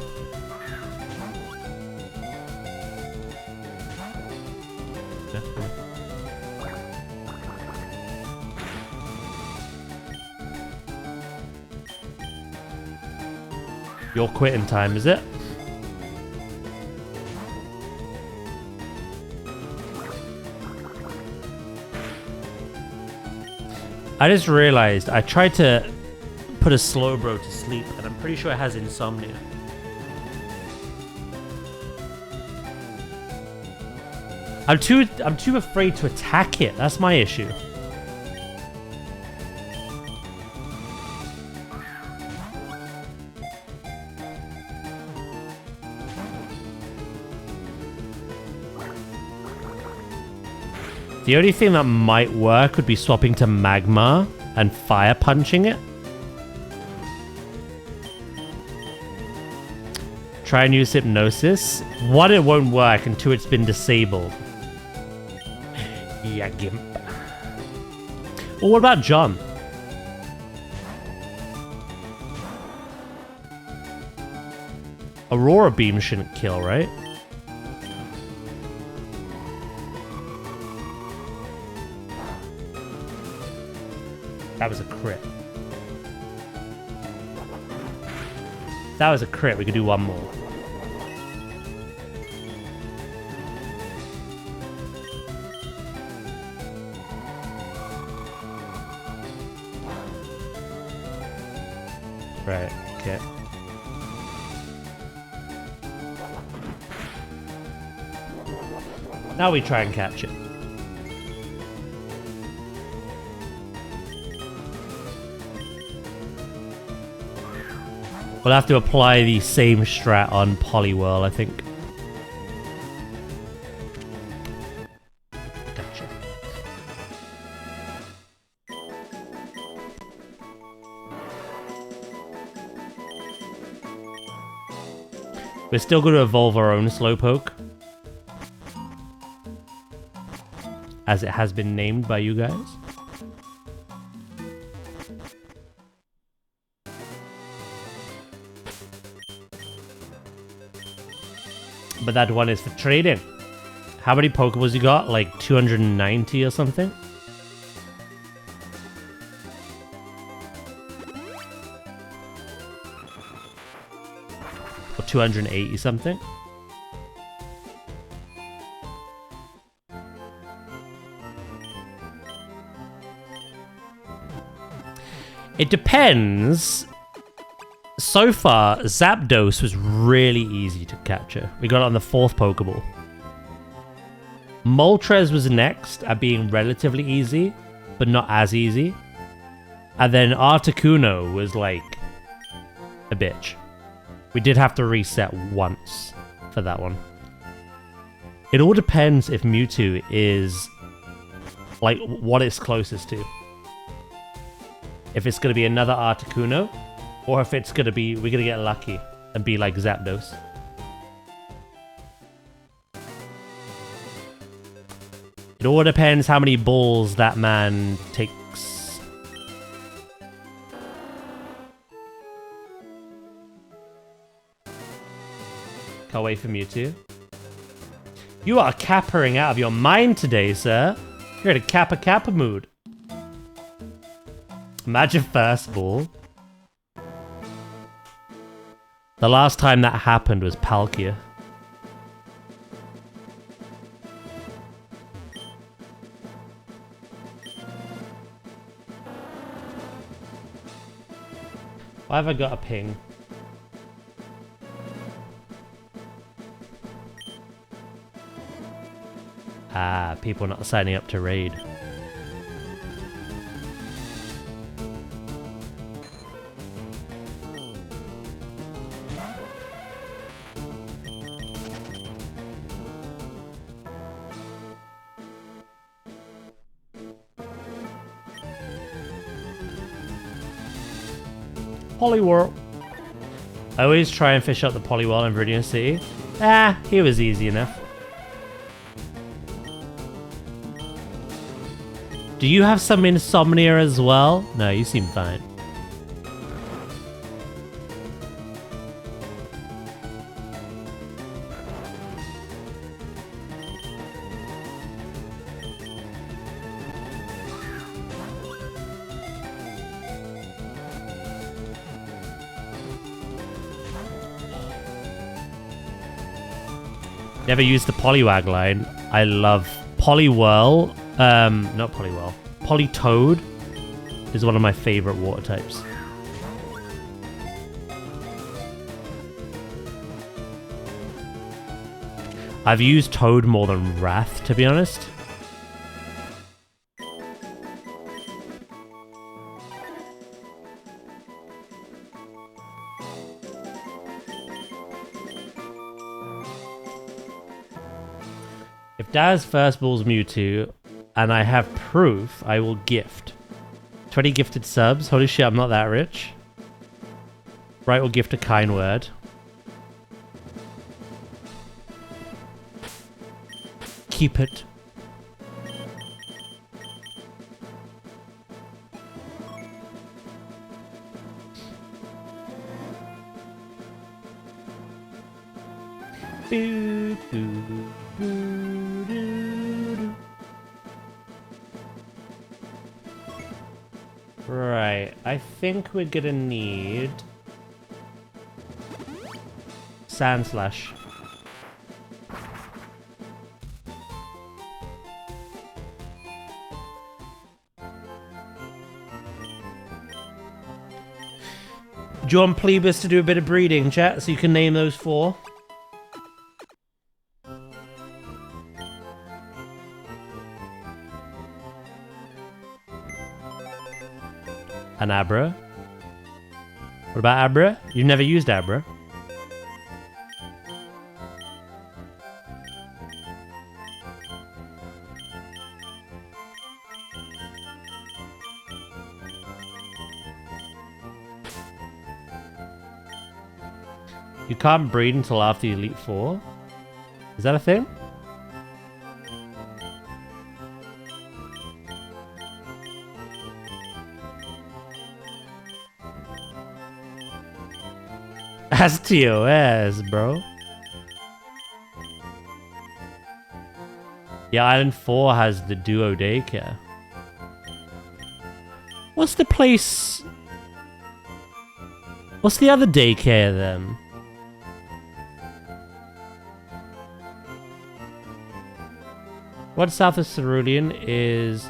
Your quitting time, is it? I just realized I tried to put a Slowbro to sleep, and I'm pretty sure it has insomnia. I'm too afraid to attack it. That's my issue. The only thing that might work would be swapping to Magma and fire punching it. Try and use Hypnosis. One, it won't work, and two, it's been disabled. Yeah, gimp. Well, what about John? Aurora Beam shouldn't kill, right? That was a crit. That was a crit. We could do one more. Right, okay. Now we try and catch it. We'll have to apply the same strat on Poliwhirl, I think. Gotcha. We're still going to evolve our own Slowpoke, as it has been named by you guys. But that one is for trading. How many Pokeballs you got? Like 290 or something? Or 280 something? It depends. So far, Zapdos was really easy to capture. We got it on the 4th Pokeball. Moltres was next at being relatively easy, but not as easy. And then Articuno was like a bitch. We did have to reset once for that one. It all depends if Mewtwo is like what it's closest to. If it's going to be another Articuno, or if it's going to be, we're going to get lucky and be like Zapdos. It all depends how many balls that man takes. Can't wait for Mewtwo. You are cappering out of your mind today, sir. You're in a Kappa mood. Imagine first ball. The last time that happened was Palkia. Why have I got a ping? Ah, people not signing up to raid. Poliwhirl. I always try and fish out the Poliwhirl in Viridian City. Ah, he was easy enough. Do you have some insomnia as well? No, you seem fine. Never used the Poliwag line. I love Poliwhirl. Not Poliwhirl. Politoad is one of my favorite water types. I've used Toad more than Wrath, to be honest. If Daz first balls Mewtwo, and I have proof, I will gift. 20 gifted subs. Holy shit, I'm not that rich. Right, will gift a kind word. Keep it. Boo, boo, boo, doo, doo. Right, I think we're gonna need Sand Slash. Do you want Plebus to do a bit of breeding, chat, so you can name those 4? An Abra. What about Abra? You've never used Abra. You can't breed until after Elite 4? Is that a thing? That's TOS, bro. Yeah, Island 4 has the duo daycare. What's the place? What's the other daycare then? What south of Cerulean is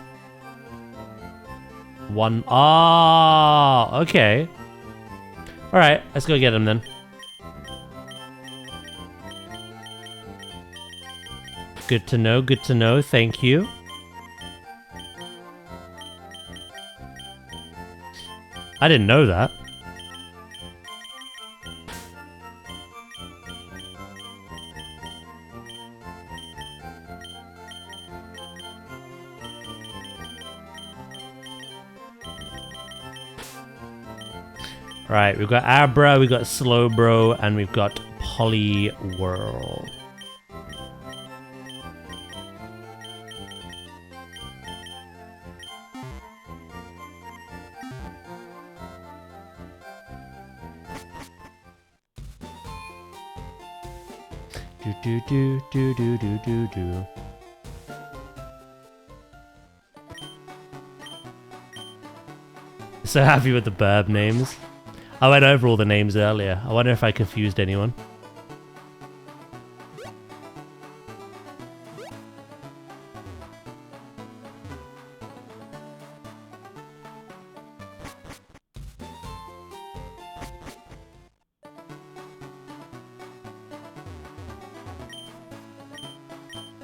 one? Ah, okay. All right, let's go get him then. Good to know. Good to know. Thank you. I didn't know that. Right, we've got Abra, we've got Slowbro, and we've got Poliwhirl. Do do do do do do do do. So happy with the burb names. I went over all the names earlier. I wonder if I confused anyone.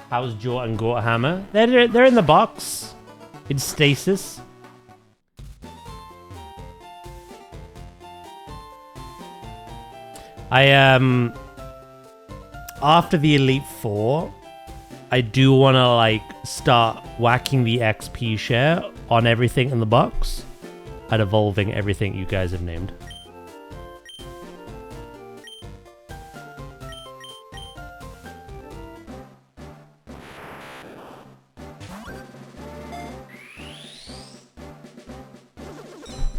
How's Jort and Gorthammer? They're in the box. In stasis. After the Elite Four, I do want to like start whacking the XP share on everything in the box and evolving everything you guys have named.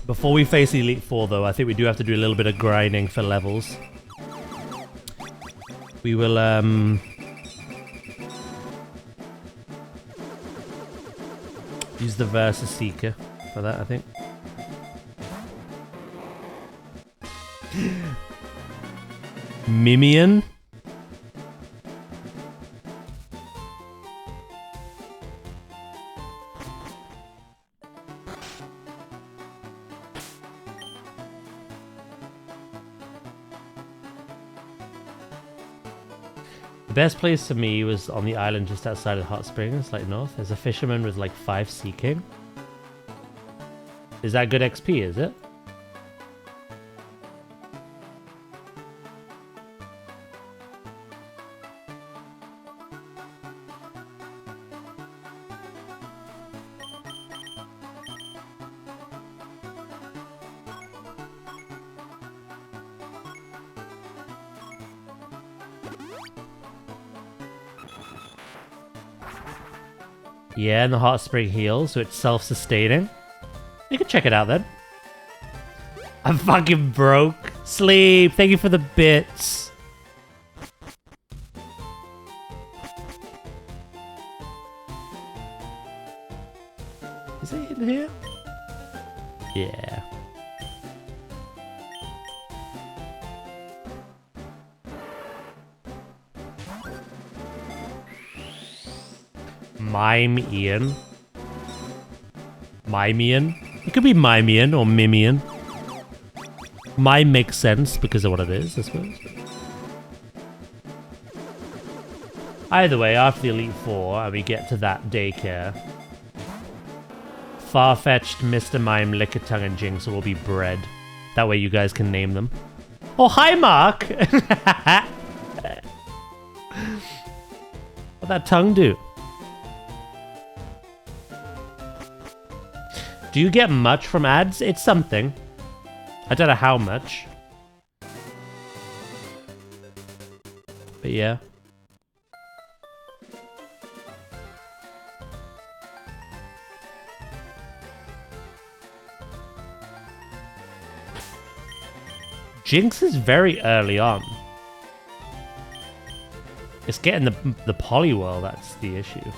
Before we face the Elite Four, though, I think we do have to do a little bit of grinding for levels. We will, use the Versus Seeker for that, I think. Mimian? The best place for me was on the island just outside of Hot Springs, like north. There's a fisherman with like 5 Sea King. Is that good XP, is it? Yeah, and the hot spring heals, so it's self-sustaining. You can check it out then. I'm fucking broke. Sleep, thank you for the bits. Is it in here? Yeah. Mime Ian. Mimian? It could be Mimian or Mimian. Mime makes sense because of what it is, I suppose. Either way, after the Elite Four and we get to that daycare, Farfetch'd, Mr. Mime, Lickitung, and Jinx will be bred. That way you guys can name them. Oh, hi, Mark! What'd that tongue do? Do you get much from ads? It's something. I don't know how much. But yeah. Jinx is very early on. It's getting the Poliwhirl that's the issue.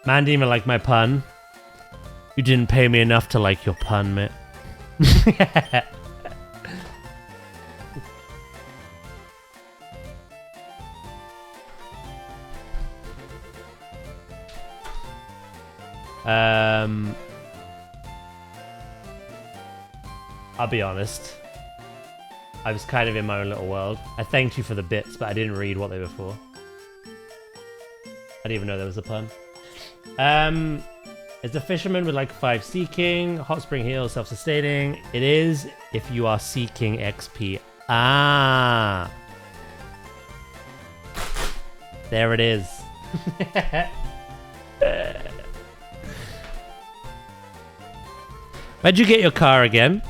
Man didn't even like my pun. You didn't pay me enough to like your pun, mate. I'll be honest. I was kind of in my own little world. I thanked you for the bits, but I didn't read what they were for. I didn't even know there was a pun. It's a fisherman with like 5 seeking, hot spring heal, self-sustaining. It is if you are seeking XP. Ah. There it is. Where'd you get your car again?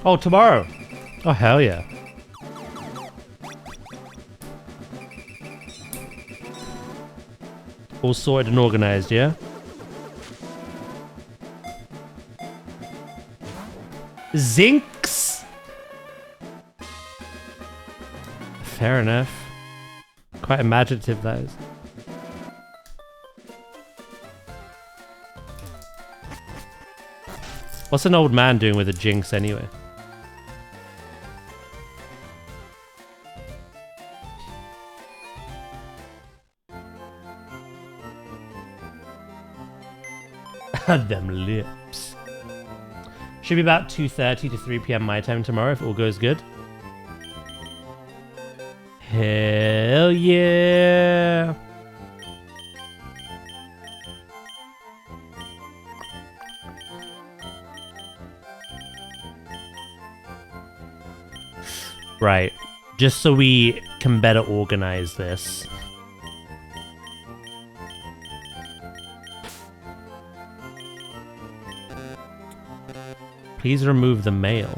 Oh, tomorrow. Oh, hell yeah. All sorted and organized, yeah? Zinks! Fair enough. Quite imaginative, that is. What's an old man doing with a Jinx anyway? Them lips. Should be about 2:30 to 3 PM my time tomorrow if all goes good. Hell yeah! Right. Just so we can better organize this. Please remove the mail.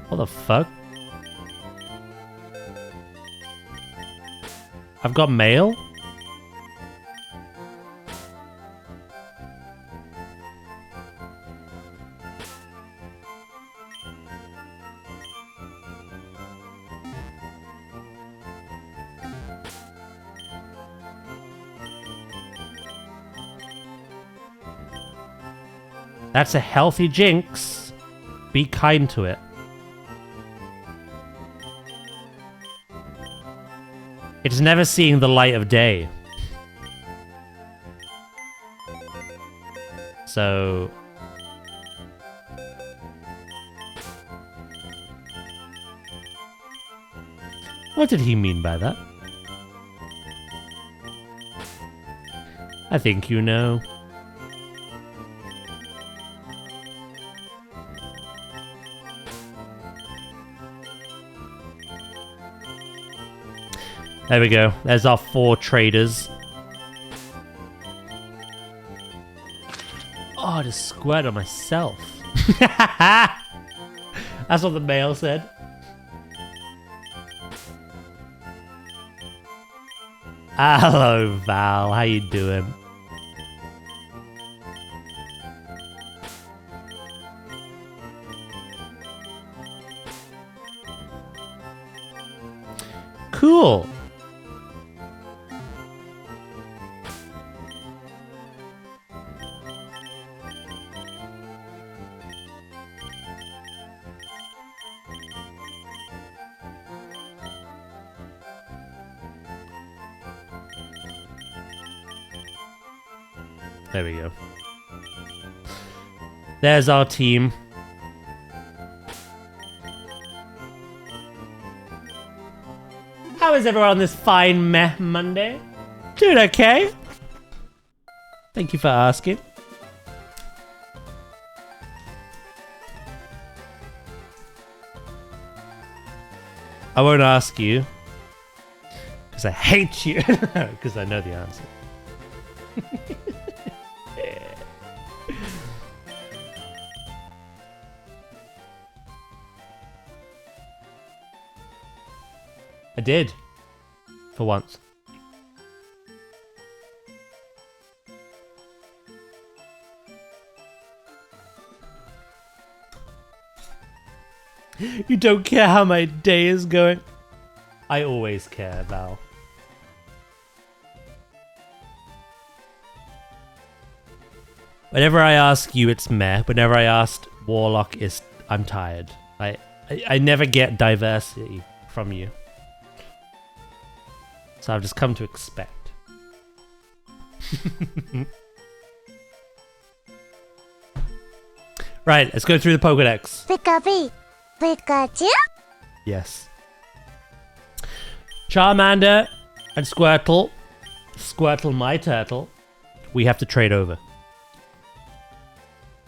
What the fuck? I've got mail? That's a healthy Jinx. Be kind to it. It's never seeing the light of day. So... what did he mean by that? I think you know. There we go. There's our 4 traders. Oh, I just squared on myself. That's what the mail said. Hello, Val. How you doing? Cool. There we go. There's our team. How is everyone on this fine meh Monday? Doing okay? Thank you for asking. I won't ask you. Because I hate you. Because I know the answer. I did. For once. You don't care how my day is going? I always care, Val. Whenever I ask you, it's meh. Whenever I asked Warlock, I'm tired. I never get diversity from you. So I've just come to expect. Right, let's go through the Pokedex. Pikachu. Pikachu. Yes. Charmander and Squirtle. Squirtle, my turtle. We have to trade over.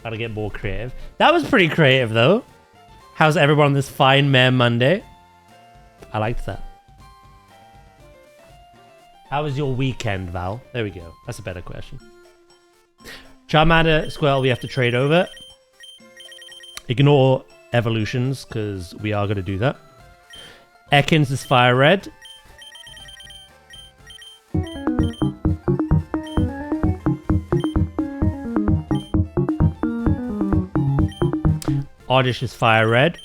Gotta get more creative. That was pretty creative, though. How's everyone on this fine Mare Monday? I liked that. How was your weekend, Val? There we go. That's a better question. Charmander, Squirtle, we have to trade over. Ignore evolutions, because we are going to do that. Ekans is Fire Red. Oddish is Fire Red.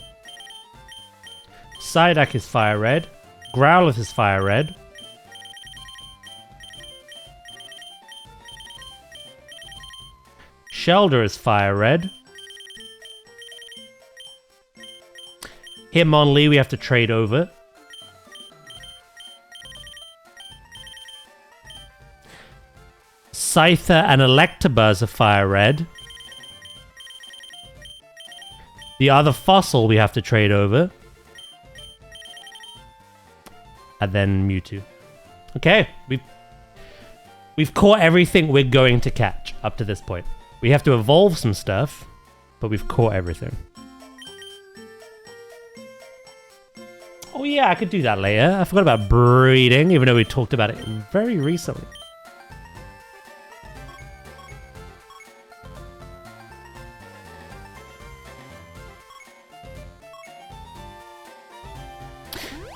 Psyduck is Fire Red. Growlithe is Fire Red. Shelder is Fire Red. Hitmonlee we have to trade over. Scyther and Electabuzz are Fire Red. The other fossil we have to trade over. And then Mewtwo. Okay, we've caught everything we're going to catch up to this point. We have to evolve some stuff, but we've caught everything. Oh yeah, I could do that later. I forgot about breeding, even though we talked about it very recently.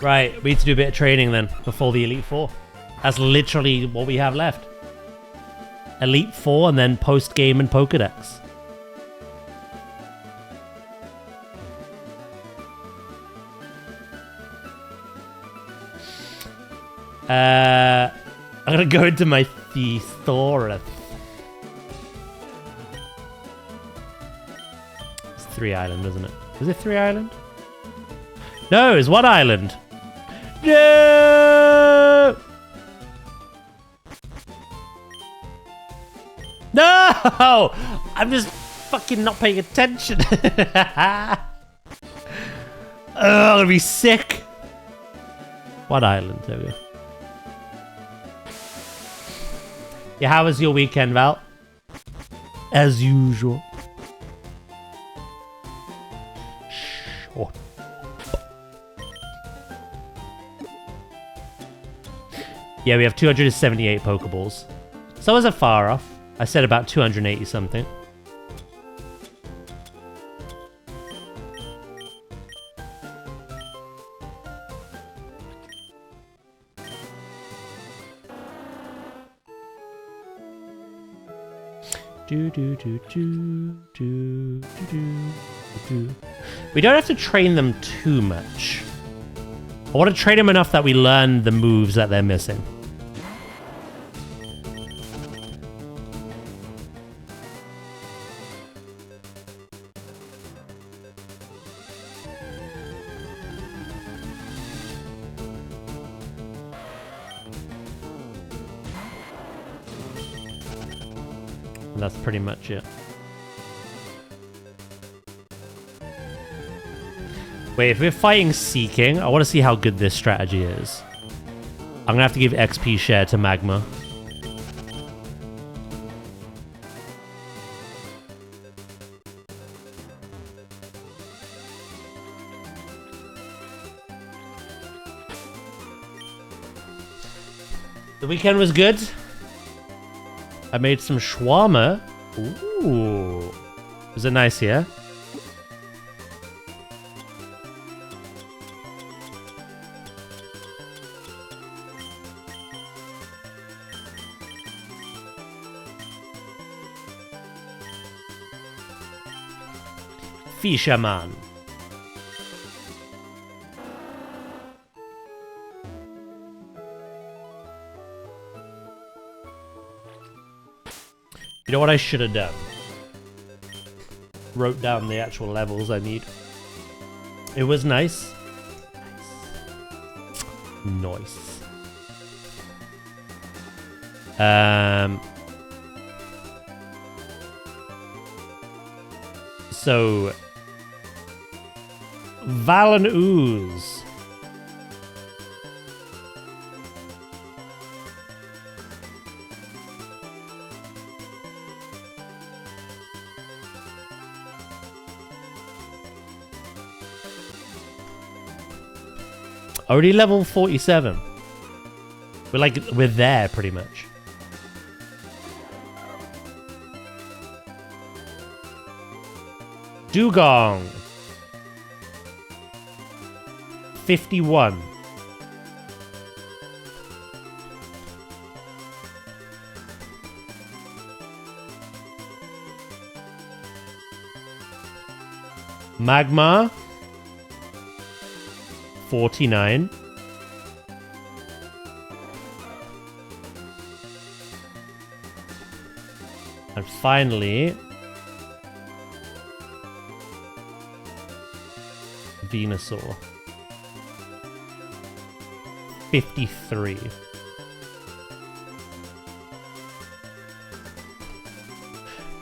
Right, we need to do a bit of training then, before the Elite Four. That's literally what we have left. Elite Four and then post-game and Pokedex. I'm gonna go into my thesaurus. 3 island, isn't it? Is it 3 island? No, it's 1 island. No! No! I'm just fucking not paying attention. Oh, I'm gonna be sick. 1 island, there we go. Yeah, how was your weekend, Val? As usual. Sure. Yeah, we have 278 Pokeballs. So I wasn't far off. I said about 280 something. We don't have to train them too much. I want to train them enough that we learn the moves that they're missing. And that's pretty much it. Wait, if we're fighting Seeking, I want to see how good this strategy is. I'm gonna have to give XP share to Magma. The weekend was good. I made some shawarma. Ooh. Was it nice here? Fisherman. You know what I should have done? Wrote down the actual levels I need. It was nice. Nice. So Valen Ooze. Already level 47. We're there pretty much. Dugong. 51. Magma. 49. And finally, Venusaur. 53.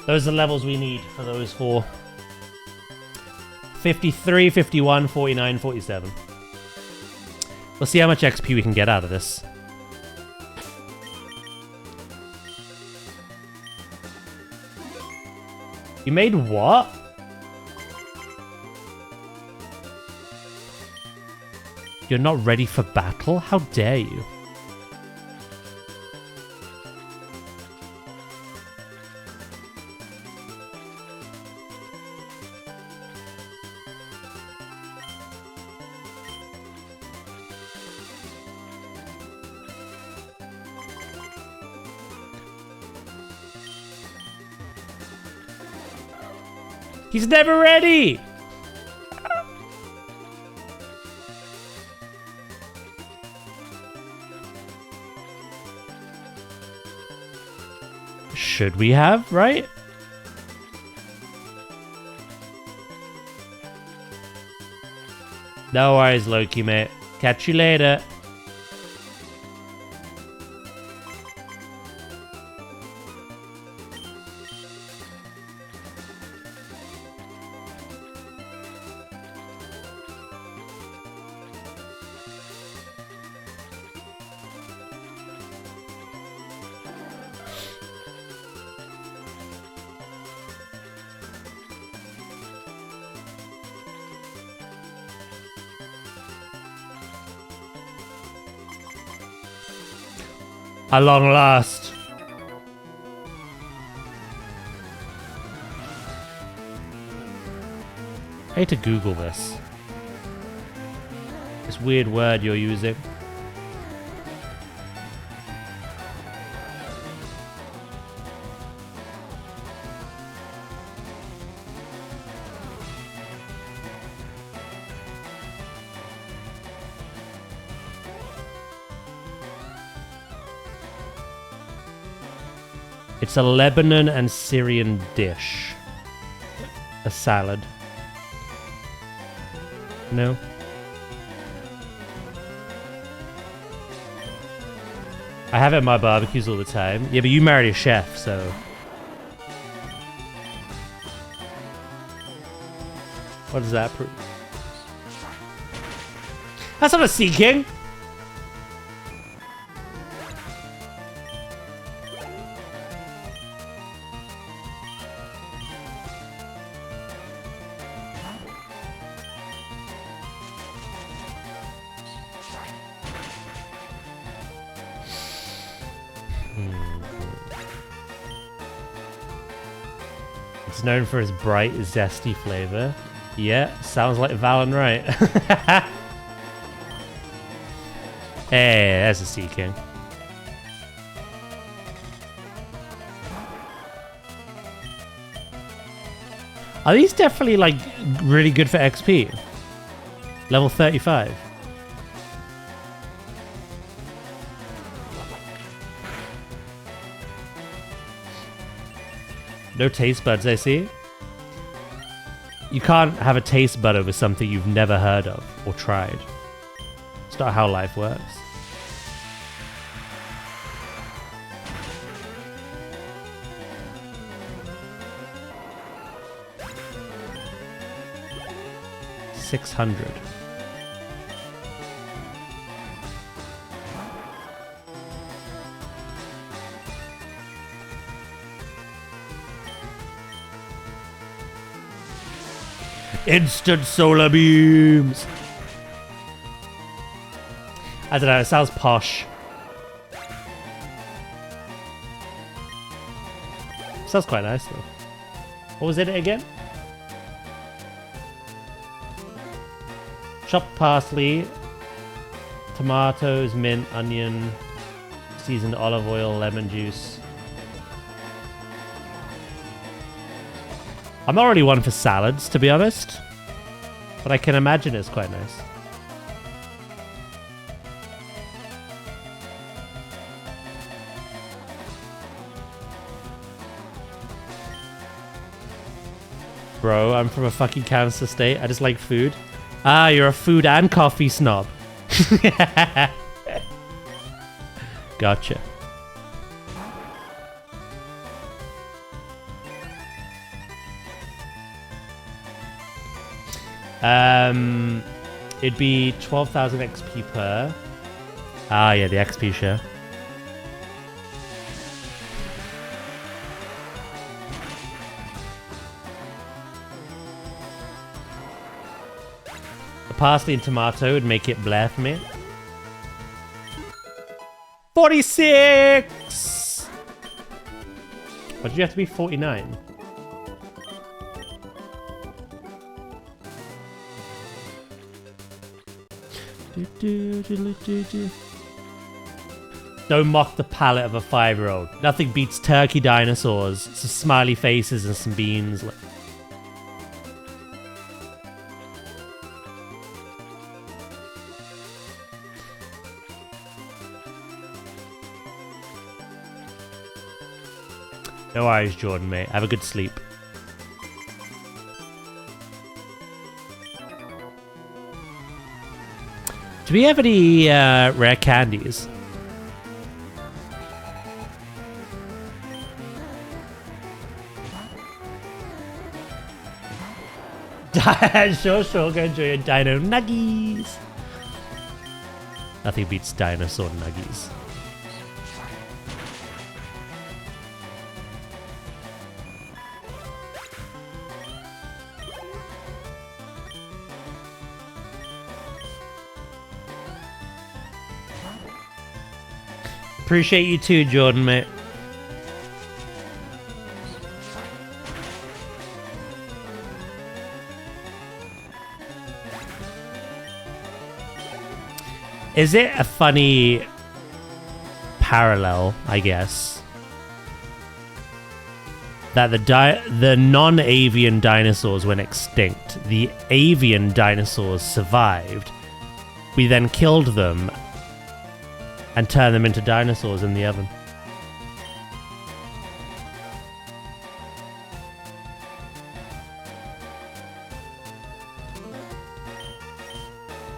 Those are the levels we need for those four. 53, 51, 49, 47. We'll see how much XP we can get out of this. You made what? You're not ready for battle? How dare you? He's never ready! Should we have, right? No worries, Loki, mate. Catch you later. At long last. I hate to Google this. This weird word you're using. It's a Lebanon and Syrian dish. A salad. No? I have it at my barbecues all the time. Yeah, but you married a chef, so... What does that prove? That's not a Sea King! It's known for its bright, zesty flavor. Yeah, sounds like Valen right. Hey, there's a Sea King. Are these definitely, like, really good for XP? Level 35. No taste buds, I see. You can't have a taste bud over something you've never heard of or tried. It's not how life works. $600. Instant solar beams! I don't know, it sounds posh. Sounds quite nice though. What was in it again? Chopped parsley, tomatoes, mint, onion, seasoned olive oil, lemon juice. I'm not really one for salads, to be honest, but I can imagine it's quite nice. Bro, I'm from a fucking Kansas state. I just like food. Ah, you're a food and coffee snob. Gotcha. It'd be 12,000 XP per. Ah, yeah, the XP share. The parsley and tomato would make it blare for me. 46! Why did you have to be 49? Don't mock the palate of a 5-year-old. Nothing beats turkey dinosaurs, some smiley faces and some beans. No worries, Jordan, mate. Have a good sleep. Do we have any rare candies? Sure, go enjoy your dino nuggies. Nothing beats dinosaur nuggies. Appreciate you too, Jordan, mate. Is it a funny parallel, I guess, that the non-avian dinosaurs went extinct, the avian dinosaurs survived, we then killed them and turned them into dinosaurs in the oven?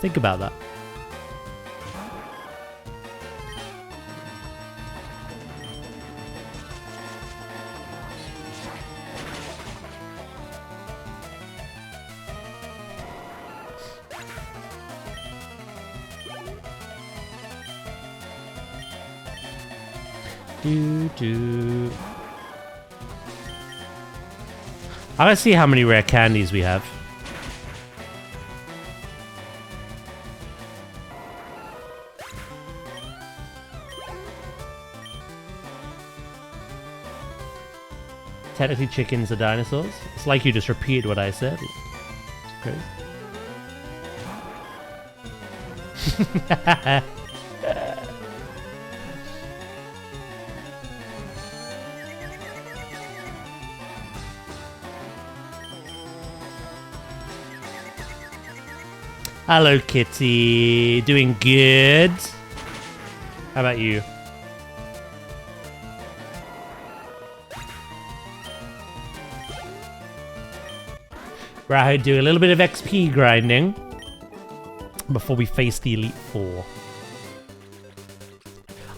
Think about that. I'm gonna see how many rare candies we have. Technically chickens are dinosaurs. It's like you just repeated what I said. It's crazy. Hello, Kitty. Doing good. How about you? Right, do a little bit of XP grinding before we face the Elite Four.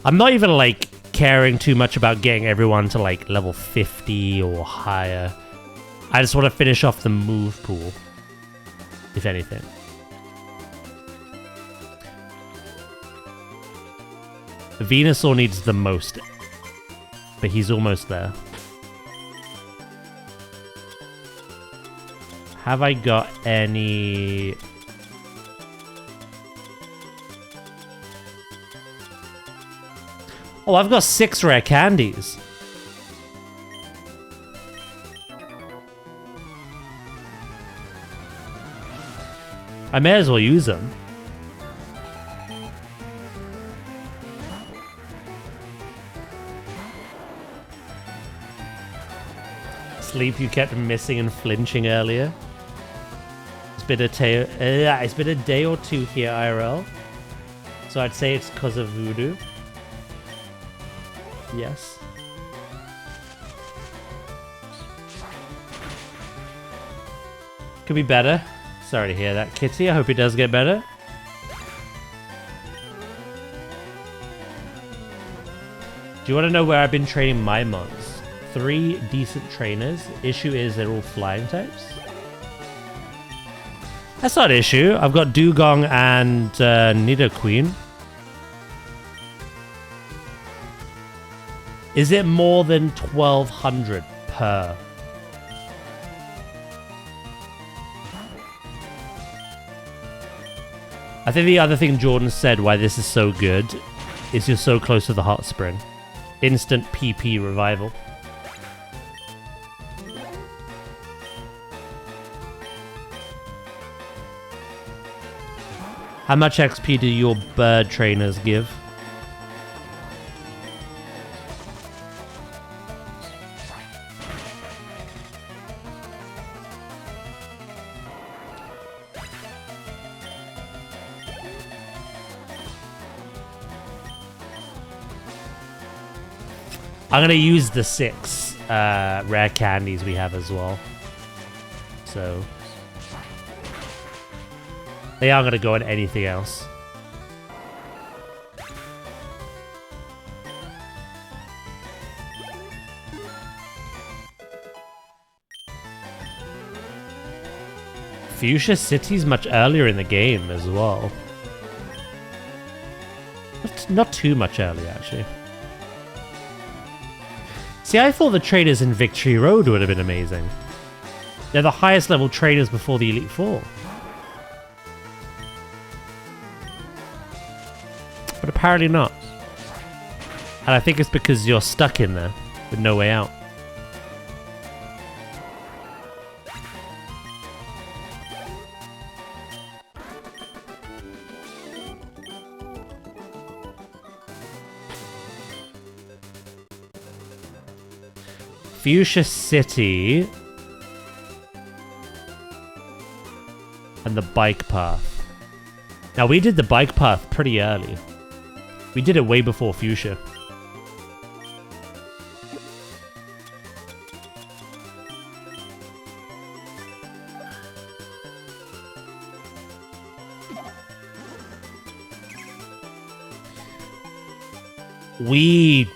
I'm not even, like, caring too much about getting everyone to, like, level 50 or higher. I just want to finish off the move pool, if anything. Venusaur needs the most, but he's almost there. Have I got any... Oh, I've got 6 rare candies. I may as well use them. Sleep, you kept missing and flinching earlier. It's been a day or two here, IRL. So I'd say it's because of voodoo. Yes. Could be better. Sorry to hear that, Kitty. I hope it does get better. Do you want to know where I've been training my mons? 3 decent trainers. Issue is they're all flying types. That's not an issue. I've got Dugong and Nidoqueen. Is it more than 1,200 per? I think the other thing Jordan said why this is so good is you're so close to the hot spring. Instant PP revival. How much XP do your bird trainers give? I'm gonna use the 6 rare candies we have as well. So they are gonna go on anything else. Fuchsia City's much earlier in the game as well. Not too much earlier, actually. See, I thought the trainers in Victory Road would have been amazing. They're the highest level trainers before the Elite Four. But apparently not. And I think it's because you're stuck in there with no way out. Fuchsia City and the bike path. Now we did the bike path pretty early. We did it way before Fuchsia. We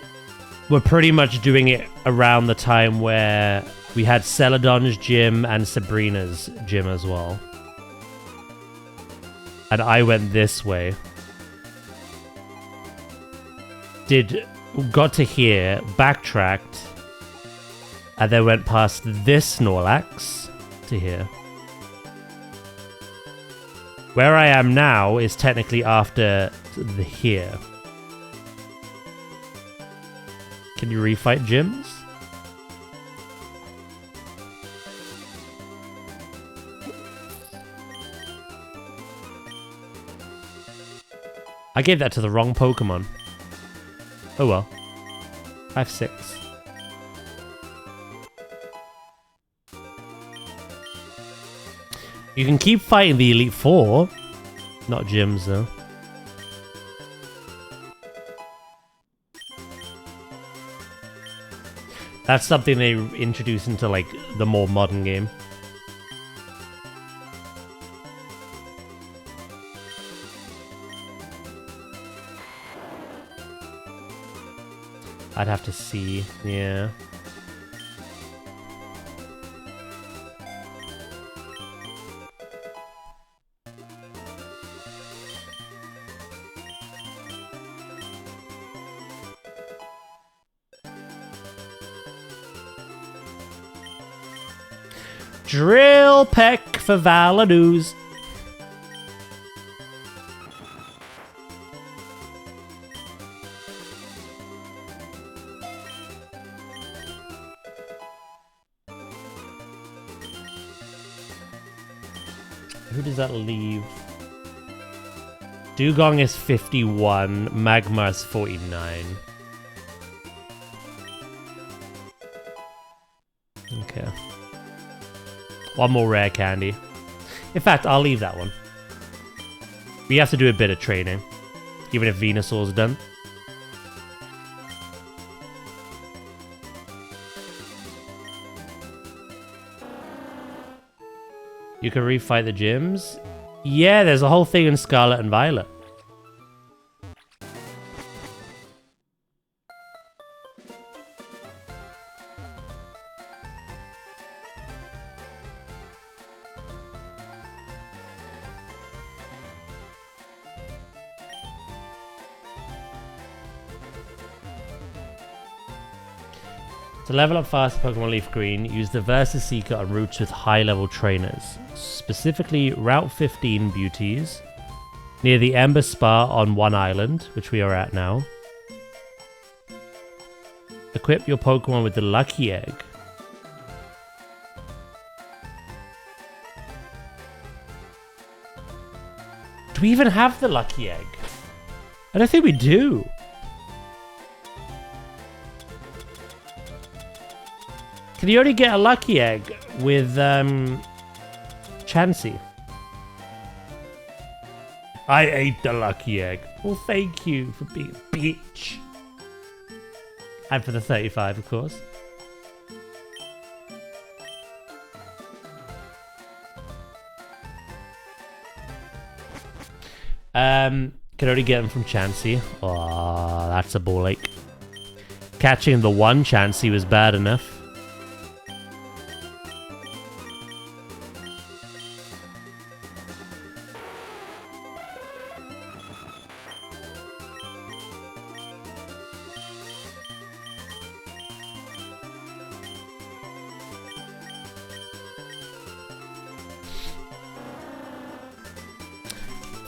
were pretty much doing it around the time where we had Celadon's gym and Sabrina's gym as well. And I went this way. Got to here, backtracked, and then went past this Snorlax to here. Where I am now is technically after the here. Can you refight gyms? I gave that to the wrong Pokemon. Oh well. I have 6. You can keep fighting the Elite Four. Not gyms though. That's something they introduce into like the more modern game. I'd have to see, yeah. Drill Peck for Valadoos. Who does that leave? Dugong is 51, Magmar is 49. Okay. One more rare candy. In fact, I'll leave that one. We have to do a bit of training, even if Venusaur's done. You can refight the gyms? Yeah, there's a whole thing in Scarlet and Violet. To level up fast Pokemon Leaf Green, use the Versus Seeker on routes with high-level trainers, specifically Route 15 Beauties, near the Ember Spa on one island, which we are at now. Equip your Pokemon with the Lucky Egg. Do we even have the Lucky Egg? I don't think we do. Can you only get a Lucky Egg with Chansey? I ate the Lucky Egg. Well, thank you for being a bitch. And for the 35, of course. Can only get them from Chansey. Oh, that's a ball ache. Catching the one Chansey was bad enough.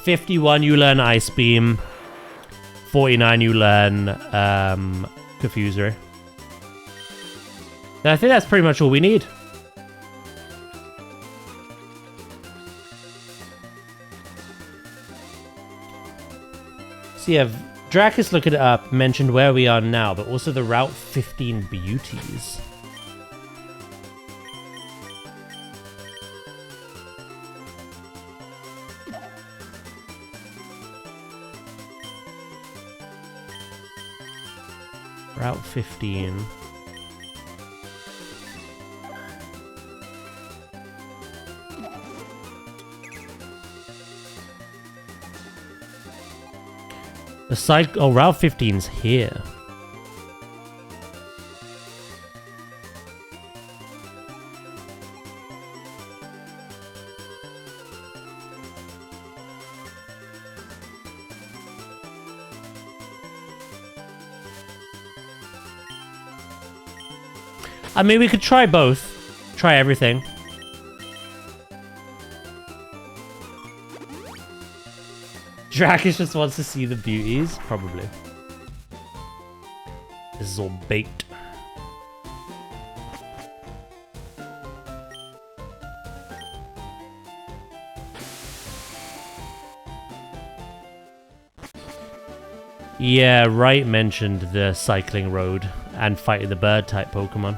51 you learn Ice Beam. 49 you learn Confuser. And I think that's pretty much all we need. So yeah, Dracus looking it up mentioned where we are now, but also the Route 15 beauties. Route 15. The side... Oh, Route 15's here. I mean, we could try both. Try everything. Dracus just wants to see the beauties? Probably. This is all bait. Yeah, Wright mentioned the cycling road and fighting the bird-type Pokemon.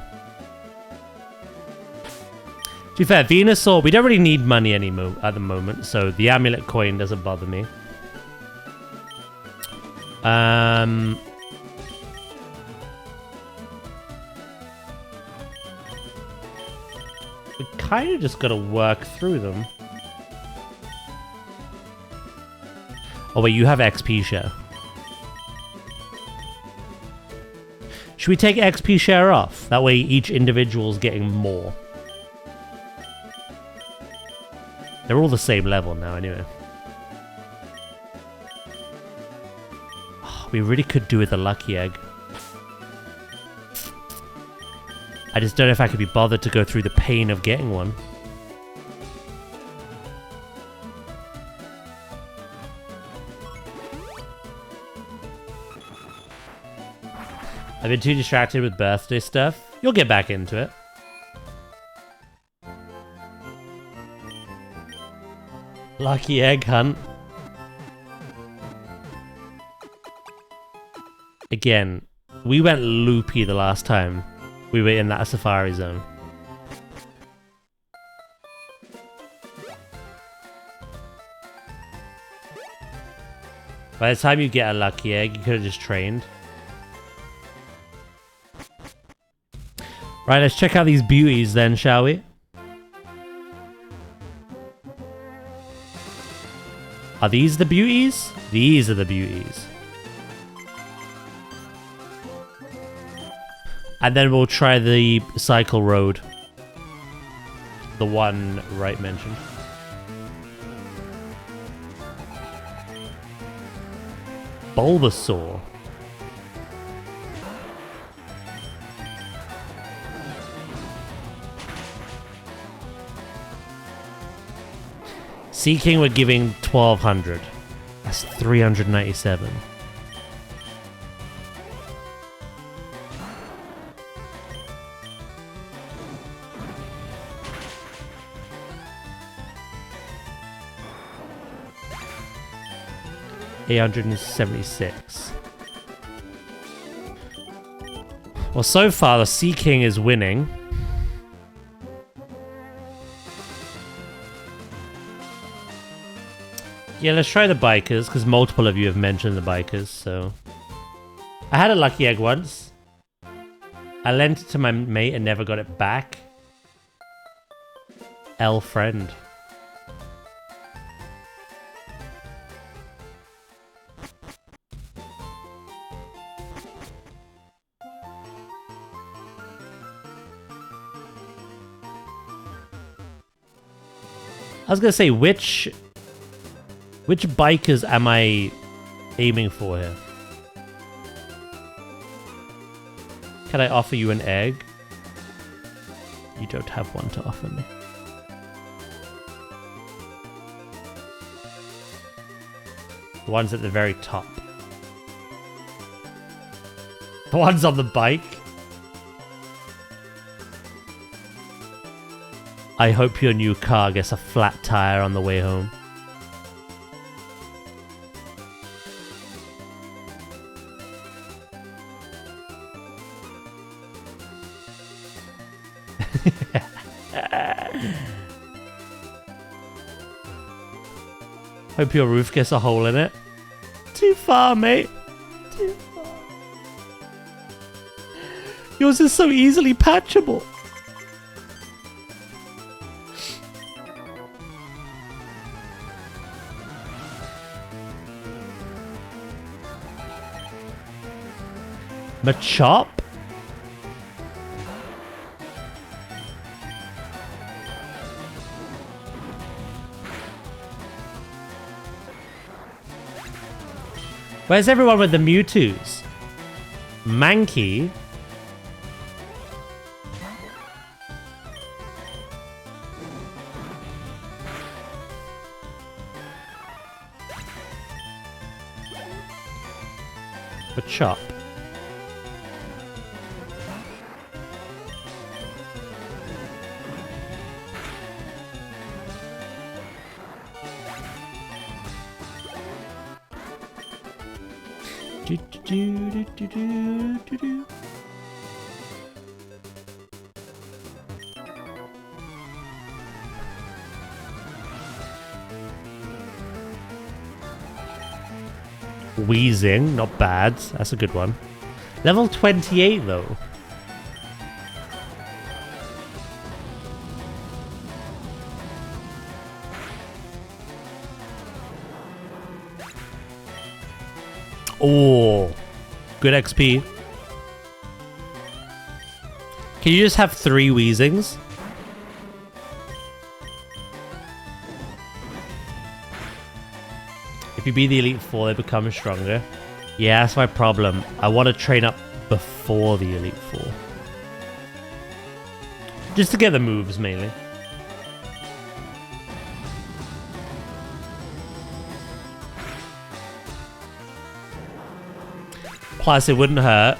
To be fair, Venusaur, we don't really need money at the moment, so the amulet coin doesn't bother me. We kind of just gotta work through them. Oh wait, you have XP share. Should we take XP share off? That way each individual's getting more. They're all the same level now anyway. We really could do with a lucky egg. I just don't know if I could be bothered to go through the pain of getting one. I've been too distracted with birthday stuff. You'll get back into it. Lucky egg hunt. Again, we went loopy the last time we were in that safari zone. By the time you get a lucky egg, you could have just trained. Right, let's check out these beauties then, shall we? Are these the beauties? These are the beauties. And then we'll try the cycle road. The one Wright mentioned. Bulbasaur. Sea King we're giving 1200. That's 397. $876. Well, so far the Sea King is winning. Yeah, let's try the bikers, because multiple of you have mentioned the bikers, so... I had a lucky egg once. I lent it to my mate and never got it back. L friend. I was gonna say, which bikers am I aiming for here? Can I offer you an egg? You don't have one to offer me. The one's at the very top. The one's on the bike. I hope your new car gets a flat tire on the way home. Hope your roof gets a hole in it. Too far, mate. Too far. Yours is so easily patchable. Machop? Where's everyone with the Mewtwo's? Mankey? Machop. Wheezing, not bad. That's a good one. Level 28 though. Oh, good XP. Can you just have 3 Weezings? If you be the Elite Four, they become stronger. Yeah, that's my problem. I want to train up before the Elite Four. Just to get the moves, mainly. Plus, it wouldn't hurt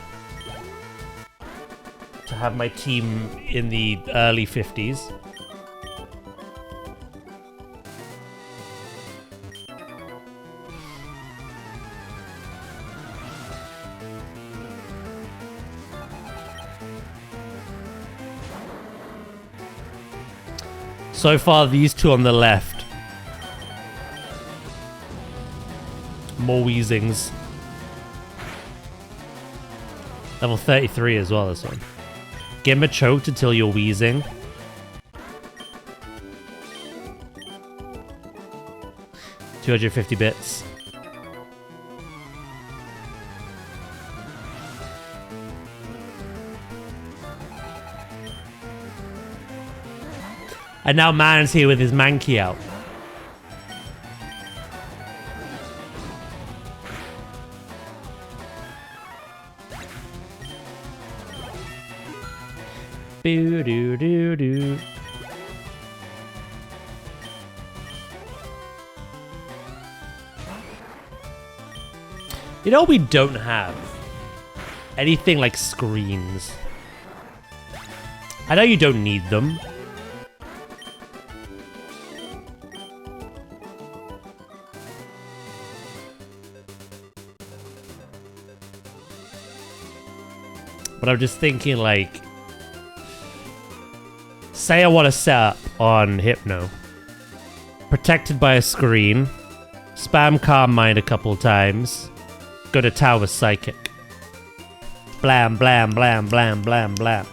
to have my team in the early 50s. So far, these two on the left. More Weezings. Level 33 as well, this one. Get him choked until you're wheezing. $250 bits. And now Man's here with his Mankey out. Boo doo doo doo. You know we don't have anything like screens. I know you don't need them. But I'm just thinking, like, say I want to set up on Hypno. Protected by a screen. Spam Calm Mind a couple times. Go to Tower Psychic. Blam, blam, blam, blam, blam, blam.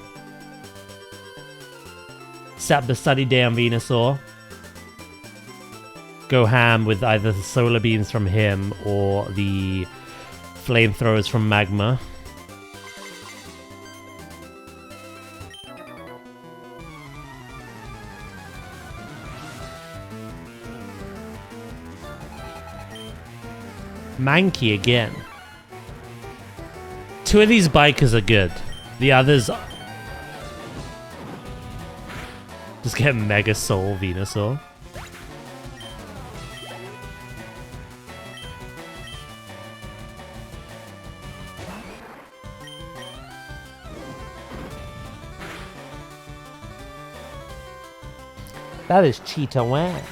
Set up the Sunny Day on Venusaur. Go ham with either the Solar Beams from him or the Flamethrowers from Magma. Mankey again. 2 of these bikers are good. The others... Just get Mega Soul Venusaur. That is cheetah wang.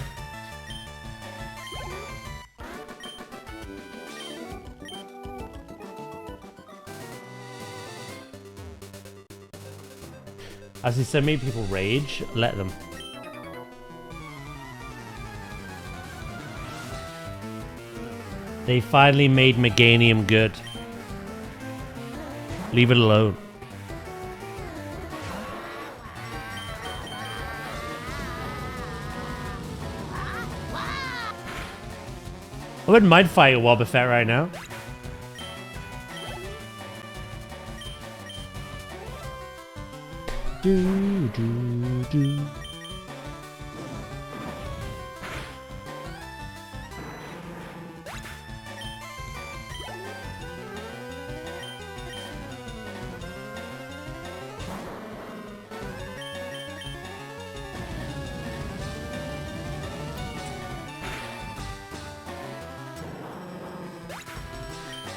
I see so many people rage, let them. They finally made Meganium good. Leave it alone. I wouldn't mind fighting Wobbuffet right now. Do, do, do.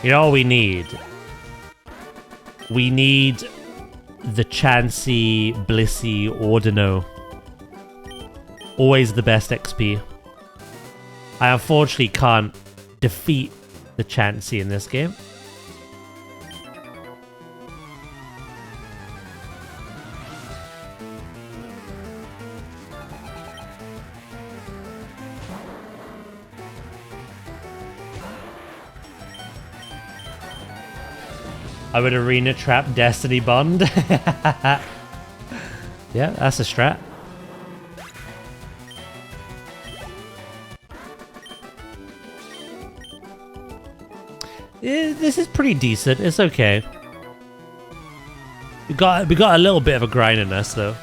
You know what we need? We need the Chansey, Blissey, Ordino. Always the best XP. I unfortunately can't defeat the Chansey in this game. I would arena trap Destiny Bond. Yeah, that's a strat. This is pretty decent. It's okay. We got a little bit of a grind in us though.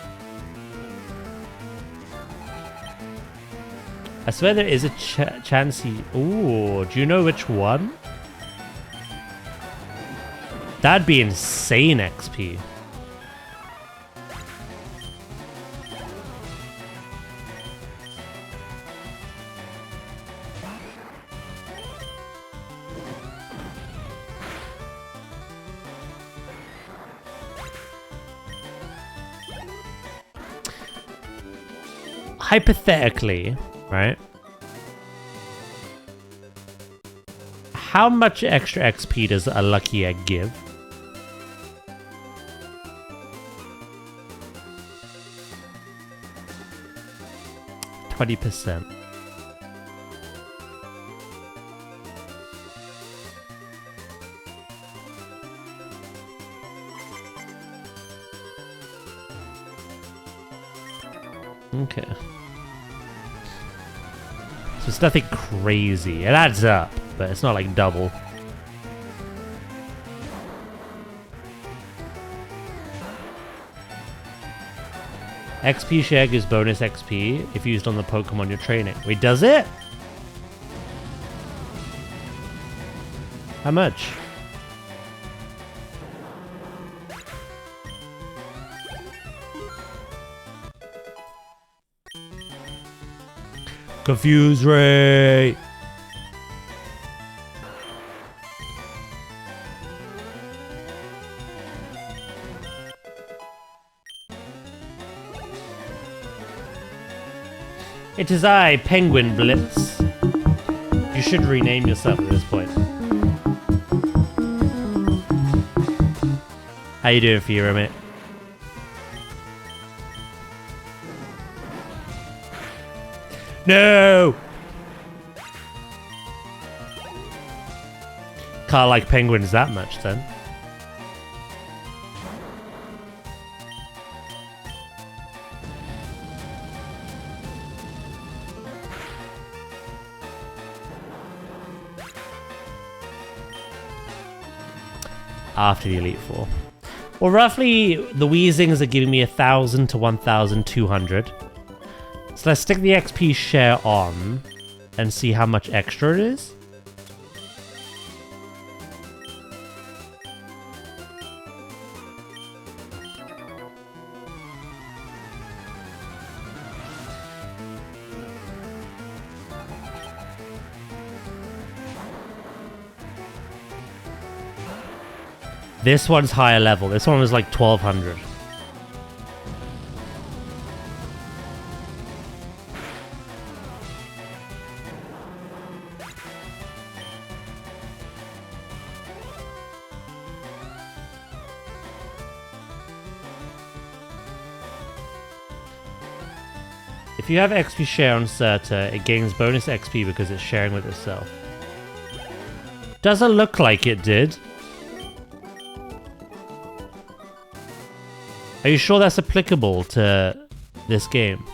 I swear there is a Chansey. Ooh, do you know which one? That'd be insane XP. Hypothetically, right? How much extra XP does a lucky egg give? 20%. Okay. So it's nothing crazy. It adds up, but it's not like double. XP share gives bonus XP if used on the Pokemon you're training. Wait, does it? How much? Confuse rate. It is I, Penguin Blitz. You should rename yourself at this point. How you doing, Fiora, mate? No! Can't like penguins that much, then. After the Elite Four. Well, roughly, the Weezings are giving me 1,000 to 1,200. So let's stick the XP share on and see how much extra it is. This one's higher level. This one was like 1,200. If you have XP share on Certa, it gains bonus XP because it's sharing with itself. Doesn't look like it did. Are you sure that's applicable to this game?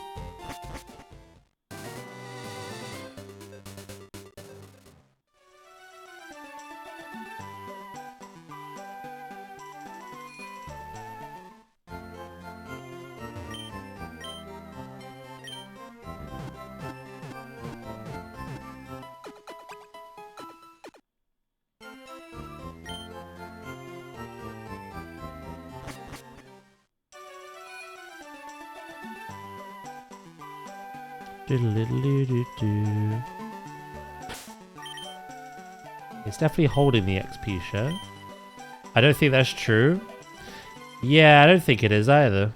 It's definitely holding the XP share. I don't think that's true. Yeah, I don't think it is either.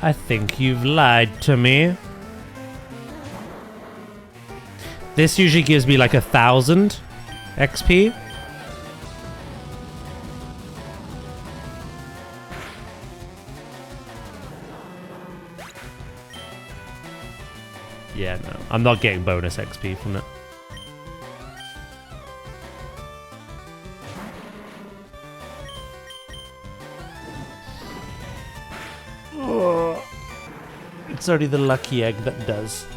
I think you've lied to me. This usually gives me like 1,000 XP. Yeah, no. I'm not getting bonus XP from it. Oh, it's only the lucky egg that does.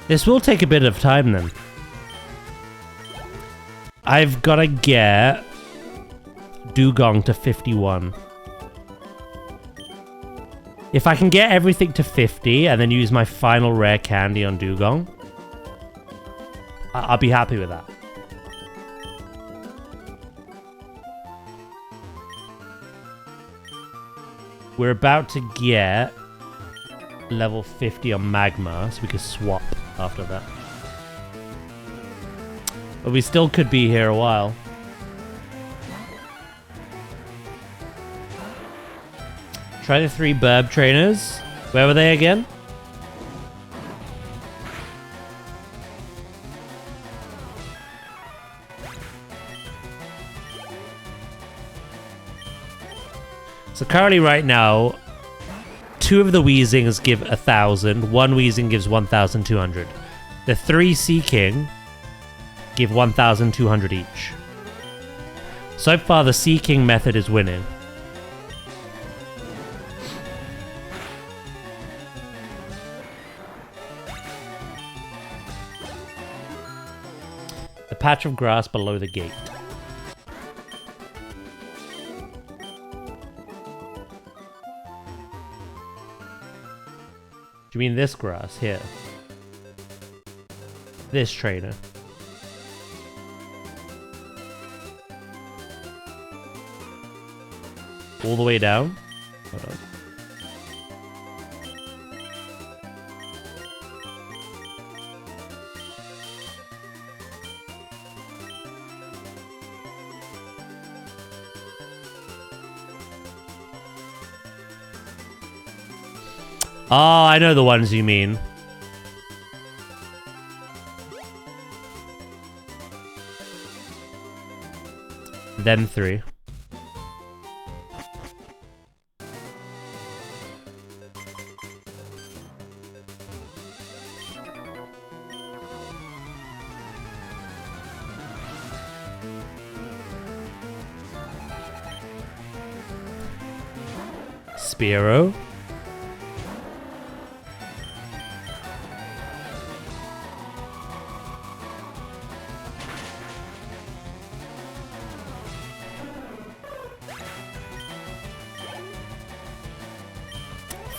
This will take a bit of time then. I've got to get Dugong to 51. If I can get everything to 50 and then use my final rare candy on Dugong, I'll be happy with that. We're about to get level 50 on Magma, so we could swap after that. But we still could be here a while. Try the 3 burb trainers. Where were they again? So currently right now, 2 of the Weezings give 1,000. 1 Weezing gives 1,200. The 3 Sea King give 1,200 each. So far, the Sea King method is winning. The patch of grass below the gate. Do you mean this grass here? This trainer. All the way down? Hold on. Oh, I know the ones you mean. Them 3. Spearow.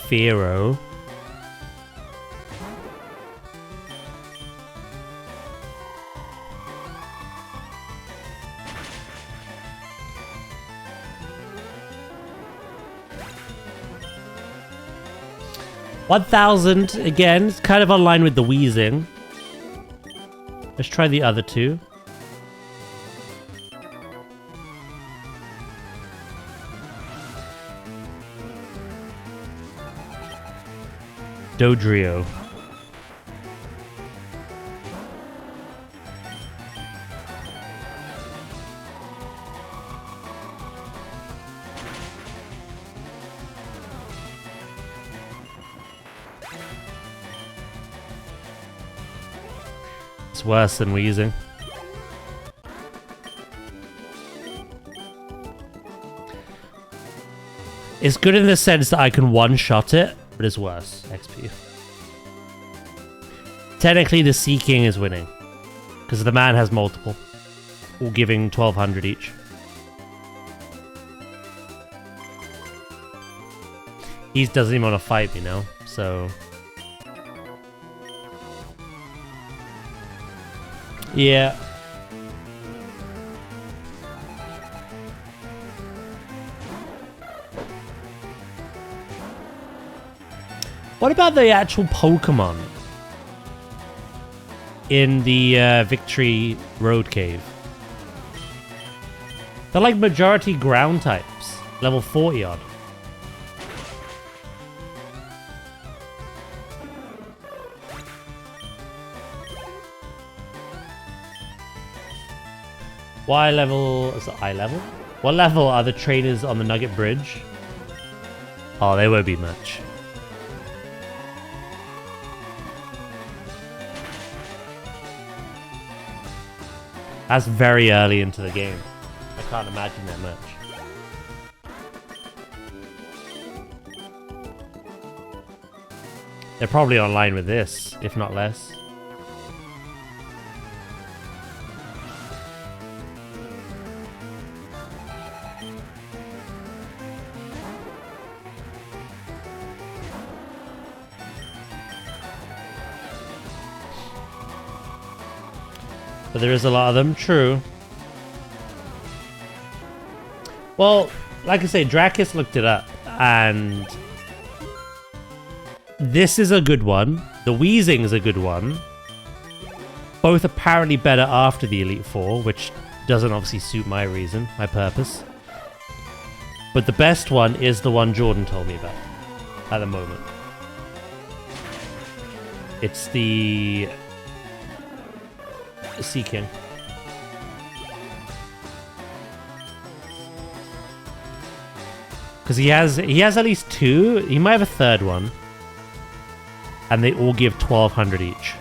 Spearow. 1,000 again. It's kind of online with the wheezing. Let's try the other two. Dodrio. It's worse than wheezing. It's good in the sense that I can one-shot it, but it's worse. XP. Technically, the Sea King is winning. Because the man has multiple. All giving 1,200 each. He doesn't even want to fight me now, so... Yeah. What about the actual Pokemon in the Victory Road Cave? They're like majority ground types, level 40 odd. Why level? Is it eye level? What level are the trainers on the Nugget Bridge? Oh, they won't be much. That's very early into the game. I can't imagine that much. They're probably online with this, if not less. But there is a lot of them, true. Well, like I say, Dracus looked it up, and this is a good one. The Wheezing is a good one. Both apparently better after the Elite Four, which doesn't obviously suit my reason, my purpose. But the best one is the one Jordan told me about at the moment. It's the Sea King. Because he has at least two. He might have a third one. And they all give 1,200 each.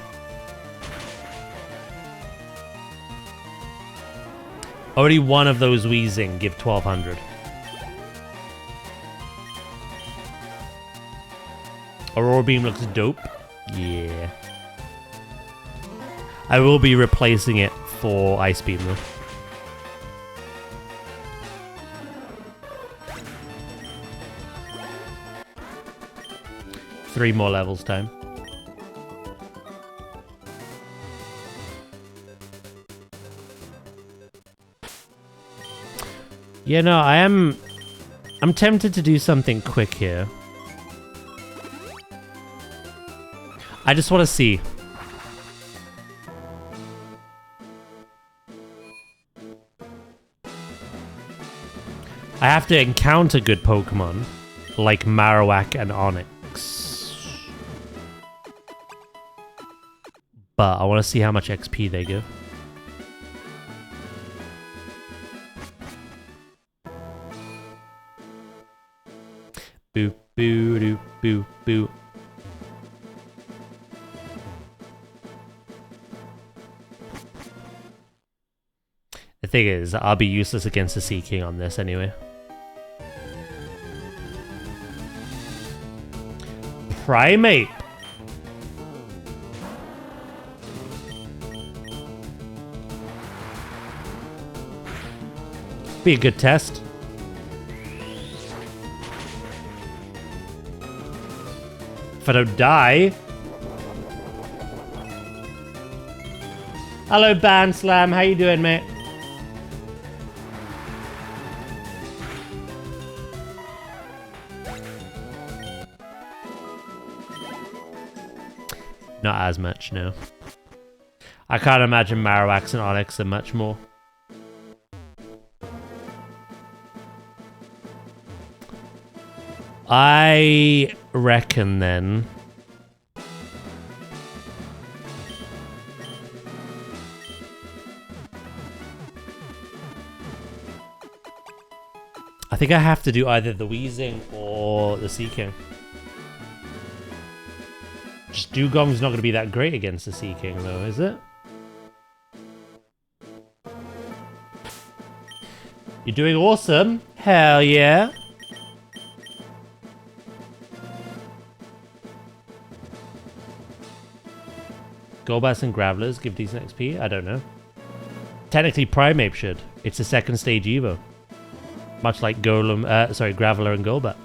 Only one of those Wheezing give 1,200. Aurora Beam looks dope. Yeah. I will be replacing it for Ice Beam though. Three more levels time. Yeah, no, I'm tempted to do something quick here. I just want to see. I have to encounter good Pokemon, like Marowak and Onix. But I want to see how much XP they give. Boo, boo, doo, boo, boo. The thing is, I'll be useless against the Sea King on this anyway. Primate! Be a good test. If I don't die. Hello, Ban Slam. How you doing, mate? Not as much, no. I can't imagine Marowaks and Onyx are much more. I reckon then... I think I have to do either the Wheezing or the Sea King. Just Dugong's not going to be that great against the Sea King, though, is it? You're doing awesome. Hell yeah. Golbats and Gravelers give decent XP? I don't know. Technically, Primeape should. It's a second stage Evo. Much like Graveler and Golbat.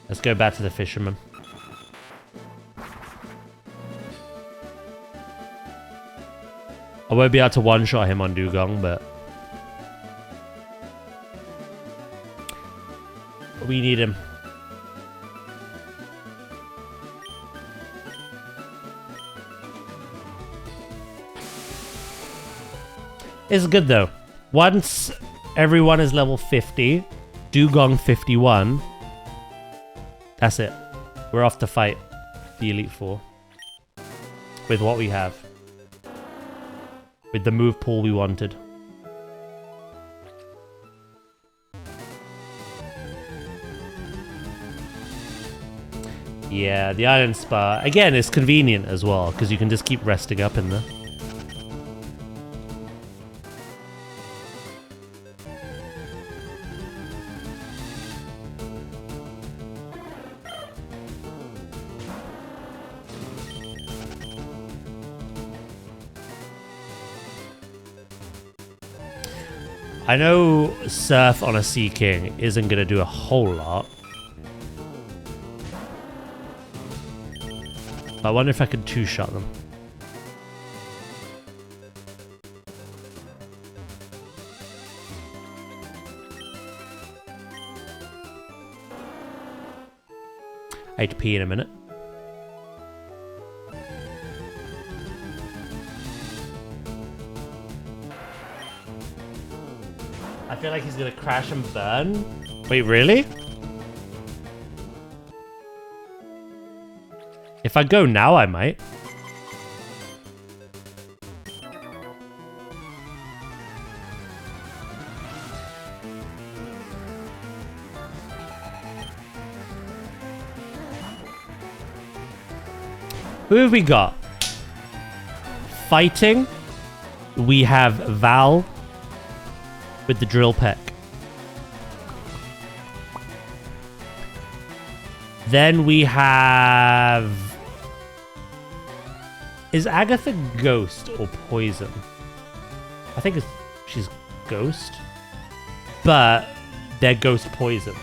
Let's go back to the Fisherman. I won't be able to one-shot him on Dugong, but... we need him. It's good though. Once everyone is level 50, Dugong 51, that's it. We're off to fight the Elite Four. With what we have. With the move pool we wanted. Yeah, the Island Spa. Again, it's convenient as well, because you can just keep resting up in there. I know Surf on a Sea King isn't going to do a whole lot. I wonder if I could two-shot them. I hate to pee in a minute. I feel like he's gonna crash and burn. Wait, really? If I go now, I might. Who have we got? Fighting. We have Val with the Drill Peck. Then we have... Is Agatha Ghost or Poison? I think she's Ghost. But they're Ghost Poison.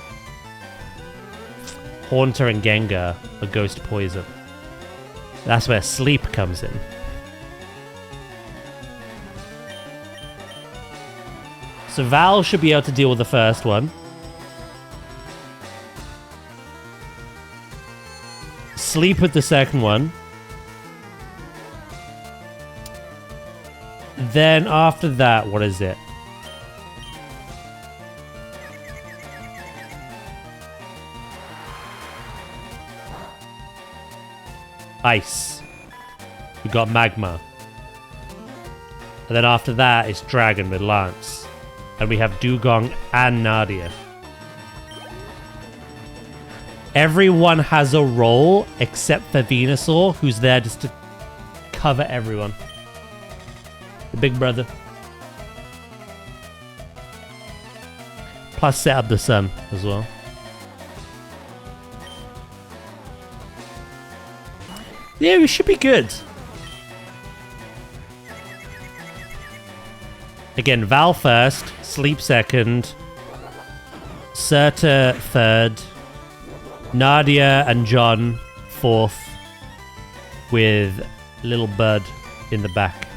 Haunter and Gengar are Ghost Poison. That's where Sleep comes in. So Val should be able to deal with the first one. Sleep with the second one. Then after that, what is it? Ice. We got Magma. And then after that, it's Dragon with Lance. And we have Dugong and Nadia. Everyone has a role except for Venusaur, who's there just to cover everyone. The big brother. Plus set up the sun as well. Yeah, we should be good. Again, Val first, Sleep second, Serta third, Nadia and John forth with little bird in the back.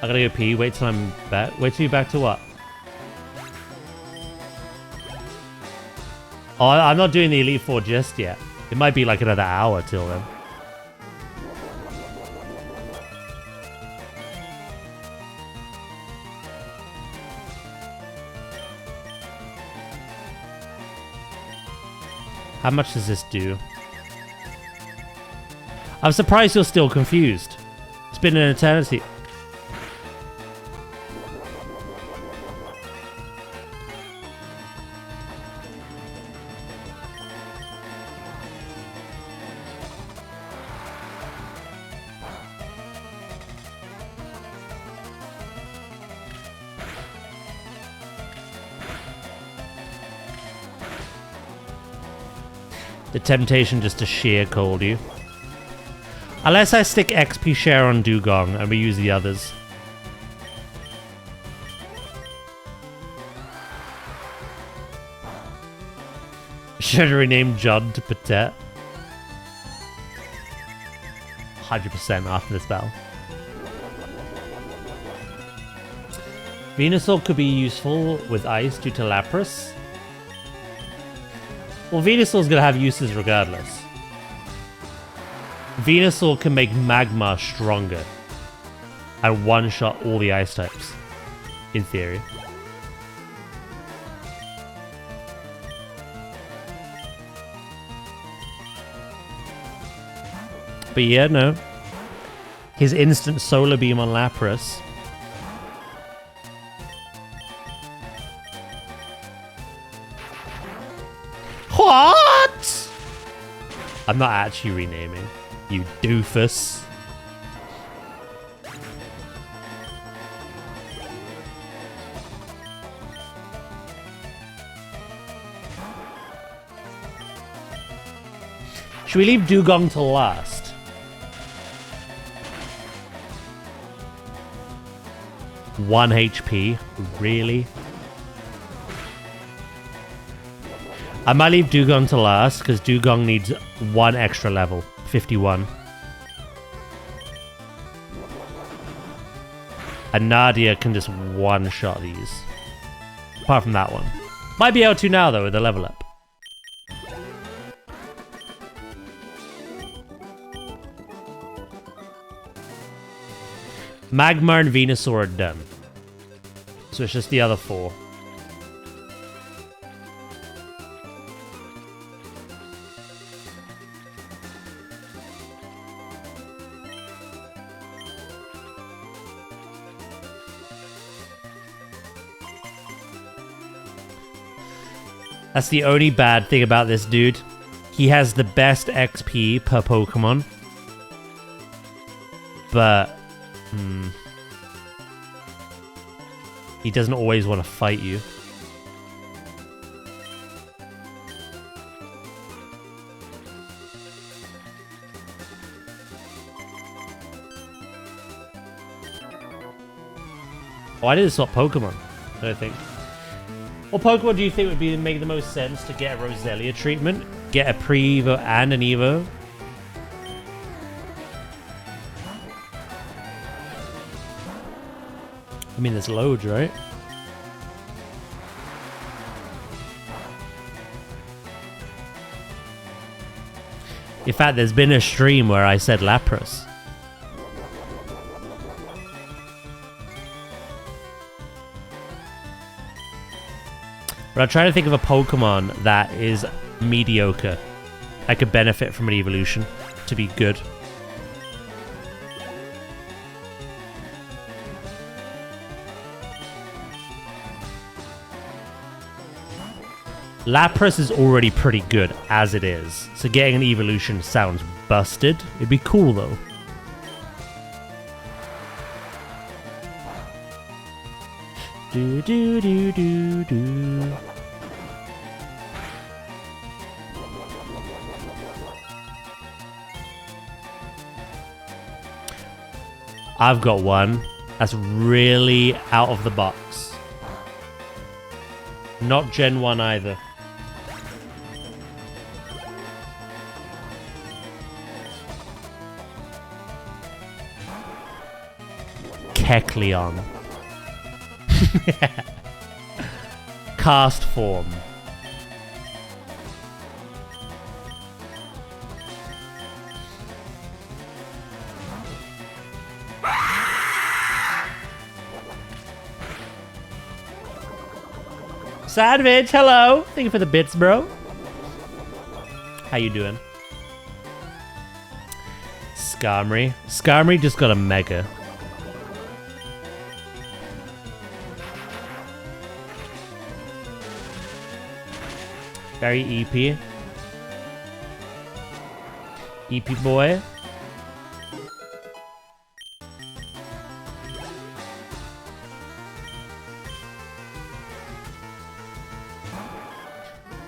I gotta go pee. Wait till I'm back. Wait till you're back to what? Oh, I'm not doing the Elite Four just yet. It might be like another hour till then. How much does this do? I'm surprised you're still confused. It's been an eternity. The temptation just to sheer cold you. Unless I stick XP share on Dugong and we use the others. Should I rename John to Patet? 100% after this battle. Venusaur could be useful with ice due to Lapras. Well, Venusaur's gonna have uses regardless. Venusaur can make Magma stronger and one-shot all the ice types, in theory. But yeah, no. His instant Solar Beam on Lapras. What? I'm not actually renaming. You doofus. Should we leave Dugong to last? One HP? Really? I might leave Dugong to last, because Dugong needs one extra level. 51. And Nadia can just one-shot these. Apart from that one. Might be able to now, though, with the level up. Magmar and Venusaur are done. So it's just the other four. That's the only bad thing about this dude. He has the best XP per Pokemon. But... he doesn't always want to fight you. Oh, I didn't swap Pokemon, I think. What Pokemon do you think would make the most sense to get a Roselia treatment? Get a pre-Evo and an Evo? I mean, there's loads, right? In fact, there's been a stream where I said Lapras. But I'm trying to think of a Pokemon that is mediocre. I could benefit from an evolution to be good. Lapras is already pretty good as it is, so getting an evolution sounds busted. It'd be cool though. Do do do do do. I've got one. That's really out of the box. Not Gen 1 either. Kecleon. Cast form. Sandwich, hello. Thank you for the bits, bro. How you doing? Skarmory. Skarmory just got a mega. Very EP. EP boy.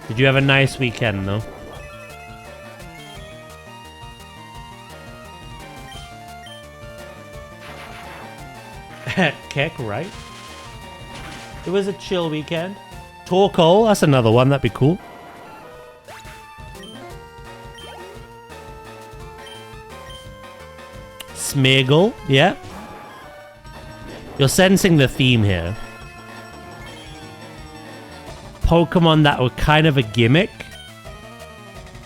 Did you have a nice weekend, though? Keck, right? It was a chill weekend. Torkoal, that's another one, that'd be cool. Smeargle, yeah. You're sensing the theme here. Pokemon that were kind of a gimmick,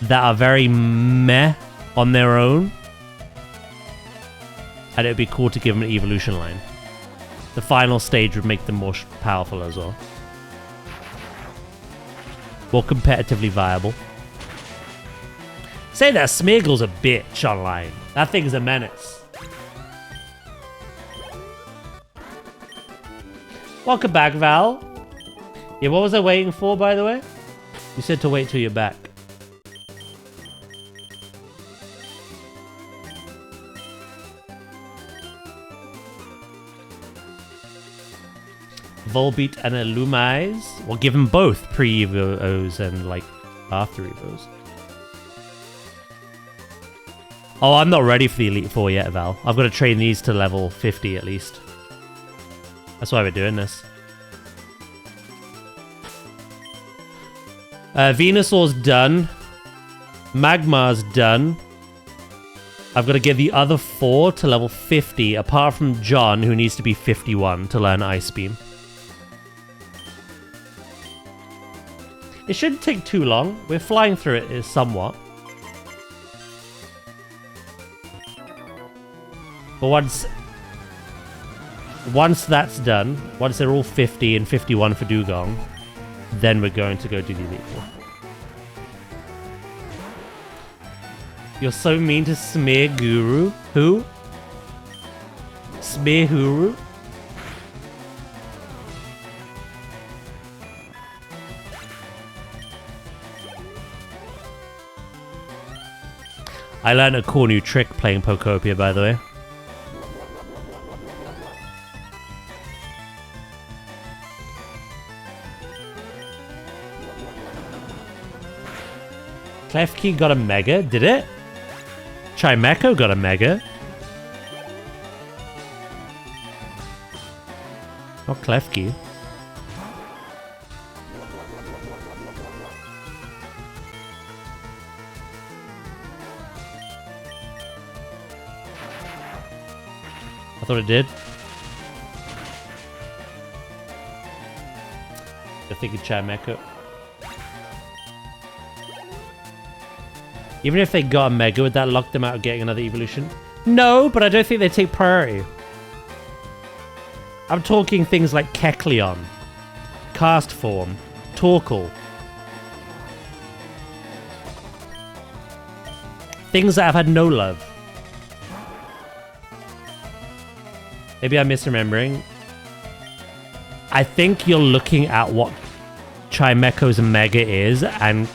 that are very meh on their own, and it would be cool to give them an evolution line. The final stage would make them more powerful as well. More competitively viable. Say that Smeargle's a bitch online. That thing's a menace. Welcome back, Val. Yeah, what was I waiting for, by the way? You said to wait till you're back. Volbeat and Illumise. Well, give them both pre-evos and, like, after evos. Oh, I'm not ready for the Elite Four yet, Val. I've got to train these to level 50 at least. That's why we're doing this. Venusaur's done. Magmar's done. I've got to get the other 4 to level 50, apart from John, who needs to be 51 to learn Ice Beam. It shouldn't take too long. We're flying through it somewhat. But once that's done, once they're all 50 and 51 for Dugong, then we're going to go do the Elite Four. You're so mean to Smear Guru. Who? Smear Huru? I learned a cool new trick playing Pokopia, by the way. Klefki got a mega, did it? Chimecho got a mega. Not Klefki. I thought it did. I think it's Chimecho. Even if they got a mega, would that lock them out of getting another evolution? No, but I don't think they take priority. I'm talking things like Kecleon, Cast Form, Torkoal. Things that have had no love. Maybe I'm misremembering. I think you're looking at what Chimecho's mega is and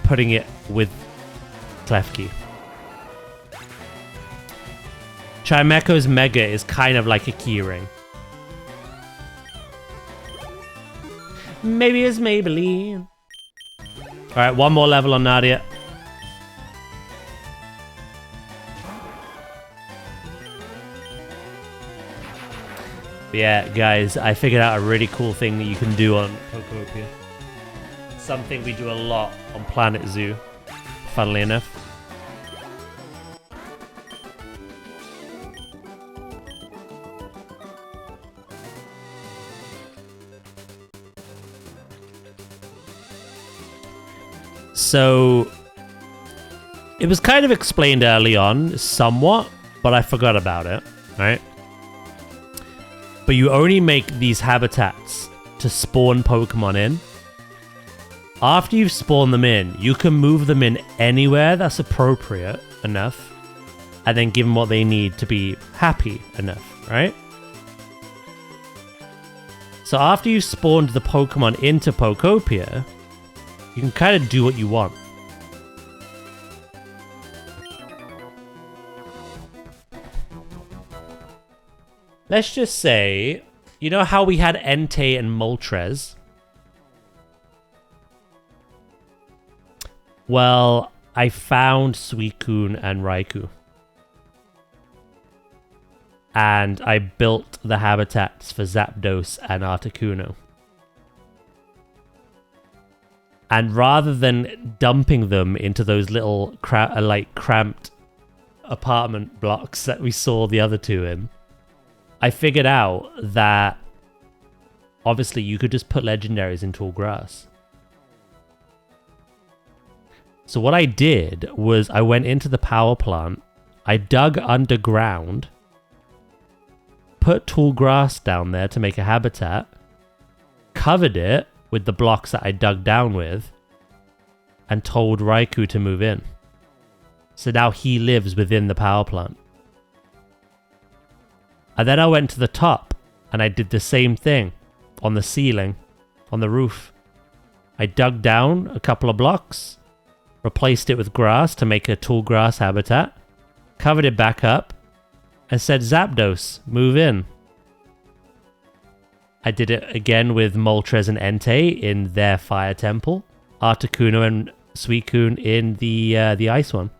putting it with Klefki. Chimecho's mega is kind of like a keyring. Maybe it's Maybelline. Alright, one more level on Nadia. But yeah, guys, I figured out a really cool thing that you can do on Pokopia. Something we do a lot on Planet Zoo, funnily enough. So, it was kind of explained early on, somewhat, but I forgot about it, right? But you only make these habitats to spawn Pokemon in. After you've spawned them in, you can move them in anywhere that's appropriate enough, and then give them what they need to be happy enough, right? So after you've spawned the Pokemon into Pokopia, you can kind of do what you want. Let's just say, you know how we had Entei and Moltres? Well, I found Suicune and Raikou. And I built the habitats for Zapdos and Articuno. And rather than dumping them into those little cramped apartment blocks that we saw the other two in, I figured out that obviously you could just put legendaries in tall grass. So what I did was I went into the power plant, I dug underground, put tall grass down there to make a habitat, covered it with the blocks that I dug down with, and told Raikou to move in. So now he lives within the power plant. And then I went to the top, and I did the same thing on the ceiling, on the roof. I dug down a couple of blocks, replaced it with grass to make a tall grass habitat, covered it back up, and said, Zapdos, move in. I did it again with Moltres and Entei in their fire temple, Articuno and Suicune in the ice one.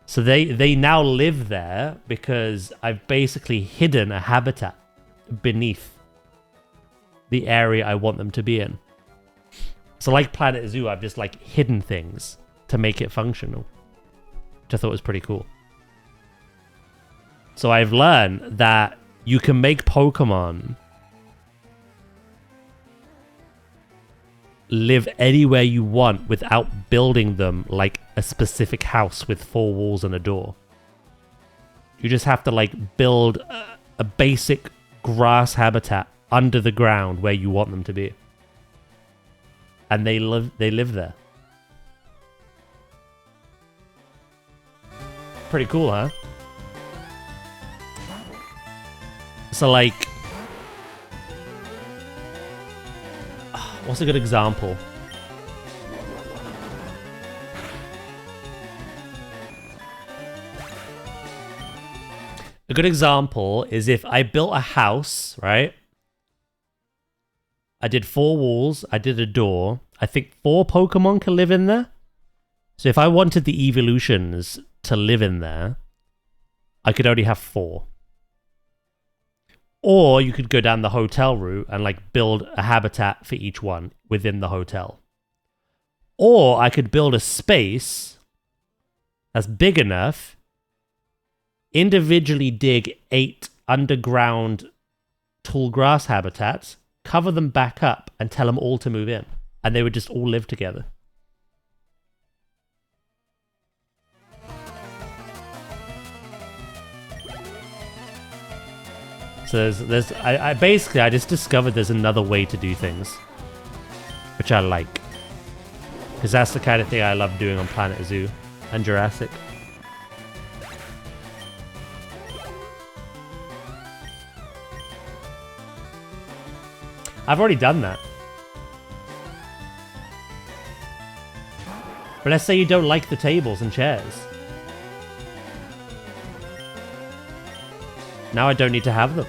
So they now live there because I've basically hidden a habitat beneath the area I want them to be in. So like Planet Zoo, I've just like hidden things to make it functional, which I thought was pretty cool. So I've learned that you can make Pokemon live anywhere you want without building them like a specific house with 4 walls and a door. You just have to like build a basic grass habitat under the ground where you want them to be. And they live there. Pretty cool, huh? So like, what's a good example? A good example is if I built a house, right? I did 4 walls, I did a door. I think 4 Pokemon can live in there. So if I wanted the evolutions to live in there, I could only have 4. Or you could go down the hotel route and like build a habitat for each one within the hotel. Or I could build a space that's big enough, individually dig 8 underground tall grass habitats, cover them back up, and tell them all to move in. And they would just all live together. So I basically just discovered there's another way to do things, which I like, because that's the kind of thing I love doing on Planet Zoo and Jurassic. I've already done that. But let's say you don't like the tables and chairs. Now I don't need to have them.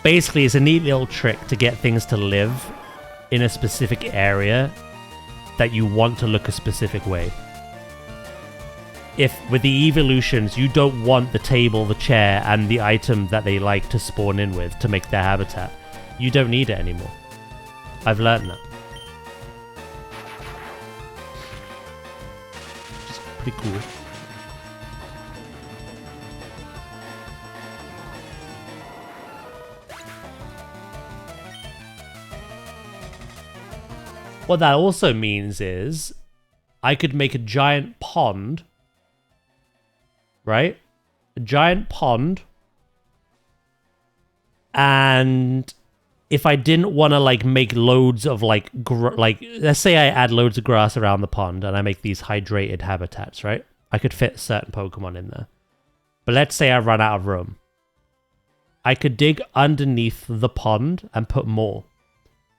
Basically, it's a neat little trick to get things to live in a specific area that you want to look a specific way. If with the evolutions, you don't want the table, the chair, and the item that they like to spawn in with to make their habitat, you don't need it anymore. I've learned that. It's pretty cool. What that also means is I could make a giant pond, right? A giant pond. And if I didn't want to like make loads of like let's say I add loads of grass around the pond and I make these hydrated habitats, right? I could fit certain Pokemon in there. But let's say I run out of room. I could dig underneath the pond and put more.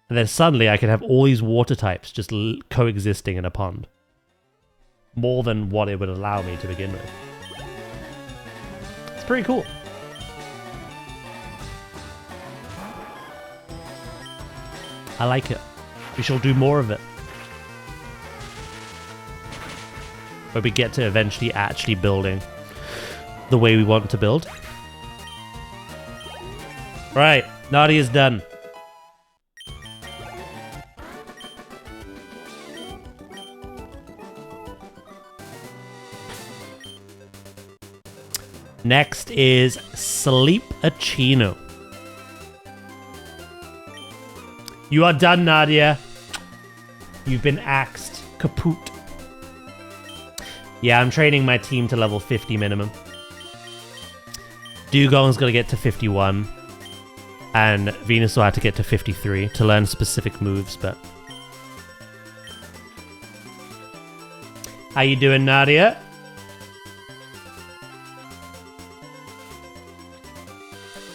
And then suddenly I could have all these water types just coexisting in a pond. More than what it would allow me to begin with. It's pretty cool. I like it. We shall do more of it. Where we get to eventually actually building the way we want to build. Right, Nadia's done. Next is Sleep-a-Chino. You are done, Nadia. You've been axed. Kaput. Yeah, I'm training my team to level 50 minimum. Dugong's got to get to 51. And Venusaur had to get to 53 to learn specific moves, but... How you doing, Nadia?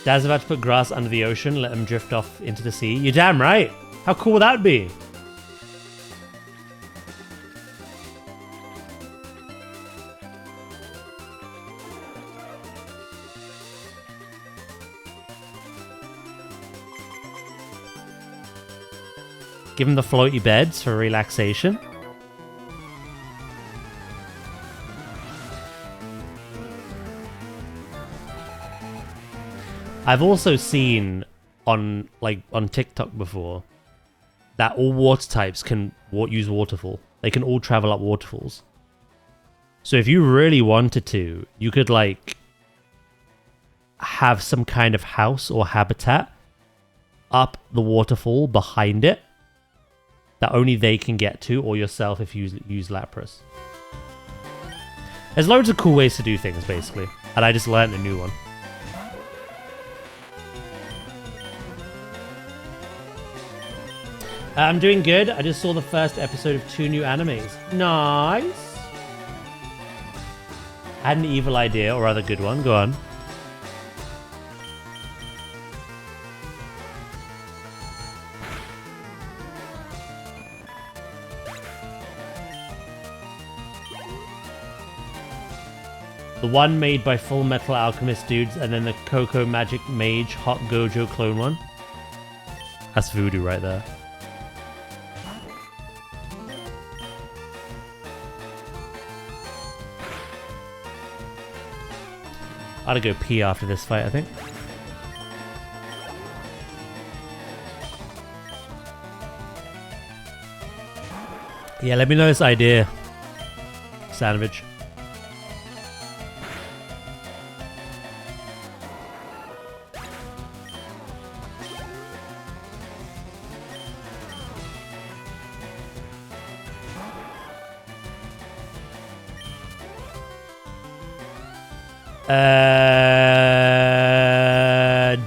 Dad's about to put grass under the ocean, let him drift off into the sea. You're damn right. How cool would that be? Give him the floaty beds for relaxation. I've also seen on TikTok before that all water types can use waterfall. They can all travel up waterfalls. So if you really wanted to, you could like have some kind of house or habitat up the waterfall behind it that only they can get to, or yourself if you use Lapras. There's loads of cool ways to do things, basically. And I just learned a new one. I'm doing good. I just saw the first episode of 2 new animes. Nice. I had an evil idea, or rather good one. Go on. The one made by Full Metal Alchemist dudes, and then the Coco Magic Mage Hot Gojo clone one. That's voodoo right there. I ought to go pee after this fight, I think. Yeah, let me know this idea, Sandwich.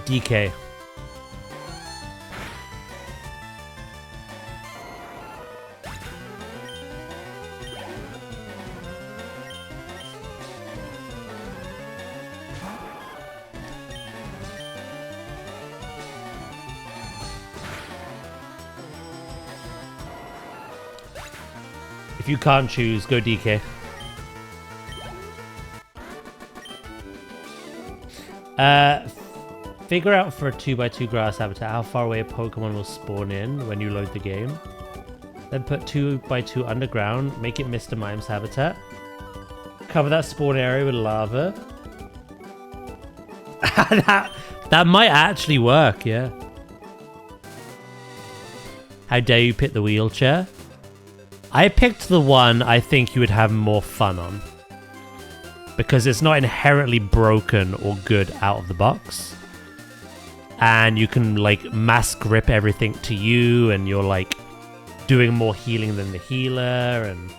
DK. If you can't choose, go DK. Figure out for a 2x2 grass habitat how far away a Pokemon will spawn in when you load the game. Then put 2x2 underground, make it Mr. Mime's habitat. Cover that spawn area with lava. that might actually work, yeah. How dare you pick the wheelchair? I picked the one I think you would have more fun on. Because it's not inherently broken or good out of the box. And you can like mass grip everything to you, and you're like doing more healing than the healer, and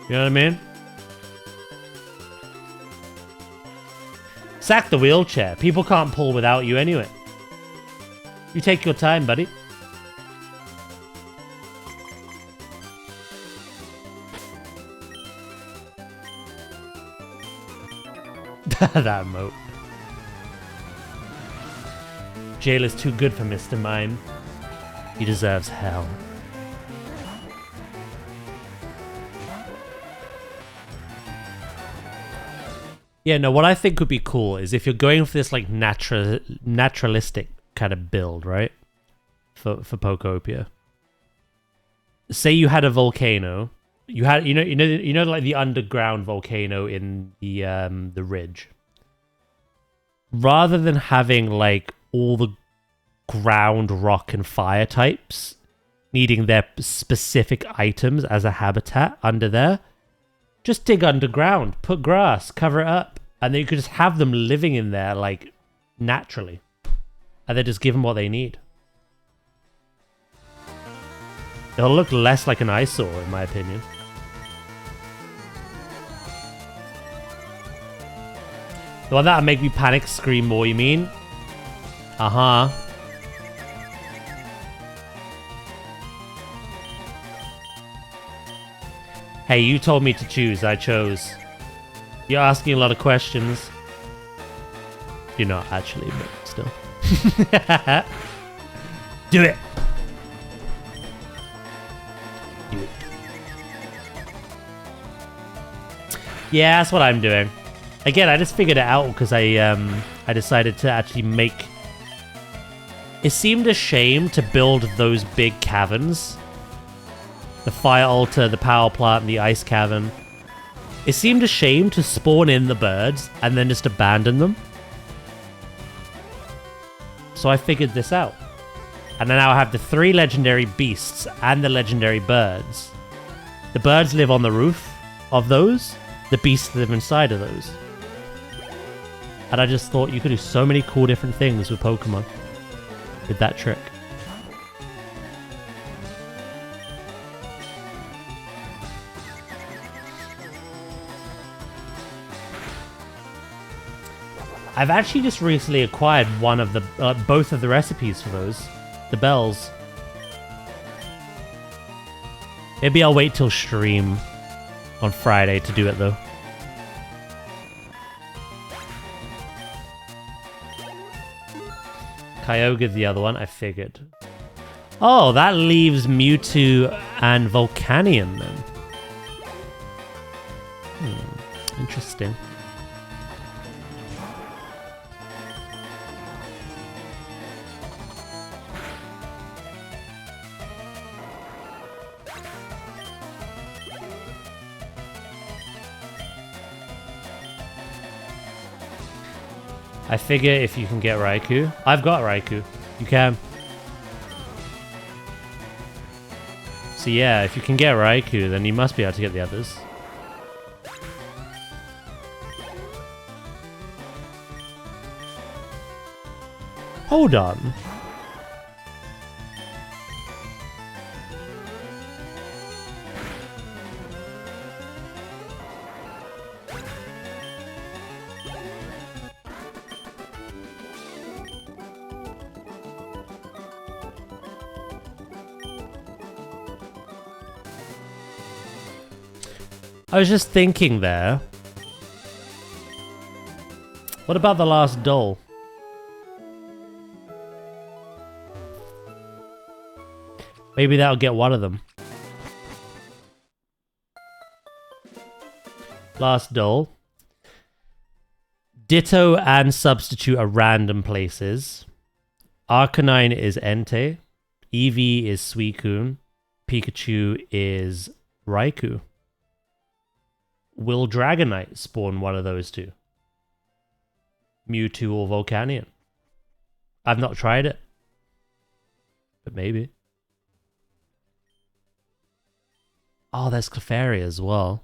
you know what I mean? Sack the wheelchair. People can't pull without you anyway. You take your time, buddy. That emote. Jail is too good for Mr. Mime. He deserves hell. Yeah, no, what I think would be cool is if you're going for this like naturalistic kind of build, right? For Pokopia. Say you had a volcano. You had you know like the underground volcano in the ridge. Rather than having like all the ground, rock, and fire types needing their specific items as a habitat under there, just dig underground, put grass, cover it up, and then you could just have them living in there like naturally, and then just give them what they need. It'll look less like an eyesore, in my opinion. The one that'll make me panic scream more, you mean? Uh-huh. Hey, you told me to choose. I chose. You're asking a lot of questions. You're not actually, but still. Do it. Do it. Yeah, that's what I'm doing. Again, I just figured it out because I decided to actually make... It seemed a shame to build those big caverns. The fire altar, the power plant, and the ice cavern. It seemed a shame to spawn in the birds and then just abandon them. So I figured this out. And now I have the 3 legendary beasts and the legendary birds. The birds live on the roof of those. The beasts live inside of those. And I just thought you could do so many cool different things with Pokemon. With that trick. I've actually just recently acquired one of the both of the recipes for those. The bells. Maybe I'll wait till stream on Friday to do it though. Kyogre's the other one, I figured. Oh, that leaves Mewtwo and Volcanion then. Interesting. I figure if you can get Raikou... I've got Raikou. You can. So yeah, if you can get Raikou, then you must be able to get the others. Hold on. I was just thinking there. What about the last doll? Maybe that'll get one of them. Last doll. Ditto and Substitute are random places. Arcanine is Entei. Eevee is Suicune. Pikachu is Raikou. Will Dragonite spawn one of those two? Mewtwo or Volcanion? I've not tried it. But maybe. Oh, there's Clefairy as well.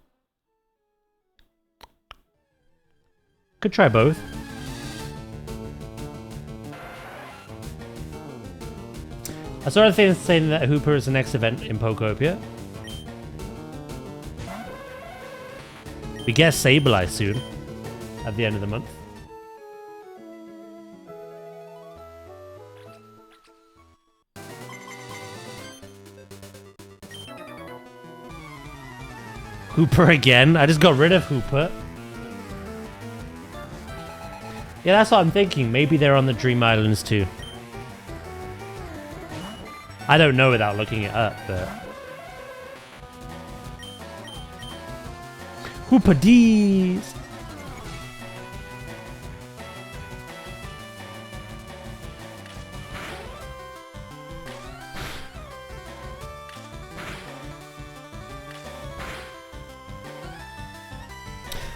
Could try both. I saw a thing saying that Hooper is the next event in Pokopia. We get Sableye soon, at the end of the month. Hooper again? I just got rid of Hooper. Yeah, that's what I'm thinking. Maybe they're on the Dream Islands too. I don't know without looking it up, but... Hooper D's!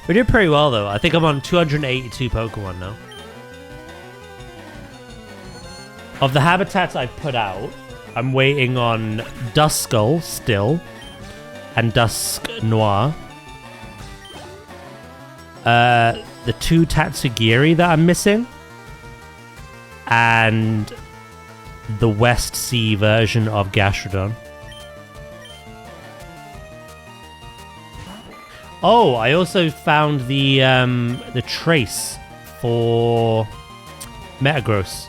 We did pretty well though. I think I'm on 282 Pokemon now. Of the habitats I've put out, I'm waiting on Duskull still, and Dusk Noir. The 2 Tatsugiri that I'm missing, and the West Sea version of Gastrodon. Oh, I also found the trace for Metagross.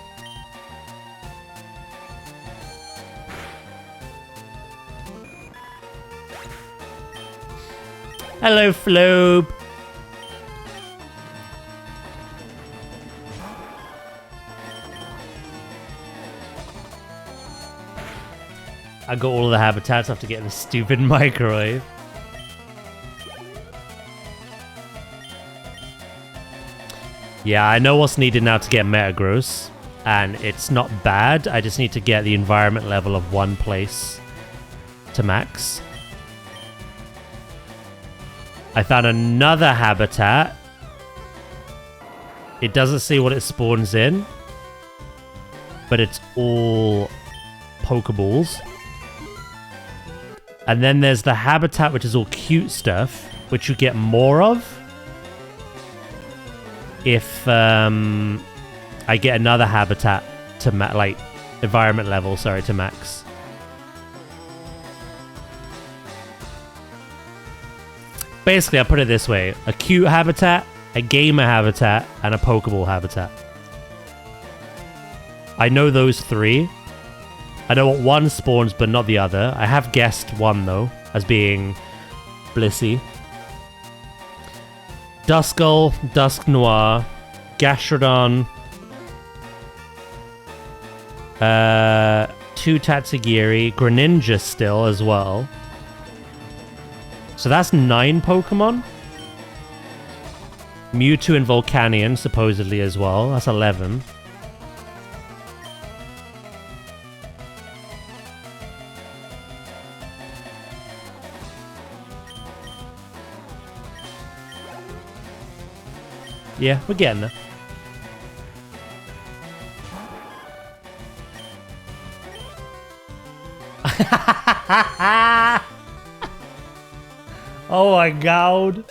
Hello, Flobe. I got all of the habitats after getting the stupid microwave. Yeah, I know what's needed now to get Metagross, and it's not bad. I just need to get the environment level of one place to max. I found another habitat. It doesn't say what it spawns in, but it's all Pokeballs. And then there's the habitat, which is all cute stuff, which you get more of if I get another habitat to environment level, sorry, to max. Basically, I'll put it this way: a cute habitat, a gamer habitat, and a Pokeball habitat. I know those 3. I know what one spawns, but not the other. I have guessed one, though, as being Blissey. Duskull, Dusk Noir, Gastrodon, 2 Tatsugiri, Greninja still as well. So that's 9 Pokemon. Mewtwo and Volcanion supposedly as well. That's 11. Yeah, we're getting there. Oh my god.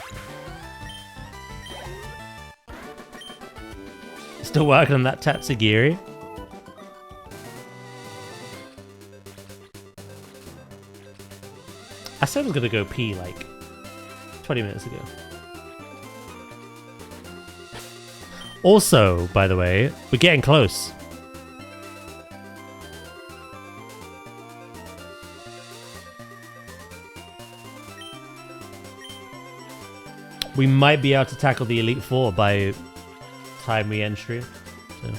Still working on that Tatsugiri. I said I was gonna go pee like 20 minutes ago. Also, by the way, we're getting close. We might be able to tackle the Elite Four by time we end stream. So.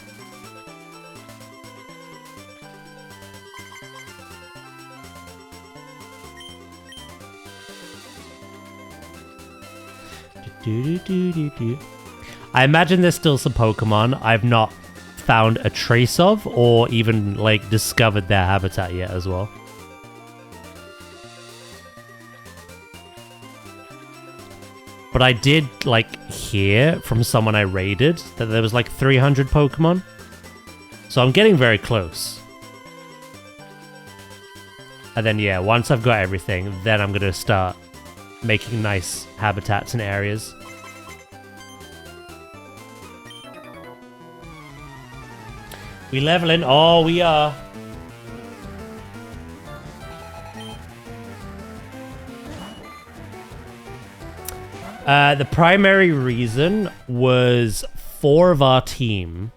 I imagine there's still some Pokemon I've not found a trace of or even like discovered their habitat yet as well. But I did like hear from someone I raided that there was like 300 Pokemon. So I'm getting very close. And then yeah, once I've got everything, then I'm going to start making nice habitats and areas. We leveling? Oh, we are. The primary reason was 4 of our team.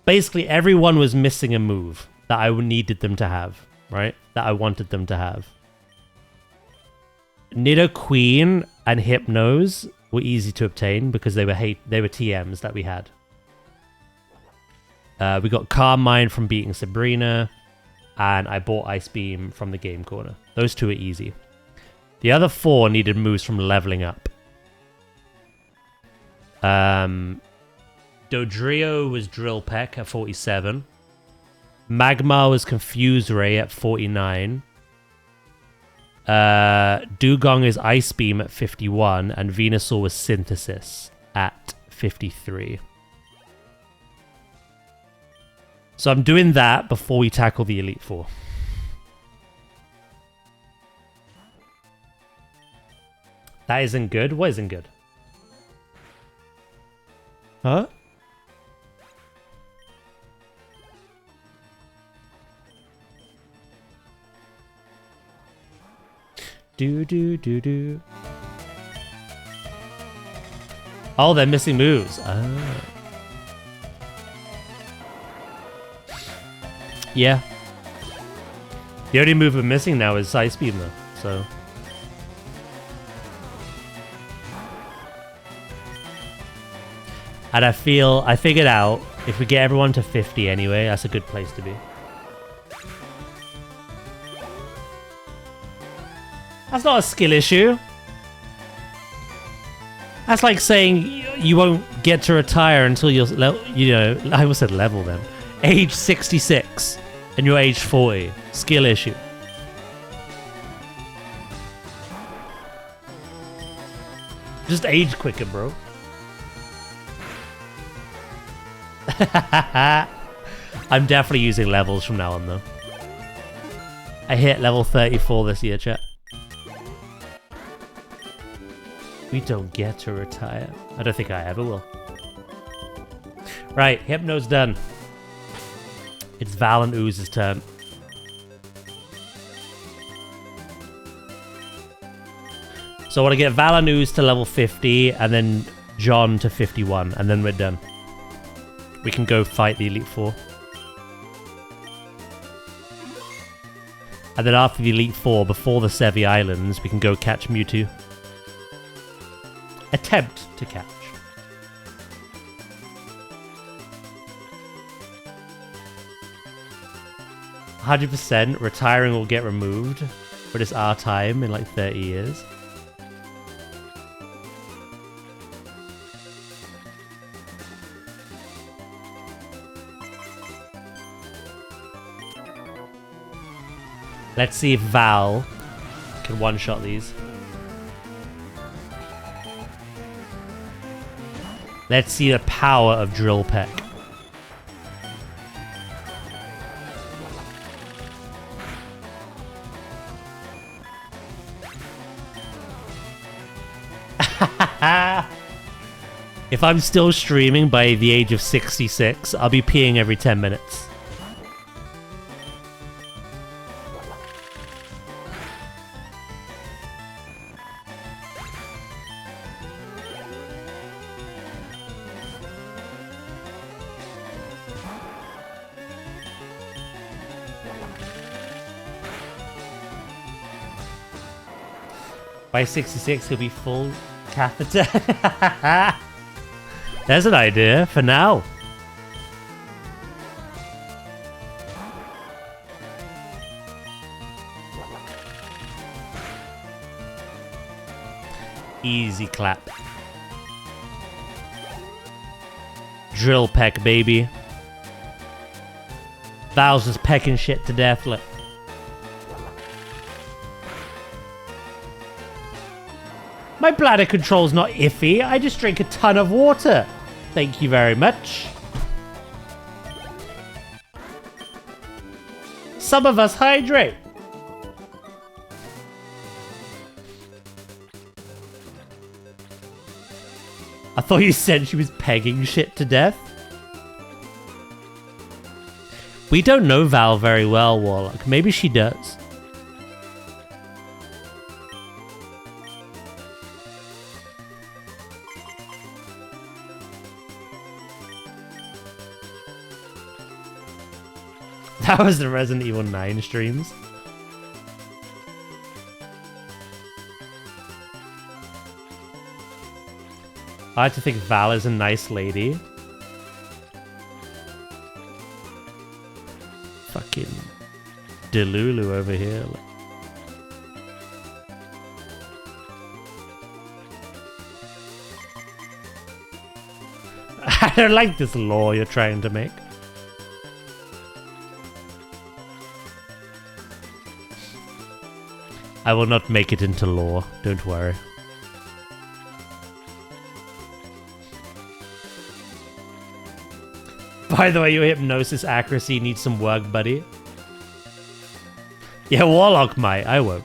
Basically, everyone was missing a move that I needed them to have, right? That I wanted them to have. Nidoqueen and Hypnos were easy to obtain because they were TMs that we had. We got Carmine from beating Sabrina, and I bought Ice Beam from the Game Corner. Those 2 are easy. The other 4 needed moves from leveling up. Dodrio was Drill Peck at 47. Magmar was Confuse Ray at 49. Dugong is Ice Beam at 51. And Venusaur was Synthesis at 53. So I'm doing that before we tackle the Elite Four. That isn't good? What isn't good? Huh? Do. Oh, they're missing moves. Ah. Yeah. The only move we're missing now is Ice Beam though, so... And I figured out, if we get everyone to 50 anyway, that's a good place to be. That's not a skill issue. That's like saying you won't get to retire until you're, I almost said level then. Age 66 and you're age 40. Skill issue. Just age quicker, bro. I'm definitely using levels from now on, though. I hit level 34 this year, chat. We don't get to retire. I don't think I ever will. Right, Hypno's done. It's Val and Ooze's turn. So I want to get Val and Ooze to level 50, and then John to 51, and then we're done. We can go fight the Elite Four. And then after the Elite Four, before the Sevi Islands, we can go catch Mewtwo. Attempt to catch. %, retiring will get removed, but it's our time in like 30 years. Let's see if Val can one-shot these. Let's see the power of Drill Peck. If I'm still streaming by the age of 66, I'll be peeing every 10 minutes. By 66, he'll be full catheter. There's an idea for now. Easy clap. Drill peck, baby. Val's just pecking shit to death. Look. My bladder control's not iffy. I just drink a ton of water. Thank you very much. Some of us hydrate. I thought you said she was pegging shit to death. We don't know Val very well, Warlock. Maybe she does. That was the Resident Evil 9 streams. I like to think Val is a nice lady. Fucking Delulu over here. I don't like this law you're trying to make. I will not make it into law, don't worry. By the way, your hypnosis accuracy needs some work, buddy. Yeah, Warlock might, I won't.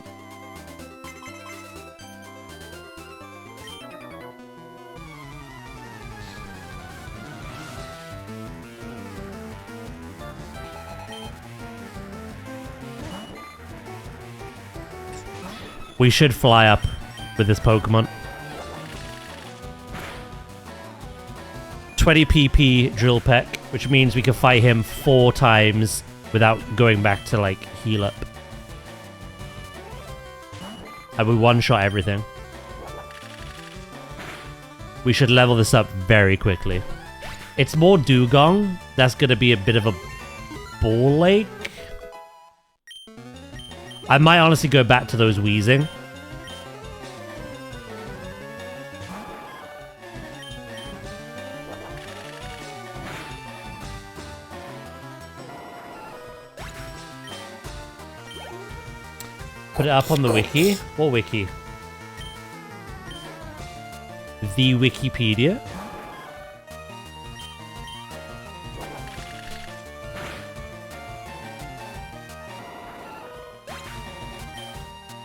We should fly up with this Pokemon. 20 PP Drill Peck, which means we can fight him 4 times without going back to, like, heal up. And we one-shot everything. We should level this up very quickly. It's more Dugong. That's going to be a bit of a ball lake. I might honestly go back to those Wheezing. Put it up on the wiki. What wiki? The Wikipedia.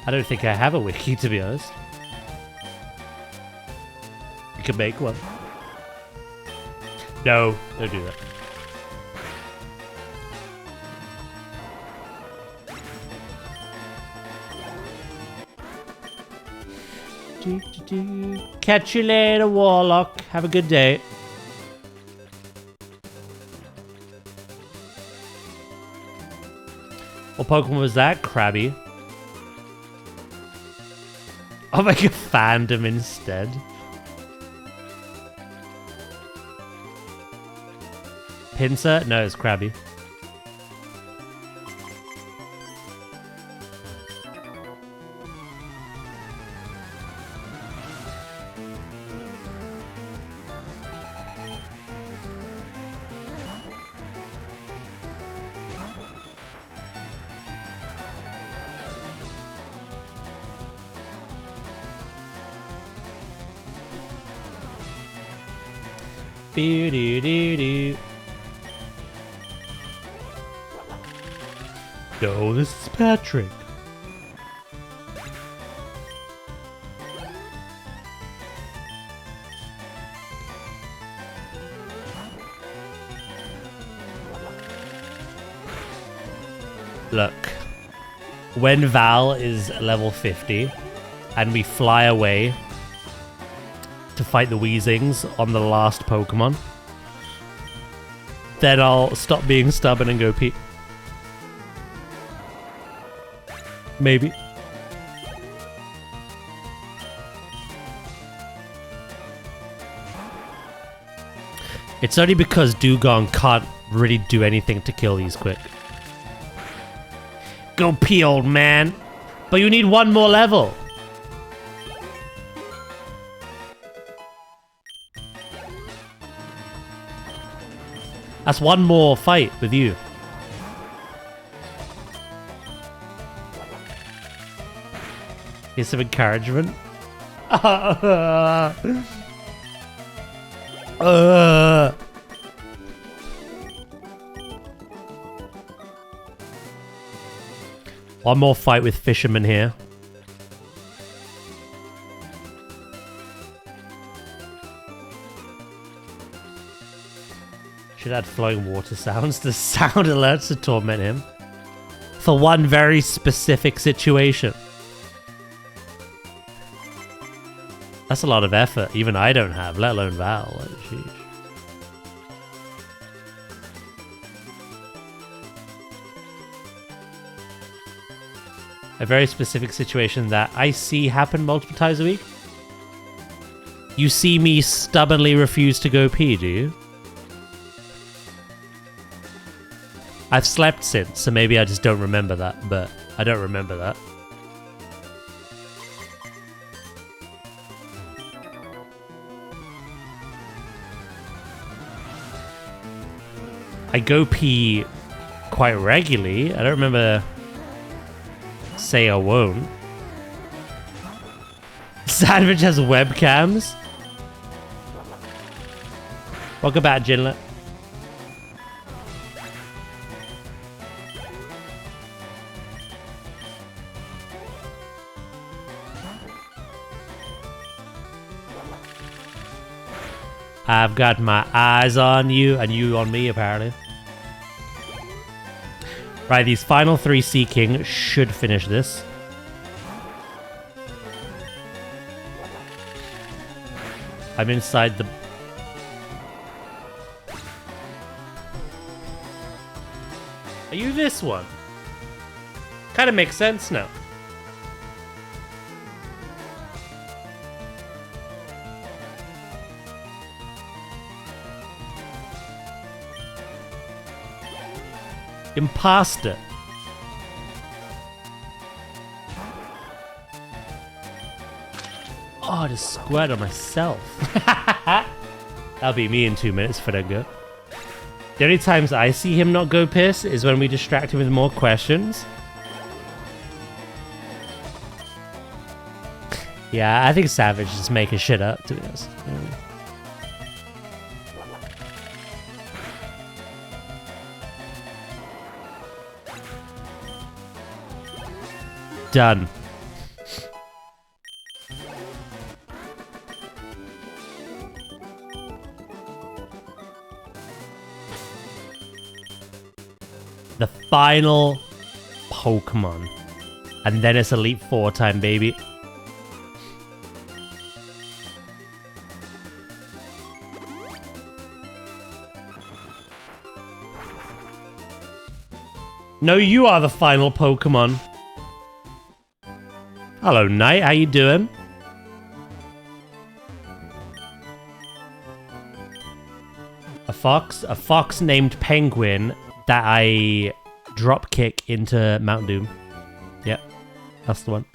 I don't think I have a wiki, to be honest. You can make one. No, don't do that. Catch you later, Warlock. Have a good day. What Pokemon was that? Krabby. I'll make a fandom instead. Pinsir? No, it's Krabby. Doo-doo-doo-doo. No, this is Patrick. Look, when Val is level 50 and we fly away to fight the Weezings on the last Pokemon, then I'll stop being stubborn and go Pete. Maybe. It's only because Dugong can't really do anything to kill these quick. Go pee, old man. But you need one more level. That's one more fight with you. Here's some encouragement. One more fight with fishermen here. Should add flowing water sounds to sound alerts to torment him. For one very specific situation. That's a lot of effort. Even I don't have, let alone Val. Like, sheesh. A very specific situation that I see happen multiple times a week. You see me stubbornly refuse to go pee, do you? I've slept since, so maybe I just don't remember that, but I don't remember that. I go pee quite regularly. I don't remember say I won't. Sandwich has webcams. Welcome back, Jinlet. I've got my eyes on you and you on me, apparently. Right, these final 3 Seeking should finish this. I'm inside the... Are you this one? Kind of makes sense now. Imposter. Oh, I just squared on myself. That'll be me in 2 minutes if I don't go. The only times I see him not go piss is when we distract him with more questions. Yeah, I think Savage is making shit up, to be honest. Done. The final Pokemon. And then it's Elite 4 time, baby. No, you are the final Pokemon. Hello, Knight. How you doing? A fox named Penguin that I drop kick into Mount Doom. Yep, that's the one.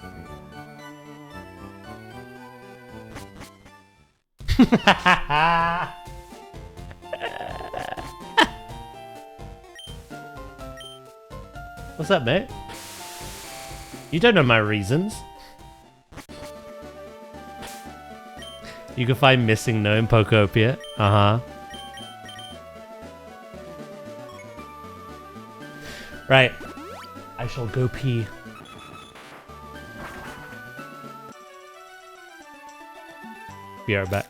What's up, mate? You don't know my reasons. You can find missing no in Pokopia. Uh-huh. Right. I shall go pee. Be right back.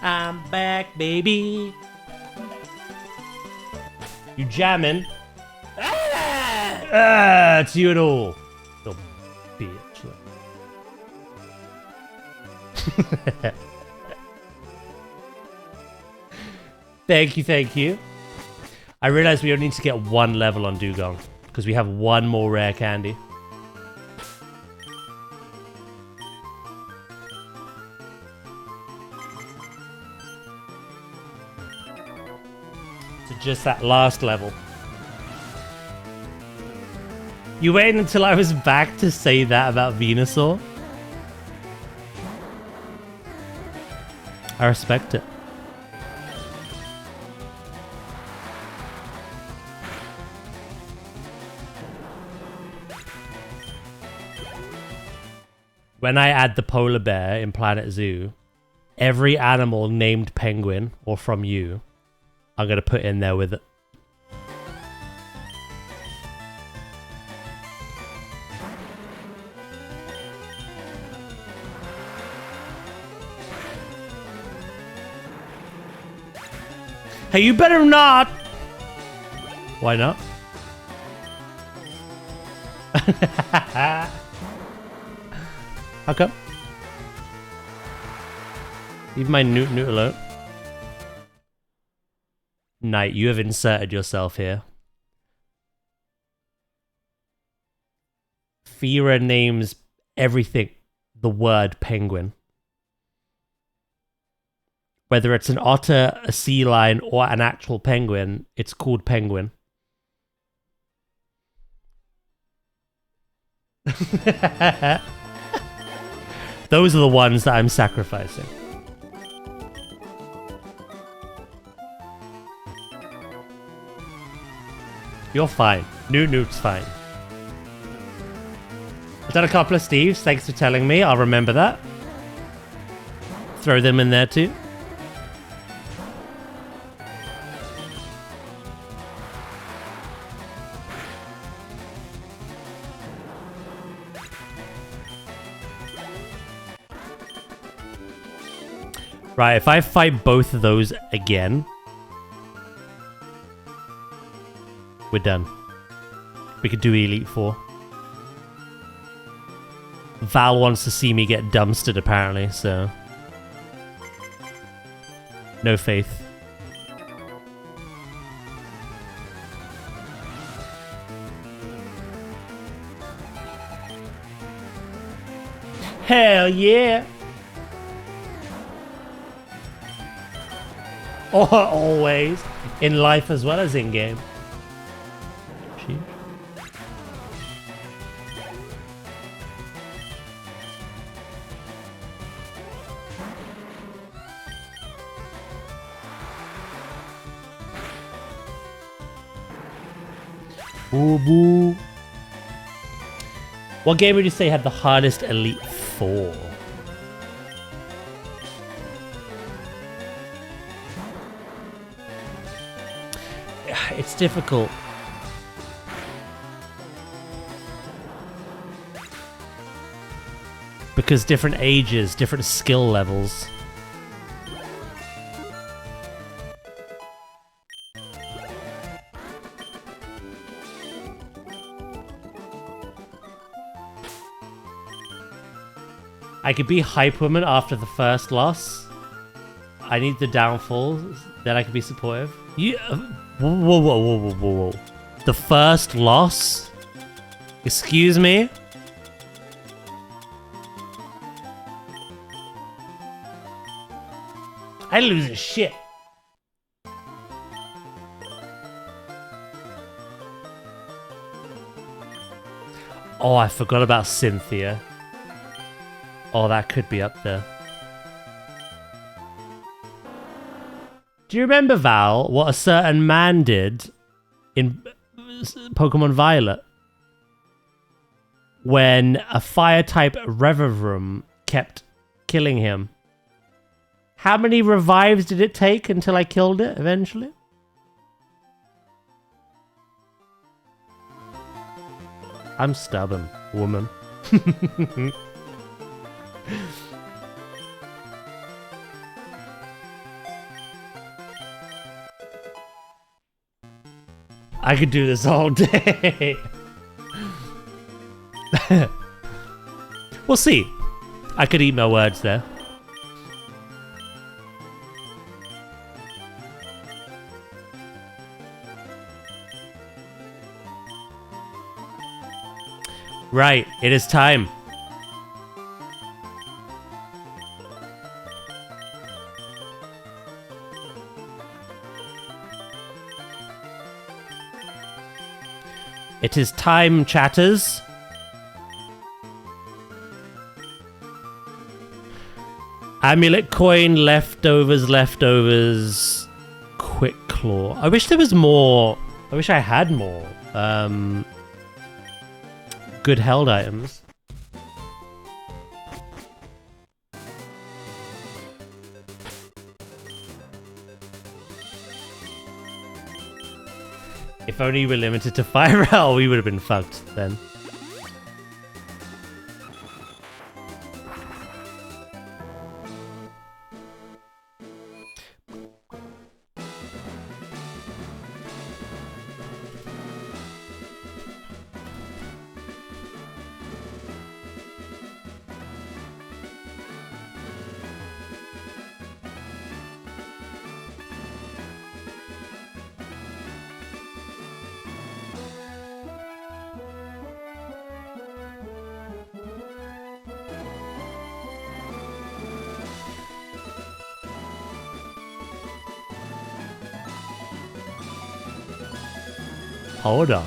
I'm back, baby. You jamming? It's you and all. Little bitch. Thank you, thank you. I realized we only need to get one level on Dugong because we have one more rare candy. So just that last level. You waited until I was back to say that about Venusaur? I respect it. When I add the polar bear in Planet Zoo, every animal named Penguin or from you, I'm going to put in there with it. Hey, you better not! Why not? How come? Leave my Newt alone. Knight, you have inserted yourself here. Fira names everything the word penguin. Whether it's an otter, a sea lion, or an actual penguin, it's called penguin. Those are the ones that I'm sacrificing. You're fine. Newt's fine. I've done a couple of Steves. Thanks for telling me. I'll remember that. Throw them in there too. Right, if I fight both of those again, we're done. We could do Elite Four. Val wants to see me get dumpstered apparently, so... no faith. Hell yeah! Always. In life as well as in-game. Boo boo. What game would you say had the hardest Elite Four? It's difficult. Because different ages, different skill levels. I could be Hype Woman after the first loss. I need the downfall, then I can be supportive. You... Whoa. The first loss? Excuse me? I lose a shit. Oh, I forgot about Cynthia. Oh, that could be up there. Do you remember, Val, what a certain man did in Pokemon Violet? When a fire-type Revavroom kept killing him. How many revives did it take until I killed it, eventually? I'm stubborn, woman. I could do this all day. We'll see. I could eat my words there. Right, it is time. It is time, chatters. Amulet coin, leftovers, quick claw. I wish there was more. I wish I had more. Good held items. If only we were limited to fire rail, we would have been fucked then. Hold on.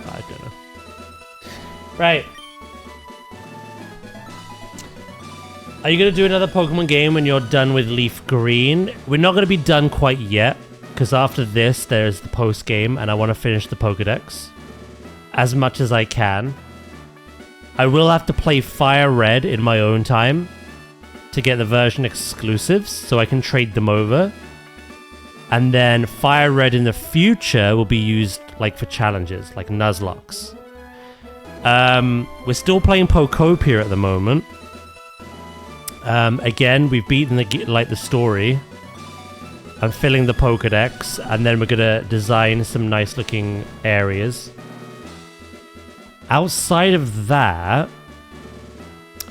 I don't know. Right. Are you going to do another Pokemon game when you're done with LeafGreen? We're not going to be done quite yet, because after this, there's the post-game, and I want to finish the Pokedex as much as I can. I will have to play Fire Red in my own time to get the version exclusives, so I can trade them over. And then Fire Red in the future will be used like for challenges, like Nuzlocke. We're still playing Pokopia at the moment. Again, we've beaten the story. I'm filling the Pokedex, and then we're gonna design some nice looking areas. Outside of that,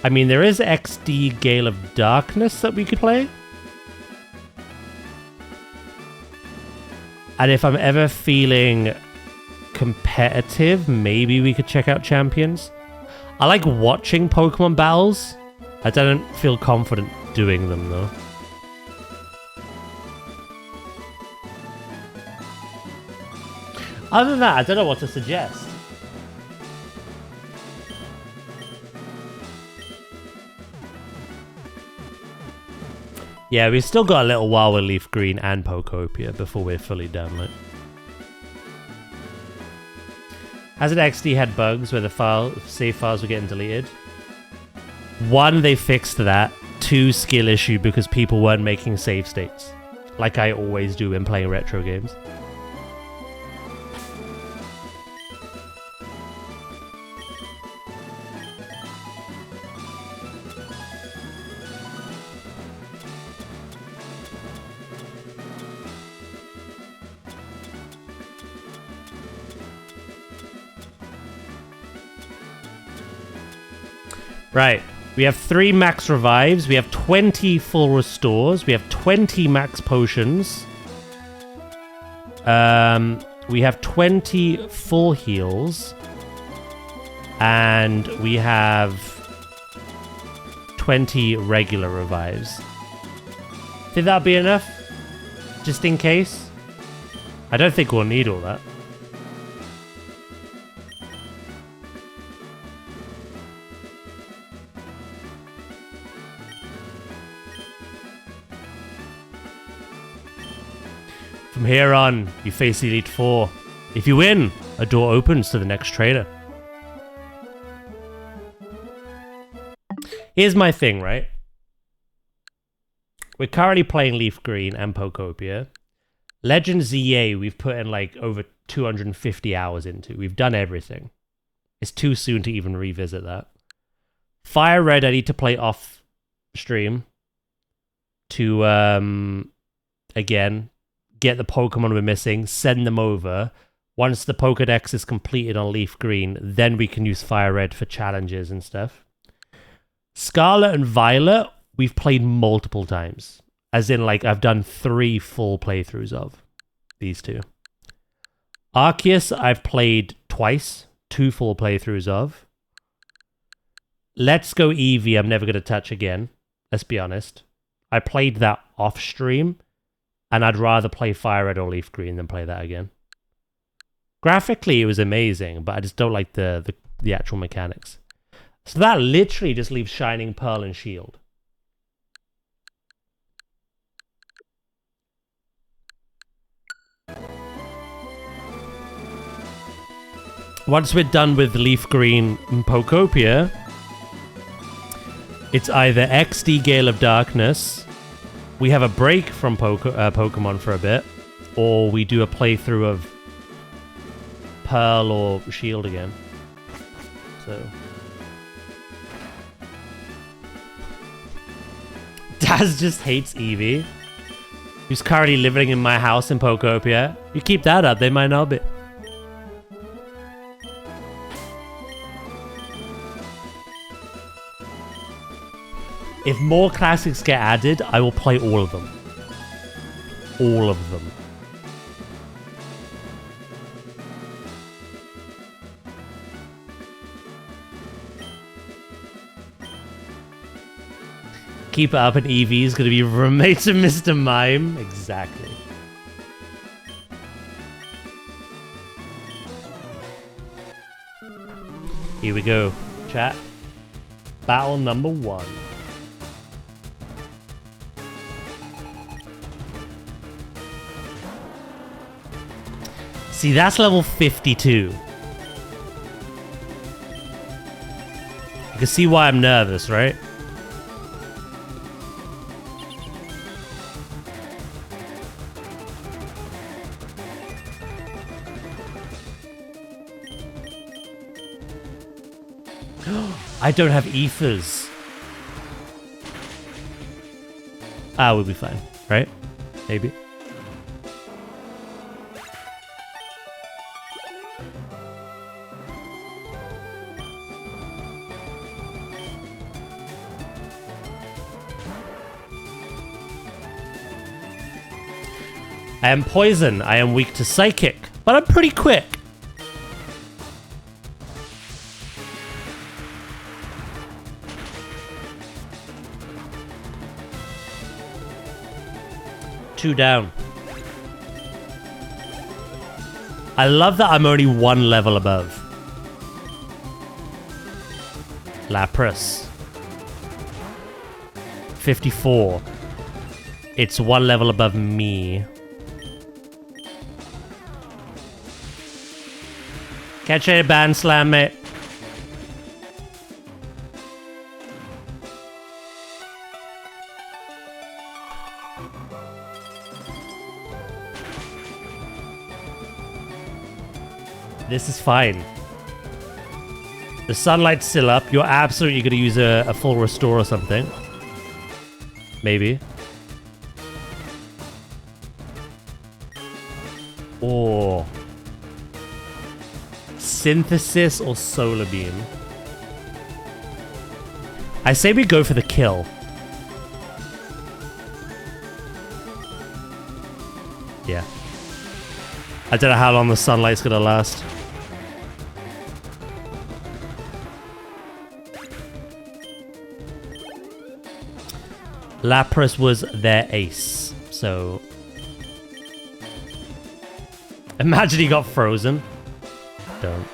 I mean, there is XD Gale of Darkness that we could play. And if I'm ever feeling competitive, maybe we could check out Champions. I like watching Pokemon battles. I don't feel confident doing them though. Other than that, I don't know what to suggest. Yeah, we've still got a little while with LeafGreen and Pokopia before we're fully done. Like, hasn't XD had bugs where the save files were getting deleted? One, they fixed that. Two, skill issue because people weren't making save states, like I always do when playing retro games. Right, we have 3 max revives, we have 20 full restores, we have 20 max potions, we have 20 full heals, and we have 20 regular revives. Think that'll be enough? Just in case? I don't think we'll need all that. From here on, you face Elite Four. If you win, a door opens to the next trader. Here's my thing, right? We're currently playing LeafGreen and Pokopia. Legends ZA, we've put in like over 250 hours into. We've done everything. It's too soon to even revisit that. Fire Red, I need to play off stream to, again, get the Pokemon we're missing, send them over. Once the Pokedex is completed on LeafGreen, then we can use Fire Red for challenges and stuff. Scarlet and Violet, we've played multiple times. As in, like, I've done 3 full playthroughs of these two. Arceus, I've played twice. 2 full playthroughs of. Let's Go Eevee, I'm never going to touch again. Let's be honest. I played that off stream, and I'd rather play Fire Red or LeafGreen than play that again. Graphically, it was amazing, but I just don't like the actual mechanics. So that literally just leaves Shining Pearl and Shield. Once we're done with LeafGreen and Pokopia, it's either XD Gale of Darkness, we have a break from Pokemon for a bit, or we do a playthrough of Pearl or Shield again. So... Daz just hates Eevee, who's currently living in my house in Pokopia. You keep that up, they might not be. If more classics get added, I will play all of them. All of them. Keep it up and Eevee is going to be roommates of Mr. Mime. Exactly. Here we go, chat. Battle number 1. See, that's level 52. You can see why I'm nervous, right? I don't have ethers. Ah, we'll be fine, right? Maybe. I am poison. I am weak to psychic, but I'm pretty quick. Two down. I love that I'm only 1 level above. Lapras. 54. It's 1 level above me. Catch a band slam, mate. This is fine. The sunlight's still up. You're absolutely going to use a full restore or something. Maybe. Or... Synthesis or Solar Beam. I say we go for the kill. Yeah. I don't know how long the sunlight's gonna last. Lapras was their ace, so... Imagine he got frozen. Don't.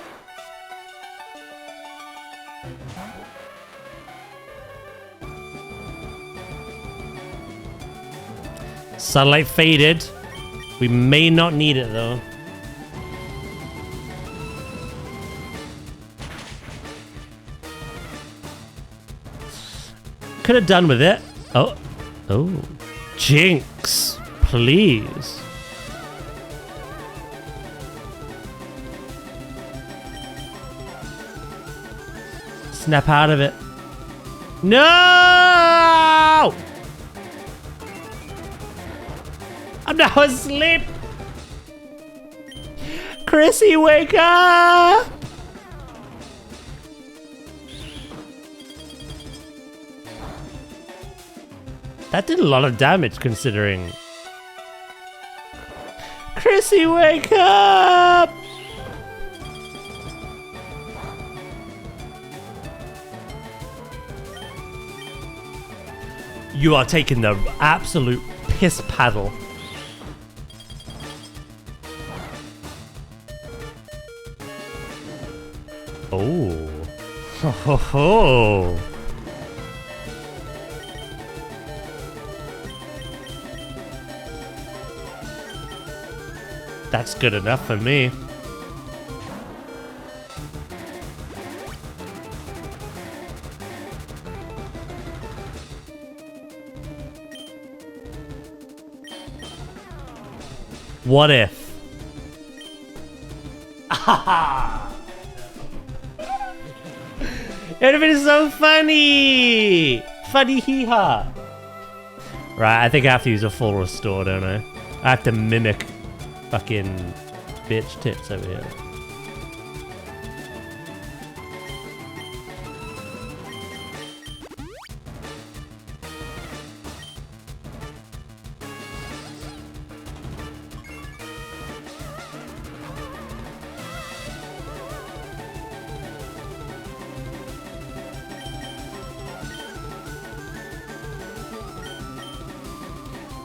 Sunlight faded. We may not need it though. Could have done with it. Oh. Oh. Jinx. Please. Snap out of it. No! I'm now asleep. Chrissy, wake up! That did a lot of damage considering. Chrissy, wake up! You are taking the absolute piss paddle. Oh. Ho ho ho. That's good enough for me. What if? It would have been so funny! Funny hee-haw! Right, I think I have to use a full restore, don't I? I have to mimic fucking bitch tits over here.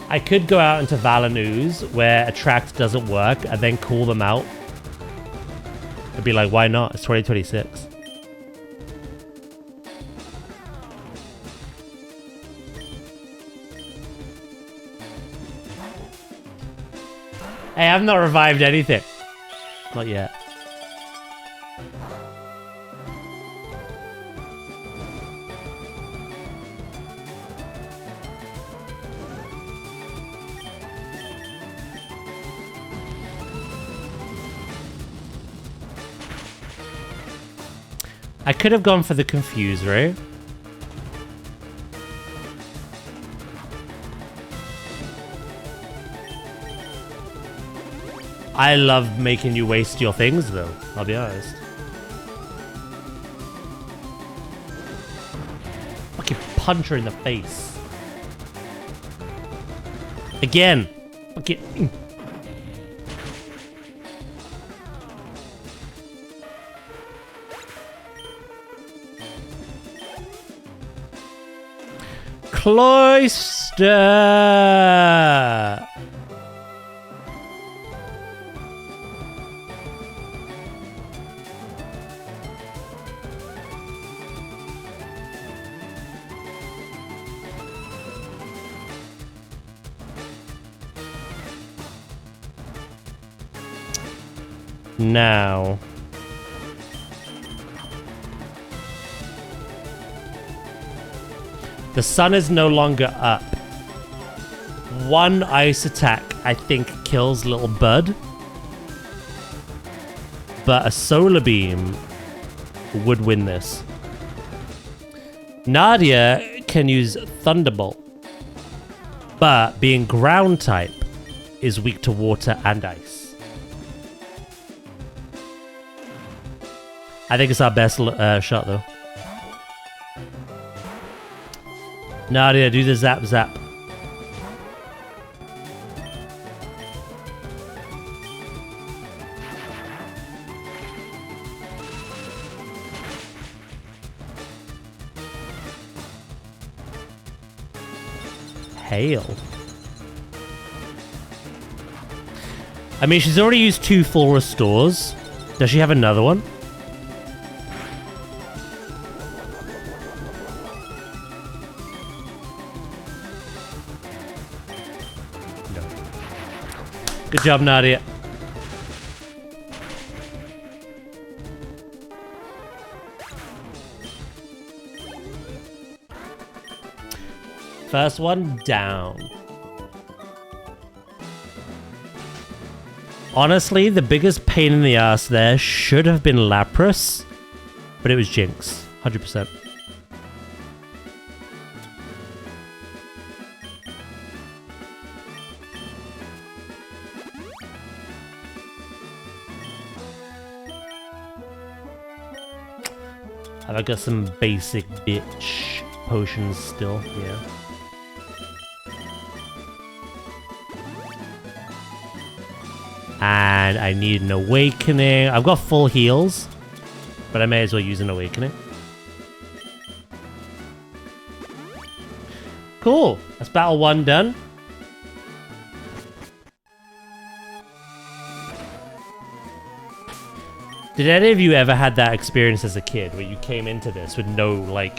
I could go out into Valanus where attract doesn't work and then call them out. I'd be like, why not? It's 2026. Hey, I've not revived anything. Not yet. I could have gone for the Confuser. I love making you waste your things, though. I'll be honest. Fucking punch her in the face. Again. Fucking. Cloister! Now... the sun is no longer up. One ice attack, I think, kills little Bud. But a solar beam would win this. Nadia can use Thunderbolt. But being ground type is weak to water and ice. I think it's our best shot, though. Nadia, do the zap zap. Hail. I mean, she's already used 2 full restores. Does she have another one? Good job, Nadia. First one down. Honestly, the biggest pain in the ass there should have been Lapras, but it was Jinx, 100%. Have I got some basic bitch potions still? Yeah. And I need an awakening. I've got full heals, but I may as well use an awakening. Cool. That's battle 1 done. Did any of you ever had that experience as a kid where you came into this with no, like,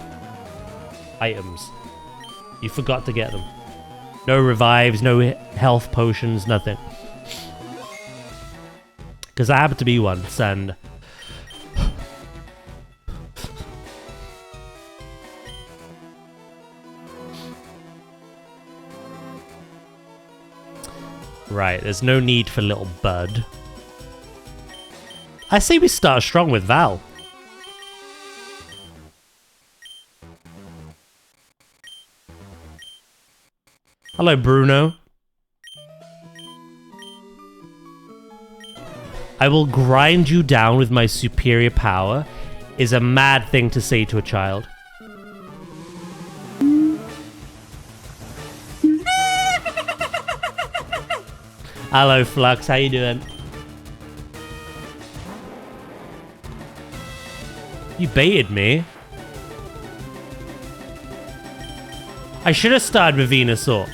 items? You forgot to get them. No revives, no health potions, nothing. Because I happened to be once, and... Right, there's no need for little Bud. I say we start strong with Val. Hello, Bruno. I will grind you down with my superior power is a mad thing to say to a child. Hello, Flux. How you doing? You baited me. I should have started with Venusaur.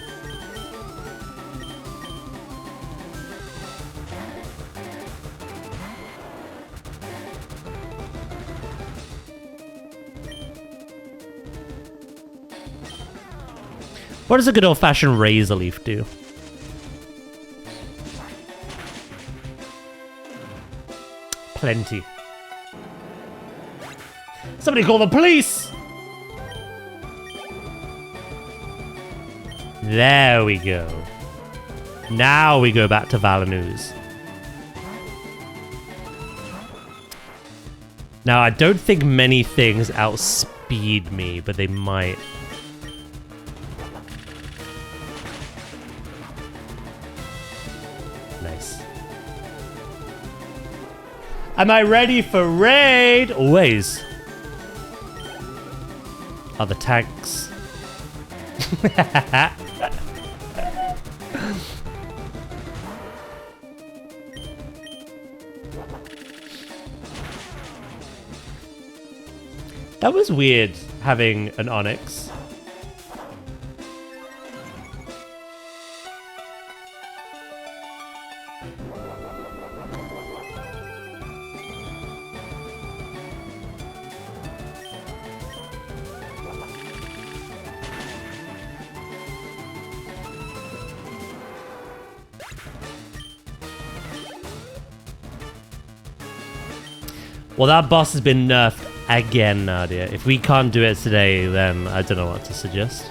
What does a good old-fashioned Razor Leaf do? Plenty. Somebody call the police! There we go. Now we go back to Valanuz. Now, I don't think many things outspeed me, but they might. Nice. Am I ready for raid? Always. Other tanks. That was weird, having an Onyx. Well, that boss has been nerfed again, Nadia. If we can't do it today, then I don't know what to suggest.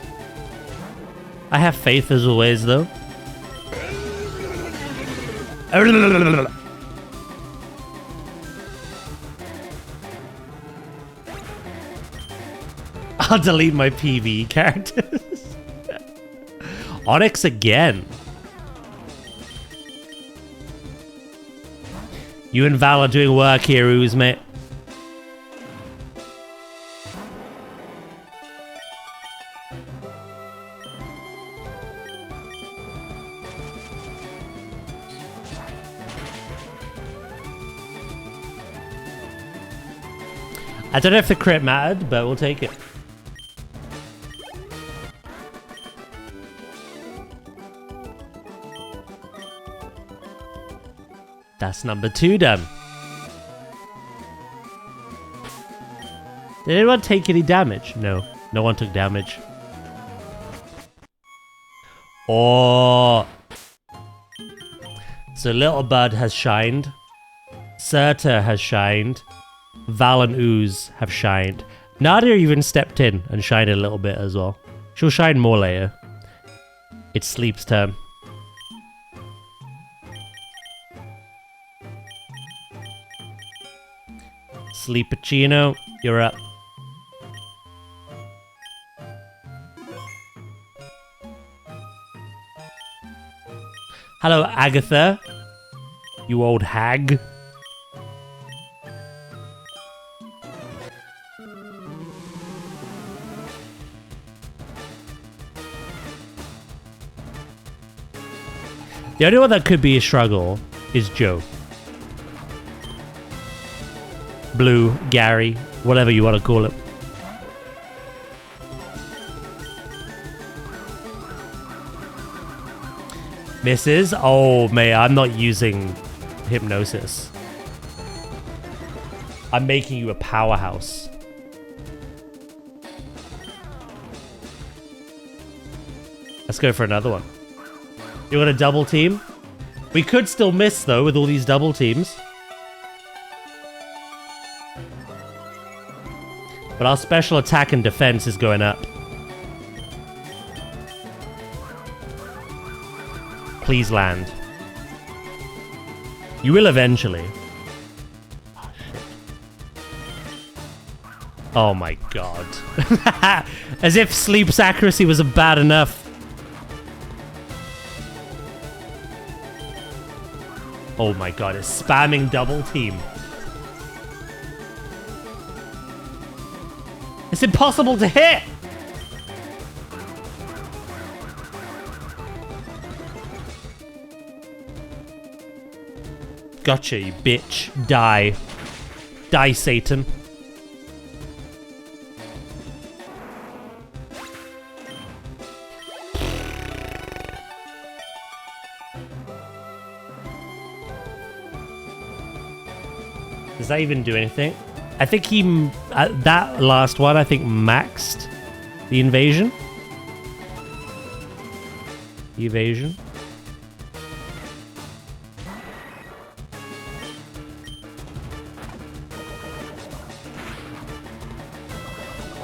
I have faith as always, though. I'll delete my PvE characters. Onyx again. You and Val are doing work here, Ooze, mate. I don't know if the crit mattered, but we'll take it. That's number 2 done. Did anyone take any damage? No. No one took damage. Oh. So Little Bud has shined. Serta has shined. Val and Ooze have shined. Nadia even stepped in and shined a little bit as well. She'll shine more later. It's Sleep's turn. Sleepachino, you're up. Hello, Agatha. You old hag. The only one that could be a struggle is Joe. Blue, Gary, whatever you want to call it. Misses? Oh, man, I'm not using hypnosis. I'm making you a powerhouse. Let's go for another one. You want a double team? We could still miss, though, with all these double teams. But our special attack and defense is going up. Please land. You will eventually. Oh, shit. Oh my god. As if Sleep's accuracy wasn't bad enough. Oh my god, it's spamming double team. It's impossible to hit! Gotcha, you bitch. Die. Die, Satan. Does that even do anything? I think he... that last one, I think, maxed the invasion. Evasion.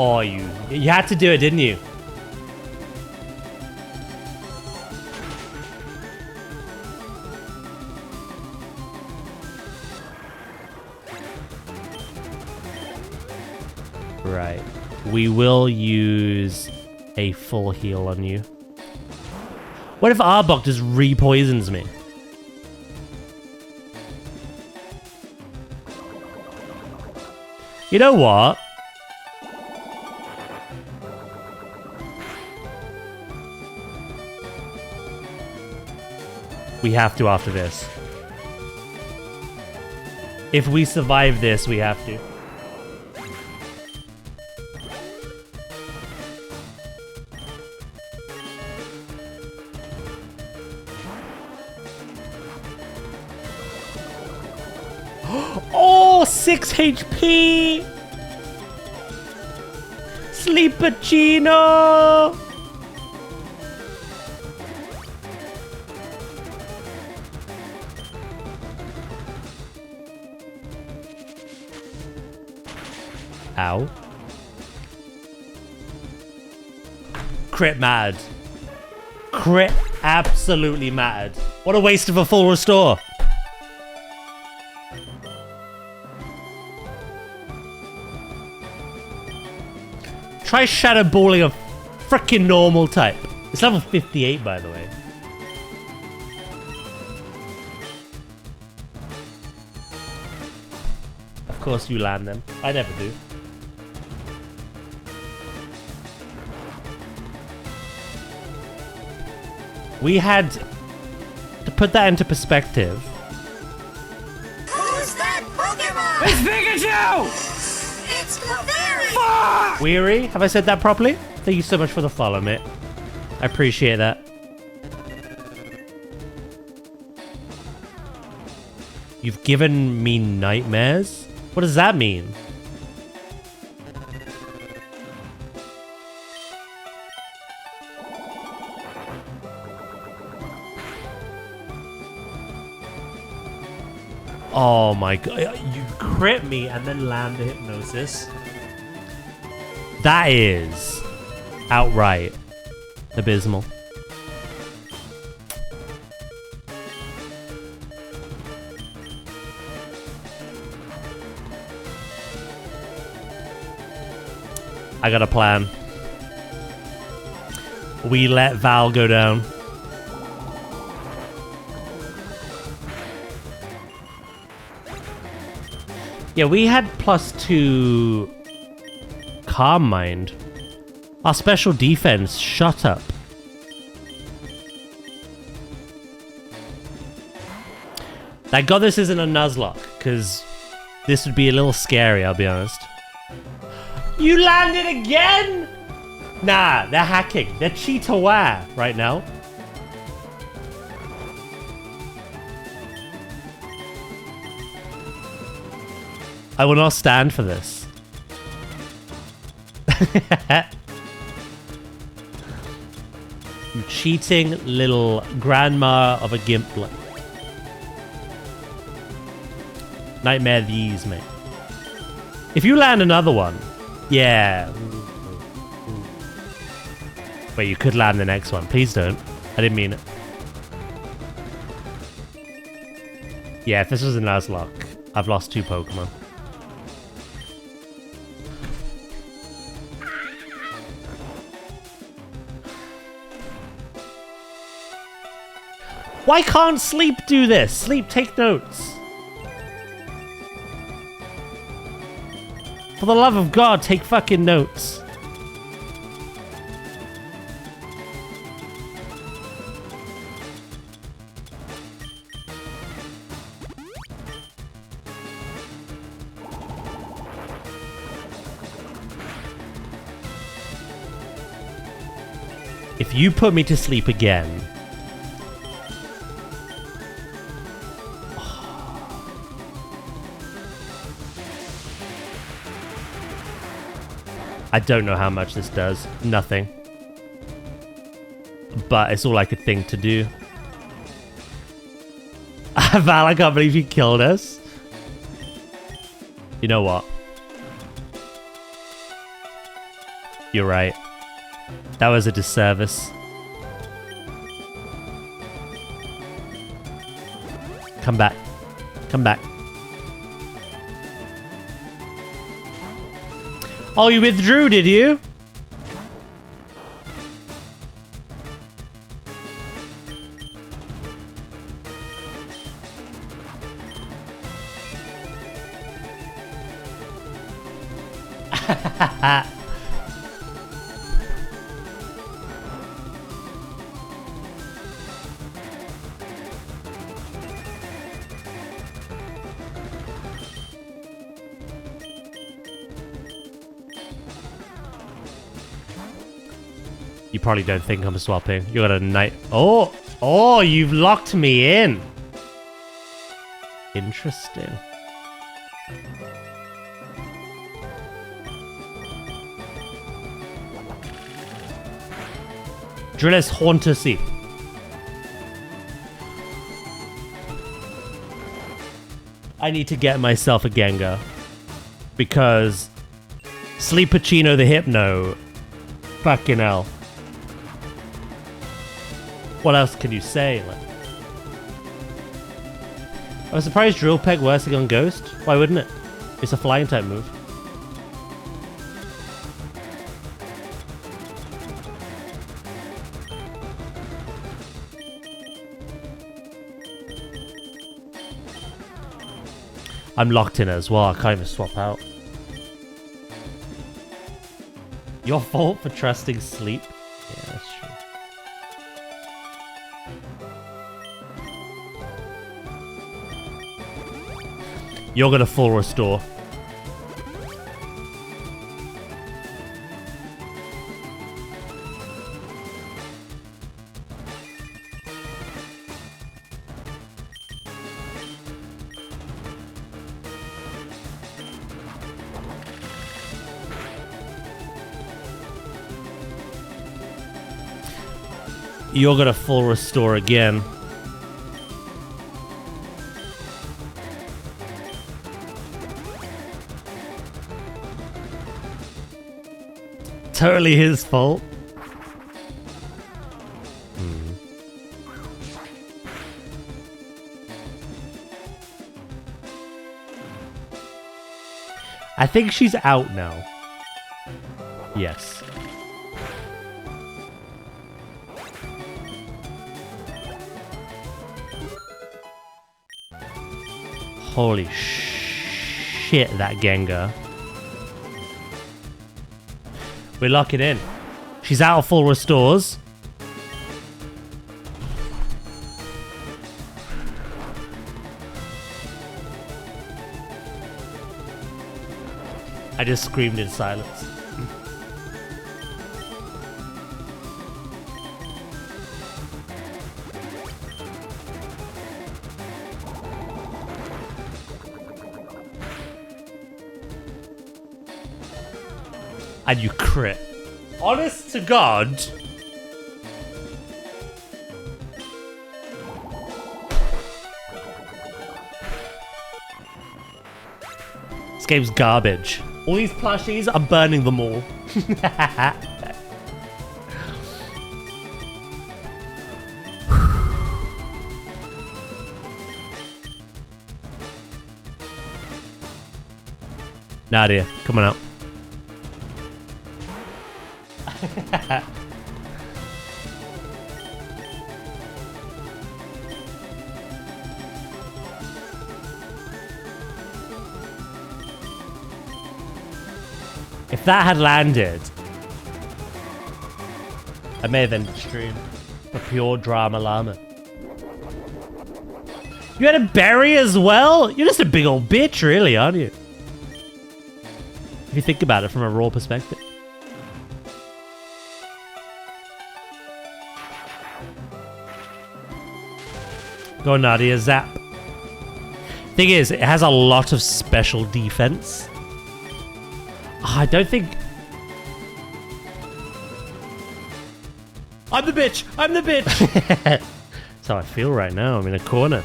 Oh, you had to do it, didn't you? Right. We will use a full heal on you. What if Arbok just re-poisons me? You know what? We have to after this. If we survive this, we have to. Oh, 6 HP! Sleepachino! Ow. Crit mad. Crit absolutely mad. What a waste of a full restore. Try shadow balling a freaking normal type. It's level 58, by the way. Of course you land them. I never do. We had to put that into perspective. Who's that Pokemon? It's Pikachu! It's Clefairy! Fuck! Weary, have I said that properly? Thank you so much for the follow, mate. I appreciate that. You've given me nightmares? What does that mean? Oh my god, you crit me and then land the hypnosis. That is outright abysmal. I got a plan. We let Val go down. Yeah, we had +2 Calm Mind. Our special defense shut up. Thank God this isn't a Nuzlocke, because this would be a little scary, I'll be honest. You landed again? Nah, they're hacking. They're cheat-aware right now. I will not stand for this. You cheating little grandma of a gimplet. Nightmare these, mate. If you land another one, yeah. Wait, you could land the next one. Please don't. I didn't mean it. Yeah, if this was a Nuzlocke, I've lost 2 Pokemon. Why can't Sleep do this? Sleep, take notes. For the love of God, take fucking notes. If you put me to sleep again... I don't know how much this does. Nothing. But it's all I could think to do. Val, I can't believe you killed us. You know what? You're right. That was a disservice. Come back. Come back. Oh, you withdrew, did you? You probably don't think I'm swapping. You got a night. Oh! Oh, you've locked me in! Interesting. Drillis Hauntasy. I need to get myself a Gengar. Because Sleepachino the Hypno. Fucking hell. What else can you say? Like, I was surprised Drill Peg works on Ghost. Why wouldn't it? It's a flying type move. I'm locked in as well. I can't even swap out. Your fault for trusting Sleep? Yeah, that's true. You're gonna full restore. You're gonna full restore again. Totally his fault. I think she's out now. Yes. Holy shit, that Gengar. We're locking in. She's out of full restores. I just screamed in silence. And you crit. Honest to God. This game's garbage. All these plushies, I'm burning them all. Nadia, come on out. If that had landed, I may have ended stream for pure drama llama. You had a berry as well? You're just a big old bitch, really, aren't you? If you think about it from a raw perspective. Go on, Nadia, zap. Thing is, it has a lot of special defense. I don't think... I'm the bitch! I'm the bitch! That's how I feel right now. I'm in a corner.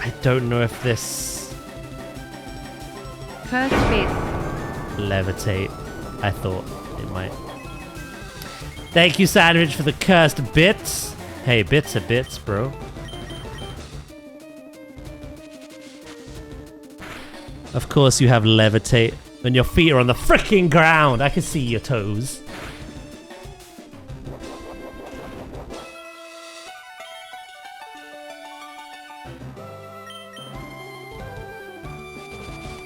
I don't know if this... Cursed bit. Levitate. I thought it might. Thank you, Sandwich, for the cursed bits. Hey, bits are bits, bro. Of course you have levitate when your feet are on the freaking ground. I can see your toes.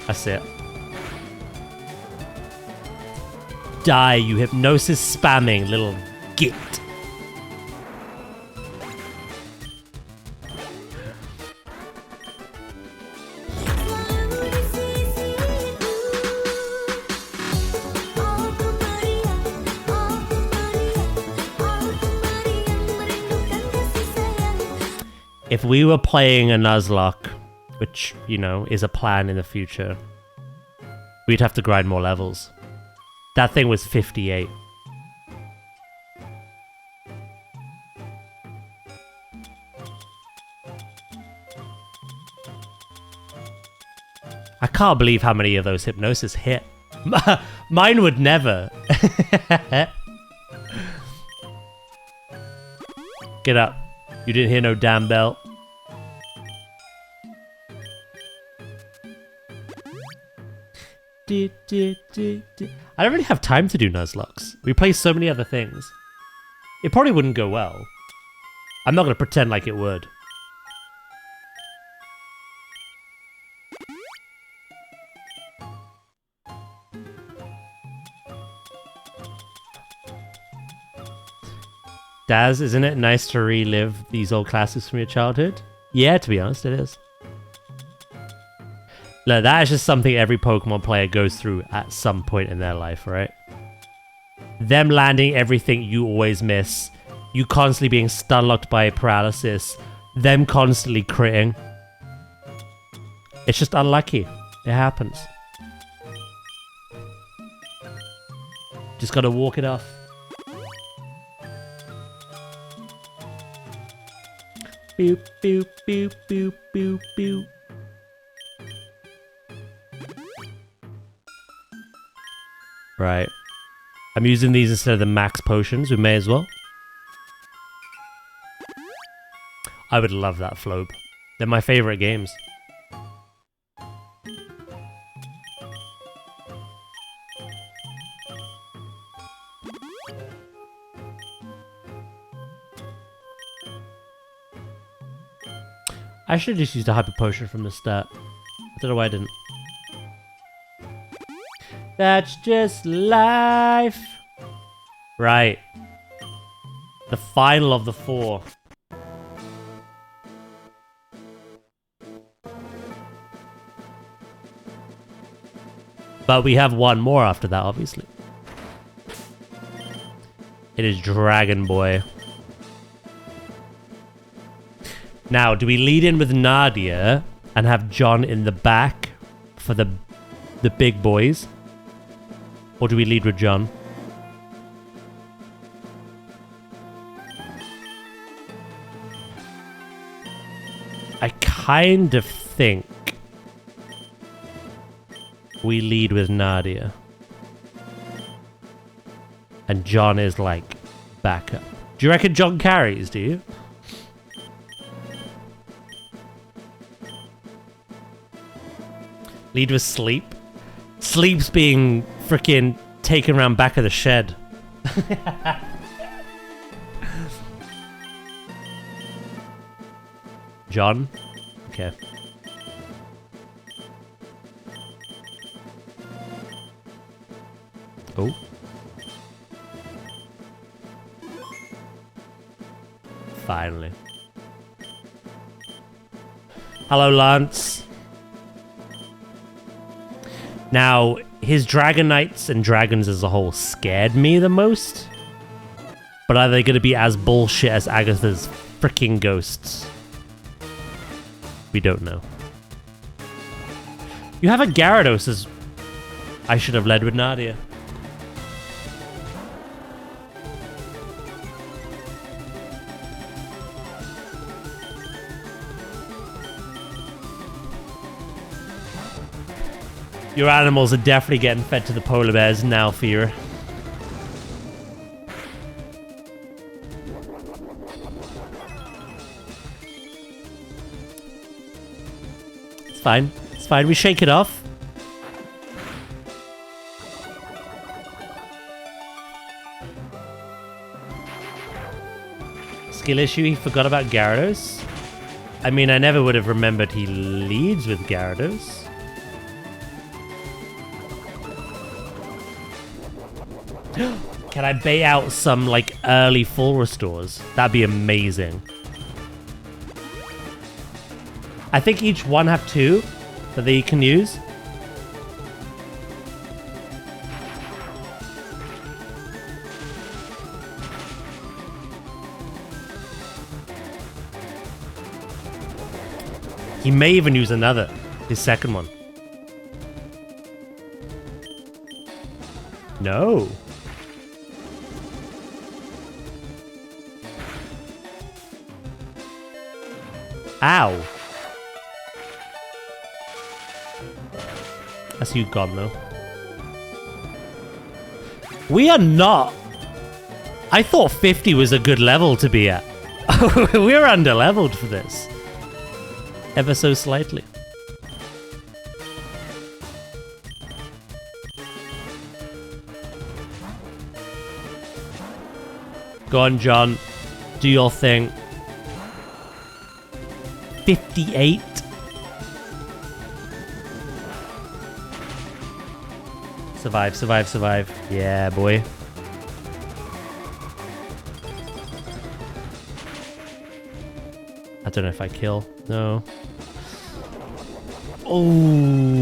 That's it. Die, you hypnosis spamming little git. If we were playing a Nuzlocke, which, you know, is a plan in the future, we'd have to grind more levels. That thing was 58. I can't believe how many of those hypnosis hit. Mine would never. Get up. You didn't hear no damn bell. I don't really have time to do Nuzlocks. We play so many other things. It probably wouldn't go well. I'm not going to pretend like it would. Daz, isn't it nice to relive these old classics from your childhood? Yeah, to be honest, it is. Look, that is just something every Pokemon player goes through at some point in their life, right? Them landing everything you always miss, you constantly being stun-locked by paralysis, them constantly critting. It's just unlucky. It happens. Just gotta walk it off. Boop, boop, boop, boop, boop, boop. Right. I'm using these instead of the max potions. We may as well. I would love that Flobe. They're my favorite games. I should have just used a Hyper Potion from the start. I don't know why I didn't. That's just life. Right. The final of the 4. But we have one more after that, obviously. It is Dragon Boy. Now, do we lead in with Nadia and have John in the back for the big boys? Or do we lead with John? I kind of think we lead with Nadia. And John is like backup. Do you reckon John carries, do you? Lead with Sleep. Sleep's being freaking taken around back of the shed. John? Okay. Oh. Finally. Hello, Lance. Now, his Dragon Knights and dragons as a whole scared me the most. But are they going to be as bullshit as Agatha's freaking ghosts? We don't know. You have a Gyarados as... I should have led with Nadia. Your animals are definitely getting fed to the polar bears now, Fear. It's fine. It's fine. We shake it off. Skill issue, he forgot about Gyarados. I mean, I never would have remembered he leads with Gyarados. Can I bait out some, like, early full restores? That'd be amazing. I think each one have 2 that they can use. He may even use another, his second one. No. Ow. That's you gone though. We are not. I thought 50 was a good level to be at. We're under-leveled for this. Ever so slightly. Go on, John. Do your thing. 58. Survive, survive, survive. Yeah, boy. I don't know if I kill. No. Oh.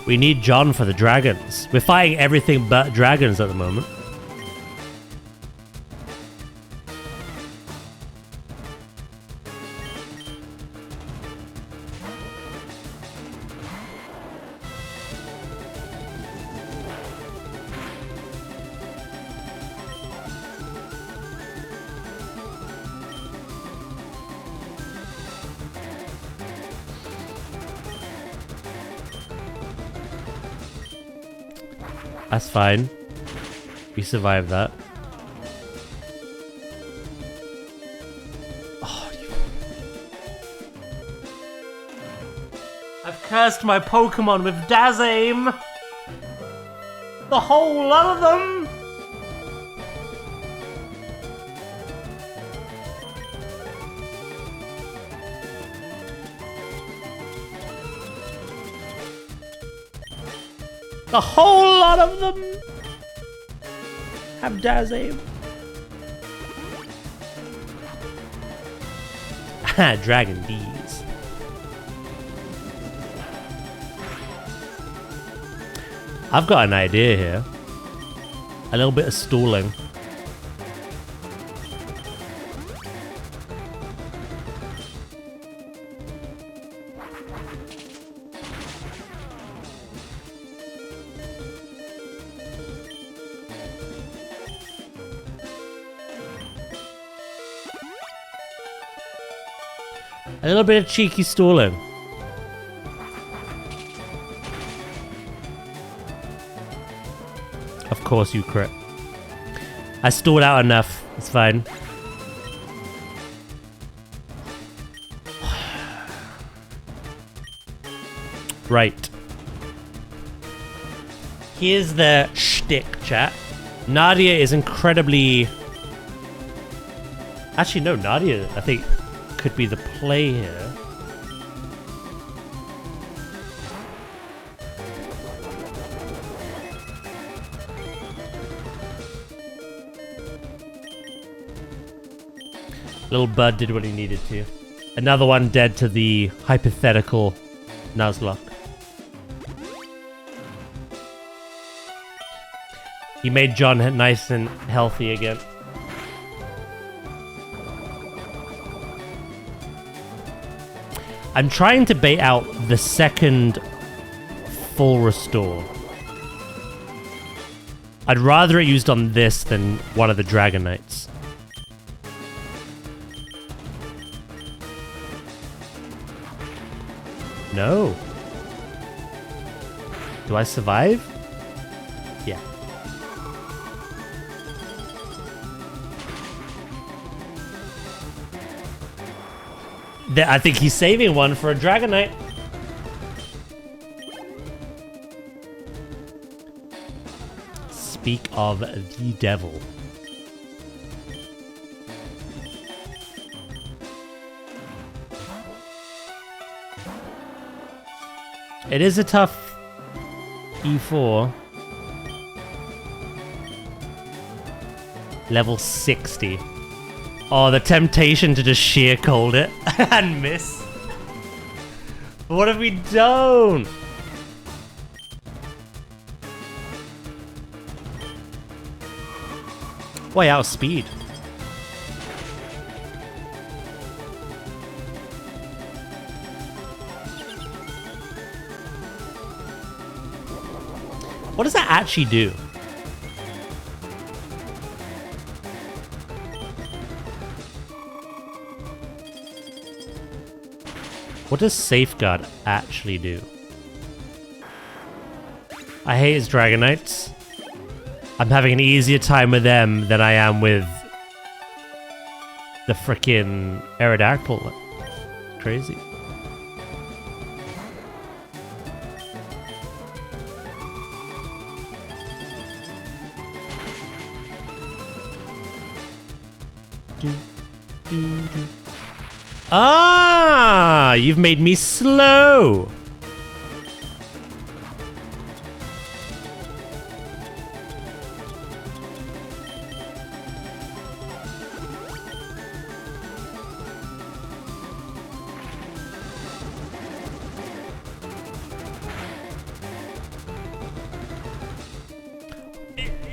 We need John for the dragons. We're fighting everything but dragons at the moment. That's fine. We survived that. Oh, I've cursed my Pokemon with Dazaim! The whole lot of them! The whole lot of them have Dazaim. Dragon bees. I've got an idea here. A little bit of stalling. A little bit of cheeky stalling. Of course you crit. I stalled out enough. It's fine. Right. Here's the shtick, chat. Nadia is incredibly... Actually, no, Nadia, I think, could be the play here. Little Bud did what he needed to. Another one dead to the hypothetical Nuzlocke. He made John nice and healthy again. I'm trying to bait out the second full restore. I'd rather it used on this than one of the Dragonites. No. Do I survive? Yeah. I think he's saving one for a Dragonite. Speak of the devil. It is a tough E4. Level 60. Oh, the temptation to just sheer cold it and miss. What have we done? Way out of speed. What does that actually do? What does Safeguard actually do? I hate his Dragonites. I'm having an easier time with them than I am with the frickin' Aerodactyl. Crazy. Ah, you've made me slow.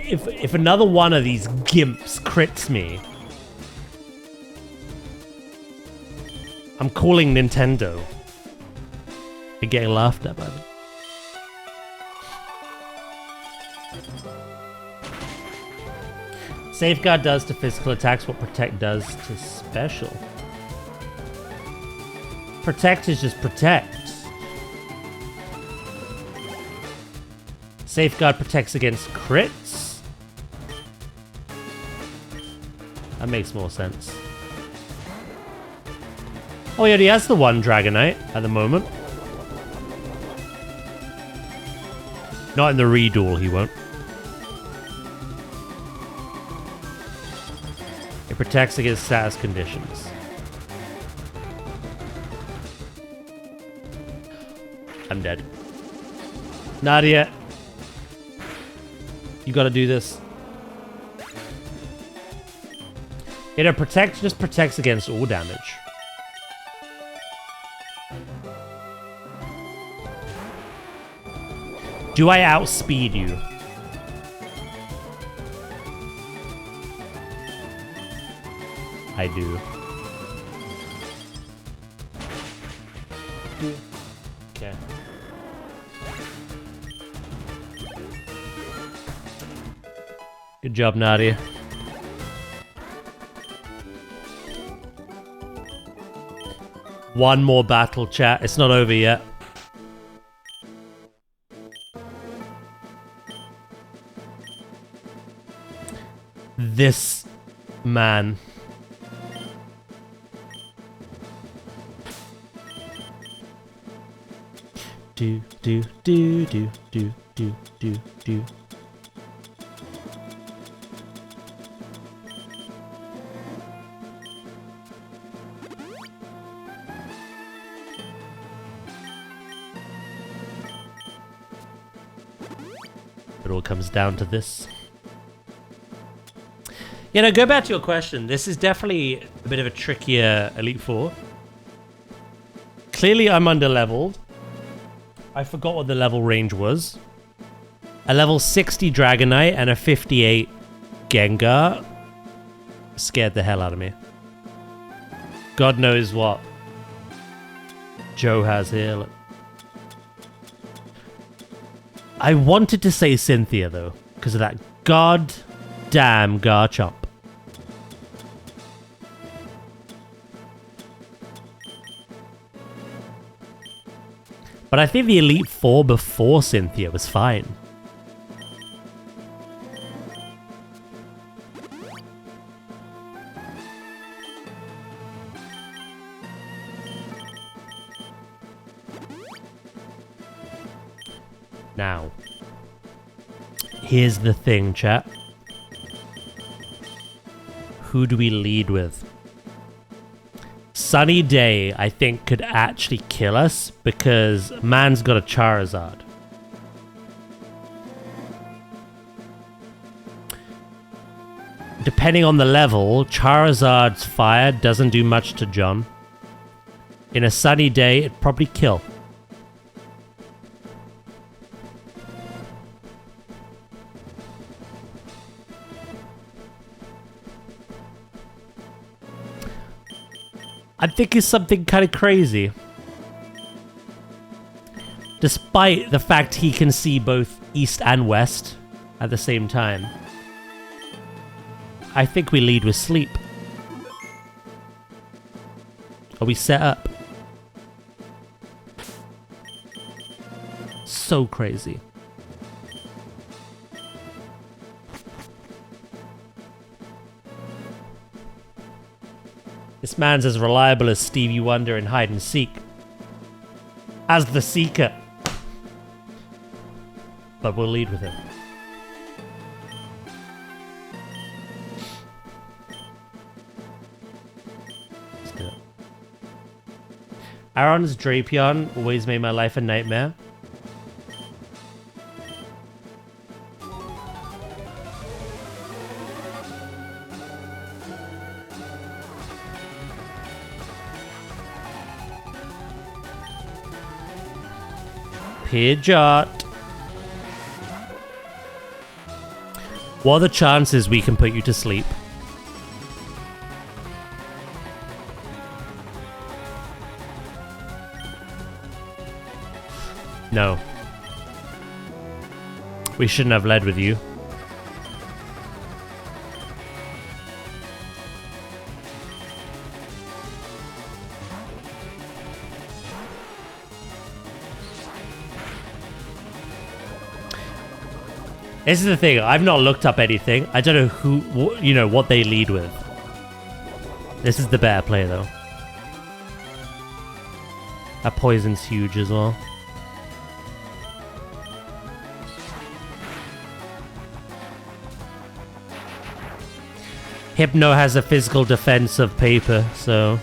If another one of these gimps crits me, I'm calling Nintendo. You're getting laughed at by them. Safeguard does to physical attacks what Protect does to special. Protect is just Protect. Safeguard protects against crits. That makes more sense. Oh, he already has the one Dragonite at the moment. Not in the reduel, he won't. It protects against status conditions. I'm dead. Nadia. You gotta do this. It just protects against all damage. Do I outspeed you? I do. Okay. Good job, Nadia. One more battle, chat. It's not over yet. This man. Do. It all comes down to this. You know, go back to your question. This is definitely a bit of a trickier Elite Four. Clearly, I'm under-leveled. I forgot what the level range was. A level 60 Dragonite and a 58 Gengar scared the hell out of me. God knows what Joe has here. Look. I wanted to say Cynthia, though, because of that goddamn Garchomp. But I think the Elite Four before Cynthia was fine. Now, here's the thing, chat. Who do we lead with? Sunny Day, I think, could actually kill us because man's got a Charizard. Depending on the level, Charizard's fire doesn't do much to John. In a Sunny Day, it'd probably kill. I think it's something kind of crazy. Despite the fact he can see both east and west at the same time. I think we lead with Sleep. Are we set up? So crazy. This man's as reliable as Stevie Wonder in Hide and Seek. As the Seeker. But we'll lead with him. Let's do it. Aaron's Drapion always made my life a nightmare. Pidgeot. What are the chances we can put you to sleep? No. We shouldn't have led with you. This is the thing. I've not looked up anything. I don't know what they lead with. This is the better play, though. That poison's huge as well. Hypno has a physical defense of paper, so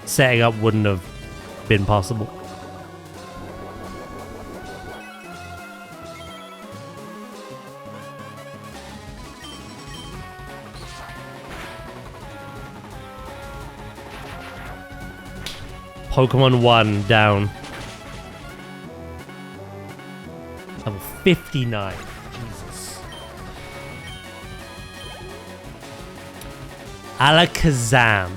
setting up wouldn't have been possible. Pokemon 1 down. Level 59. Jesus. Alakazam.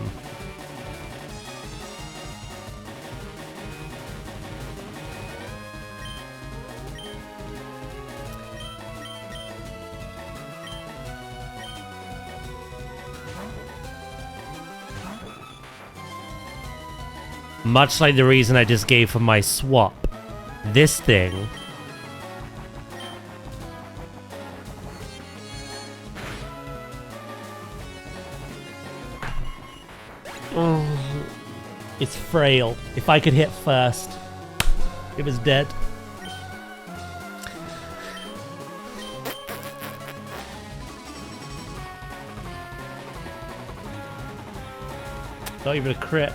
Much like the reason I just gave for my swap, this thing it's frail. If I could hit first, it was dead. Not even a crit.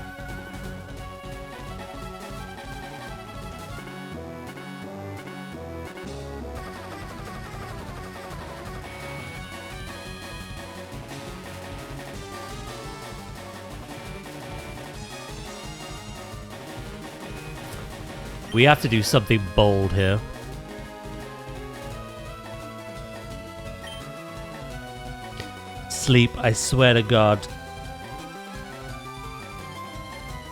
We have to do something bold here. Sleep, I swear to God.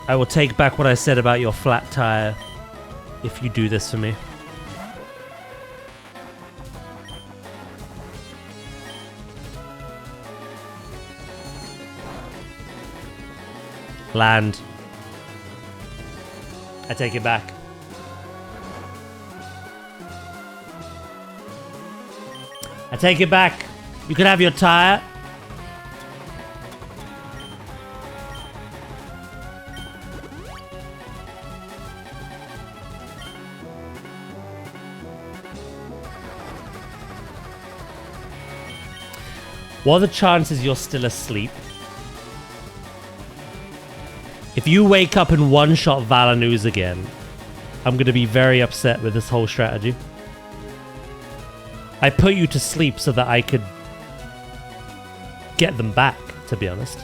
I will take back what I said about your flat tire if you do this for me. Land. I take it back. I take it back. You can have your tire. What are the chances you're still asleep? If you wake up and one-shot Valanooz again, I'm going to be very upset with this whole strategy. I put you to sleep so that I could get them back, to be honest.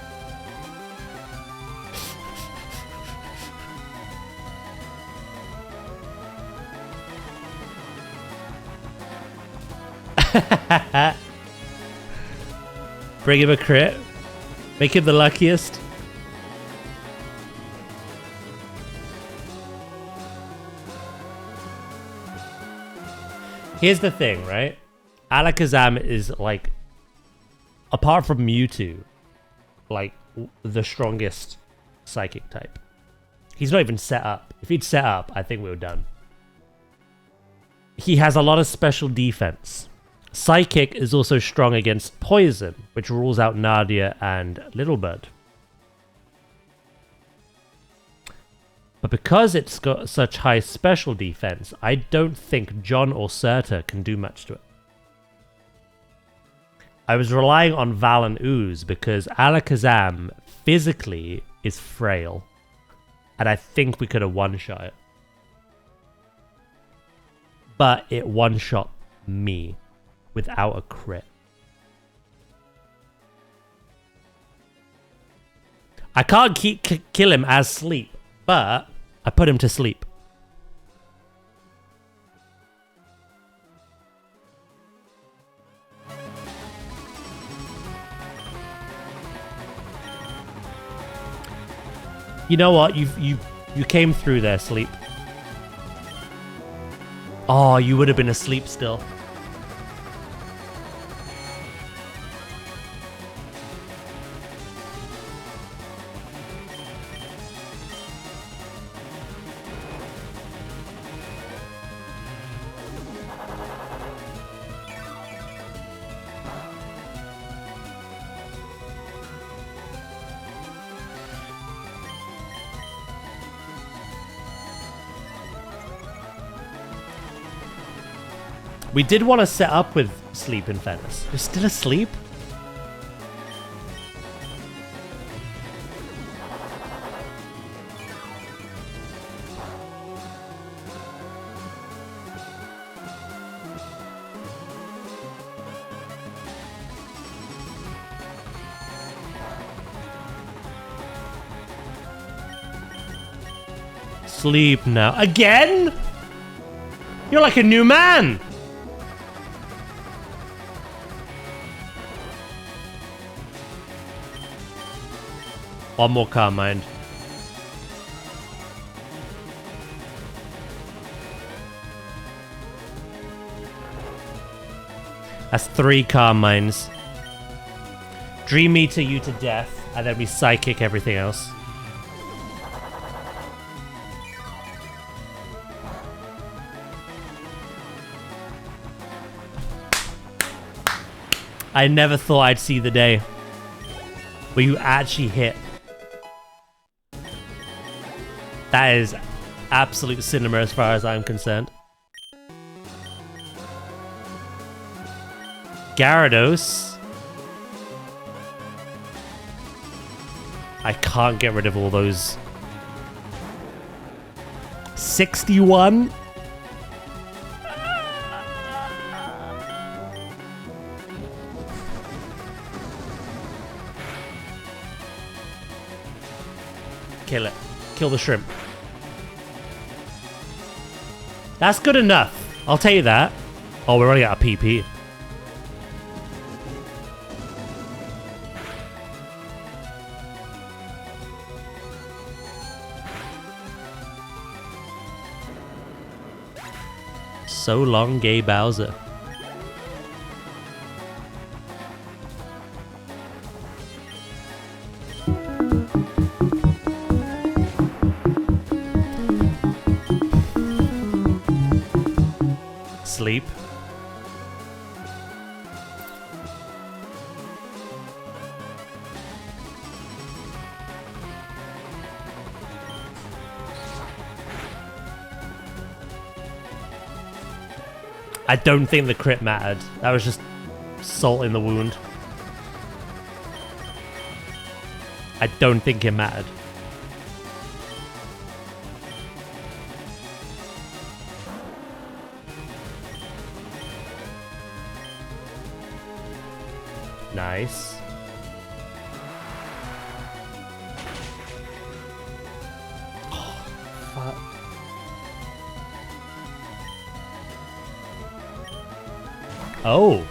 Bring him a crit. Make him the luckiest. Here's the thing, right? Alakazam is, like, apart from Mewtwo, like, the strongest psychic type. He's not even set up. If he'd set up, I think we were done. He has a lot of special defense. Psychic is also strong against poison, which rules out Nadia and Littlebird. But because it's got such high special defense, I don't think John or Serta can do much to it. I was relying on Valanooz because Alakazam physically is frail. And I think we could have one-shot it. But it one-shot me without a crit. I can't kill him as sleep, but I put him to sleep. You know what? You came through there, Sleep. Oh, you would have been asleep still. We did want to set up with sleep in fairness. You're still asleep? Sleep now. Again? You're like a new man! One more calm mind. That's 3 calm minds. Dream Meter you to death, and then we psychic everything else. I never thought I'd see the day where you actually hit. That is absolute cinema as far as I'm concerned. Gyarados. I can't get rid of all those. 61? Kill it. Kill the shrimp. That's good enough. I'll tell you that. Oh, we're running out of PP. So long, gay Bowser. Sleep. I don't think the crit mattered. That was just salt in the wound. I don't think it mattered. Nice. Oh, fuck. Oh.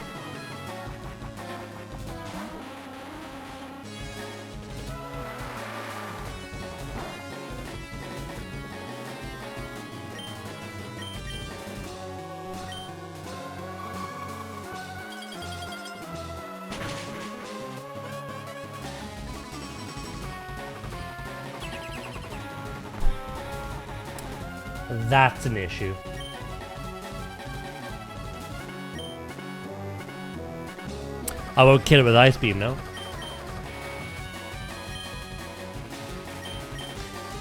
That's an issue. I won't kill it with Ice Beam now.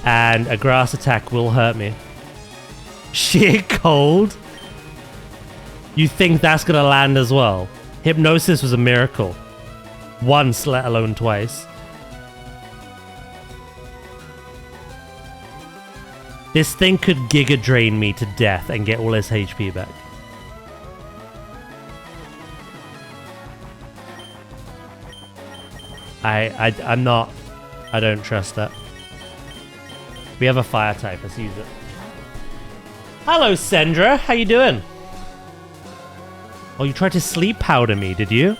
And a grass attack will hurt me. Sheer cold? You think that's gonna land as well? Hypnosis was a miracle. Once, let alone twice. This thing could Giga Drain me to death and get all his HP back. I'm not... I don't trust that. We have a fire type, let's use it. Hello, Sendra, how you doing? Oh, you tried to sleep powder me, did you?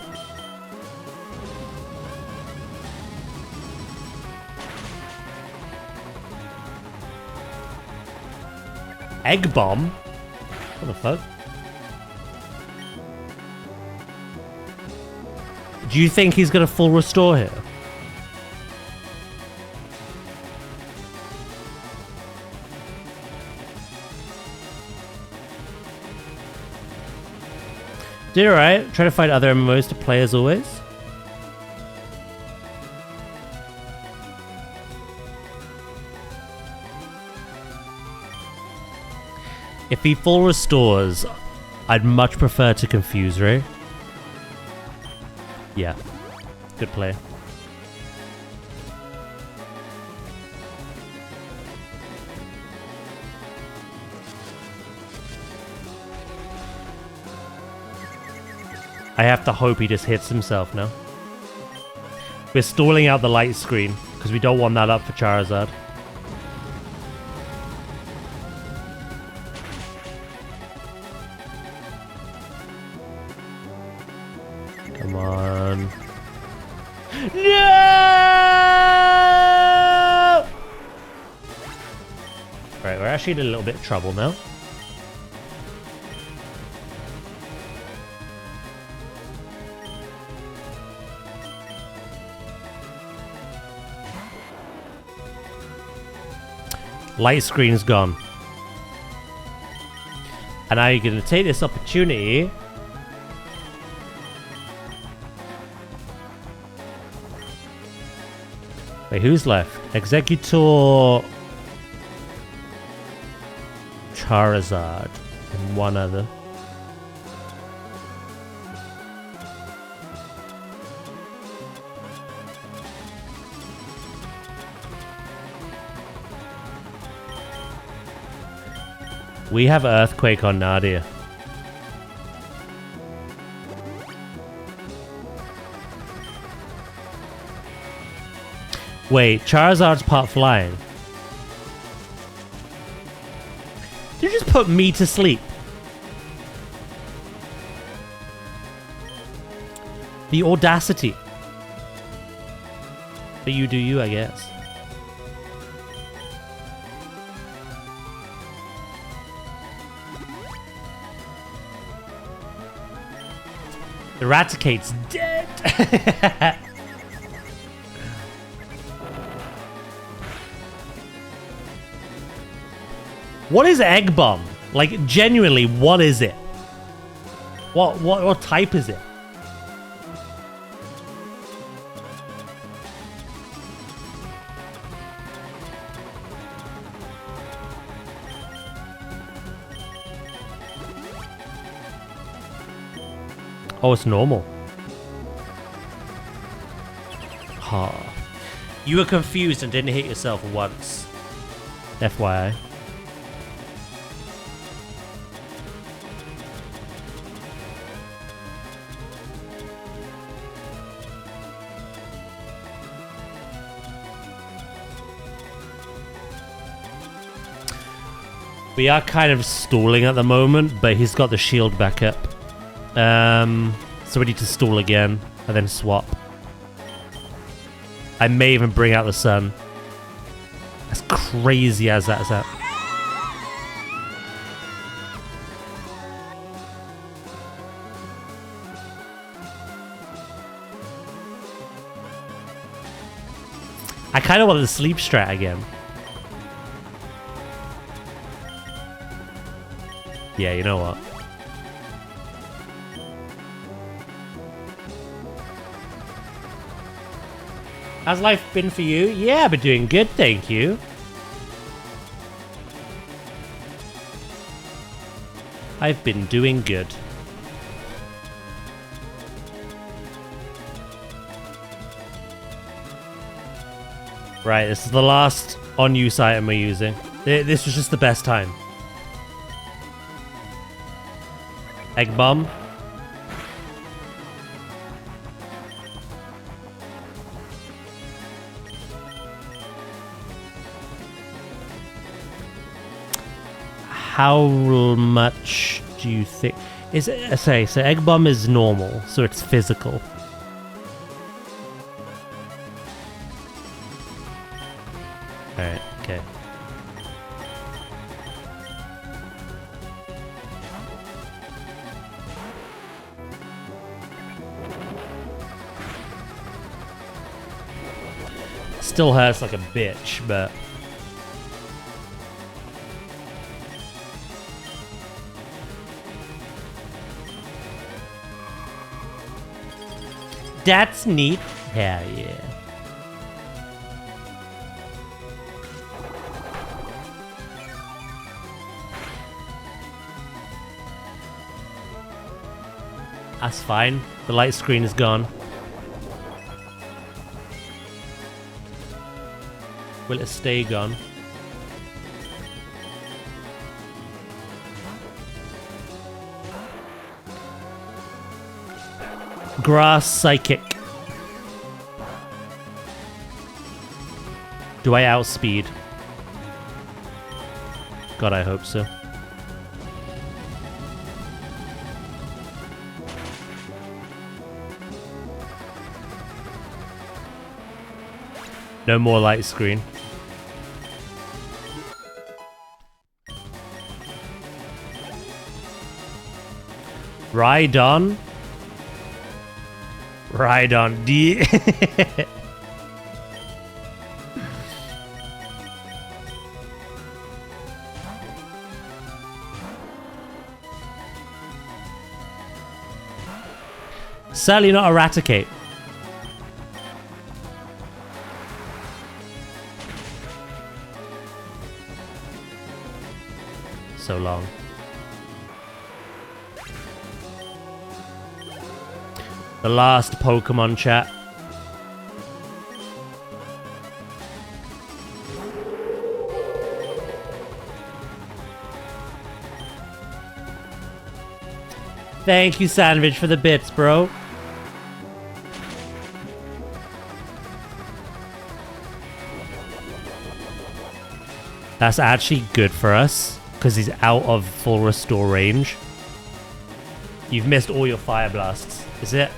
Egg bomb? What the fuck? Do you think he's gonna full restore here? Did alright. Try to find other MMOs to play as always. If he full restores, I'd much prefer to confuse Ray. Yeah. Good play. I have to hope he just hits himself now. We're stalling out the light screen because we don't want that up for Charizard. Come on. No! Right, we're actually in a little bit of trouble now. Light screen's gone. And now you're going to take this opportunity. Wait, who's left? Executor, Charizard, and one other. We have Earthquake on Nadia. Wait, Charizard's part flying. Did you just put me to sleep? The audacity. But you do you, I guess. Eradicate's dead. What is Egg Bomb? Like, genuinely, what is it? What type is it? Oh, it's normal. Ha. You were confused and didn't hit yourself once. FYI. We are kind of stalling at the moment, but he's got the shield back up. So we need to stall again and then swap. I may even bring out the sun. As crazy as that's at. I kind of want the sleep strat again. Yeah, you know what? How's life been for you? Yeah, I've been doing good, thank you. I've been doing good. Right, this is the last on-use item we're using. This was just the best time. Egg Bomb. How much do you think? Is it, say, so Egg Bomb is normal, so it's physical. Alright, okay. Still hurts like a bitch, but... That's neat. Hell yeah. That's fine. The light screen is gone. Will it stay gone? Grass Psychic. Do I outspeed? God, I hope so. No more light screen. Rhydon. Rhydon. D. Sadly not Eradicate. So long. The last Pokemon chat. Thank you, Sandwich, for the bits, bro. That's actually good for us, because he's out of full restore range. You've missed all your fire blasts, is it?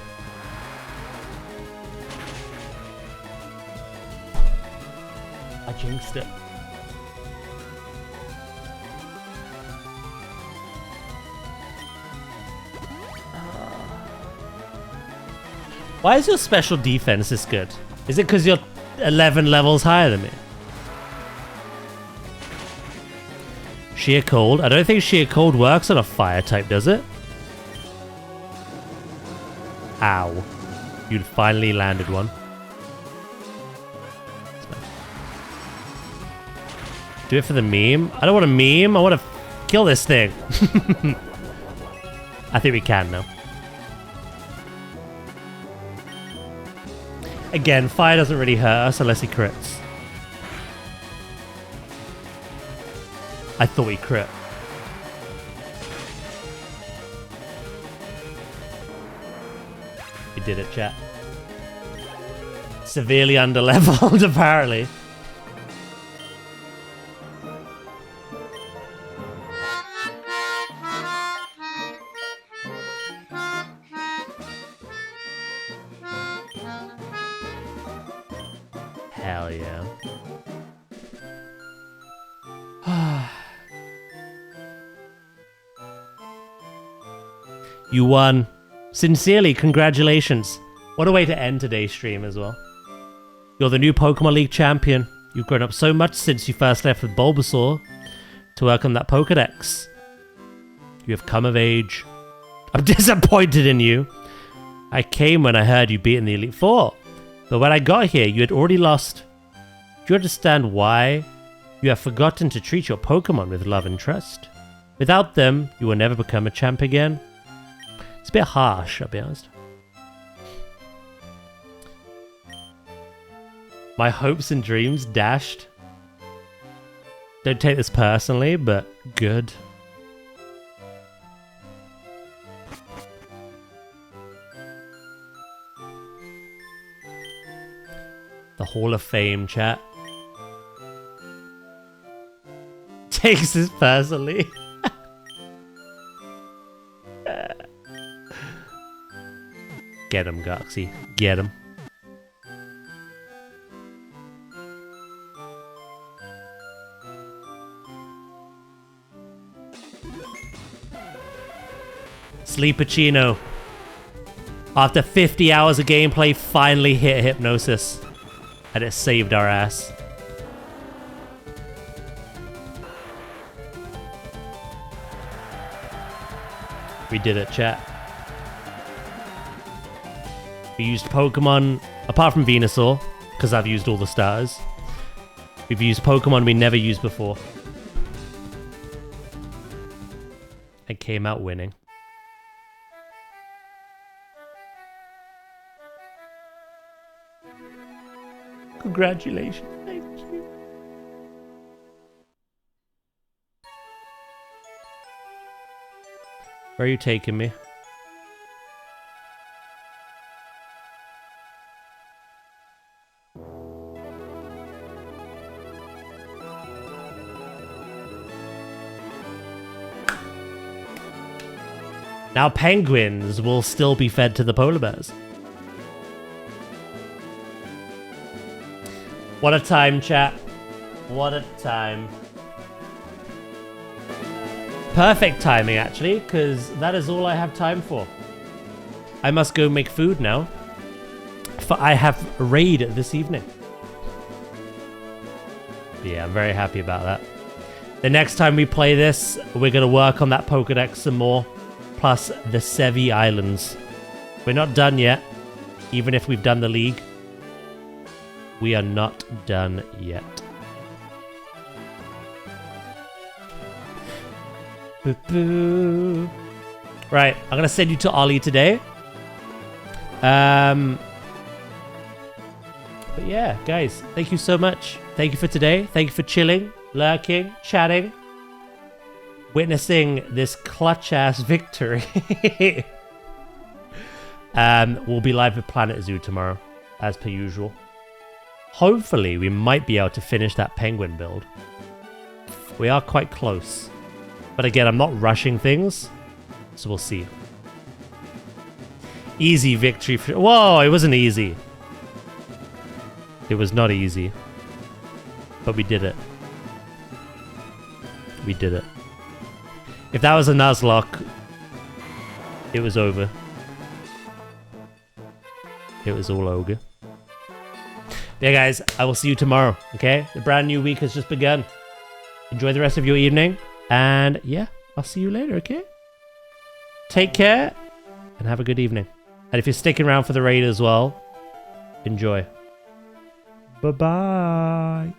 I jinxed it. Why is your special defense this good? Is it because you're 11 levels higher than me? Sheer Cold? I don't think Sheer Cold works on a fire type, does it? Ow. You'd finally landed one. Do it for the meme? I don't want a meme. I want to kill this thing. I think we can now. Again, fire doesn't really hurt us unless he crits. I thought he crit. We did it, chat. Severely underleveled, apparently. Hell yeah. You won. Sincerely, congratulations. What a way to end today's stream as well. You're the new Pokemon League champion. You've grown up so much since you first left with Bulbasaur to work on that Pokedex. You have come of age. I'm disappointed in you. I came when I heard you beaten the Elite Four, but when I got here, you had already lost. Do you understand why? You have forgotten to treat your Pokemon with love and trust. Without them, you will never become a champ again. It's a bit harsh, I'll be honest. My hopes and dreams dashed. Don't take this personally, but good. The Hall of Fame, chat. Takes this personally. Get him, Goxie. Get him. Sleepachino. After 50 hours of gameplay, finally hit Hypnosis. And it saved our ass. We did it, chat. We used Pokemon, apart from Venusaur, because I've used all the stars. We've used Pokemon we never used before. And came out winning. Congratulations. Thank you. Where are you taking me? Now penguins will still be fed to the polar bears. What a time, chat. What a time. Perfect timing, actually, because that is all I have time for. I must go make food now, for I have a raid this evening. Yeah, I'm very happy about that. The next time we play this, we're going to work on that Pokedex some more. Plus the Sevi Islands. We're not done yet. Even if we've done the league. We are not done yet. Boo-boo. Right, I'm going to send you to Ollie today. But yeah, guys, thank you so much. Thank you for today. Thank you for chilling, lurking, chatting. Witnessing this clutch-ass victory. We'll be live at Planet Zoo tomorrow, as per usual. Hopefully, we might be able to finish that penguin build. We are quite close. But again, I'm not rushing things, so we'll see. Easy victory for... Whoa, it wasn't easy. It was not easy. But we did it. We did it. If that was a Nuzlocke, it was over. It was all over. Yeah, guys, I will see you tomorrow, okay? The brand new week has just begun. Enjoy the rest of your evening. And yeah, I'll see you later, okay? Take care and have a good evening. And if you're sticking around for the raid as well, enjoy. Bye-bye.